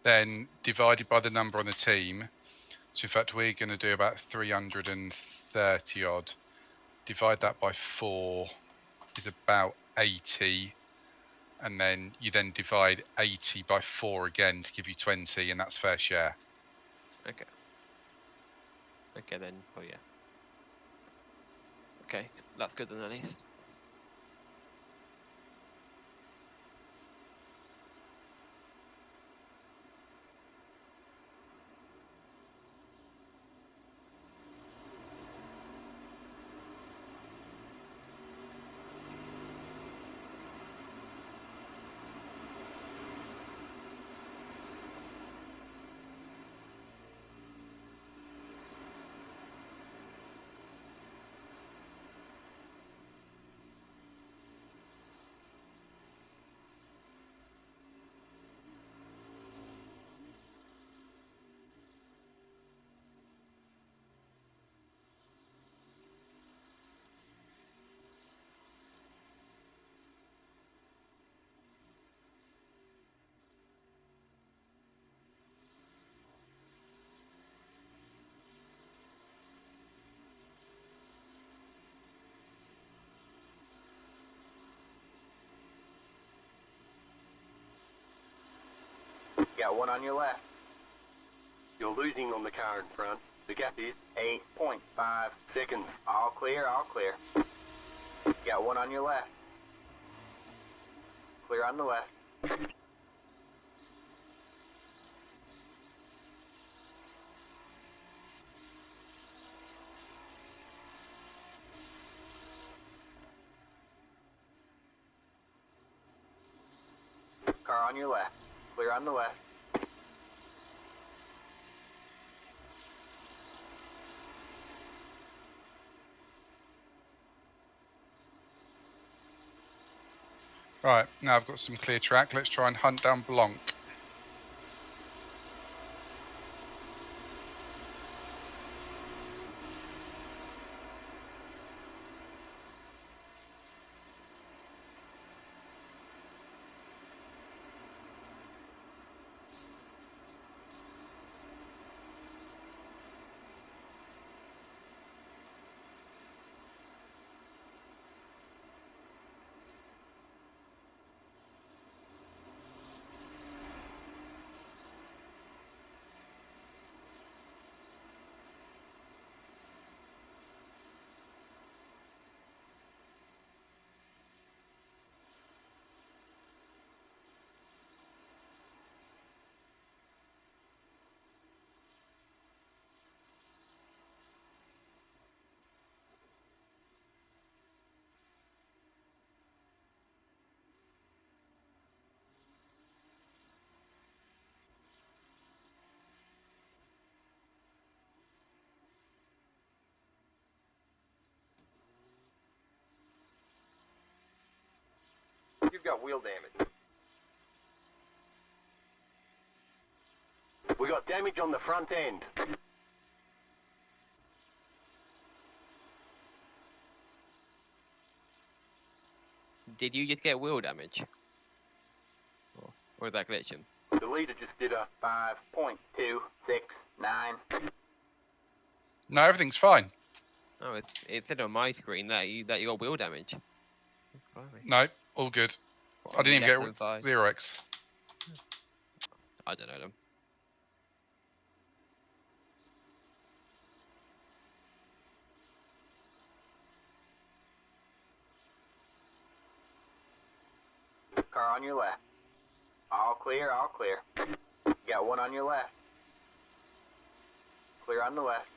Then divided by the number on the team. So in fact, we're going to do about 330 odd. Divide that by 4 is about 80. And then you then divide 80 by 4 again to give you 20, and that's fair share. Okay. Okay, then. Oh, yeah. Okay, that's good then at least. Got one on your left. You're losing on the car in front. The gap is 8.5 seconds. All clear, all clear. Got one on your left. Clear on the left. Car on your left. Clear on the left. Right, now I've got some clear track. Let's try and hunt down Blanc. You've got wheel damage. We got damage on the front end. Did you just get wheel damage? Or that glitching? The leader just did a 5.269. No, everything's fine. Oh, it said on my screen that you got wheel damage. No, all good. I didn't even get 0x. I don't know them. Car on your left. All clear, all clear. Got one on your left. Clear on the left.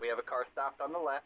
We have a car stopped on the left.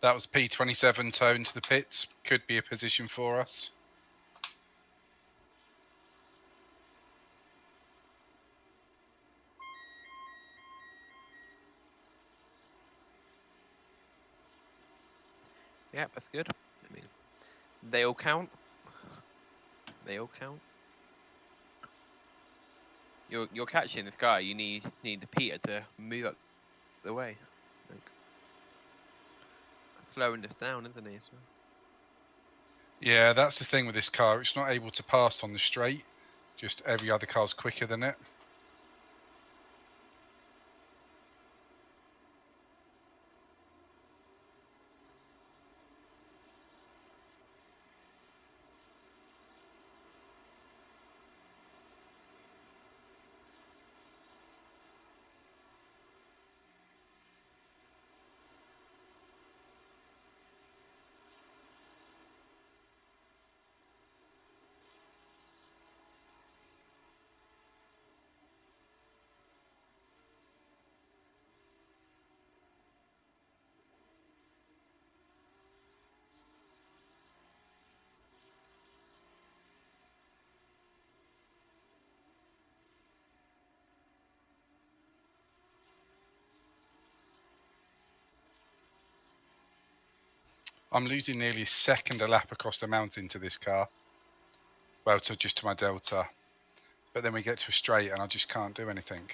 That was P27 towing to the pits. Could be a position for us. Yeah, that's good. I mean, they all count. They all count. You're catching this guy. You need the Peter to move up the way. Like, slowing this down, isn't he? So. Yeah, that's the thing with this car. It's not able to pass on the straight. Just every other car's quicker than it. I'm losing nearly a second a lap across the mountain to this car. Well, just to my Delta. But then we get to a straight and I just can't do anything.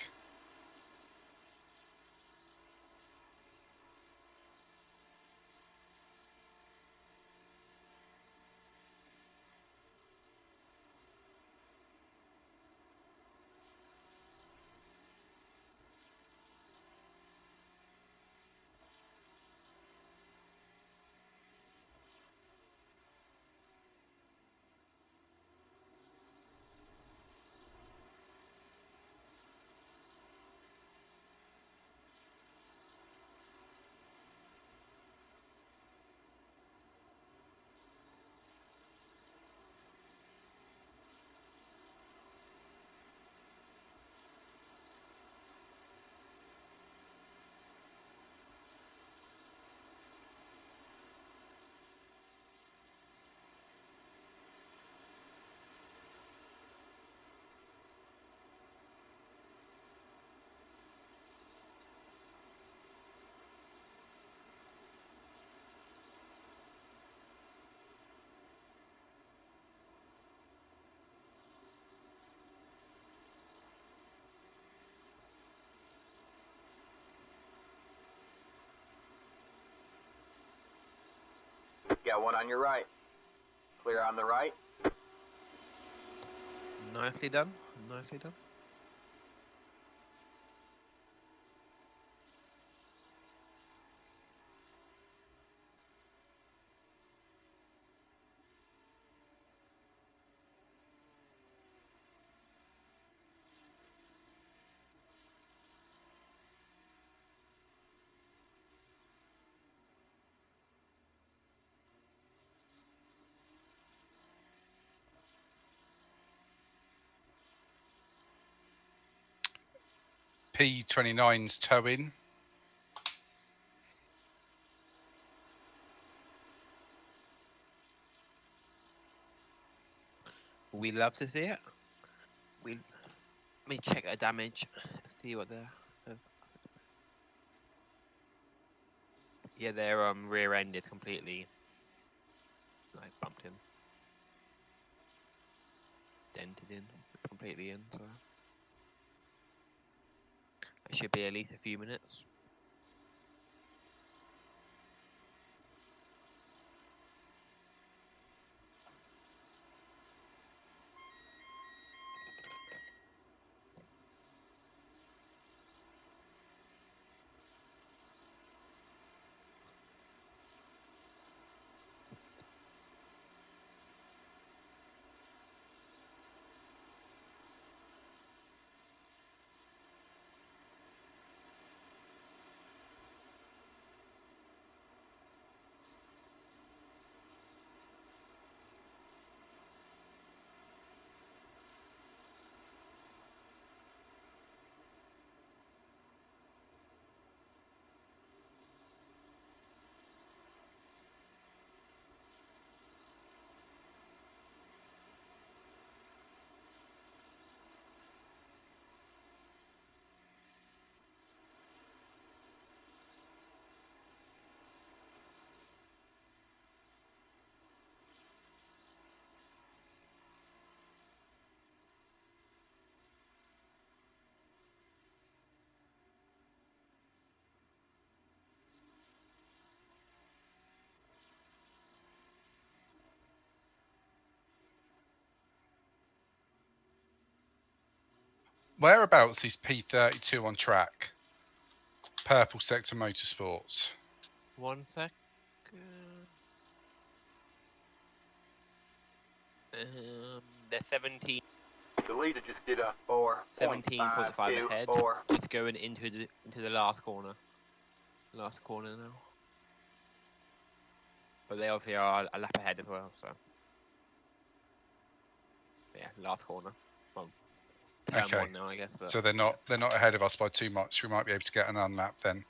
Got one on your right. Clear on the right. Nicely done. Nicely done. P29's towing. We love to see it. Let me check their damage. See what they're. Yeah, their rear end is completely like bumped in, dented in, completely in. So it should be at least a few minutes. Whereabouts is P32 on track? Purple Sector Motorsports. 1 sec. They're 17. The leader just did a 4.5 ahead. 4. Just going into the last corner. Last corner now. But they obviously are a lap ahead as well. So yeah, last corner. Well, turn Okay. 1 now, I guess. But So they're not ahead of us by too much. We might be able to get an unlap then.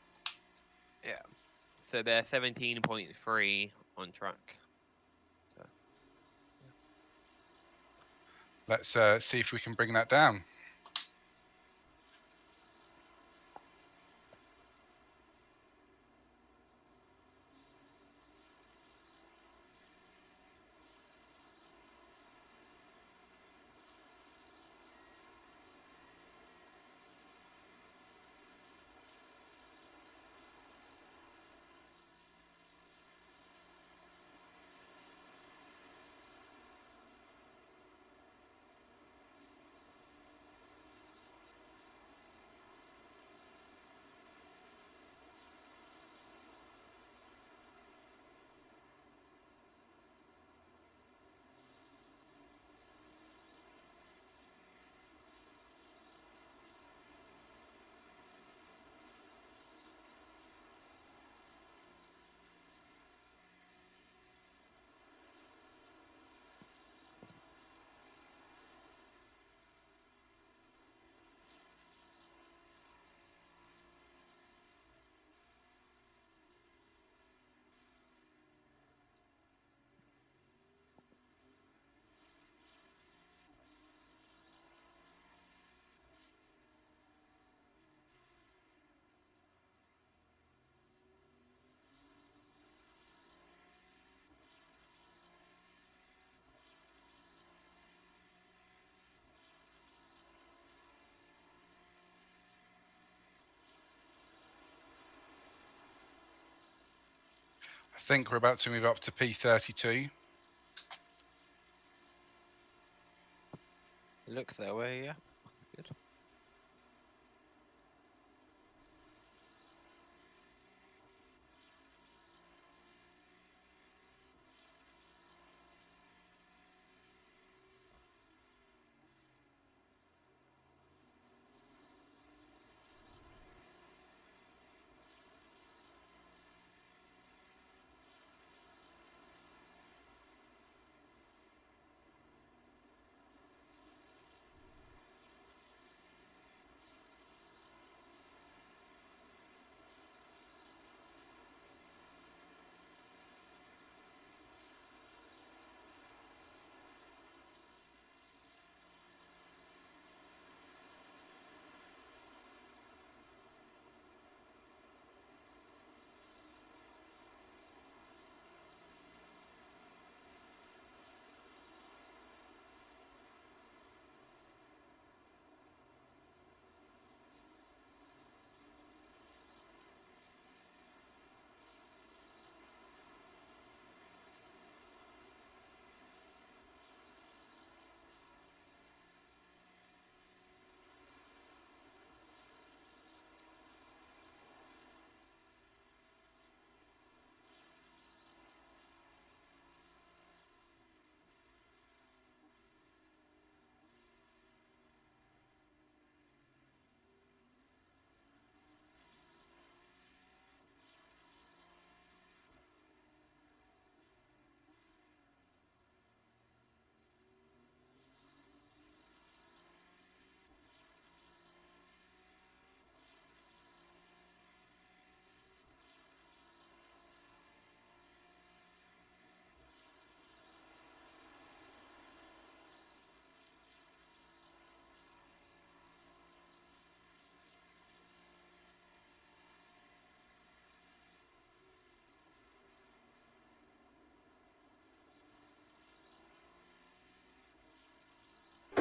yeah. So they're 17.3 on track. So. Let's see if we can bring that down. think we're about to move up to P32. Looks that way, yeah. Good.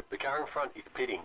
The car in front is pitting.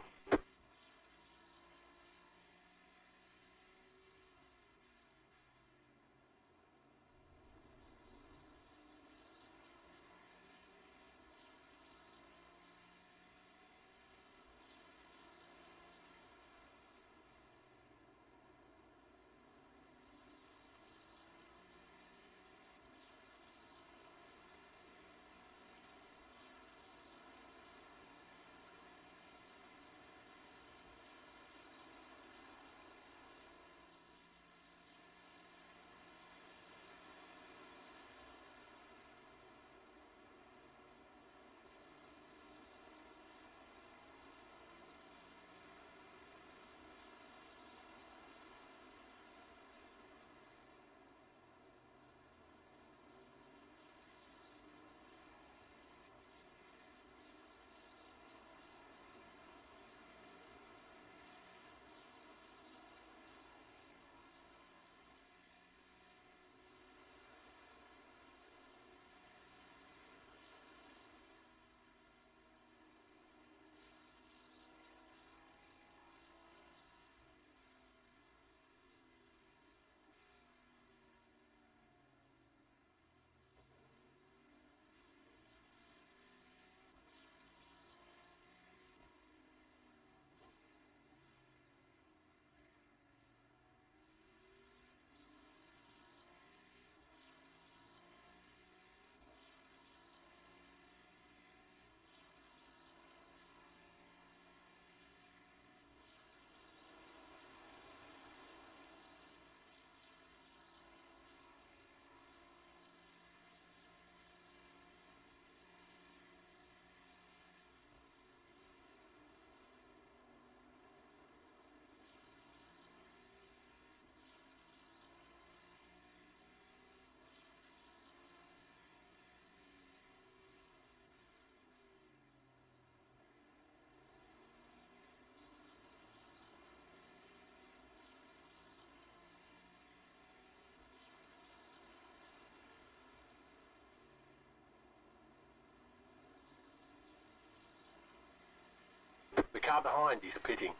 The car behind is pitting.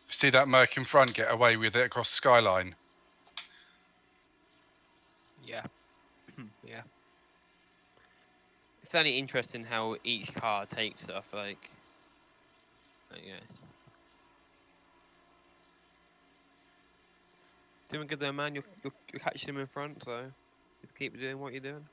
See that Merc in front get away with it across the skyline? Yeah. Yeah. It's only interesting how each car takes stuff, like yeah. Doing good there, man. You're catching him in front, so just keep doing what you're doing.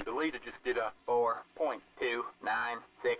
The leader just did a 4.296.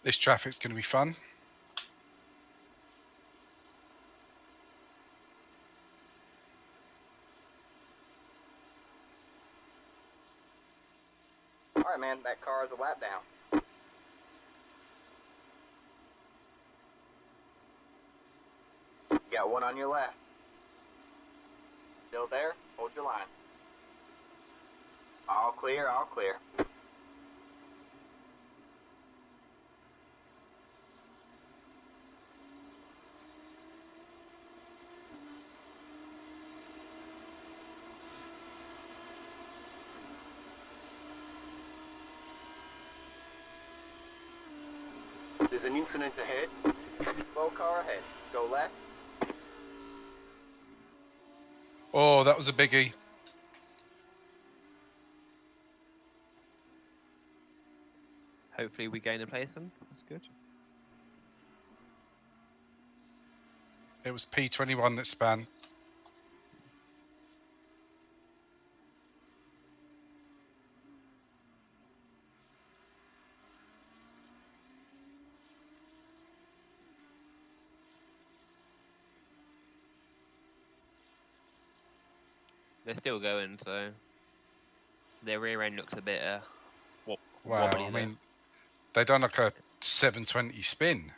This traffic's going to be fun. All right, man, that car is a lap down. You got one on your left. Still there? Hold your line. All clear, all clear. There's an incident ahead. Slow car ahead. Go left. Oh, that was a biggie. Hopefully we gain a place then. That's good. It was P21 that span. They're still going, so their rear end looks a bit Wow, wobbly I there. mean, they done like a 720 spin.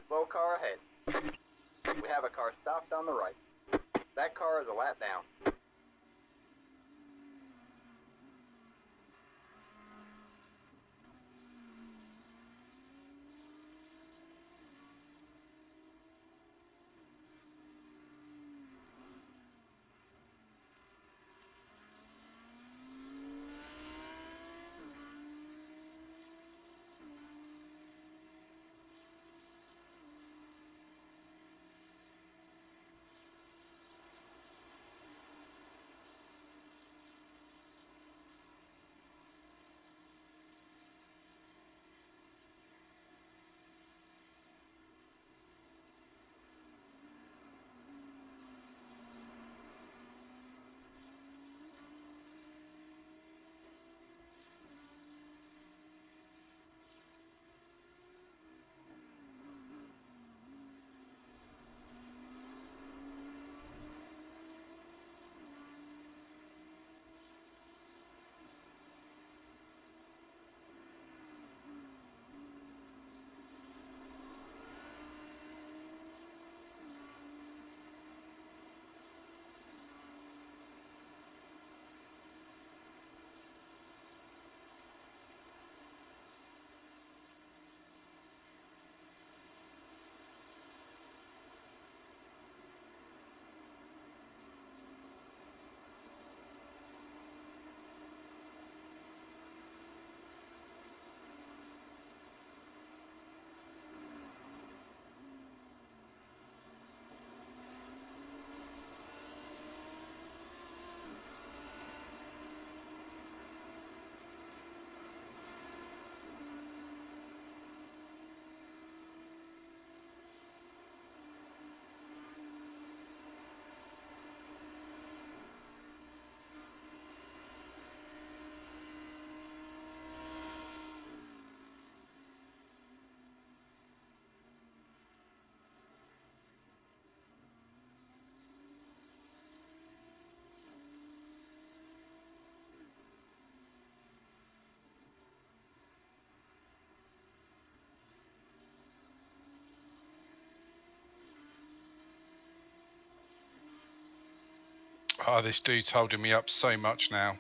Slow car ahead. We have a car stopped on the right. That car is a lap down. Oh, this dude's holding me up so much now.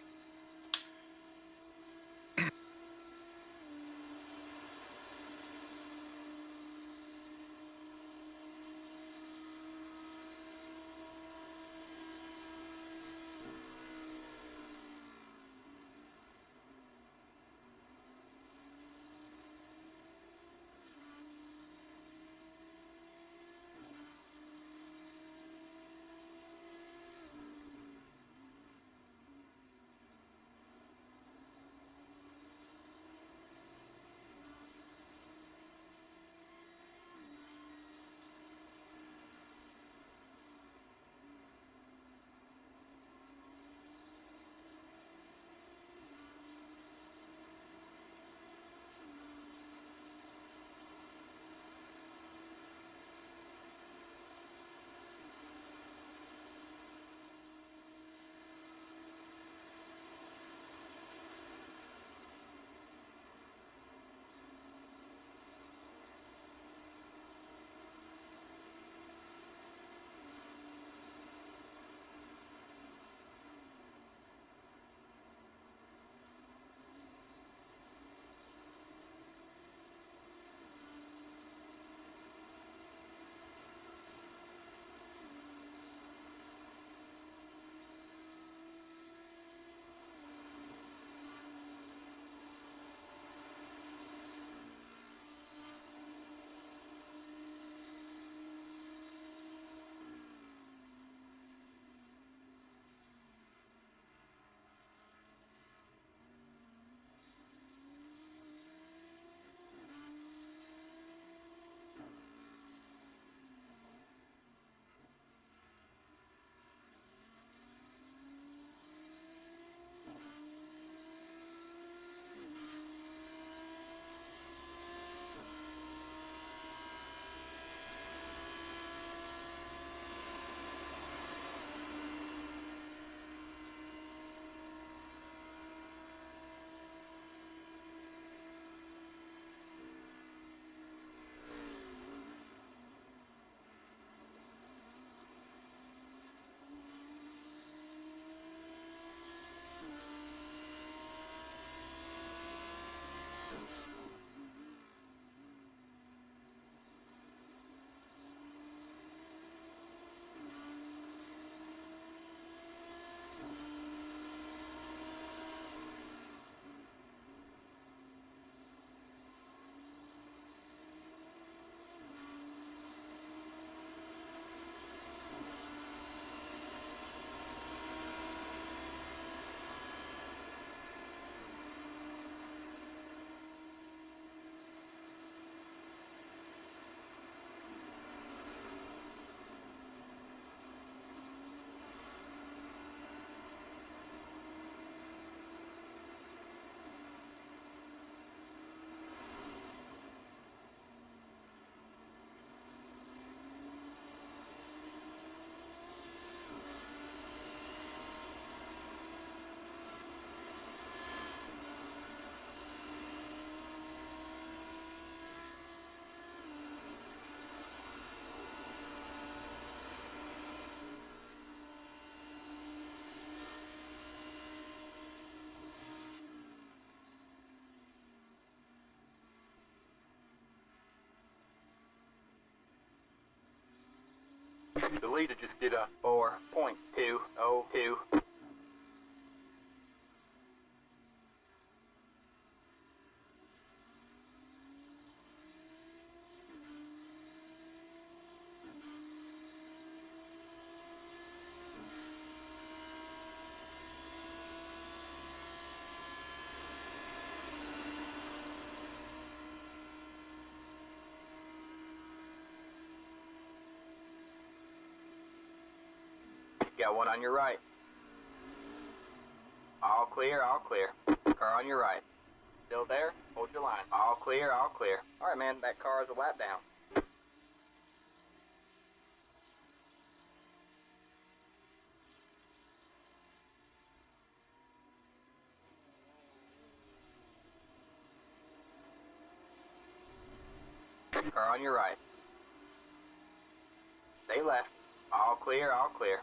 The leader just did a 4.202. Got one on your right. All clear, all clear. Car on your right. Still there? Hold your line. All clear, all clear. Alright, man, that car is a lap down. Car on your right. Stay left. All clear, all clear.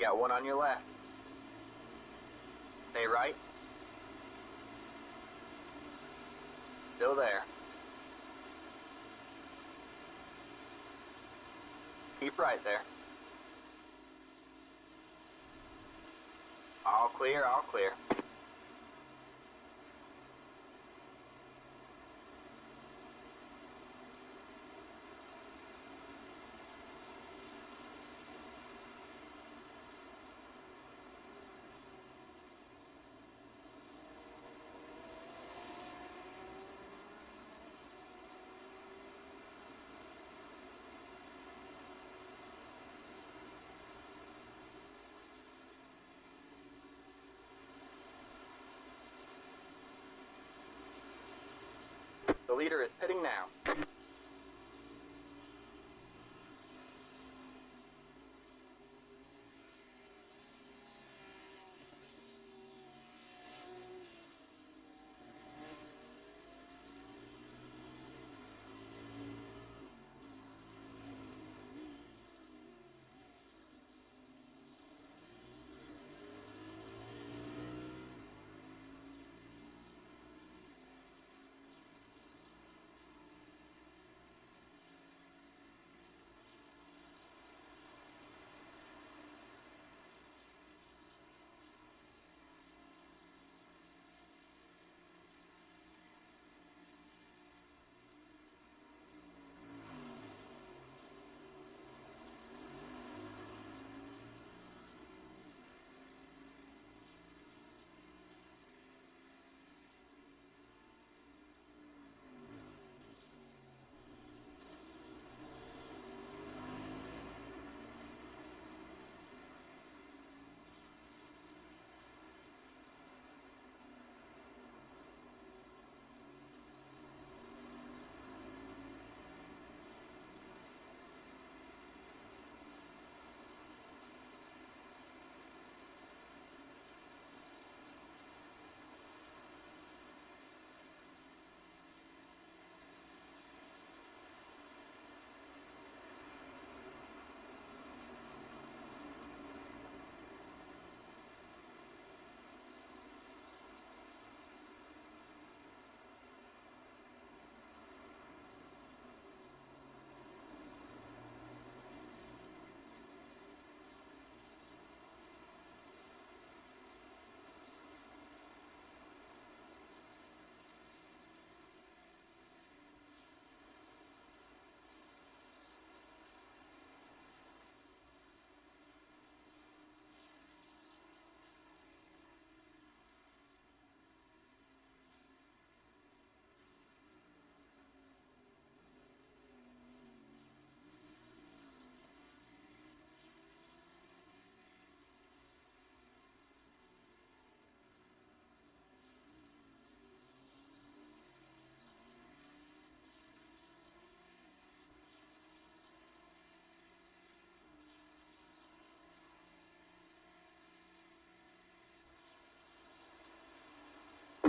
Got one on your left. Stay right. Still there. Keep right there. All clear, all clear. The leader is pitting now.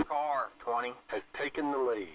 Car 20 has taken the lead.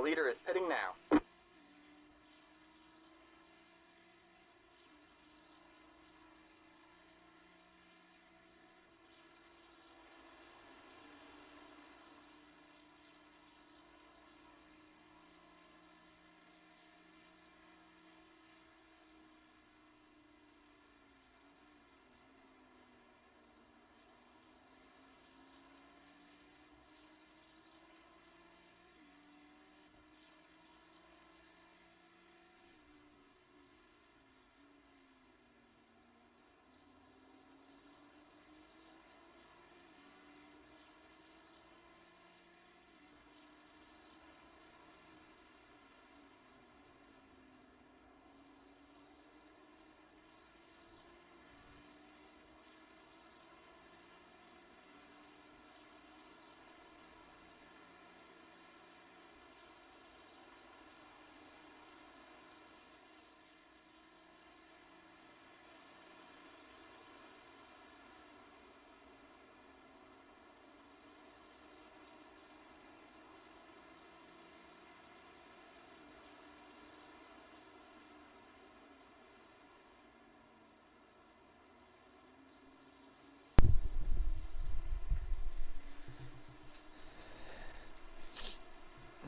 leader is pitting now.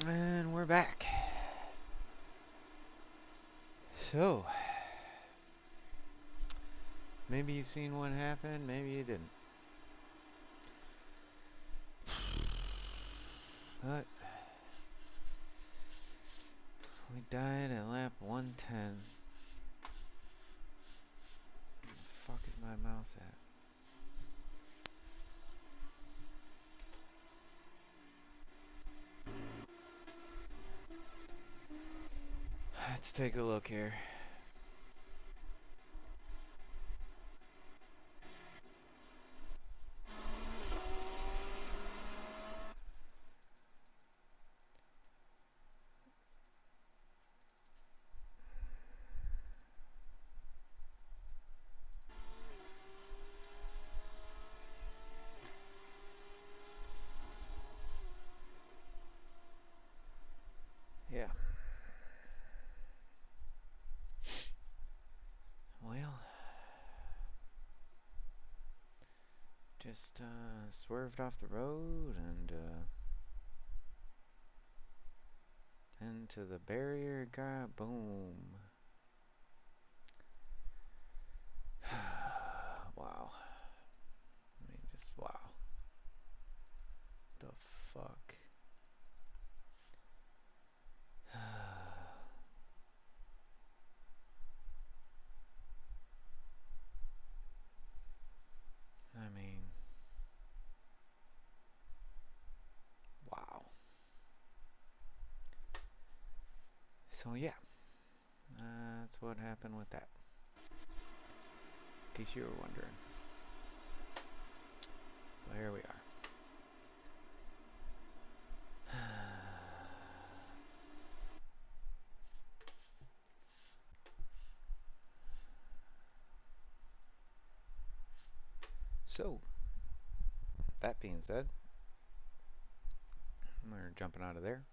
And we're back. So, maybe you've seen what happened, maybe you didn't. But we died at lap 110. Where the fuck is my mouse at? Let's take a look here. Yeah. Well, just swerved off the road and into the barrier, got boom. Wow. I mean, just wow. The fuck. I mean, wow. So yeah, that's what happened with that. In case you were wondering. So here we are. So, that being said, we're jumping out of there.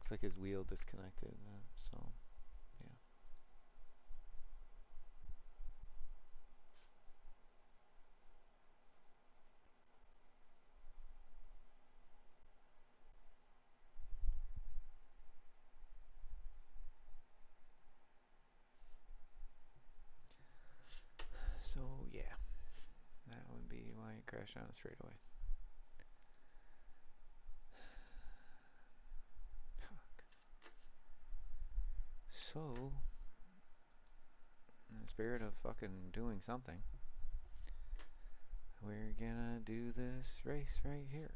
Looks like his wheel disconnected, so yeah. So yeah, that would be why it crashed on a straightaway. Fuck. So, in the spirit of fucking doing something, we're gonna do this race right here.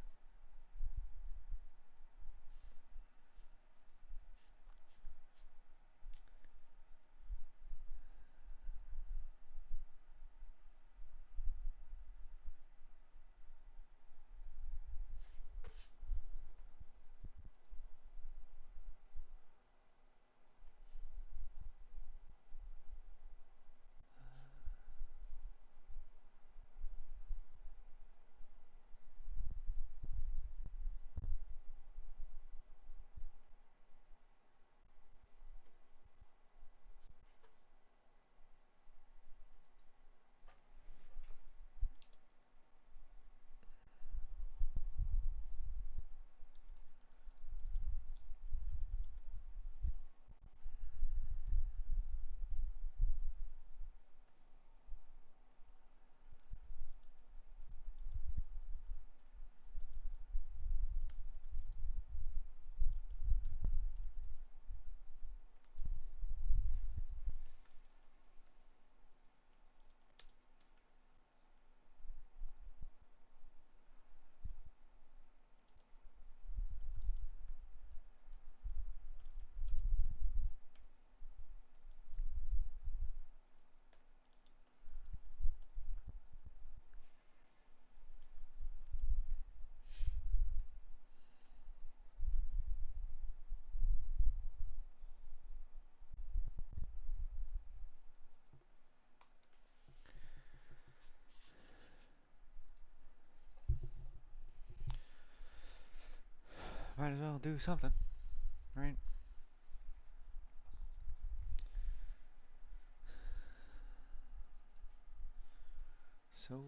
Might as well do something, right? So,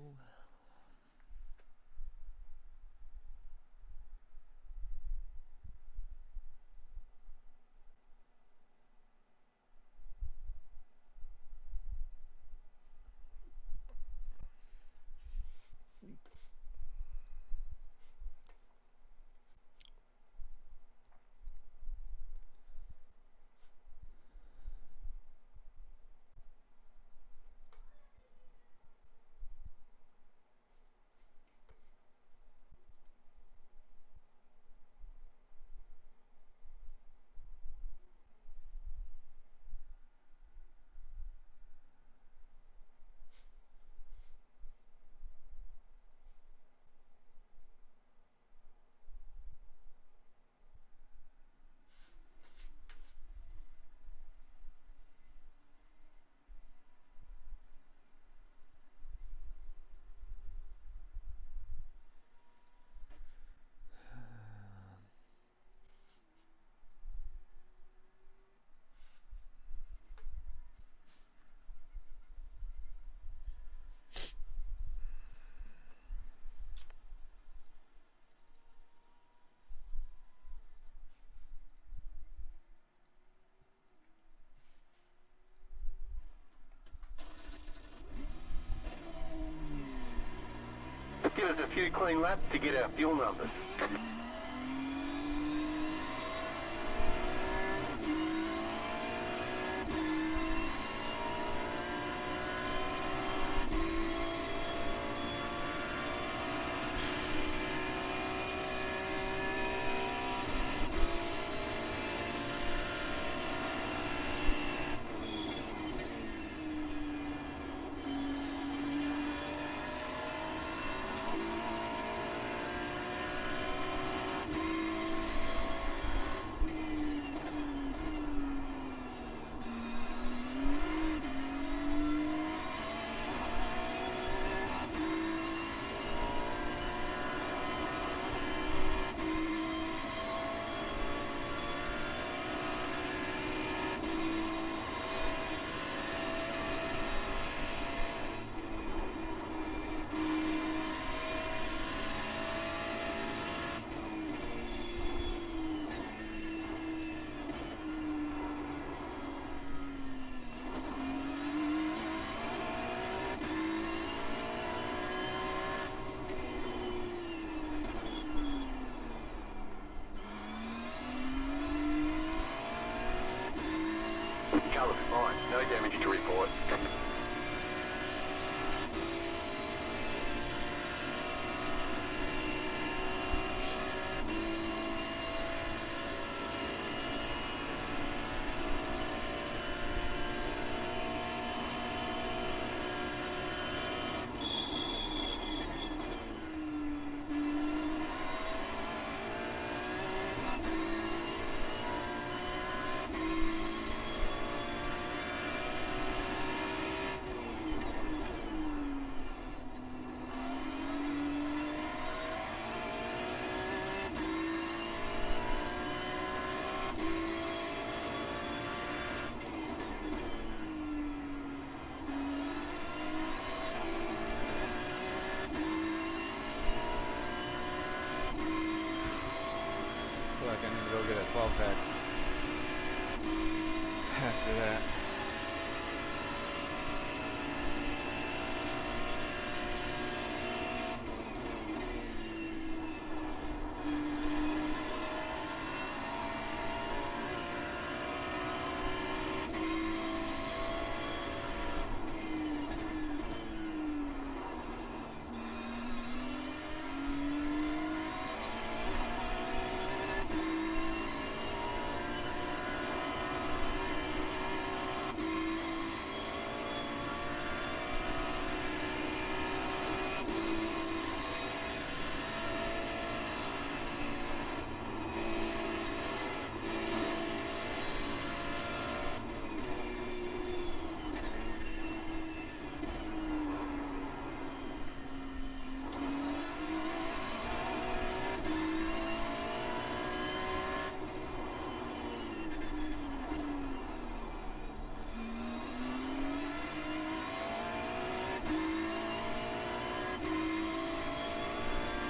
Give us a few clean laps to get our fuel numbers. Car looks fine. No damage to report. I feel like I need to go get a 12 pack after that.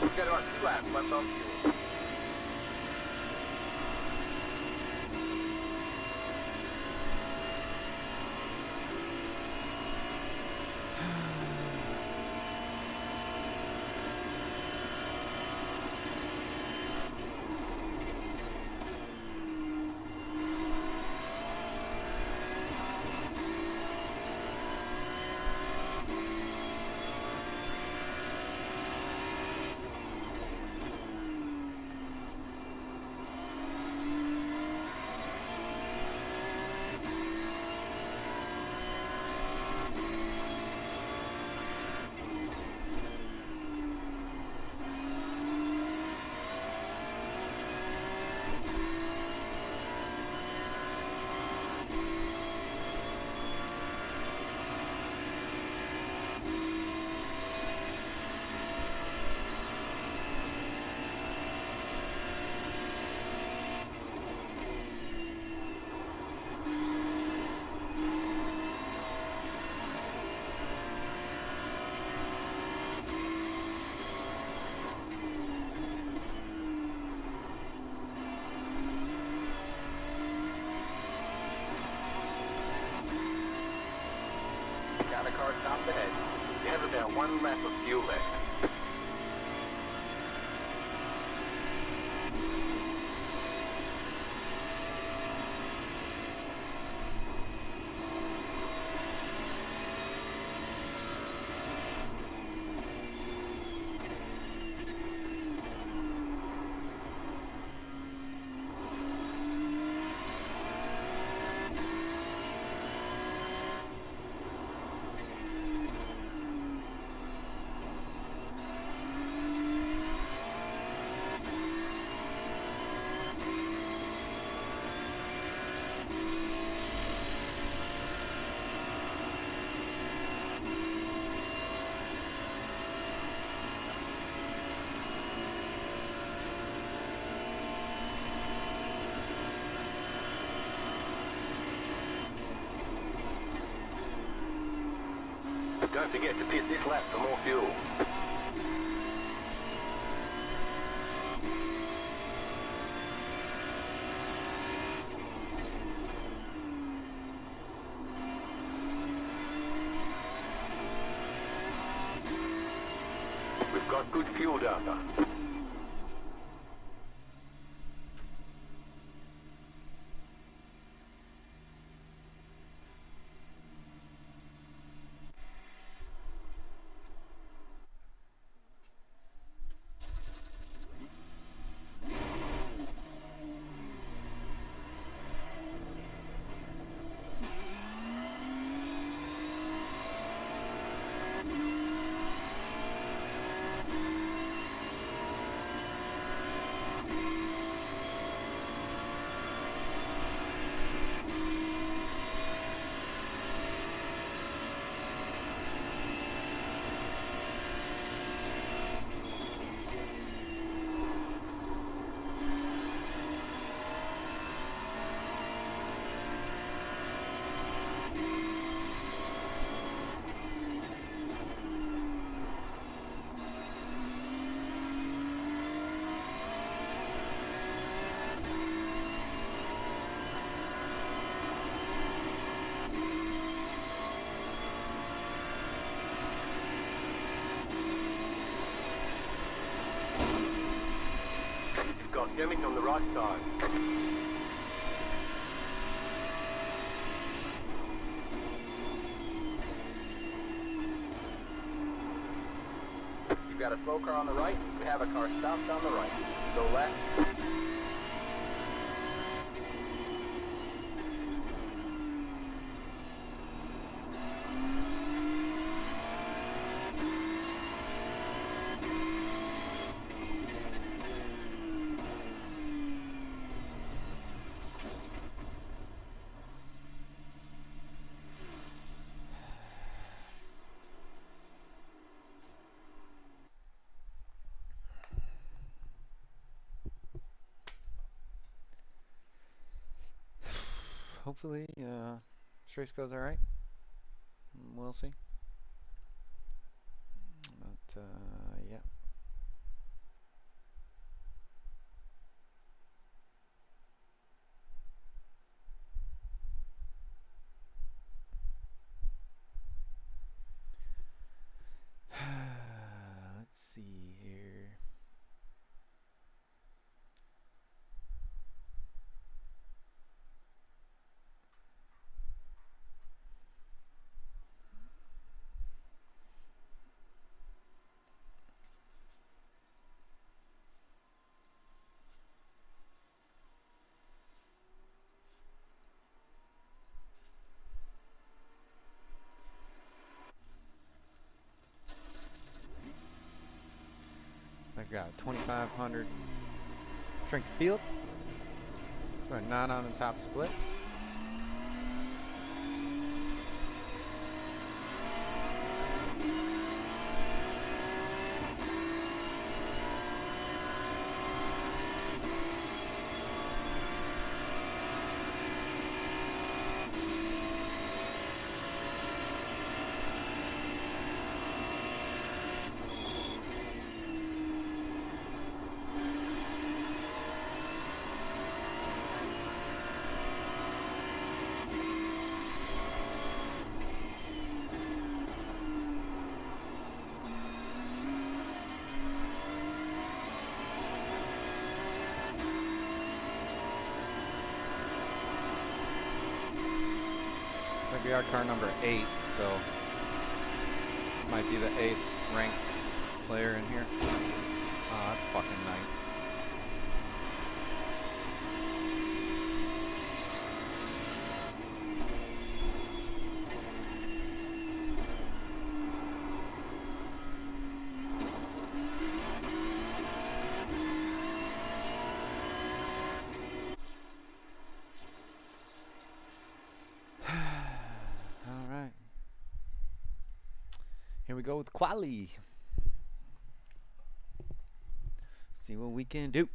We've got about 2 laps left on fuel. Got a car stopped ahead. You have about 1 lap of fuel left. Don't forget to pit this lap for more fuel. We've got good fuel data. Contact on the right side. You've got a slow car on the right. We have a car stopped on the right. Go left. Hopefully, this race goes all right. We'll see. But yeah. Let's see here. I've got 2,500 strength field. So 9 on the top split. We are car number 8, so might be the 8th ranked player in here. Oh, that's fucking nice. Here we go with quali. See what we can do.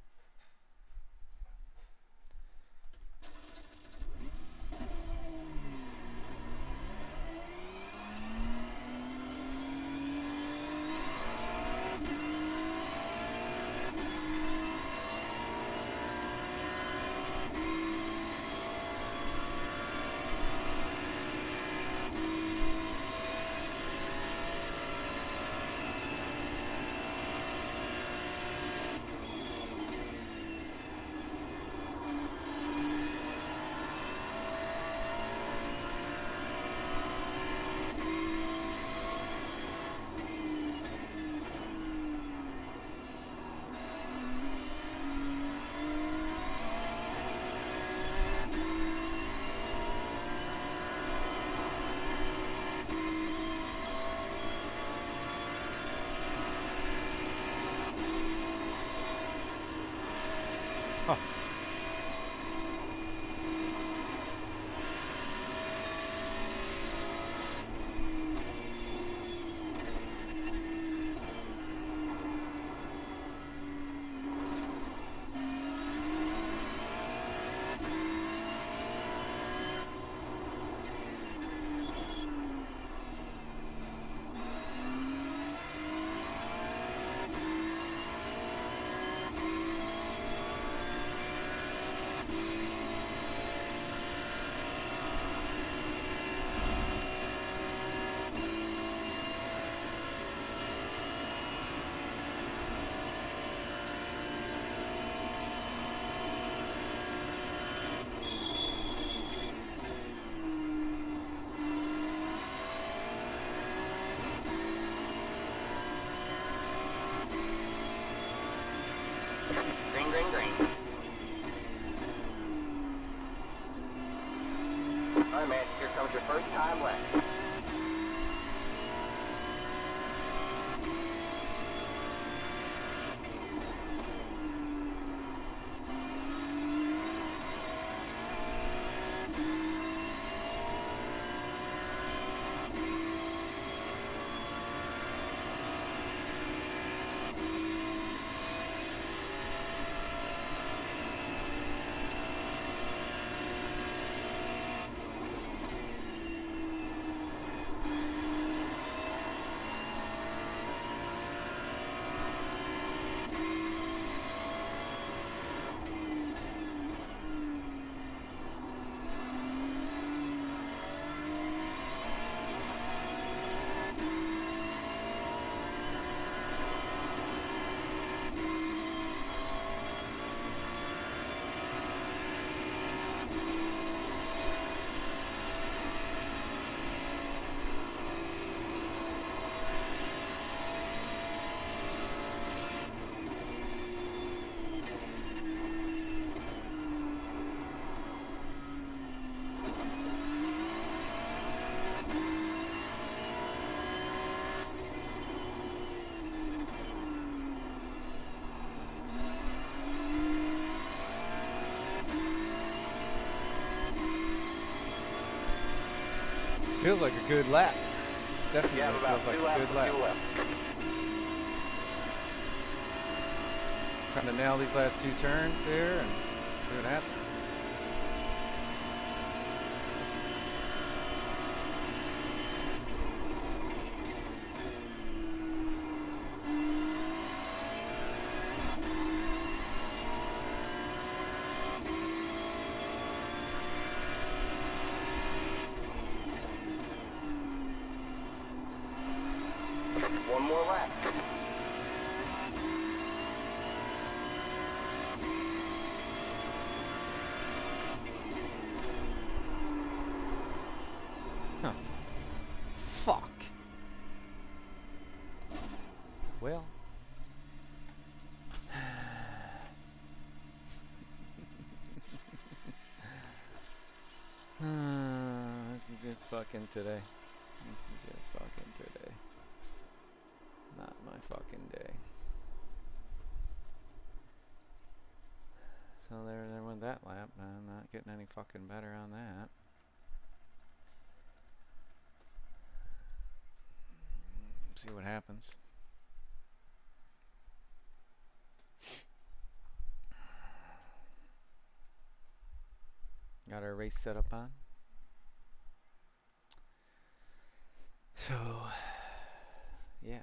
Alright, man, here comes your first time left. Feels like a good lap. Definitely You have about feels 2 like a laps good lap. to left. Trying to nail these last 2 turns here and see what happens. One more lap. Huh. Fuck. Well. This is just fucking today. This is just fucking today. Not my fucking day. So there went that lap. I'm not getting any fucking better on that. See what happens. Got our race set up on. So, yeah.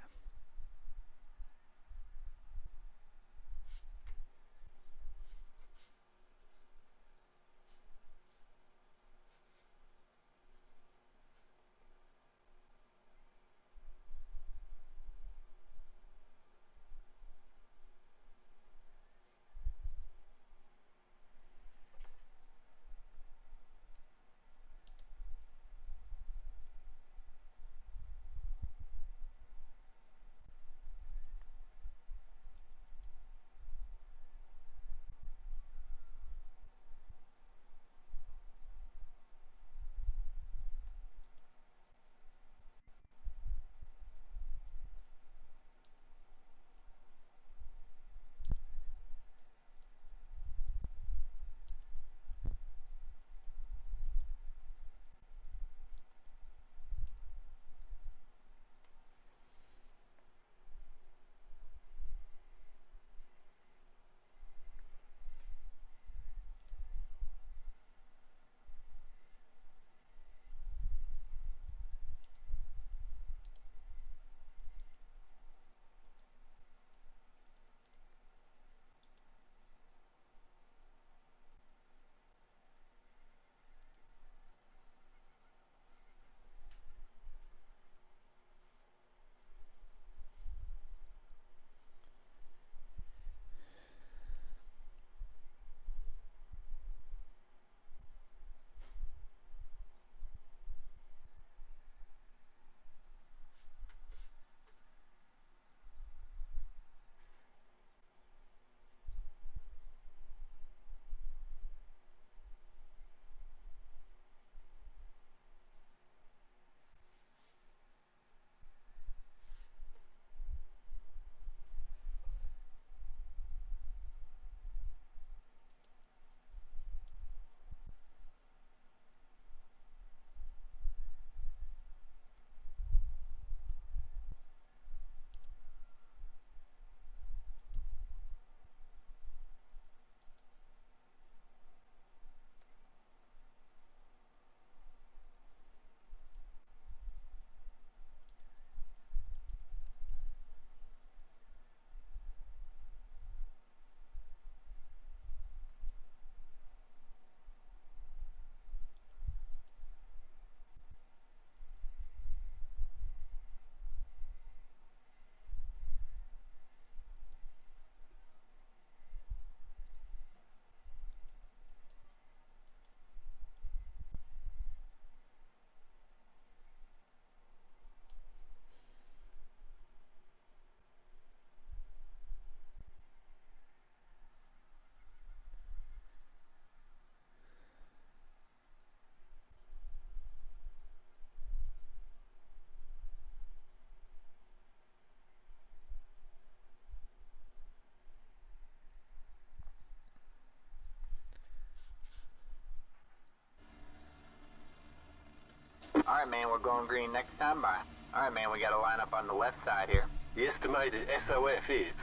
Alright, man, we're going green next time by. Alright, man, we got a lineup on the left side here. The estimated SOF is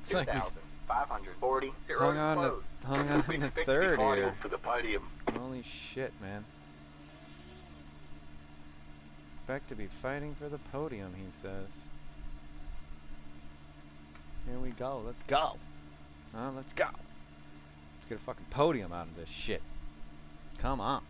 It's like we 2,540. hung on to third here. for the podium. Holy shit, man. Expect to be fighting for the podium, he says. Here we go. Let's go. Let's go. Let's get a fucking podium out of this shit. Come on.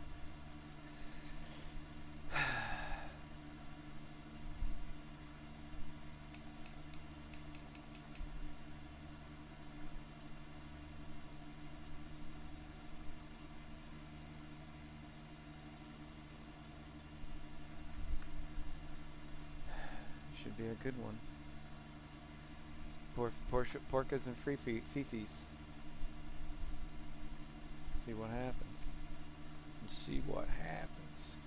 Should be a good one. Porkas and fifis. See what happens. Let's see what happens.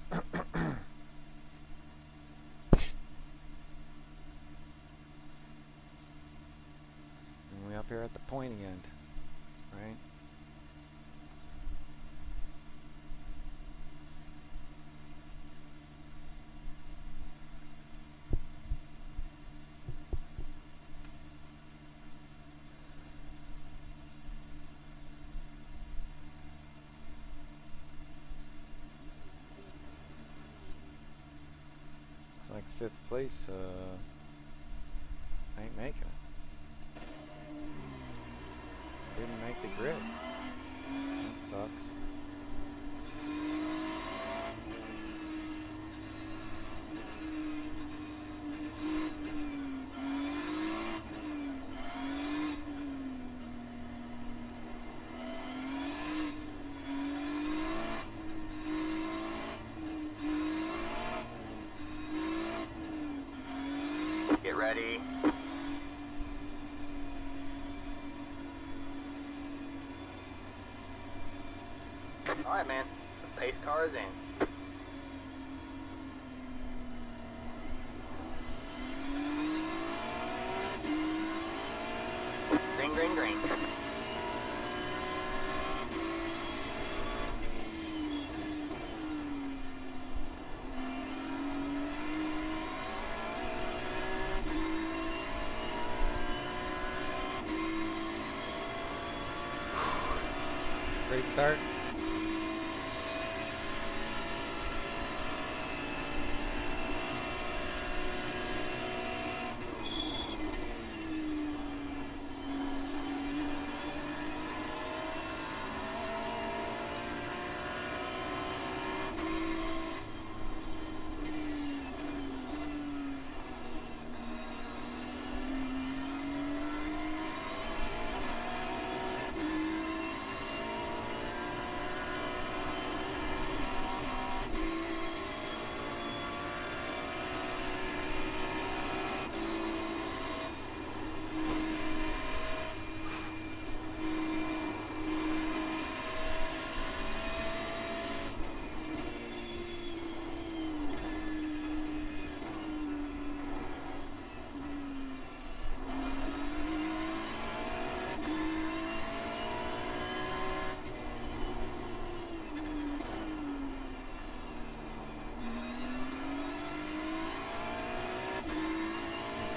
And we up here at the pointy end, right? Like 5th place, ain't making it. Didn't make the grid. That sucks. Get ready. Alright, man. The pace car is in. Green, green, green. Great start.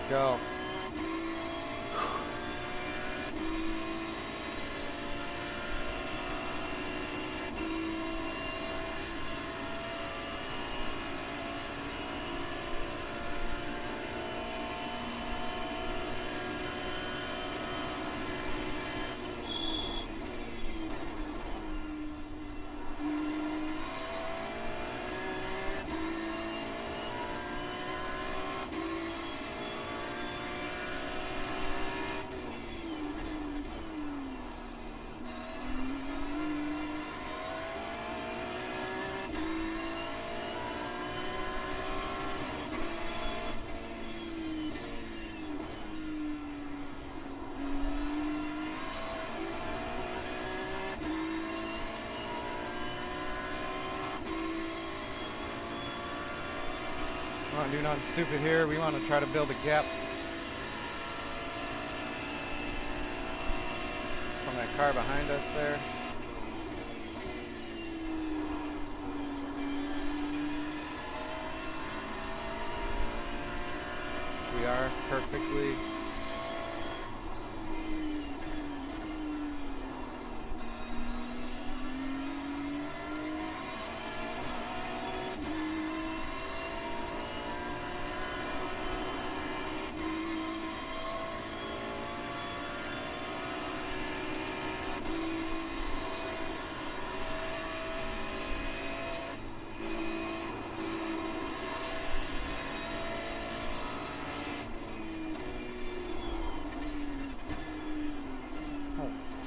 Go. We want to do nothing stupid here. We want to try to build a gap from that car behind us there. we are perfectly.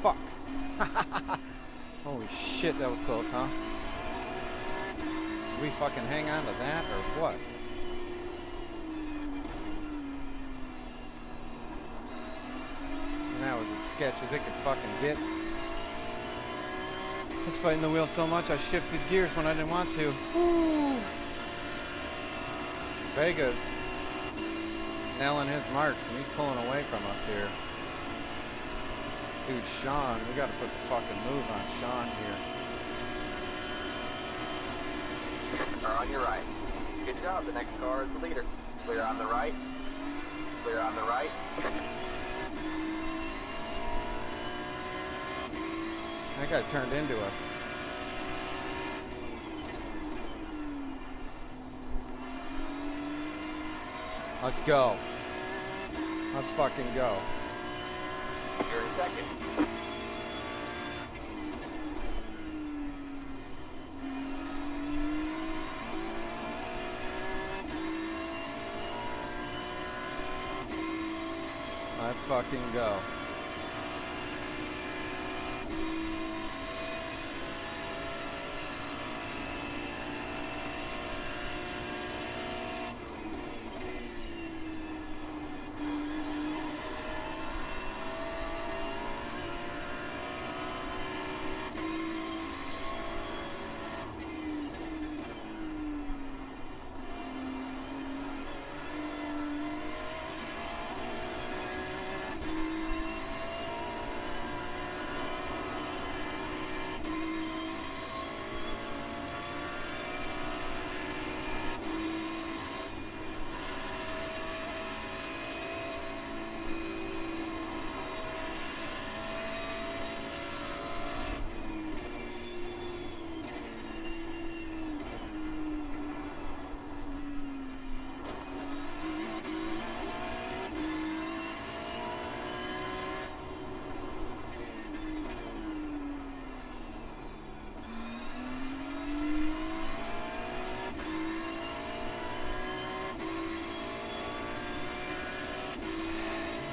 Fuck. Holy shit, that was close, huh? We fucking hang on to that or what? And that was as sketch as it could fucking get. I was fighting the wheel so much I shifted gears when I didn't want to. Woo! Vega's nailing his marks and he's pulling away from us here. Dude, Sean, we gotta put the fucking move on Sean here. Car on your right. Good job, the next car is the leader. Clear on the right. Clear on the right. That guy turned into us. Let's go. Let's fucking go. You're in second. Let's fucking go.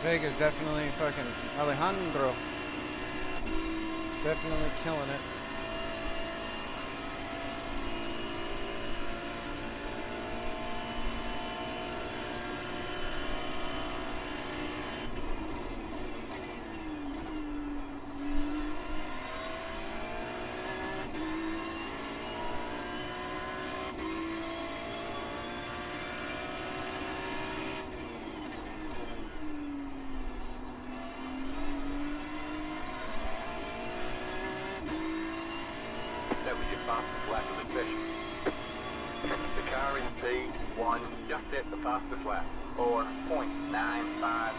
Vega's definitely fucking Alejandro. Definitely killing it. That was your fastest lap of the session. The car in P1 just hit the fastest lap, or 0.95.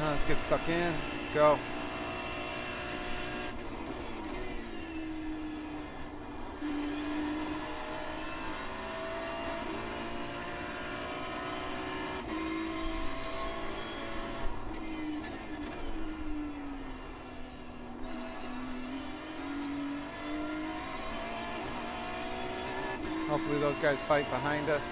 Let's get stuck in. Let's go. Hopefully those guys fight behind us.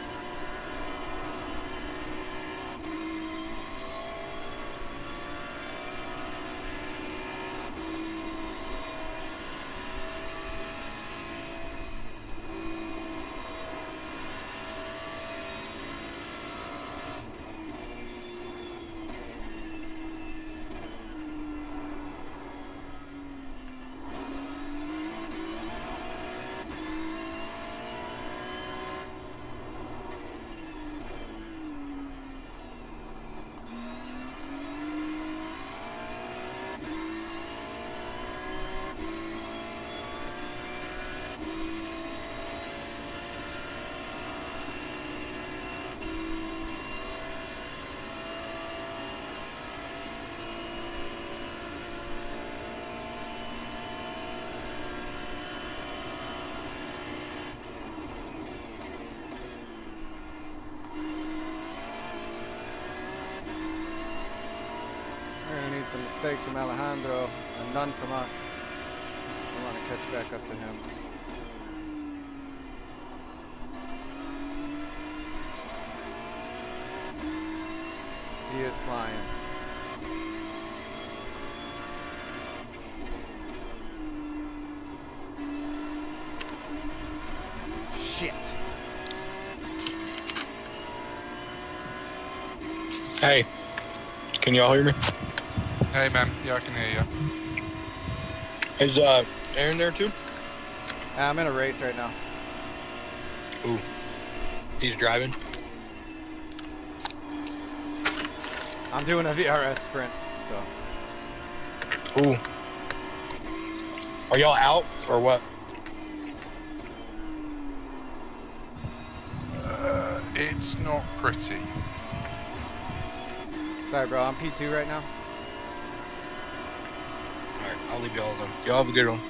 mistakes from Alejandro and none from us. I want to catch back up to him. He is flying. Shit. Hey, can y'all hear me? Hey, man. Yeah, I can hear you. Is Aaron there too? I'm in a race right now. Ooh. He's driving? I'm doing a VRS sprint, so. Ooh. Are y'all out or what? It's not pretty. Sorry, bro. I'm P2 right now. Alright, I'll leave y'all alone. Y'all have a good one.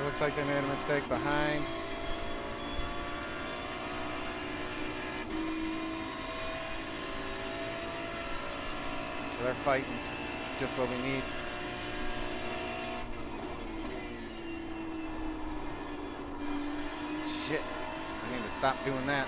Looks like they made a mistake behind. So they're fighting. Just what we need. Shit. I need to stop doing that.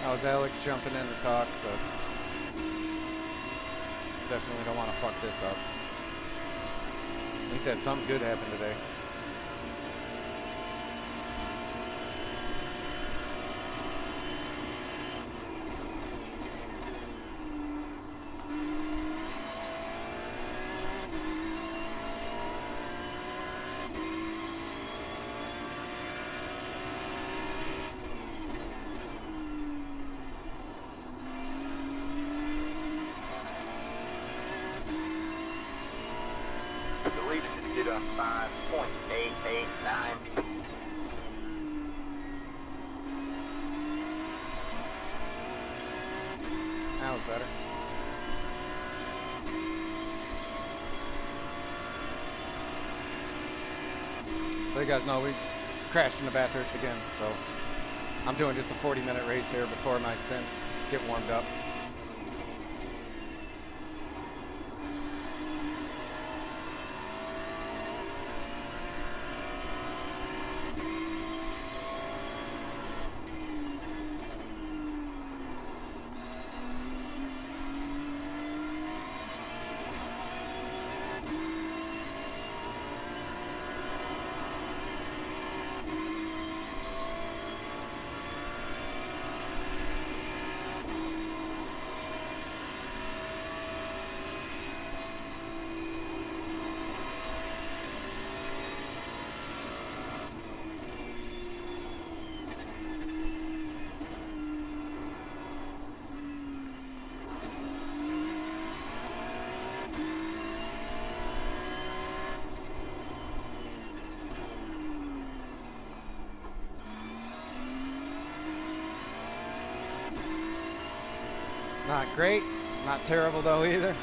That was Alex jumping in to talk, but definitely don't want to fuck this up. He said something good happened today. The leader just did a 5.889. That was better. So you guys know we crashed into Bathurst again, so I'm doing just a 40-minute race here before my stints get warmed up. Not great, not terrible though either.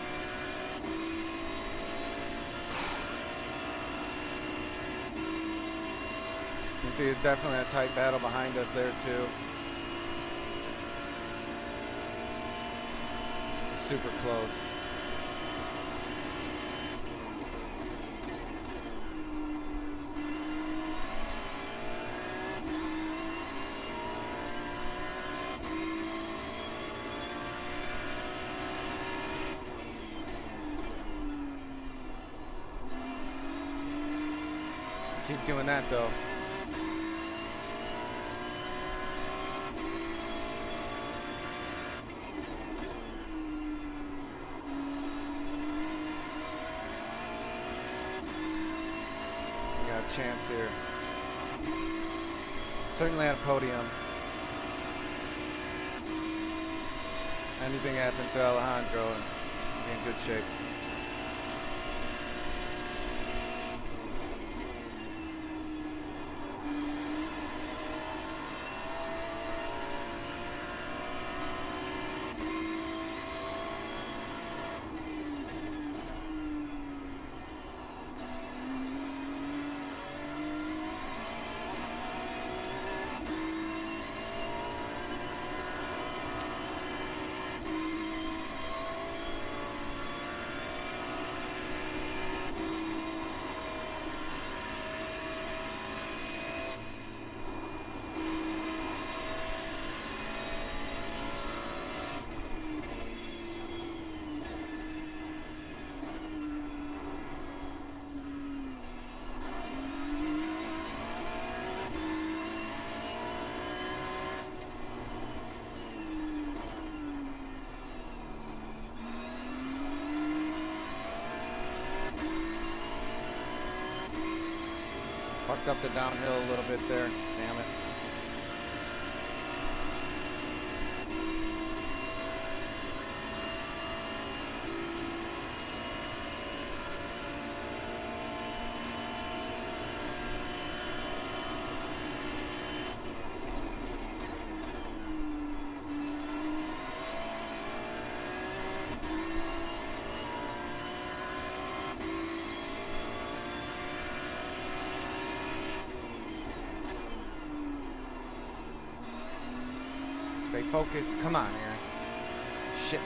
You see it's definitely a tight battle behind us there too. Super close. Keep doing that though. We got a chance here. Certainly at a podium. Anything happens to Alejandro and be in good shape. Fucked up the downhill a little bit there. Damn it. Stay focused. Come on, Aaron. Shit.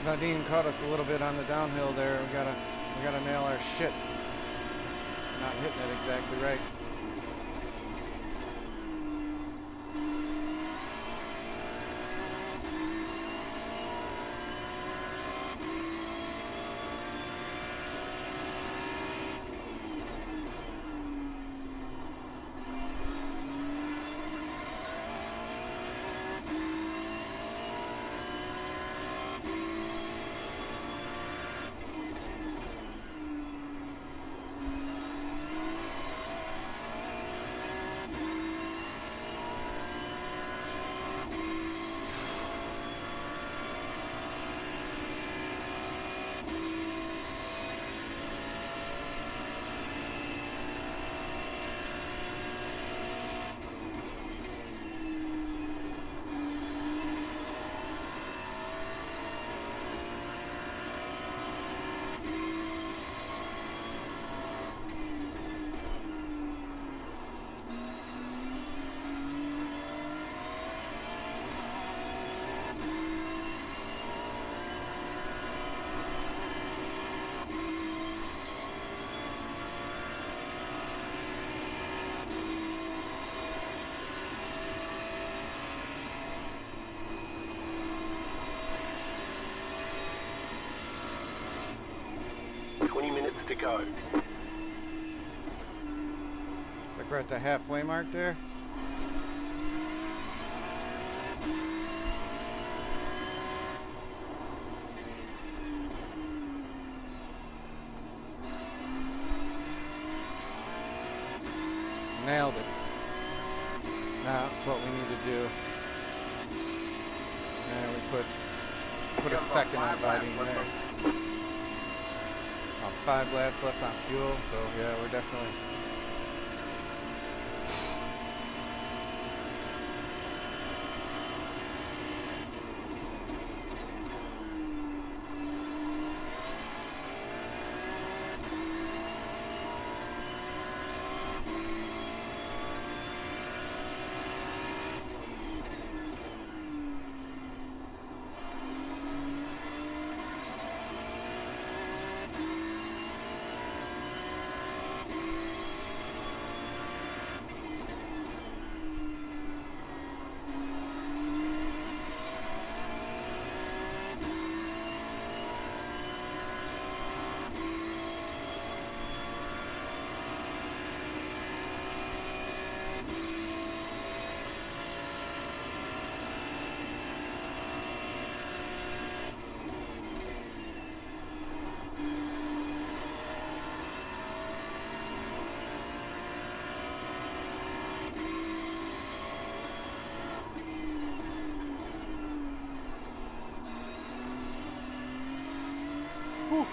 Nadine caught us a little bit on the downhill there. We gotta nail our shit. Not hitting it exactly right. go. It's like we're at the halfway mark there. Nailed it. Now that's what we need to do. And we put a second on biting there. About 5 laps left on fuel, so yeah, we're definitely. Whew.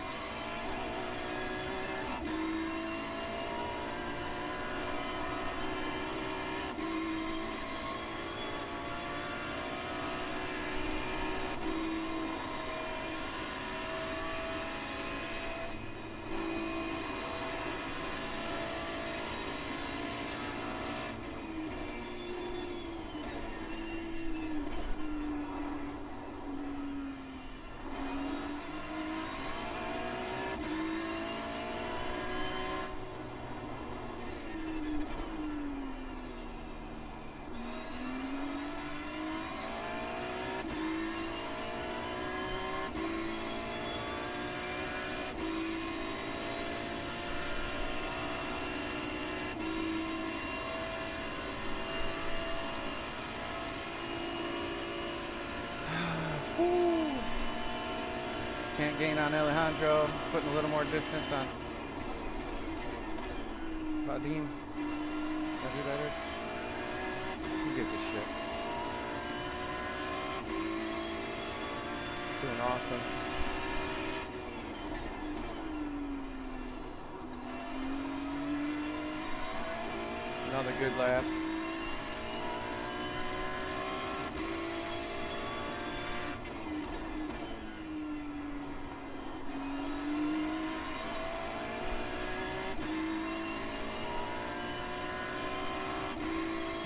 Can't gain on Alejandro, putting a little more distance on Vadim. Is that who that is? Who gives a shit? Doing awesome. Another good lap.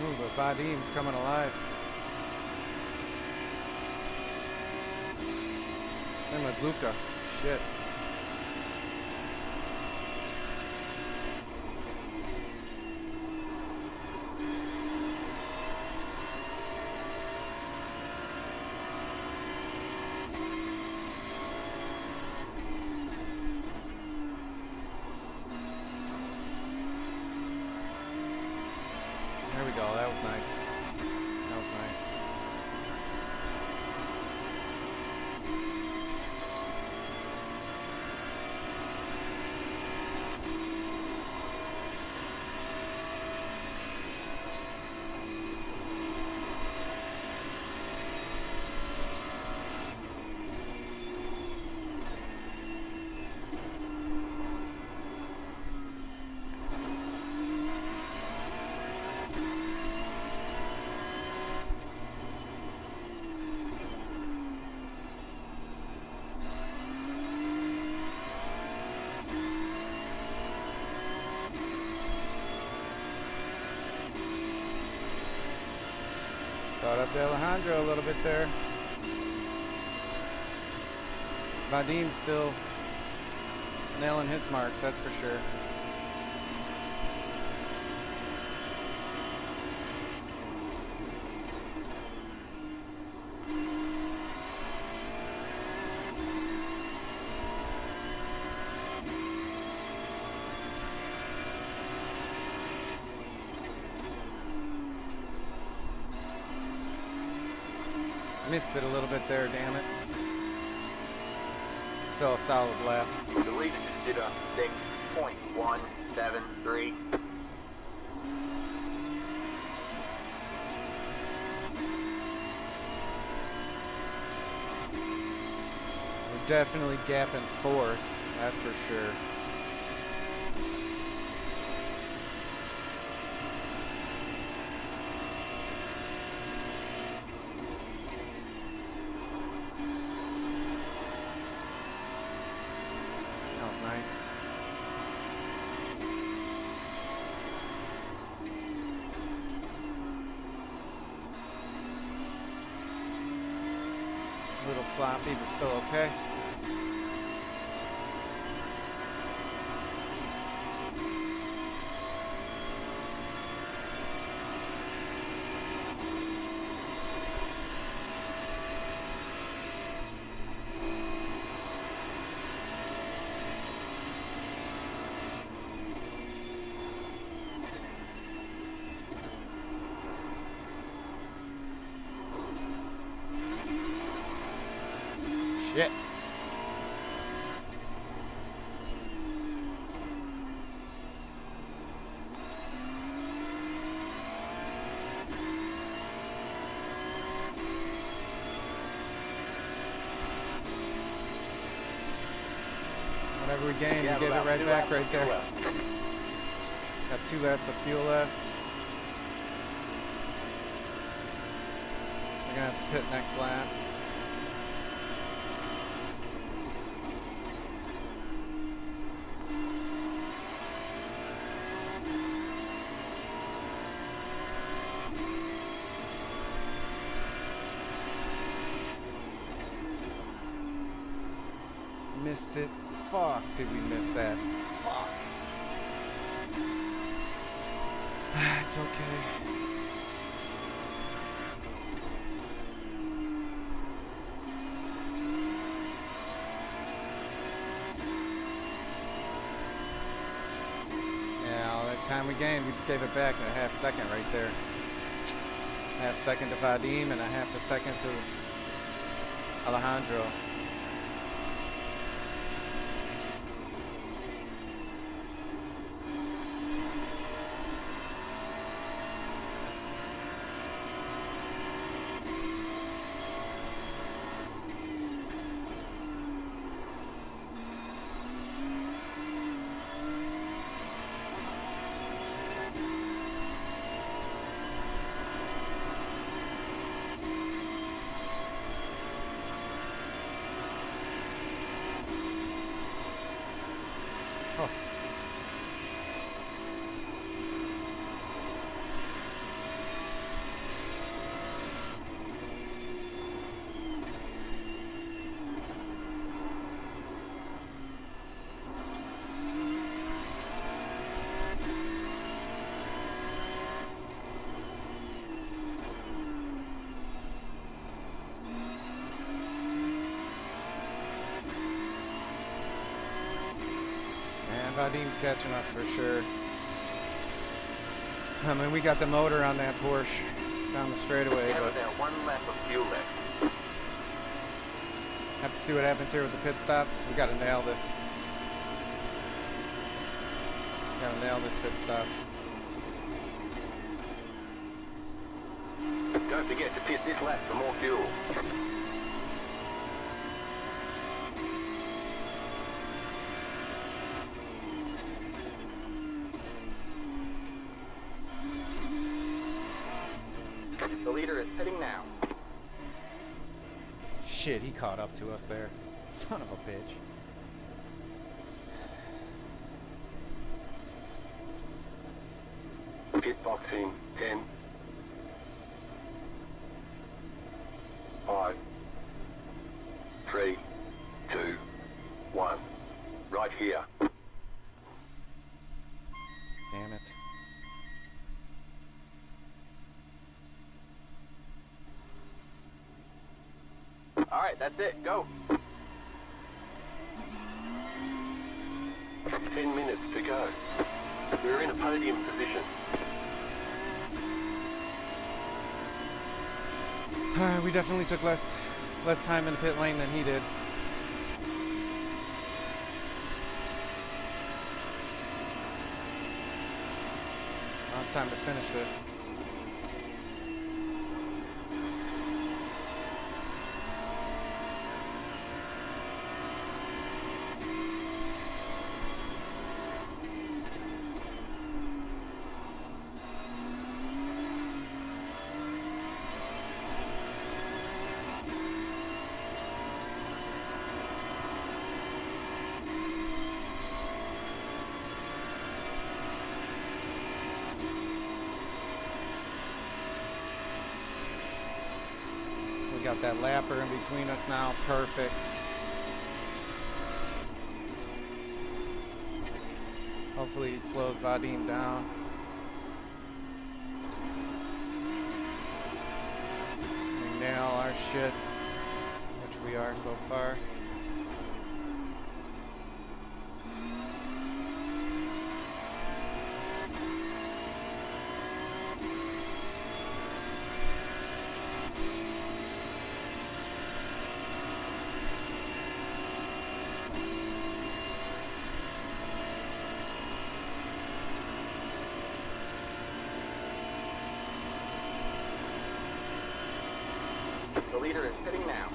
Ooh, but Vadim's coming alive. Same with Luca. Shit. There we go, that was nice. That was nice. Caught up to Alejandro a little bit there. Vadim's still nailing his marks, that's for sure. Missed it a little bit there, damn it. Still a solid lap. The leader just did a 6.173. We're definitely gapping fourth, that's for sure. That was nice. A little sloppy, but still okay. Shit. Whatever we gain, we get it right back right there. Got 2 laps of fuel left. We're gonna have to pit next lap. Missed it. Fuck, did we miss that? Fuck. It's okay. Yeah, all that time we gained, we just gave it back a half second right there. Half second to Vadim and a half a second to Alejandro. Vadim's catching us for sure. I mean, we got the motor on that Porsche down the straightaway, but About 1 lap of fuel left. have to see what happens here with the pit stops. We gotta nail this. Gotta nail this pit stop. Don't forget to pit this lap for more fuel. The leader is pitting now. Shit, he caught up to us there. Son of a bitch. Pit box in 10, 5, 3, 2, 1. Right here. Damn it. Alright, that's it. Go. 10 minutes to go. We're in a podium position. We definitely took less time in the pit lane than he did. Now it's time to finish this. Got that lapper in between us now, perfect. Hopefully he slows Vadim down. We nail our shit, which we are so far. The leader is pitting now.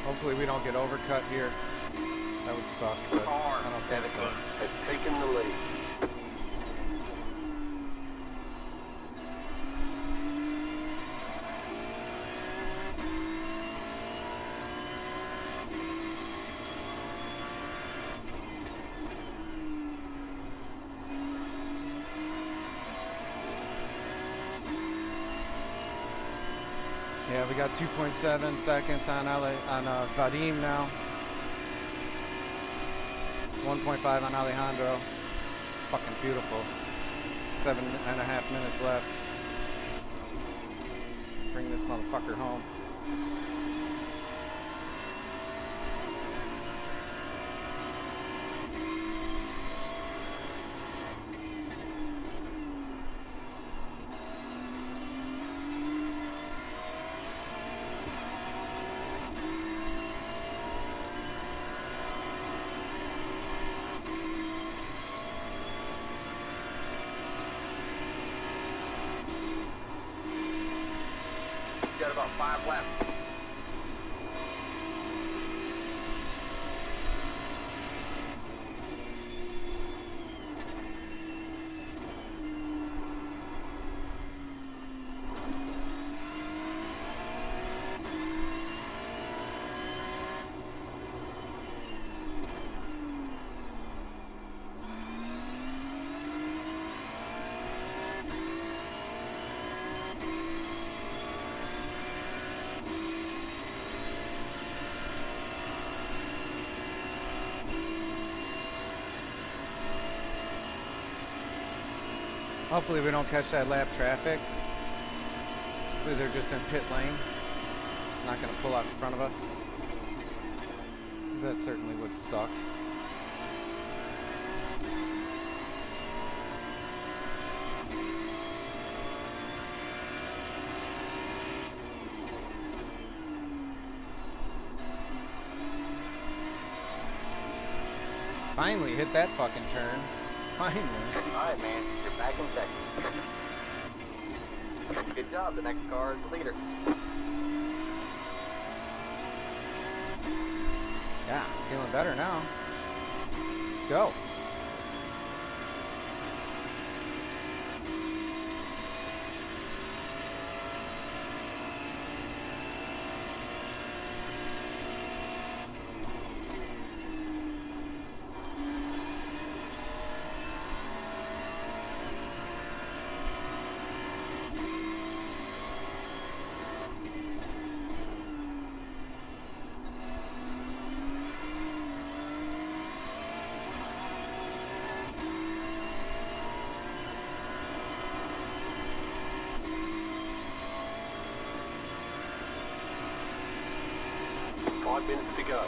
Hopefully we don't get overcut here. That would suck, but I don't think so. Has taken the lead. Yeah, we got 2.7 seconds on Vadim now. 1.5 on Alejandro. Fucking beautiful. 7.5 minutes left. Bring this motherfucker home. Got about 5 left. Hopefully we don't catch that lap traffic. Hopefully they're just in pit lane. Not going to pull out in front of us. That certainly would suck. Finally hit that fucking turn. Finally. Alright, man. You're back in second. Good job. The next car is the leader. Yeah, feeling better now. Let's go. Minutes to go.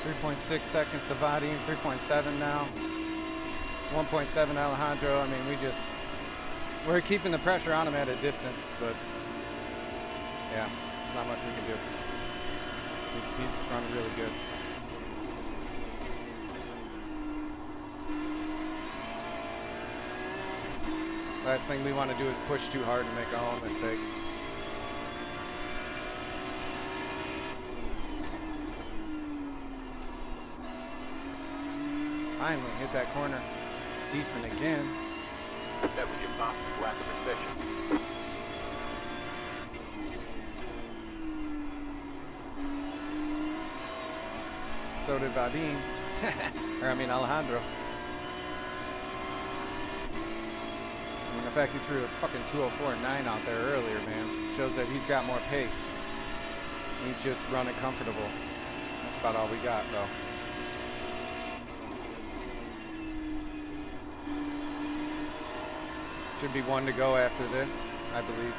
3.6 seconds to Vadim, 3.7 now. 1.7 Alejandro. I mean, we're keeping the pressure on him at a distance, but yeah, there's not much we can do. He's running really good. Last thing we want to do is push too hard and make our own mistake. Finally hit that corner decent again. That was your fastest lap of the session. So did Vadim. Or I mean Alejandro. I mean, the fact he threw a fucking 204.9 out there earlier, man, shows that he's got more pace. He's just running comfortable. That's about all we got, though. Should be one to go after this, I believe.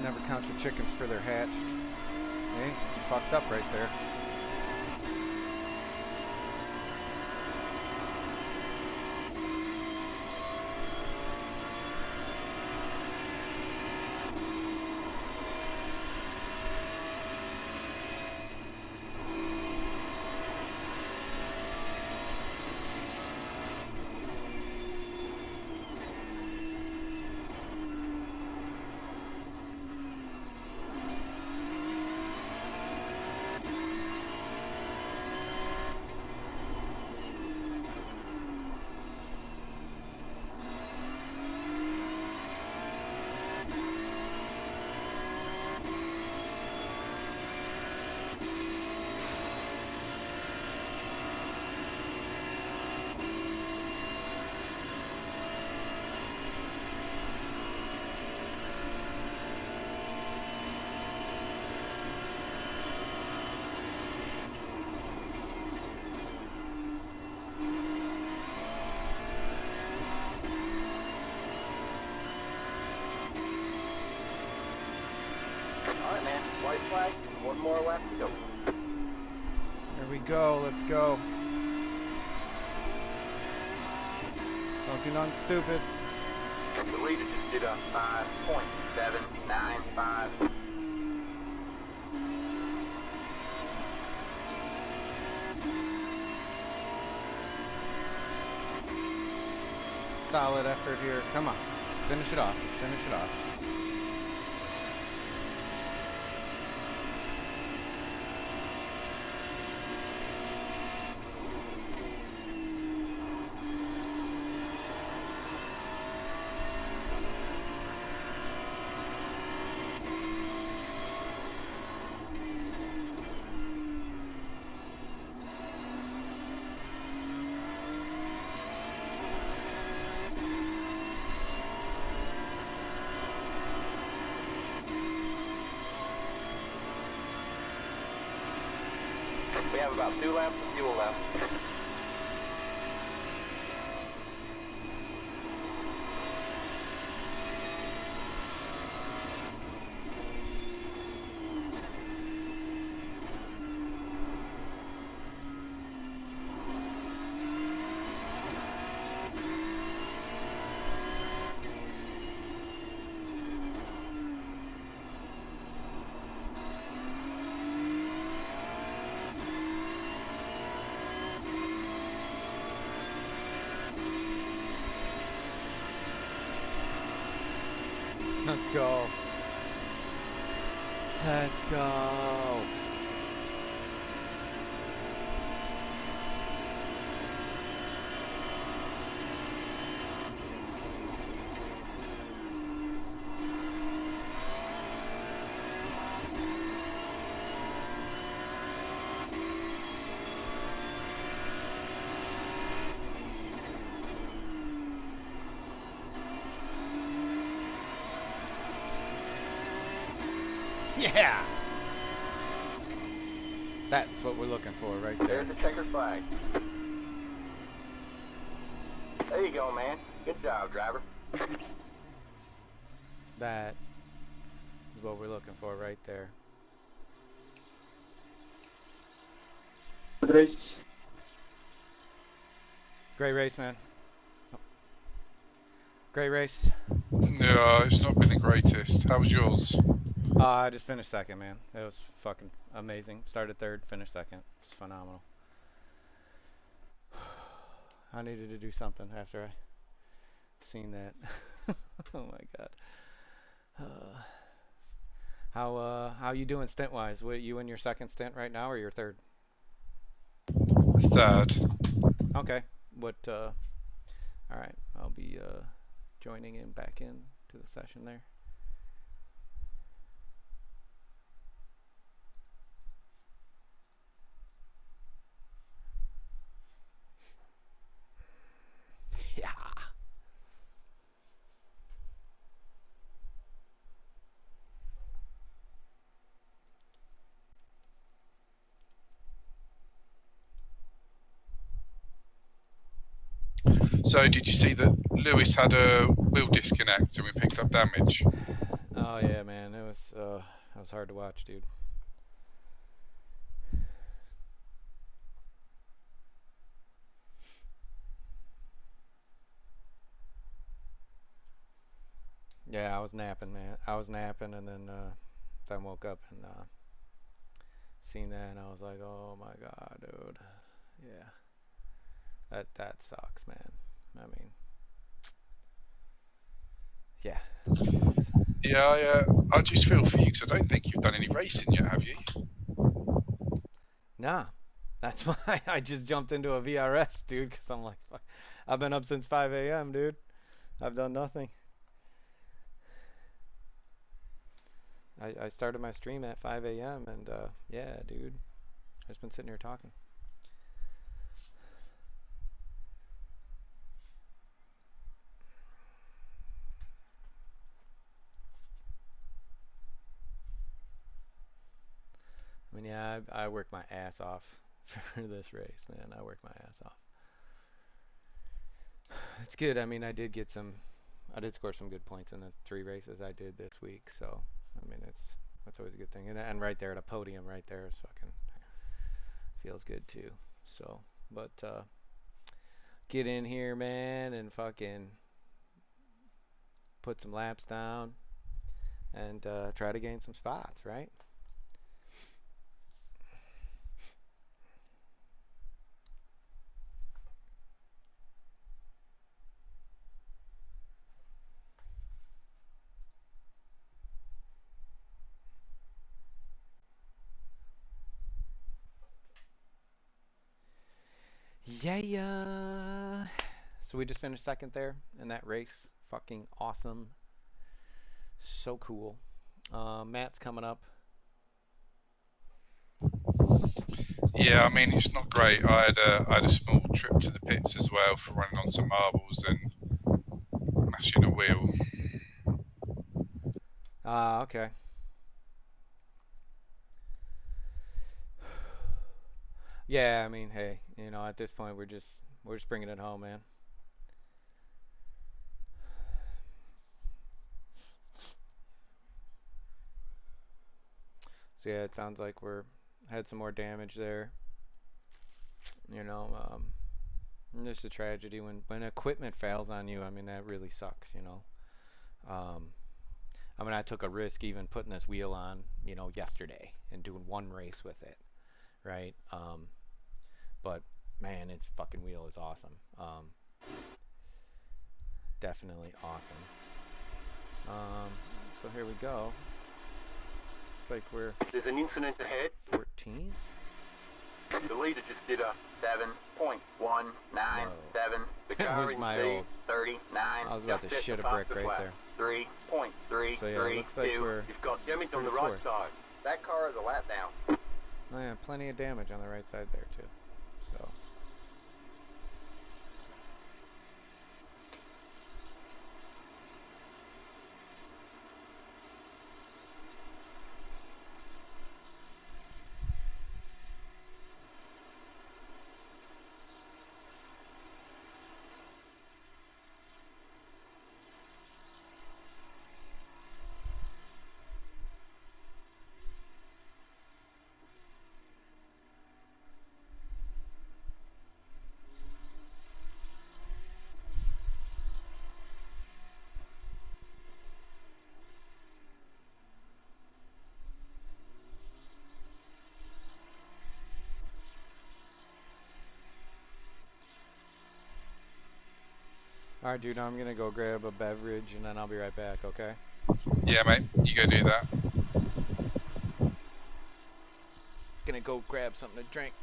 Never count your chickens for they're hatched. Hey, you fucked up right there. Alright, man. White flag. One more lap to go. There we go. Let's go. Don't do nothing stupid. The leader just did a 5.795. Solid effort here. Come on. Let's finish it off. Let's finish it off. We have about 2 laps of fuel left. Let's go. Let's go. Yeah! That's what we're looking for right there. There's the checkered flag. There you go, man. Good job, driver. That is what we're looking for right there. Race. Great race, man. Great race. No, it's not been the greatest. How was yours? I just finished second, man. It was fucking amazing. Started third, finished second. It's phenomenal. I needed to do something after I seen that. Oh my god. How you doing stint wise? What, you in your second stint right now or your third? Third. Okay. What all right. I'll be joining in back in to the session there. Yeah. So, did you see that Lewis had a wheel disconnect and we picked up damage? Oh yeah, man. It was hard to watch, dude. Yeah, I was napping, man. I was napping and then woke up and seen that and I was like, "Oh my god, dude." Yeah. That sucks, man. I mean, yeah, that sucks. Yeah, I just feel for you because I don't think you've done any racing yet, have you? Nah. That's why I just jumped into a VRS, dude, because I'm like, fuck. I've been up since 5 a.m., dude. I've done nothing. I started my stream at 5 a.m. and yeah, dude. I've just been sitting here talking. I mean, yeah, I worked my ass off for this race, man. I worked my ass off. It's good. I mean, I did score some good points in the 3 races I did this week. So, I mean, that's always a good thing. And right there at a podium right there is fucking feels good too. So, but get in here, man, and fucking put some laps down and try to gain some spots, right? Yeah. So we just finished second there in that race. Fucking awesome. So cool. Matt's coming up. Yeah, I mean it's not great. I had a small trip to the pits as well for running on some marbles and mashing a wheel. Okay. Yeah, I mean, hey, you know, at this point we're just bringing it home, man. So yeah, it sounds like we're had some more damage there. You know, just a tragedy when equipment fails on you. I mean, that really sucks. You know. I mean, I took a risk even putting this wheel on, you know, yesterday and doing one race with it, right? But man, its fucking wheel is awesome. Definitely awesome. So here we go. Looks like we're There's an incident ahead. 14th. The leader just did a 7.197. The That car was in my C, old. 39. I was about to just shit set a the brick fastest right lap. there. 3.332. So yeah, it looks like we're You've got damage on the right 34th. side. That car is a lap down. Oh yeah, plenty of damage on the right side there too. So. Alright, dude, I'm gonna go grab a beverage and then I'll be right back, okay? Yeah, mate. You go do that. Gonna go grab something to drink.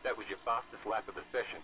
That was your fastest lap of the session.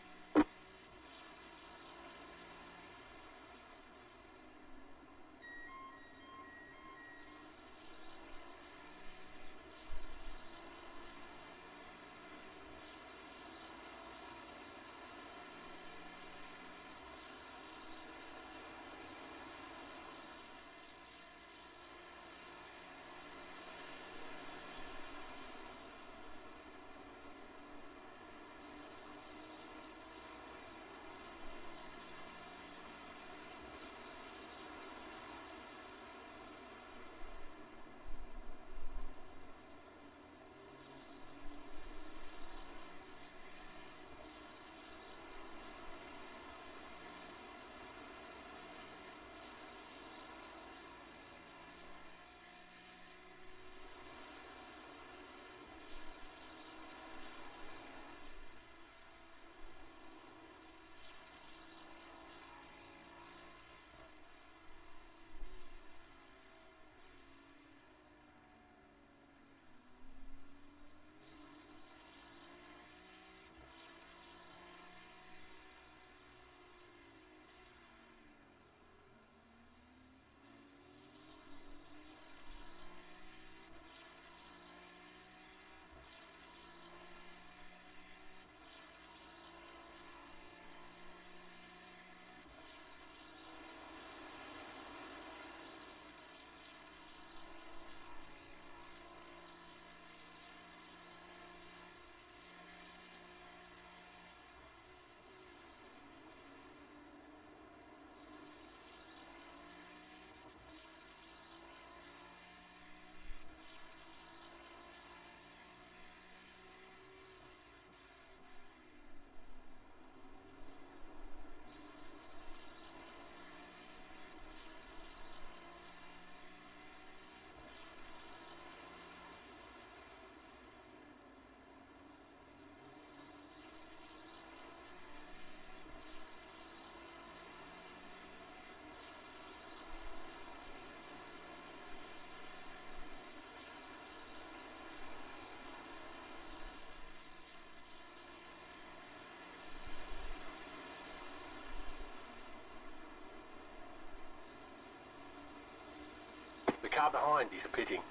car behind is pitting.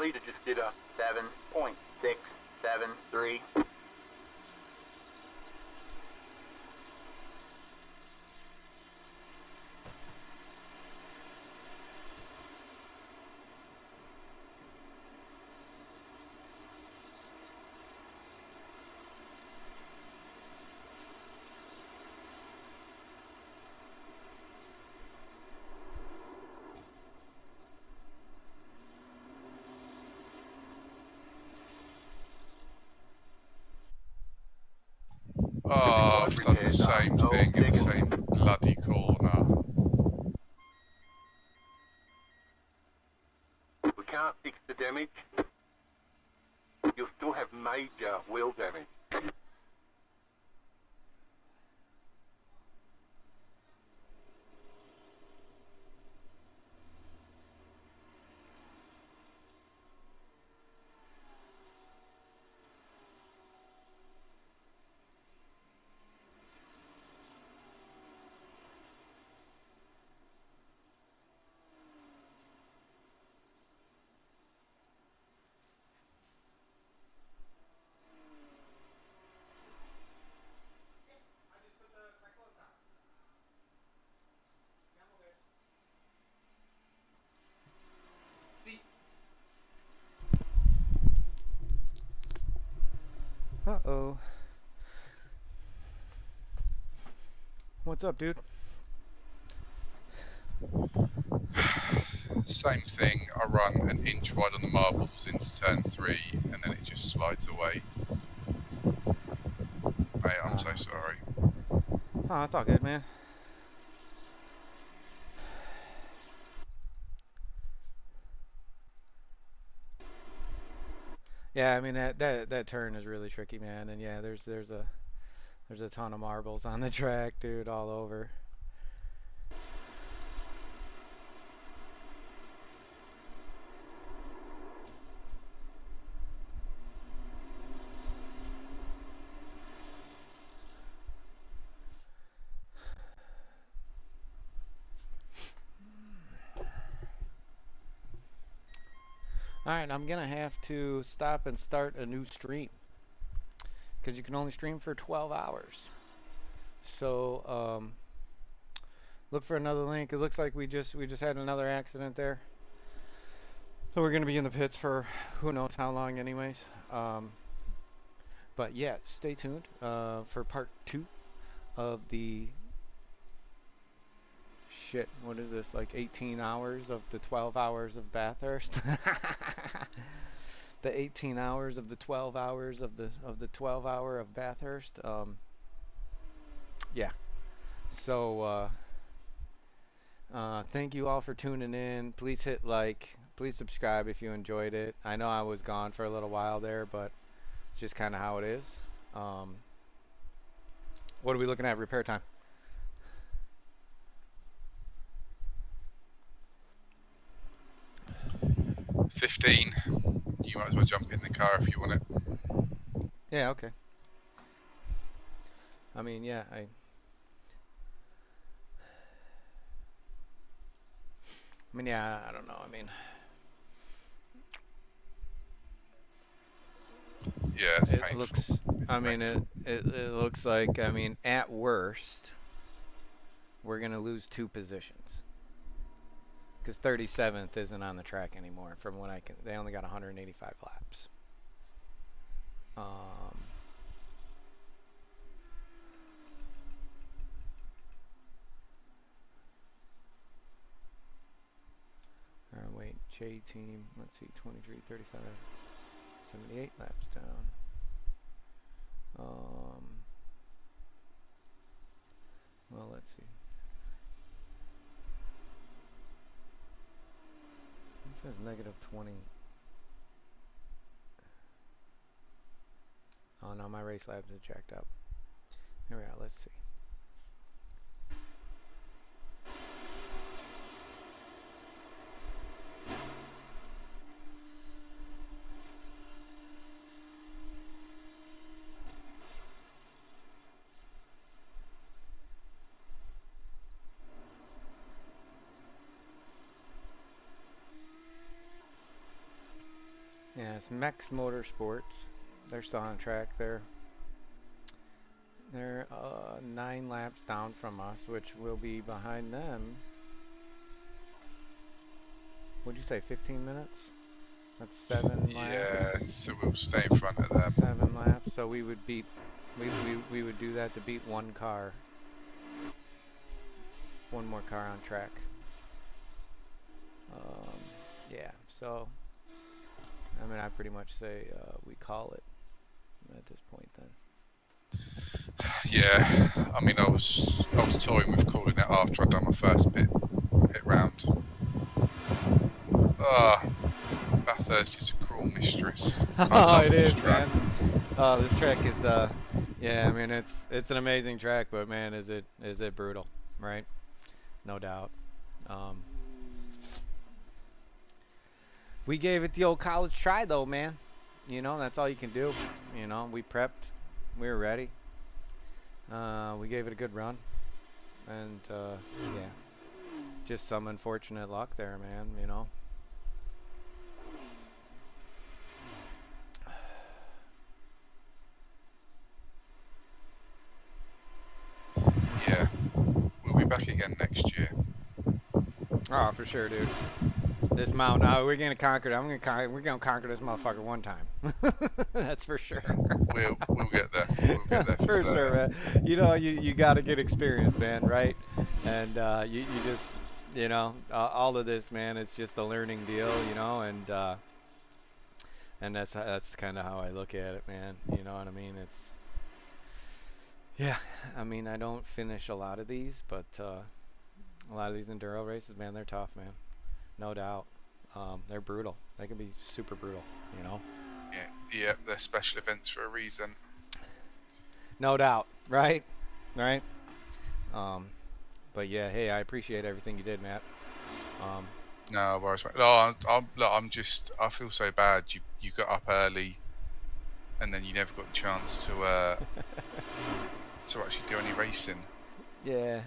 leader just did a 7.673. Oh, I've done the same thing in the same bloody corner. We can't fix the damage. You'll still have major wheel damage. Uh-oh. What's up, dude? Same thing. I run an inch wide on the marbles into turn 3, and then it just slides away. Mate, I'm so sorry. Oh, it's all good, man. Yeah, I mean that turn is really tricky, man. And yeah, there's a ton of marbles on the track, dude, all over. Alright, I'm gonna have to stop and start a new stream, because you can only stream for 12 hours. So, look for another link. It looks like we just had another accident there. So we're gonna be in the pits for who knows how long anyways. But yeah, stay tuned for part 2 of the shit, what is this, like 18 hours of the 12 hours of Bathurst? The 18 hours of the 12 hours of the 12 hour of Bathurst. Yeah. So thank you all for tuning in. Please hit like, please subscribe if you enjoyed it. I know I was gone for a little while there, but it's just kind of how it is. What are we looking at repair time? 15. You might as well jump in the car if you want it. Yeah, okay. I mean, yeah, I mean, yeah, I don't know. I mean, yeah, it's it painful. looks. I mean, it looks like. I mean, at worst, we're gonna lose 2 positions. Because 37th isn't on the track anymore. From what I can, they only got 185 laps. Wait, J team. Let's see, 23, 35, 78 laps down. Well, let's see. It says negative 20. Oh no, my race labs is jacked up. Here we are, let's see. Yeah, it's Mex Motorsports. They're still on track. They're 9 laps down from us, which will be behind them. What'd you say, 15 minutes? That's 7 laps. Yeah, so we'll stay in front of them. 7 laps, so we would beat, we would do that to beat one car. One more car on track. Yeah, so, I mean, I pretty much say we call it at this point then. Yeah, I mean, I was toying with calling it after I'd done my first pit round. Bathurst is a cruel mistress. Oh, it is, man. Oh, this track is, yeah, I mean, it's an amazing track, but man, is it brutal, right? No doubt. We gave it the old college try, though, man. You know, that's all you can do. You know, we prepped, we were ready. We gave it a good run, and yeah, just some unfortunate luck there, man. You know. Yeah, we'll be back again next year. Oh, for sure, dude. This mountain, we're gonna conquer it. We're gonna conquer this motherfucker one time. That's for sure. We'll get there. We'll get there for sure, man. You know, you gotta get experience, man, right? And you just, you know, all of this, man, it's just a learning deal, you know, and that's kind of how I look at it, man. You know what I mean? It's, yeah. I mean, I don't finish a lot of these, but a lot of these enduro races, man, they're tough, man. No doubt. They're brutal. They can be super brutal, you know? Yeah, they're special events for a reason. No doubt, right? Right? But yeah, hey, I appreciate everything you did, Matt. No worries, mate. No, I feel so bad. You got up early, and then you never got the chance to actually do any racing. Yeah.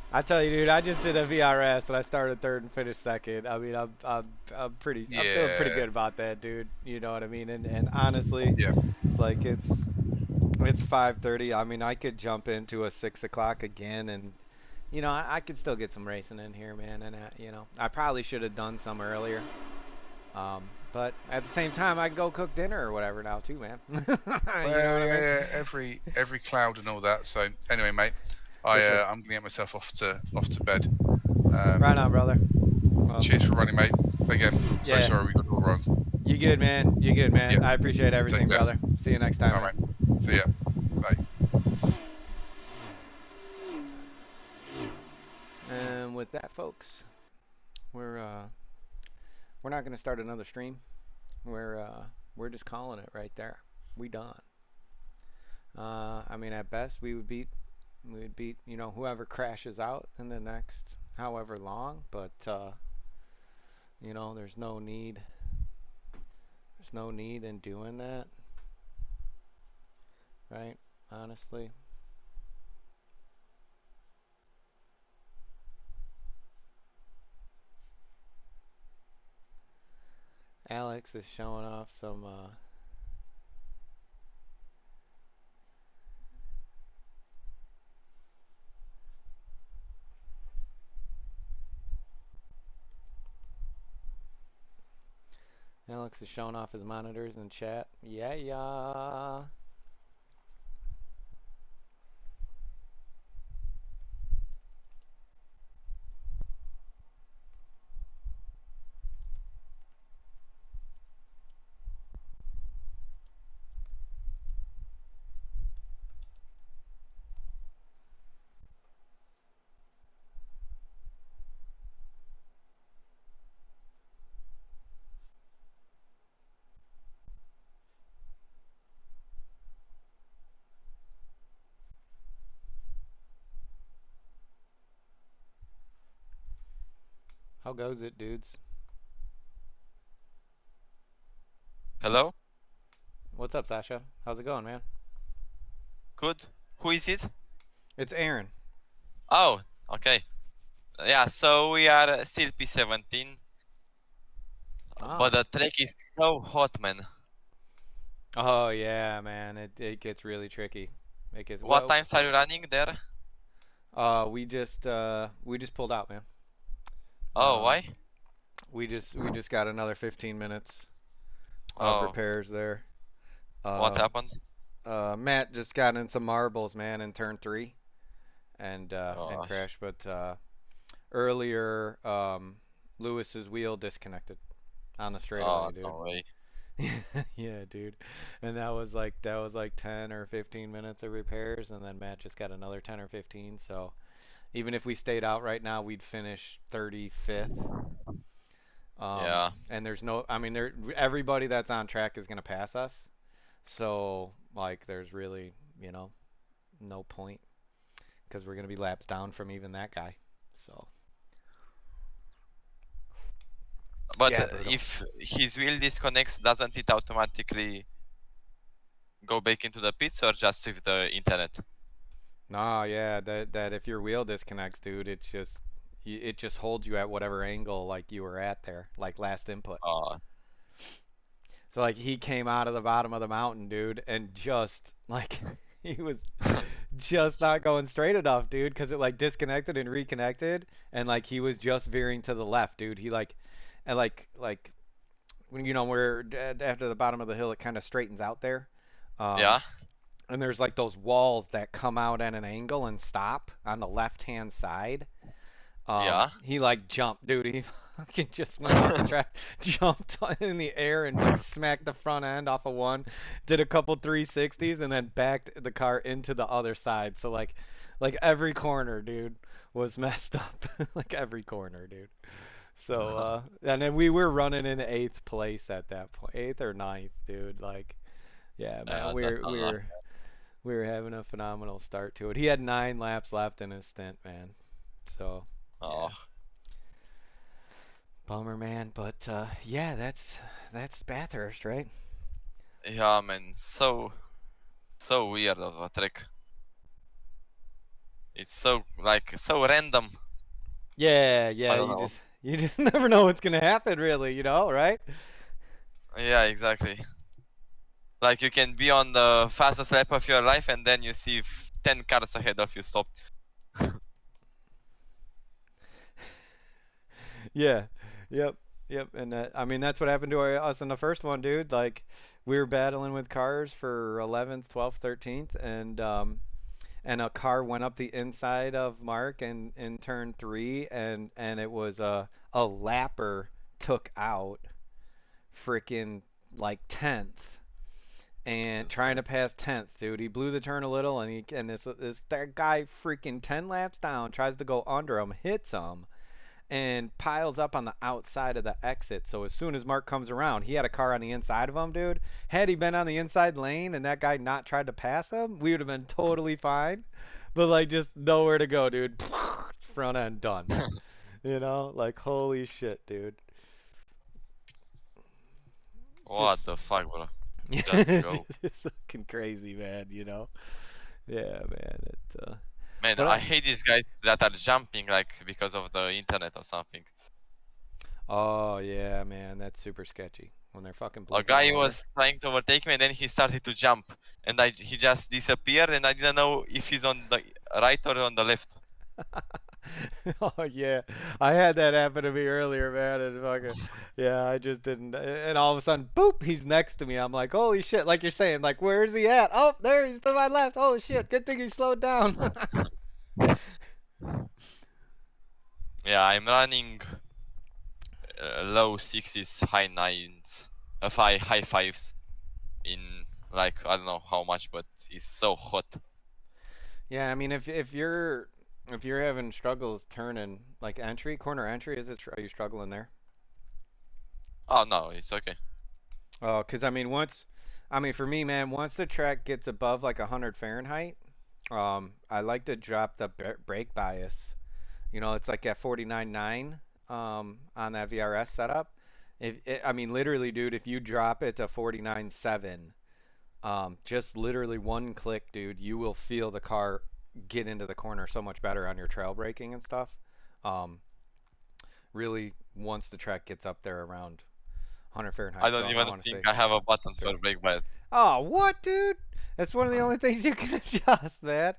I tell you, dude, I just did a VRS and I started third and finished second. I mean, I'm feeling pretty good about that, dude. You know what I mean? And honestly, yeah, like it's 5:30. I mean, I could jump into a 6 o'clock again, and you know, I could still get some racing in here, man. And you know, I probably should have done some earlier. But at the same time, I can go cook dinner or whatever now too, man. You know what I mean? Every cloud and all that. So anyway, mate. I'm gonna get myself off to bed. Right on, brother. Well, cheers for running, mate. Again, so sorry we got it all wrong. You good, man? You good, man? Yep. I appreciate everything, brother. See you next time. All right. See ya. Bye. And with that, folks, we're not gonna start another stream. We're just calling it right there. We done. I mean, at best, we would beat, you know, whoever crashes out in the next however long, but you know, there's no need in doing that, right? Honestly. Alex is showing off some Alex is showing off his monitors in chat. Yeah. How goes it, dudes? Hello? What's up, Sasha? How's it going, man? Good. Who is it? It's Aaron. Oh, okay. Yeah, so we are still P17. But the track is so hot, man. Oh yeah, man, it gets really tricky. It gets What well. times are you running there? We just pulled out, man. Oh, why? We just got another 15 minutes of Oh, repairs there. what happened? Matt just got in some marbles, man, in turn 3, and Gosh. crashed. But earlier, Lewis's wheel disconnected on the straightaway, Oh, dude. no way. Yeah, dude. And that was like 10 or 15 minutes of repairs, and then Matt just got another 10 or 15. So even if we stayed out right now, we'd finish 35th. Yeah. And there's no, I mean, everybody that's on track is gonna pass us. So like, there's really, no point because we're gonna be laps down from even that guy. So But yeah, brutal. if his wheel disconnects, doesn't it automatically go back into the pits or just with the internet? Nah, yeah, that if your wheel disconnects, dude, it just holds you at whatever angle like you were at there, like last input. Oh. So like he came out of the bottom of the mountain, dude, and just like he was just not going straight enough, dude, because it like disconnected and reconnected, and like he was just veering to the left, dude. He like, and like when where after the bottom of the hill, it kind of straightens out there. Yeah. And there's like those walls that come out at an angle and stop on the left-hand side. Yeah. He like jumped, dude. He fucking just went off the track, jumped in the air and like smacked the front end off of one, did a couple 360s, and then backed the car into the other side. So like every corner, dude, was messed up. Like every corner, dude. So and then we were running in 8th place at that point, 8th or 9th, dude. Like, yeah, man, we were having a phenomenal start to it. He had 9 laps left in his stint, man. So, Oh. yeah. Bummer, man. But yeah, that's Bathurst, right? Yeah, man. So weird of a trick. It's so random. Yeah, I yeah. don't You know. just never know what's gonna happen, really. Right? Yeah, exactly. Like you can be on the fastest lap of your life, and then you see 10 cars ahead of you stop. Yeah. Yep. Yep. And I mean, that's what happened to us in the first one, dude. Like, we were battling with cars for 11th, 12th, 13th, and a car went up the inside of Mark in turn 3, and it was a lapper took out freaking like 10th and trying to pass 10th, dude. He blew the turn a little, and this that guy freaking 10 laps down tries to go under him, hits him, and piles up on the outside of the exit. So as soon as Mark comes around, he had a car on the inside of him, dude. Had he been on the inside lane and that guy not tried to pass him, we would have been totally fine. But like, just nowhere to go, dude. Front end done. Like, holy shit, dude. What the fuck, bro? Yeah, Let's go. it's fucking crazy, man. Yeah, man. Man, But I hate these guys that are jumping like because of the internet or something. oh yeah, man, that's super sketchy when they're fucking A blinking guy all over. was trying to overtake me, and then he started to jump, and he just disappeared, and I didn't know if he's on the right or on the left. Oh yeah, I had that happen to me earlier, man, and fucking yeah, I just didn't. And all of a sudden, boop, he's next to me. I'm like, holy shit! Like you're saying, like where is he at? Oh, there he's to my left. Oh shit! Good thing he slowed down. Yeah, I'm running low 6s, high 9s, high 5s in like I don't know how much, but it's so hot. Yeah, I mean, if you're having struggles turning like corner entry, are you struggling there? Oh no, it's okay. Oh, 'cause I mean for me, man, once the track gets above like 100 Fahrenheit, I like to drop the brake bias. It's like at 49.9 on that VRS setup. I mean, literally, dude, if you drop it to 49.7, just literally one click, dude, you will feel the car get into the corner so much better on your trail braking and stuff. Really, once the track gets up there around 100 Fahrenheit. I don't So I even want to say think I have a button for 30. brake bias. Oh, what, dude? That's one of the only things you can adjust, man.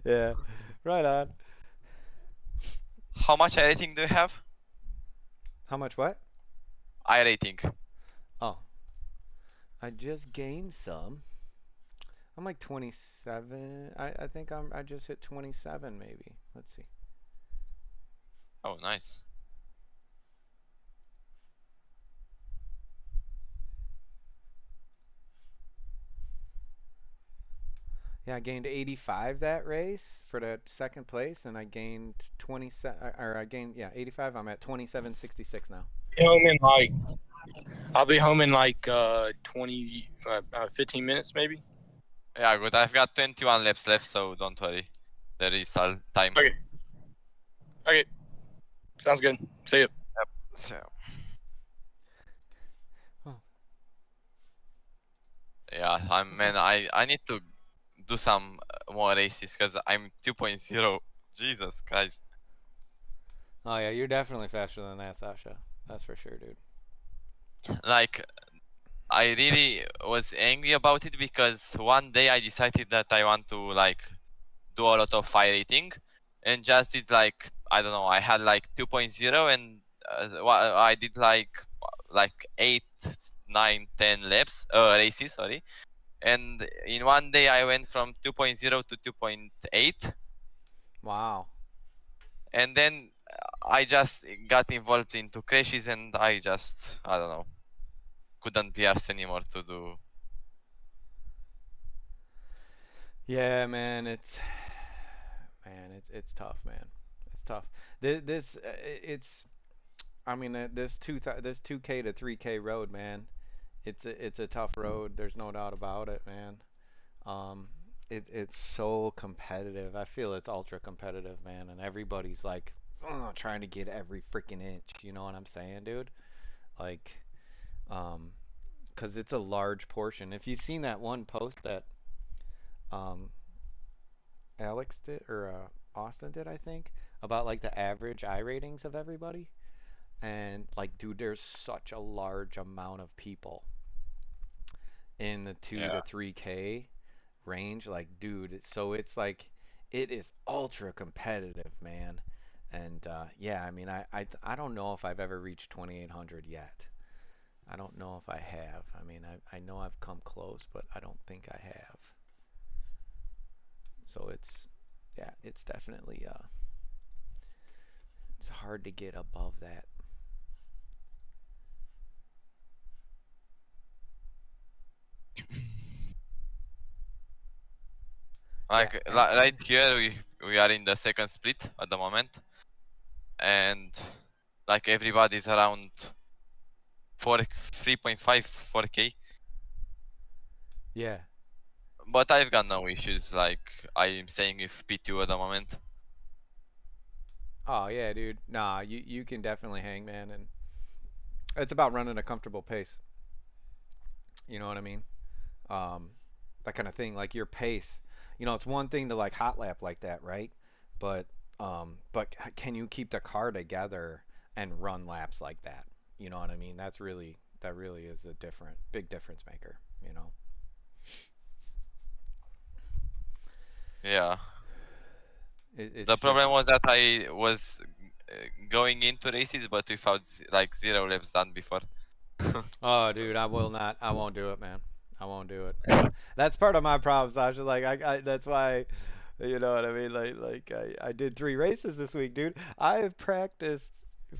Yeah, right on. How much rating do you have? How much what? I rating. Oh, I just gained some. I'm like 27. I think I just hit 27 maybe. Let's see. Oh, nice. Yeah, I gained 85 that race for the second place, and I gained 27, or I gained, yeah, 85. I'm at 27.66 now. Home in like, I'll be home in like 15 minutes maybe. Yeah, good. I've got 21 laps left, so don't worry. There is time. Okay. Okay. Sounds good. See you. Yep. So. Yeah, I need to do some more races because I'm 2.0. Jesus Christ. Oh yeah, you're definitely faster than that, Sasha. That's for sure, dude. Like, I really was angry about it because one day I decided that I want to like do a lot of fire eating and just did like, I don't know, I had like 2.0 and I did like 8, 9, 10 laps, races, sorry. And in one day I went from 2.0 to 2.8. Wow. And then I just got involved into crashes and I just, I don't know, couldn't be arsed anymore to do. Yeah, man, it's tough, man. It's tough. This it's I mean this 2K to 3K road, man. It's a tough road. There's no doubt about it, man. Um, it's so competitive. I feel it's ultra competitive, man, and everybody's like trying to get every freaking inch. You know what I'm saying, dude? Like, 'cause it's a large portion. If you've seen that one post that um Alex did or Austin did, I think, about like the average I ratings of everybody, and like, dude, there's such a large amount of people in the 2 to 3K range, like, dude, it's like it is ultra competitive, man. And yeah, I mean, I don't know if I've ever reached 2800 yet. I don't know if I have. I mean, I know I've come close, but I don't think I have. So yeah, it's definitely it's hard to get above that. Like right here, we are in the second split at the moment, and like everybody's around 3.5, 4K. Yeah. But I've got no issues. Like I'm saying with P2 at the moment. Oh yeah, dude. Nah, you can definitely hang, man, and it's about running a comfortable pace. You know what I mean? Um, that kind of thing, like your pace. You know, it's one thing to like hot lap like that, right? But can you keep the car together and run laps like that? You know what I mean? That really is a big difference maker, you know? Yeah. It's The problem just was that I was going into races, but without like 0 laps done before. Oh, dude, I won't do it, man. I won't do it. That's part of my problem, Sasha. Like, that's why, you know what I mean? I did 3 races this week, dude. I've practiced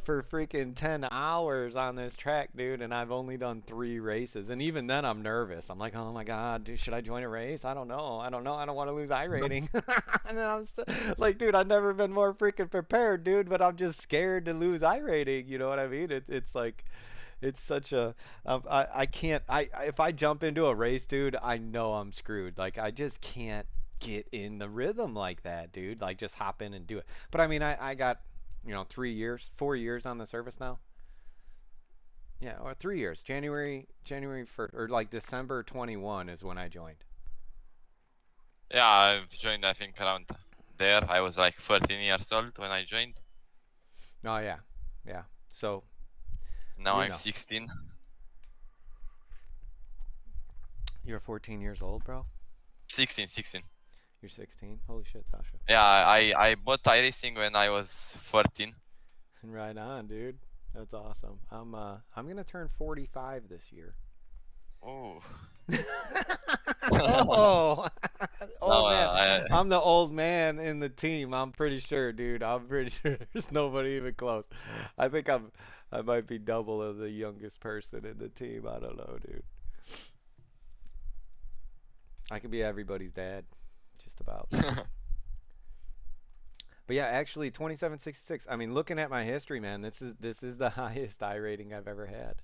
for freaking 10 hours on this track, dude, and I've only done 3 races. And even then, I'm nervous. I'm like, oh my God, dude, should I join a race? I don't know. I don't know. I don't want to lose I rating. And then like, dude, I've never been more freaking prepared, dude, but I'm just scared to lose I rating. You know what I mean? It's like. It's such a I can't if I jump into a race, dude, I know I'm screwed. Like I just can't get in the rhythm like that, dude. Like just hop in and do it. But I mean, I got 4 years on the service now. Yeah, or 3 years. January 1st or like December 21 is when I joined. Yeah, I've joined I think around there. I was like 13 years old when I joined. Oh yeah, yeah. So now I'm 16. You're 14 years old, bro? 16. You're 16? Holy shit, Sasha. Yeah, I bought Iracing when I was 14. Right on, dude. That's awesome. I'm gonna turn 45 this year. Oh. Oh, old No, man. I'm the old man in the team. I'm pretty sure, dude. I'm pretty sure there's nobody even close. I think I might be double of the youngest person in the team. I don't know, dude. I could be everybody's dad, just about. But yeah, actually 2766. I mean, looking at my history, man, this is the highest I rating I've ever had.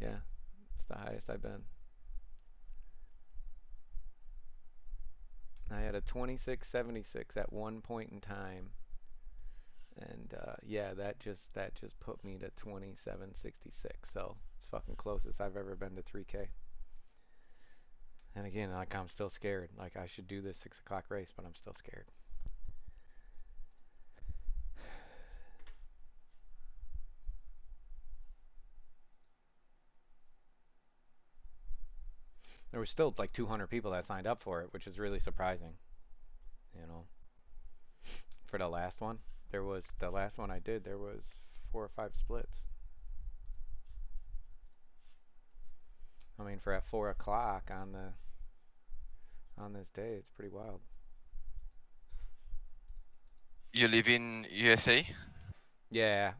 Yeah, it's the highest I've been. I had a 2676 at one point in time, and yeah, that just put me to 2766. So it's fucking closest I've ever been to 3K. And again, like I'm still scared. Like I should do this 6 o'clock race, but I'm still scared. There was still like 200 people that signed up for it, which is really surprising. You know, for the last one, the last one I did, there was 4 or 5 splits. I mean, for at 4 o'clock on this day, it's pretty wild. You live in USA? Yeah,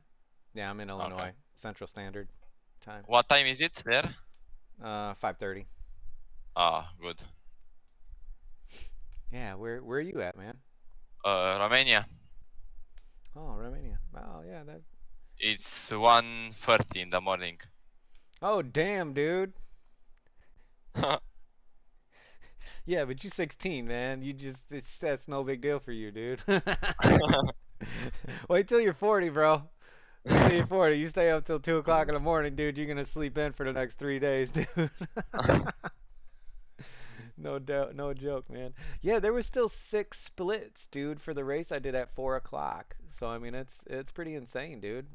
I'm in Illinois, Okay. Central Standard Time. What time is it there? 5:30. Ah, good. Yeah, where are you at, man? Romania. Oh, Romania. Oh, yeah, that. It's 1:30 in the morning. Oh, damn, dude. Yeah, but you 16, man. That's no big deal for you, dude. Wait till you're 40, bro. Wait till you're 40. You stay up till 2 o'clock in the morning, dude. You're gonna sleep in for the next 3 days, dude. No doubt, no joke, man. Yeah, there was still 6 splits, dude, for the race I did at 4 o'clock. So I mean, it's pretty insane, dude,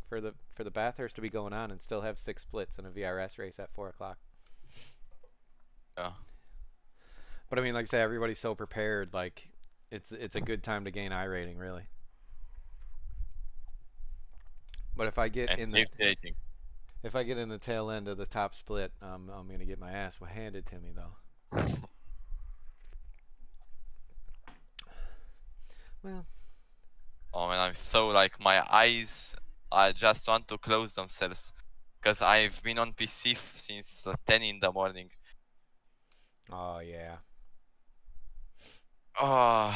for the Bathurst to be going on and still have 6 splits in a VRS race at 4 o'clock. Yeah. But I mean, like I say, everybody's so prepared. Like, it's a good time to gain I rating, really. But if I get in the tail end of the top split, I'm gonna get my ass handed to me though. Well. Oh man, I'm so like my eyes. I just want to close themselves, cause I've been on PC since 10 in the morning. Oh yeah. Oh.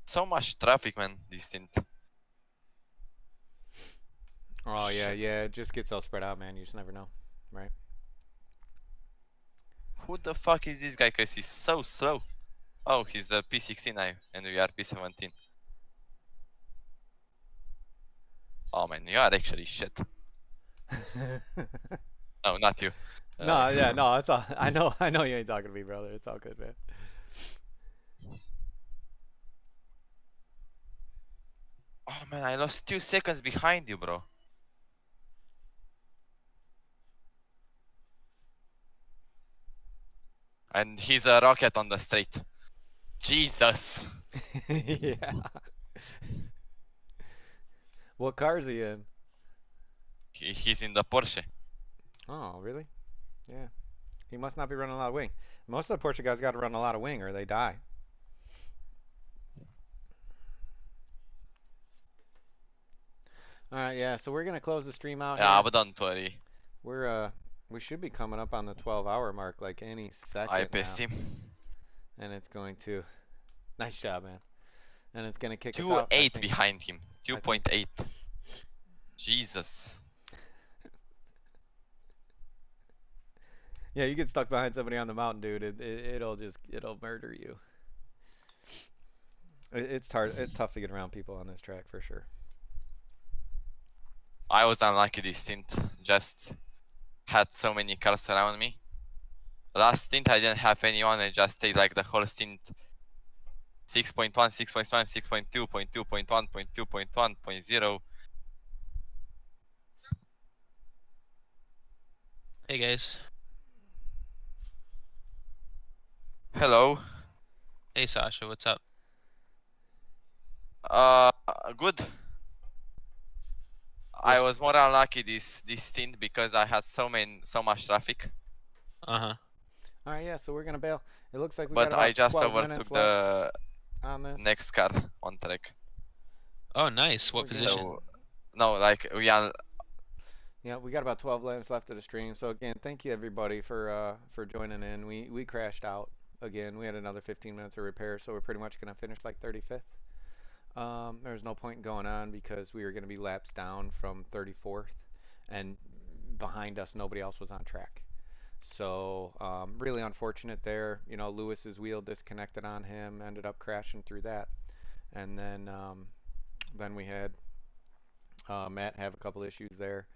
So much traffic, man, this stint. Oh yeah, it just gets all spread out, man. You just never know, right? Who the fuck is this guy? Cause he's so slow. Oh, he's a P16 now, and we are P17. Oh man, you are actually shit. Oh, not you. No, yeah, no, it's all. I know you ain't talking to me, brother. It's all good, man. Oh man, I lost 2 seconds behind you, bro. And he's a rocket on the straight. Jesus. Yeah. What car is he in? He's in the Porsche. Oh, really? Yeah. He must not be running a lot of wing. Most of the Porsche guys got to run a lot of wing or they die. All right, yeah. So we're gonna close the stream out. Yeah, here. but don't worry. We should be coming up on the 12-hour mark like any second. I pissed him. And it's going to. Nice job, man. And it's gonna kick us out. 2.8 behind him. 2.8. Jesus. Yeah, you get stuck behind somebody on the mountain, dude. It'll murder you. It's hard. It's tough to get around people on this track for sure. I was unlucky this stint. Just had so many cars around me. Last stint I didn't have anyone. I just stayed like the whole stint 6.1, 6.1, 6.2, 0.2, 0.1, 0.2, 0.1, 0.0. Hey guys. Hello. Hey Sasha, what's up? Good. I was more unlucky this stint because I had so much traffic. Uh-huh. All right, yeah. So we're gonna bail. It looks like we got But I about just 12 overtook minutes left the on this. next car on track. Oh, nice. What We're good. position? So, no, like we are. Yeah, we got about 12 minutes left of the stream. So again, thank you everybody for joining in. We crashed out again. We had another 15 minutes of repair, so we're pretty much gonna finish like 35th. There's no point in going on because we were gonna be laps down from 34th, and behind us nobody else was on track. So really unfortunate there. You know, Lewis's wheel disconnected on him, ended up crashing through that, and then we had Matt have a couple issues there,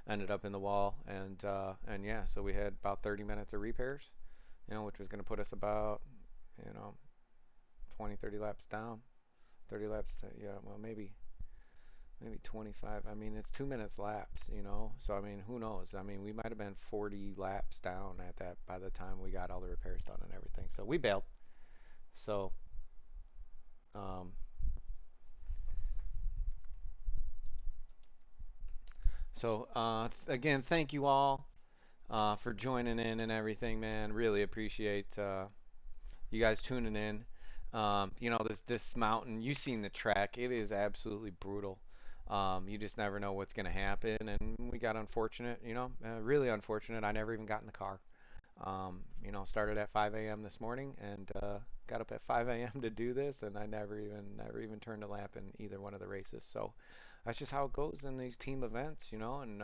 ended up in the wall, and yeah, so we had about 30 minutes of repairs, you know, which was going to put us about, you know, 20-30 laps down, 30 laps to, yeah, well maybe 25. I mean, it's 2 minutes laps, you know, so I mean, who knows? I mean, we might have been 40 laps down at that by the time we got all the repairs done and everything. So we bailed. So um, again, thank you all for joining in and everything, man. Really appreciate you guys tuning in. You know, this mountain, you've seen the track. It is absolutely brutal. You just never know what's going to happen, and we got unfortunate, you know, really unfortunate. I never even got in the car. You know, started at 5 a.m. this morning and got up at 5 a.m. to do this, and I never even turned a lap in either one of the races. So that's just how it goes in these team events, you know, and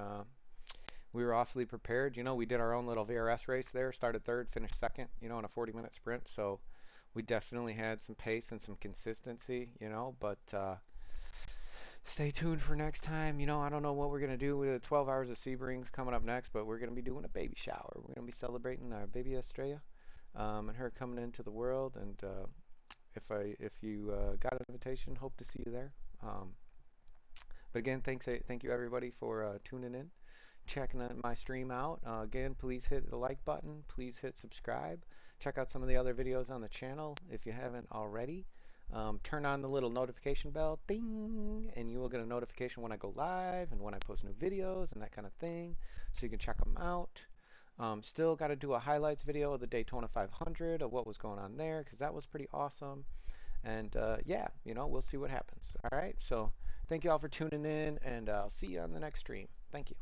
we were awfully prepared. You know, we did our own little VRS race there, started third, finished second, you know, in a 40-minute sprint. So we definitely had some pace and some consistency, you know, but stay tuned for next time. You know, I don't know what we're going to do with the 12 hours of Sebrings coming up next, but we're going to be doing a baby shower. We're going to be celebrating our baby Estrella and her coming into the world. And if you got an invitation, hope to see you there. But again, thank you everybody for tuning in, checking my stream out. Again, please hit the like button. Please hit subscribe. Check out some of the other videos on the channel if you haven't already. Turn on the little notification bell, ding, and you will get a notification when I go live and when I post new videos and that kind of thing, so you can check them out. Still got to do a highlights video of the Daytona 500 of what was going on there because that was pretty awesome. And yeah, you know, we'll see what happens. All right, so thank you all for tuning in, and I'll see you on the next stream. Thank you.